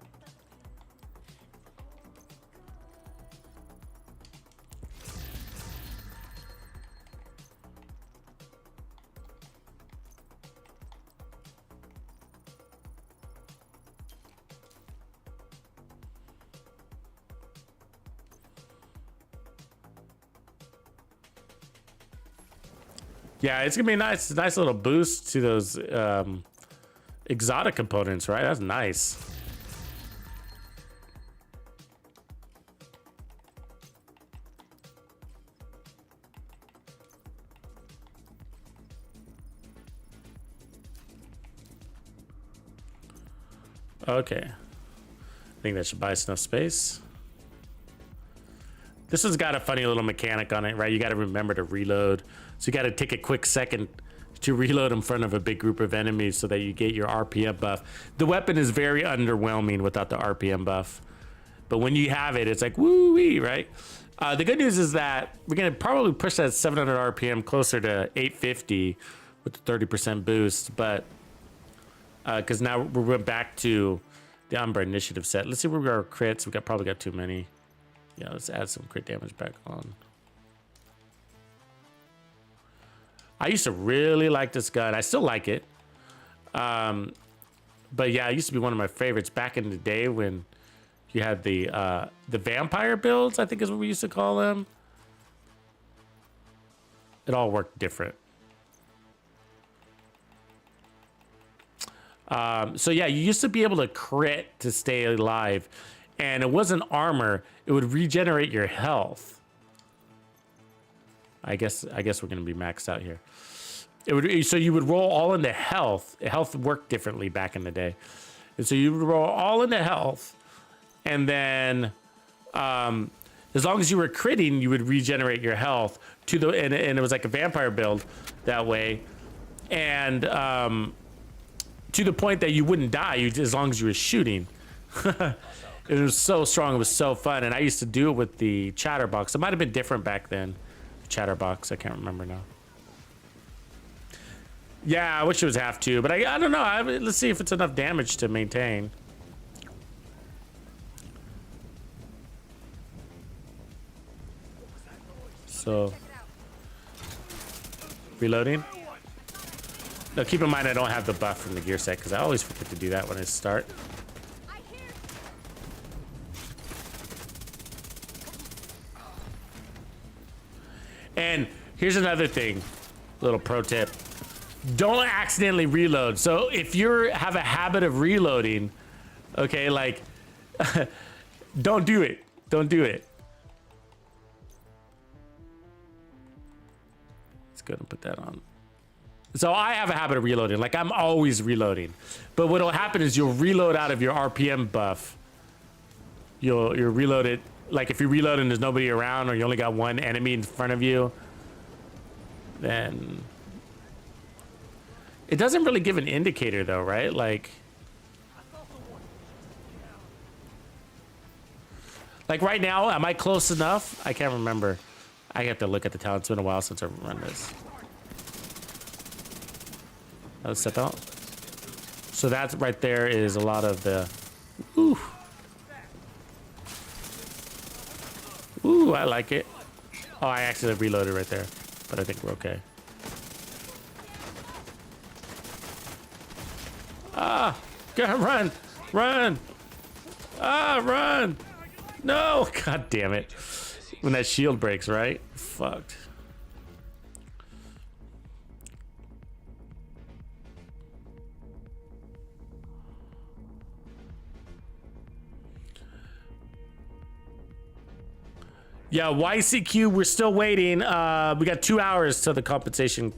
Yeah, it's gonna be a nice little boost to those exotic components, right? That's nice. Okay, I think that should buy us enough space. This one's got a funny little mechanic on it, right? You got to remember to reload. So you got to take a quick second to reload in front of a big group of enemies so that you get your RPM buff. The weapon is very underwhelming without the RPM buff. But when you have it, it's like woo-wee, right? The good news is that we're going to probably push that 700 RPM closer to 850 with the 30% boost. But because now we went back to the Umbra initiative set. Let's see where we are crits. Probably got too many. Yeah, let's add some crit damage back on. I used to really like this gun. I still like it. But yeah, it used to be one of my favorites back in the day when you had the vampire builds, I think is what we used to call them. It all worked different. So yeah, you used to be able to crit to stay alive. And it wasn't armor, it would regenerate your health. I guess we're gonna be maxed out here. So you would roll all into health. Health worked differently back in the day. And so you would roll all into health, and then as long as you were critting, you would regenerate your health to the and it was like a vampire build that way. And to the point that you wouldn't die as long as you were shooting. It was so strong. It was so fun. And I used to do it with the chatterbox. It might have been different back then. Chatterbox. I can't remember now. Yeah, I wish it was half two, but I don't know. Let's see if it's enough damage to maintain. So, reloading. Now keep in mind I don't have the buff from the gear set because I always forget to do that when I start. And here's another thing, little pro tip. Don't accidentally reload. So if you have a habit of reloading, okay, like, don't do it. Don't do it. Let's go and put that on. So I have a habit of reloading. Like, I'm always reloading. But what'll happen is you'll reload out of your RPM buff. You'll reload it. Like if you reload and there's nobody around or you only got one enemy in front of you, then it doesn't really give an indicator though, right? Like right now, am I close enough? I can't remember. I have to look at the talent. It's been a while since I've run this. Let's step out. So that right there is a lot of the, ooh. Ooh, I like it. Oh, I accidentally reloaded right there, but I think we're okay. Ah, gotta run, run. Ah, run. No, god damn it. When that shield breaks, right? Fucked. Yeah, YCQ, we're still waiting. We got 2 hours till the compensation,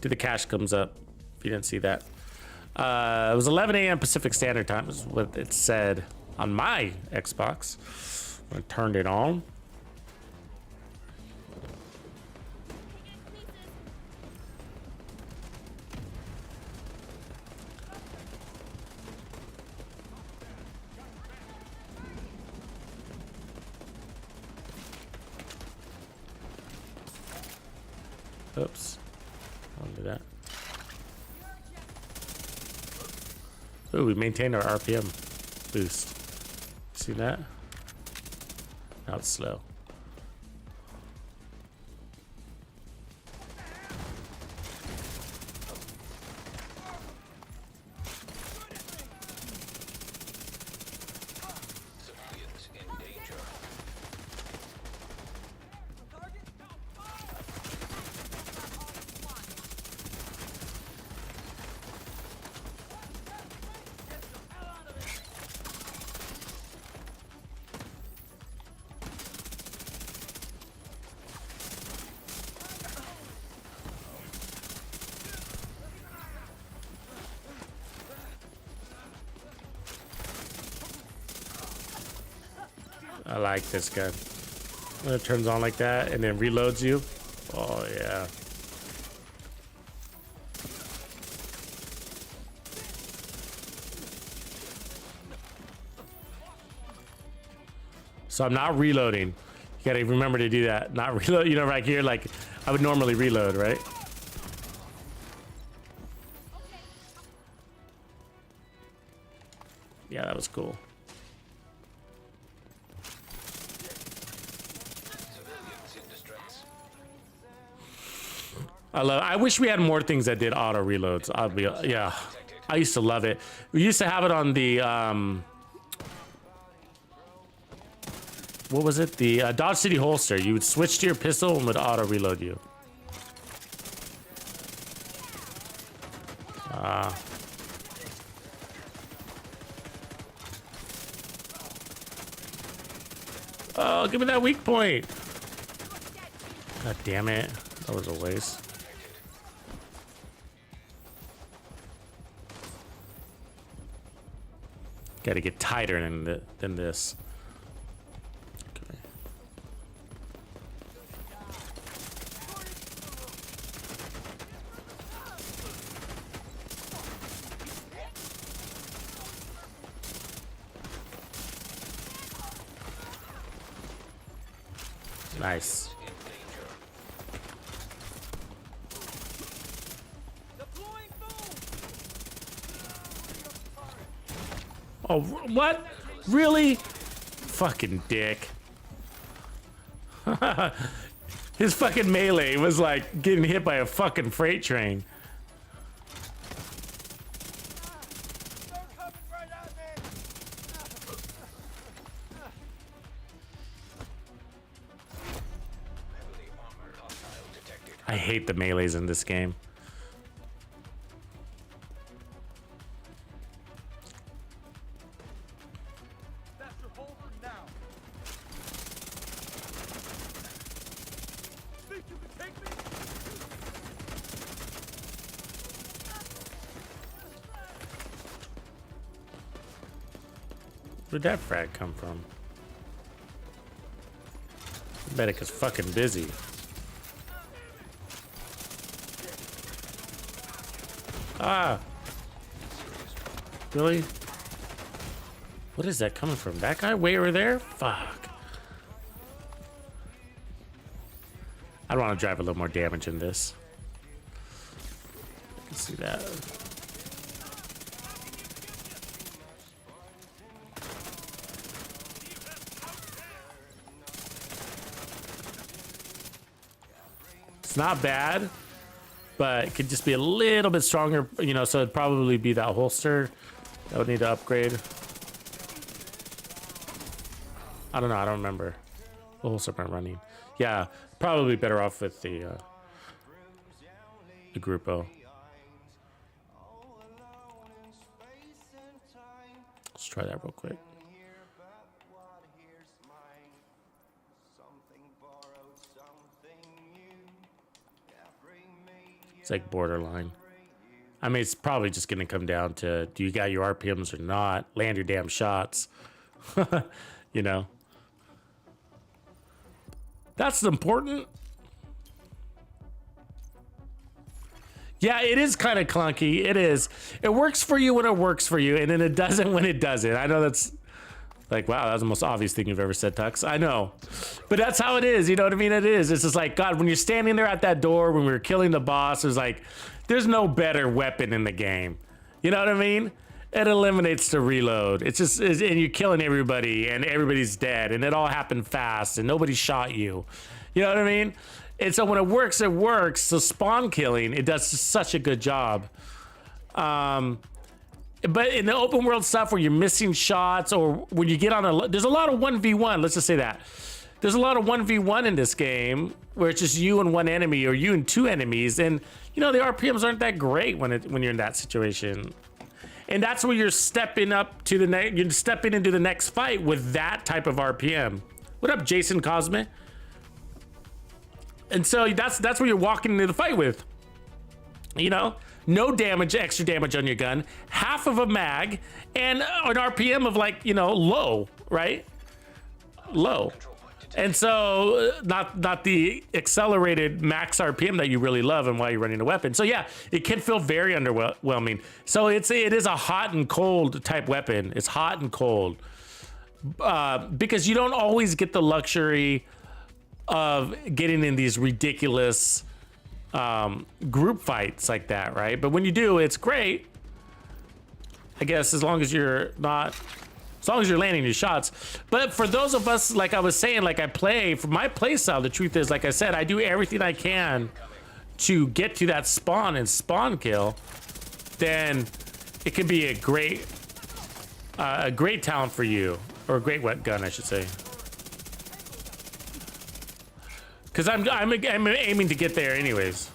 till the cash comes up. If you didn't see that. It was 11 a.m. Pacific Standard Time is what it said on my Xbox. I turned it on. Oops. Don't do that. Ooh, we maintained our RPM boost. See that? Now it's slow. Civilians in danger. I like this gun. When it turns on like that and then reloads you. Oh yeah. So I'm not reloading. You gotta remember to do that. Not reload, you know, right here, like I would normally reload, right? Yeah, that was cool. Civilians in distress. I wish we had more things that did auto reloads. I'll be, yeah. I used to love it. We used to have it on the what was it? The Dodge City holster. You would switch to your pistol and would auto reload you. Oh, give me that weak point. God damn it. That was a waste. Got to get tighter than this. Okay. Nice. Oh, what? Really? Fucking dick. His fucking melee was like getting hit by a fucking freight train. Heavily armored hostile detected. I hate the melees in this game. Where'd that frag come from? Medic is fucking busy. Ah! Really? What is that coming from? That guy way over there? Fuck. I want to drive a little more damage in this. I can see that. It's not bad, but it could just be a little bit stronger, you know, so it'd probably be that holster that would need to upgrade. I don't know, I don't remember. The holster I'm running. Yeah, probably better off with the Gruppo. Let's try that real quick. like borderline. I mean, it's probably just going to come down to, do you got your RPMs or not? Land your damn shots. You know? That's important. Yeah, it is kind of clunky. It is. It works for you when it works for you, and then it doesn't when it doesn't. I know that's like, wow, that was the most obvious thing you've ever said, Tux. I know. But that's how it is. You know what I mean? It is. It's just like, God, when you're standing there at that door, when we were killing the boss, it was like, there's no better weapon in the game. You know what I mean? It eliminates the reload. It's just, and you're killing everybody, and everybody's dead, and it all happened fast, and nobody shot you. You know what I mean? And so when it works, it works. So spawn killing, it does such a good job. But in the open world stuff where you're missing shots, or when you get on a, there's a lot of 1v1. Let's just say that. There's a lot of 1v1 in this game where it's just you and one enemy, or you and two enemies, and you know the RPMs aren't that great when you're in that situation. And that's where you're stepping up to the next. You're stepping into the next fight with that type of RPM. What up, Jason Cosme? And so that's where you're walking into the fight with. You know, no damage, extra damage on your gun, half of a mag, and an RPM of like, you know, low, right? Low. And so not the accelerated max RPM that you really love and why you're running a weapon. So yeah, it can feel very underwhelming. So it is a hot and cold type weapon. It's hot and cold because you don't always get the luxury of getting in these ridiculous group fights like that, right? But when you do, it's great. I guess as long as you're landing your shots. But for those of us, like I was saying, like I play, for my play style, the truth is, like I said, I do everything I can to get to that spawn and spawn kill. Then it can be a great talent for you, or a great wet gun, I should say. Because I'm aiming to get there anyways.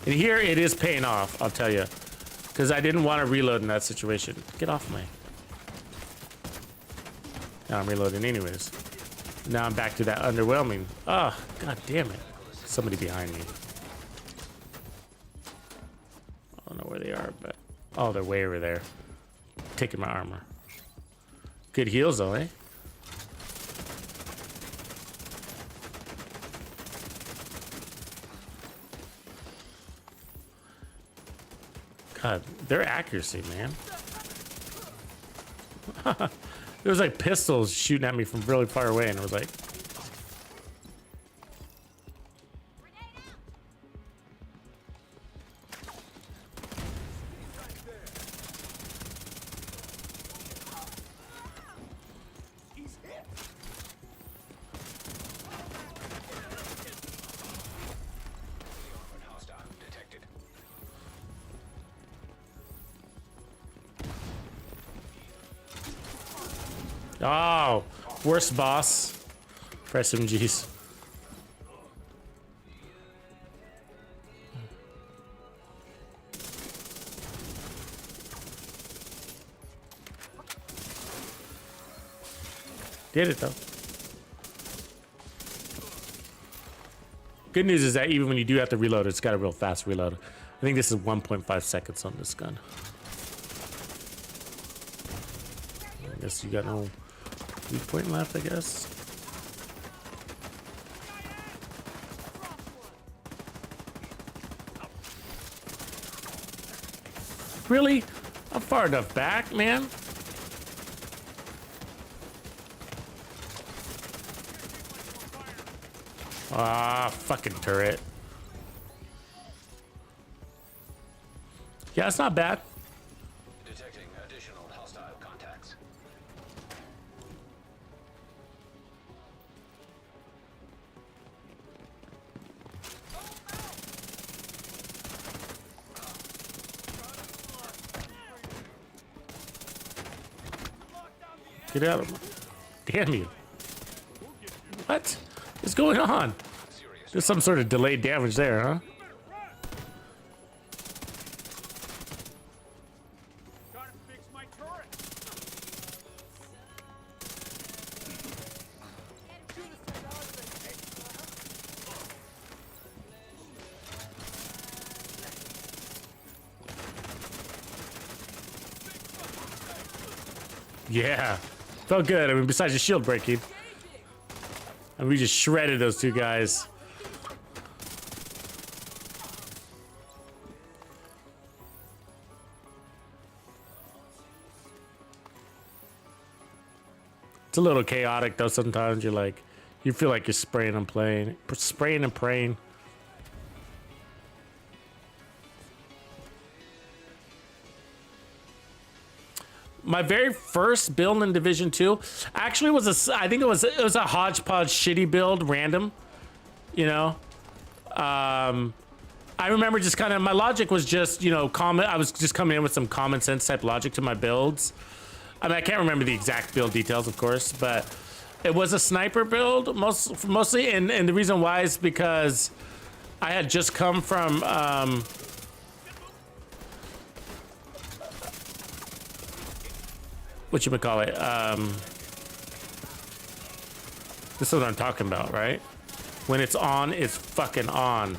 And here it is paying off, I'll tell you. Because I didn't want to reload in that situation. Get off me. Now I'm reloading anyways. Now I'm back to that underwhelming. Oh, god damn it. Somebody behind me. I don't know where they are, but... oh, they're way over there. Taking my armor. Good heals though, eh? God, their accuracy, man. There was like pistols shooting at me from really far away, and it was like... oh, worst boss for SMGs. Did it though. Good news is that even when you do have to reload, it's got a real fast reload. I think this is 1.5 seconds on this gun. I guess you got no weak point left, I guess. Really? I'm far enough back, man. Ah, fucking turret. Yeah, it's not bad. Detecting additional hostile contacts. Get out of my... damn you. What is going on? There's some sort of delayed damage there, huh? Yeah, felt good. I mean, besides the shield breaking. And we just shredded those two guys. It's a little chaotic though. Sometimes you're like, you feel like you're spraying and playing, spraying and praying. My very first build in Division 2 actually was I think it was a hodgepodge shitty build, random, you know. I remember just kind of, my logic was just, you know, I was just coming in with some common sense type logic to my builds. I mean, I can't remember the exact build details, of course, but it was a sniper build mostly, and the reason why is because I had just come from what you would call it, this is what I'm talking about, right? When it's on, it's fucking on.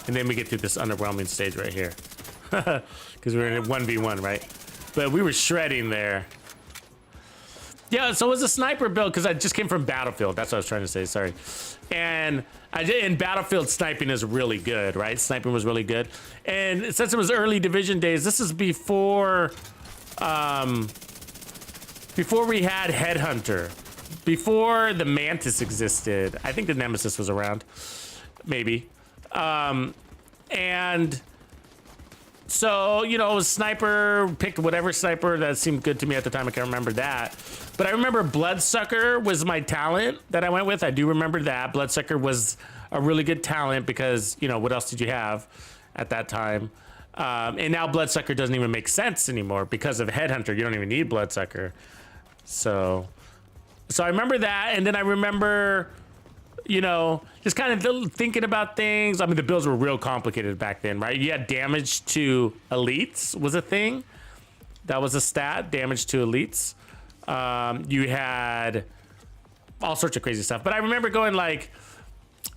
And then we get to this underwhelming stage right here. Because we're in a 1v1, right? But we were shredding there. Yeah, so it was a sniper build because I just came from Battlefield. That's what I was trying to say, sorry. And in Battlefield, sniping is really good, right? Sniping was really good. And since it was early Division days, this is before we had Headhunter. Before the Mantis existed. I think the Nemesis was around, maybe. And so, you know, it was sniper, picked whatever sniper that seemed good to me at the time. I can't remember that. But I remember Bloodsucker was my talent that I went with. I do remember that. Bloodsucker was a really good talent because, you know, what else did you have at that time? And now Bloodsucker doesn't even make sense anymore because of Headhunter. You don't even need Bloodsucker. So I remember that. And then I remember, you know, just kind of thinking about things. I mean, the builds were real complicated back then, right? You had damage to elites was a thing. That was a stat, damage to elites. You had all sorts of crazy stuff. But I remember going like,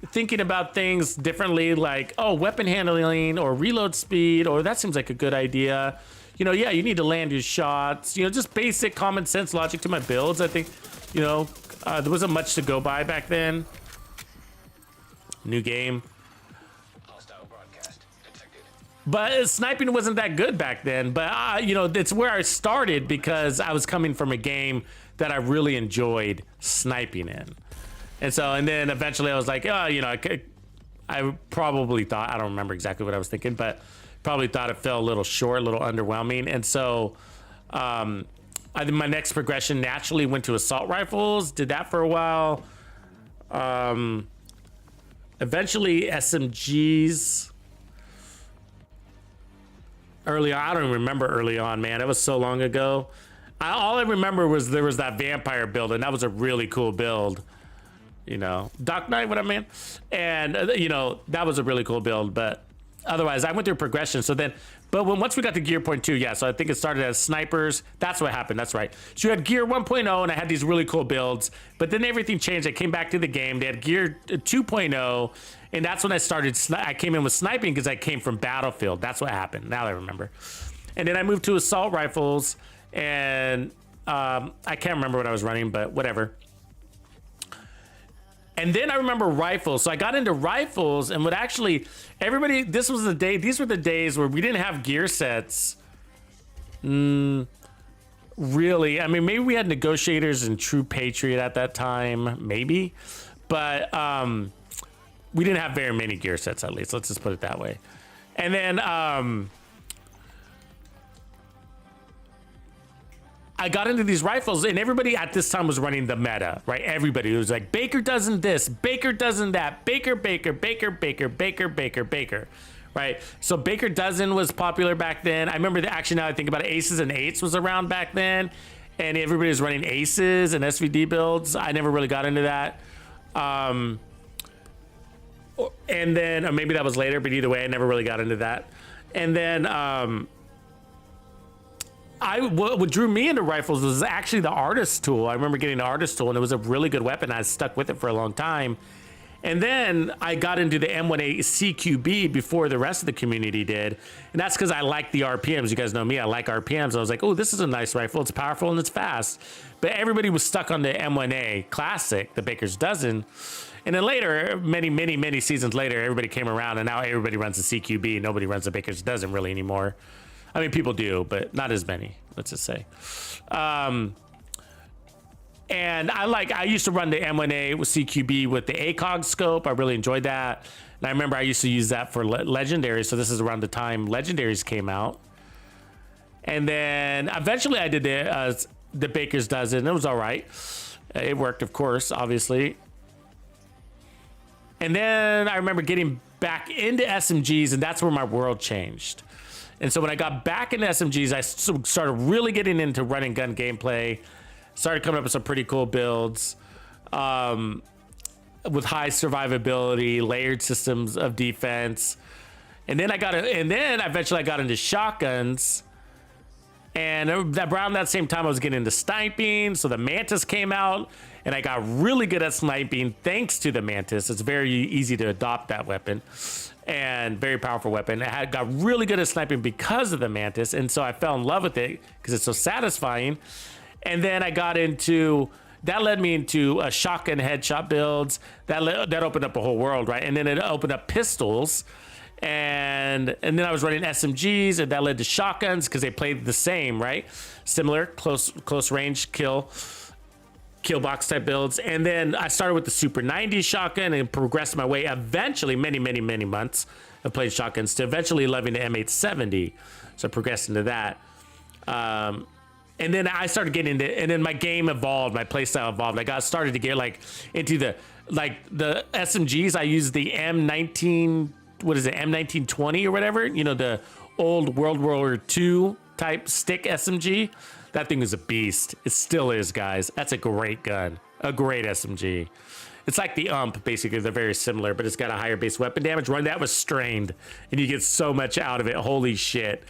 thinking about things differently, like, oh, weapon handling or reload speed, or that seems like a good idea. You know, yeah, you need to land your shots. You know, just basic common sense logic to my builds. I think, you know, there wasn't much to go by back then. New game. Hostile broadcast detected. But sniping wasn't that good back then. But, you know, it's where I started because I was coming from a game that I really enjoyed sniping in. And so, and then eventually I was like, oh, you know, I probably thought, I don't remember exactly what I was thinking, but probably thought it fell a little short, a little underwhelming. And so, I think my next progression naturally went to assault rifles, did that for a while. Eventually SMGs. Early on, I don't even remember early on, man. It was so long ago. All I remember was there was that vampire build, and that was a really cool build. You know, Dark Knight, what I mean? And, you know, that was a really cool build, but otherwise I went through progression. So then, but once we got to Gear Point 2, yeah, so I think it started as snipers. That's what happened, that's right. So you had Gear 1.0 and I had these really cool builds, but then everything changed. I came back to the game. They had Gear 2.0, and that's when I started, I came in with sniping because I came from Battlefield. That's what happened, now I remember. And then I moved to assault rifles, and I can't remember what I was running, but whatever. And then I remember rifles. So I got into rifles, and what actually, everybody, these were the days where we didn't have gear sets. Really. I mean, maybe we had negotiators and True Patriot at that time, maybe. But we didn't have very many gear sets, at least. Let's just put it that way. And then I got into these rifles, and everybody at this time was running the meta, right? Everybody was like, Baker doesn't this, Baker doesn't that, Baker, right? So Baker dozen was popular back then. I remember actually, now I think about it, Aces and Eights was around back then, and everybody was running Aces and SVD builds. I never really got into that. And then, or maybe that was later, but either way, I never really got into that. And then, what drew me into rifles was actually the artist tool. I remember getting the artist tool, and it was a really good weapon. I stuck with it for a long time. And then I got into the M1A CQB before the rest of the community did. And that's because I like the RPMs. You guys know me, I like RPMs. I was like, oh, this is a nice rifle. It's powerful and it's fast. But everybody was stuck on the M1A Classic, the Baker's Dozen. And then later, many seasons later, everybody came around and now everybody runs the CQB. Nobody runs the Baker's Dozen really anymore. I mean, people do, but not as many, let's just say. And I used to run the M1A with CQB with the ACOG scope. I really enjoyed that. And I remember I used to use that for Legendaries. So this is around the time Legendaries came out. And then eventually I did the Baker's Dozen. It was all right. It worked, of course, obviously. And then I remember getting back into SMGs, and that's where my world changed. And so when I got back into SMGs, I started really getting into run and gun gameplay. Started coming up with some pretty cool builds with high survivability, layered systems of defense. And then eventually I got into shotguns. And around that same time I was getting into sniping. So the Mantis came out and I got really good at sniping thanks to the Mantis. It's very easy to adopt that weapon and very powerful weapon. I got really good at sniping because of the Mantis. And so I fell in love with it because it's so satisfying. And then I got into, that led me into shotgun headshot builds. That opened up a whole world, right? And then it opened up pistols. And then I was running SMGs, and that led to shotguns because they played the same, right? Similar, close range kill box type builds. And then I started with the Super 90 shotgun and progressed my way eventually, many months of playing shotguns to eventually loving the M870. So I progressed into that. And then I started getting into, and then my game evolved, my playstyle evolved. I started to get into the SMGs. I used the M19, M1920 or whatever, you know, the old World War II type stick SMG. That thing is a beast. It still is, guys. That's a great gun, a great SMG. It's like the UMP, basically. They're very similar, but it's got a higher base weapon damage. Run that was strained, and you get so much out of it. Holy shit.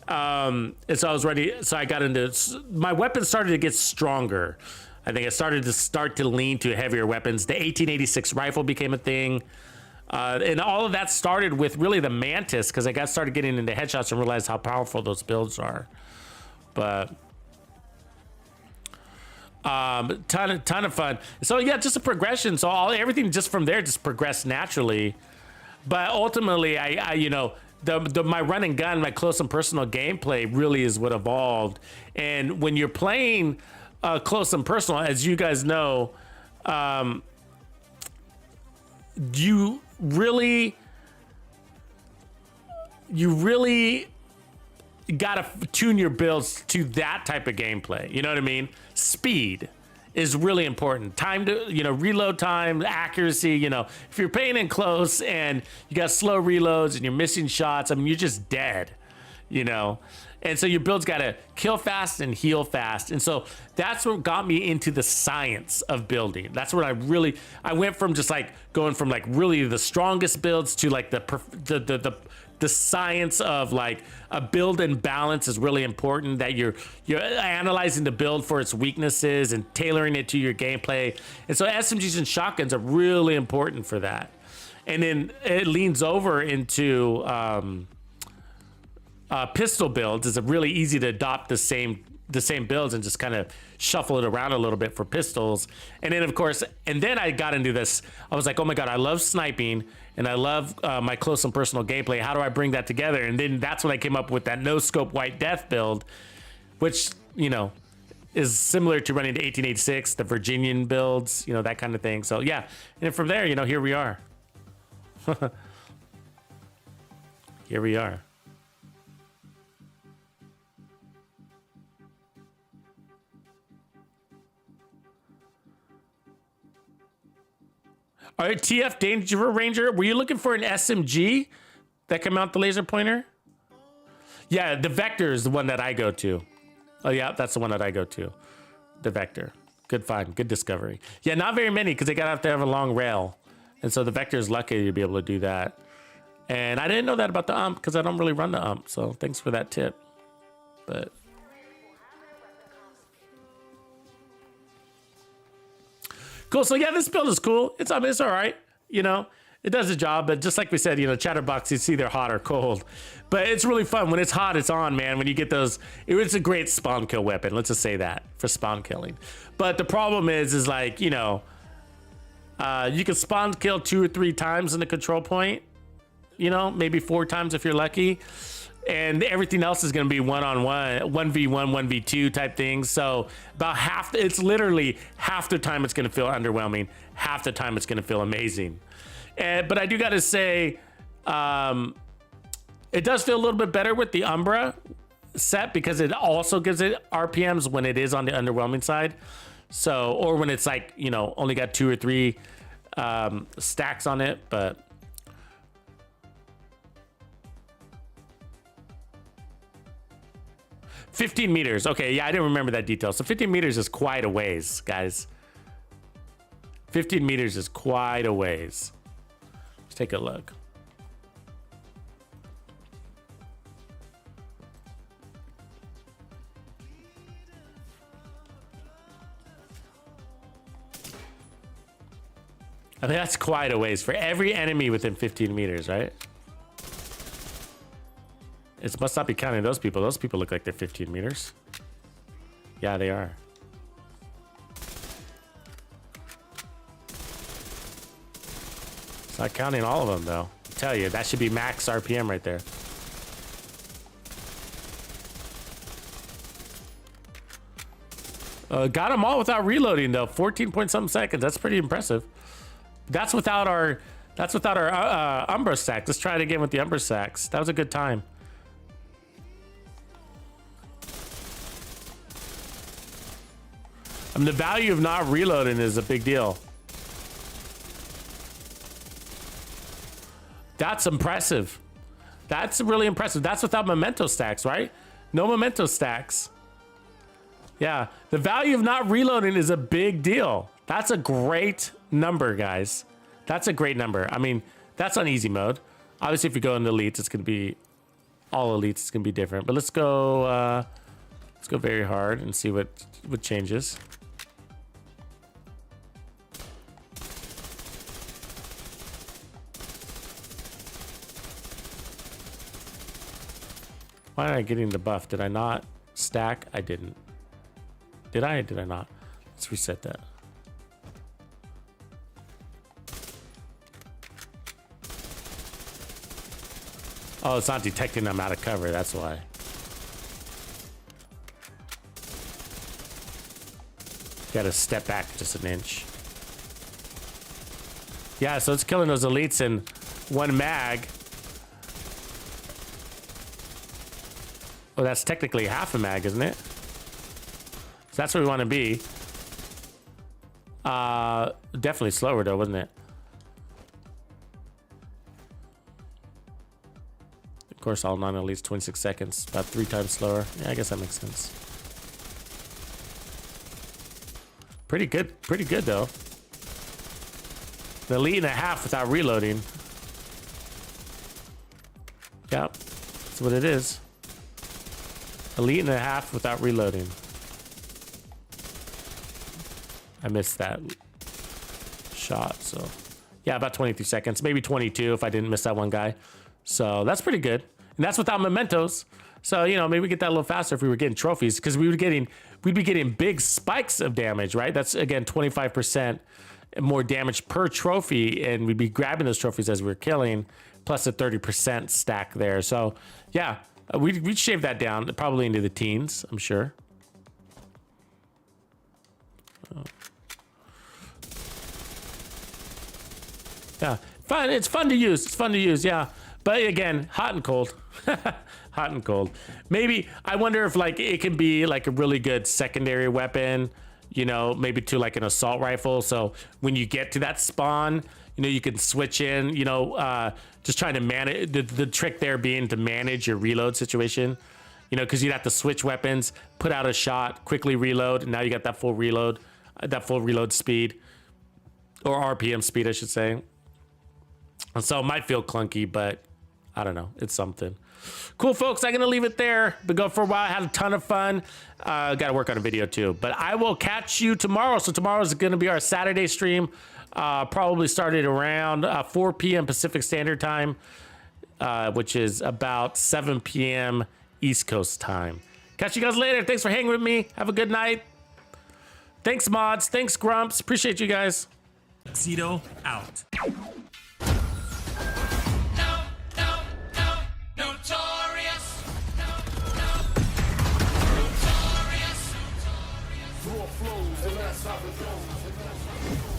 And so I was ready. So I got into, my weapons started to get stronger. I think I started to lean to heavier weapons. The 1886 rifle became a thing. And all of that started with really the Mantis, because I started getting into headshots and realized how powerful those builds are. But ton of fun. So yeah, just a progression. So everything just from there just progressed naturally. But ultimately, I you know, my run and gun, my close and personal gameplay really is what evolved. And when you're playing close and personal, as you guys know, you really gotta tune your builds to that type of gameplay. You know what I mean? Speed is really important. Time to, you know, reload time, accuracy, you know, if you're playing in close and you got slow reloads and you're missing shots, I mean, you're just dead, you know? And so your build's got to kill fast and heal fast. And so that's what got me into the science of building. That's what I went from just like going from like really the strongest builds to like the science of like a build and balance is really important, that you're analyzing the build for its weaknesses and tailoring it to your gameplay. And so SMGs and shotguns are really important for that. And then it leans over into pistol builds. It's really easy to adopt the same builds and just kind of shuffle it around a little bit for pistols. And then of course, and then I got into this, I was like, oh my God, I love sniping and I love my close and personal gameplay. How do I bring that together? And then that's when I came up with that no scope white death build, which, you know, is similar to running the 1886, the Virginian builds, you know, that kind of thing. So yeah, and from there, you know, here we are. Here we are. All right, TF Danger Ranger, were you looking for an SMG that came out the laser pointer? Yeah, the Vector is the one that I go to. Oh yeah, that's the one that I go to. The Vector. Good find, good discovery. Yeah, not very many because they have to have a long rail. And so the Vector is lucky to be able to do that. And I didn't know that about the UMP because I don't really run the UMP. So thanks for that tip. But cool. So yeah, this build is cool. It's all right. you know, it does the job. But just like we said, you know, Chatterbox, it's either hot or cold. But it's really fun. When it's hot, it's on, man. When you get those, it's a great spawn kill weapon. Let's just say that for spawn killing. But the problem is like, you know, you can spawn kill 2 or 3 times in the control point, you know, maybe 4 times if you're lucky. And everything else is going to be one-on-one, 1v1, 1v2 type things. So about half, it's literally half the time it's going to feel underwhelming. Half the time it's going to feel amazing. But I do got to say, it does feel a little bit better with the Umbra set because it also gives it RPMs when it is on the underwhelming side. So, or when it's like, you know, only got 2 or 3 stacks on it, but 15 meters. Okay, yeah, I didn't remember that detail. So 15 meters is quite a ways, guys. 15 meters is quite a ways. Let's take a look. I think that's quite a ways for every enemy within 15 meters, right? It must not be counting those people. Those people look like they're 15 meters. Yeah, they are. It's not counting all of them, though. I tell you, that should be max RPM right there. Got them all without reloading, though. 14 point something seconds. That's pretty impressive. That's without our Umbra stack. Let's try it again with the Umbra stacks. That was a good time. I mean, the value of not reloading is a big deal. That's impressive. That's really impressive. That's without memento stacks, right? No memento stacks. Yeah, the value of not reloading is a big deal. That's a great number, guys. That's a great number. I mean, that's on easy mode. Obviously, if you go into elites, it's gonna be all elites. It's gonna be different. But let's go very hard and see what changes. Why am I getting the buff? Did I not stack? I didn't. Did I? Did I not? Let's reset that. Oh, it's not detecting I'm out of cover. That's why. Got to step back just an inch. Yeah, so it's killing those elites in 1 mag. Oh, that's technically half a mag, isn't it? So that's where we want to be. Definitely slower though, wasn't it? Of course, all 9 elites, 26 seconds, about 3 times slower. Yeah, I guess that makes sense. Pretty good though. The elite and a half without reloading. Yep, that's what it is. Elite and a half without reloading. I missed that shot, so yeah, about 23 seconds, maybe 22 if I didn't miss that one guy. So that's pretty good, and that's without mementos. So, you know, maybe we get that a little faster if we were getting trophies, because we'd be getting big spikes of damage, right? That's again 25% more damage per trophy, and we'd be grabbing those trophies as we were killing, plus a 30% stack there. So yeah, we'd shave that down probably into the teens, I'm sure. Yeah, fun. It's fun to use. It's fun to use. Yeah, but again, hot and cold. Hot and cold. Maybe I wonder if like it can be like a really good secondary weapon. You know, maybe to like an assault rifle. So when you get to that spawn, you know, you can switch in. You know, just trying to manage the trick there being to manage your reload situation. You know, because you'd have to switch weapons, put out a shot, quickly reload, and now you got that full reload speed, or RPM speed, I should say. And so it might feel clunky, but I don't know. It's something. Cool, folks. I'm going to leave it there. Been going for a while. I had a ton of fun. Got to work on a video too. But I will catch you tomorrow. So tomorrow is going to be our Saturday stream. Probably started around 4 p.m. Pacific Standard Time, which is about 7 p.m. East Coast time. Catch you guys later. Thanks for hanging with me. Have a good night. Thanks, mods. Thanks, Grumps. Appreciate you guys. Tuxedo out. Flows and that's how it goes.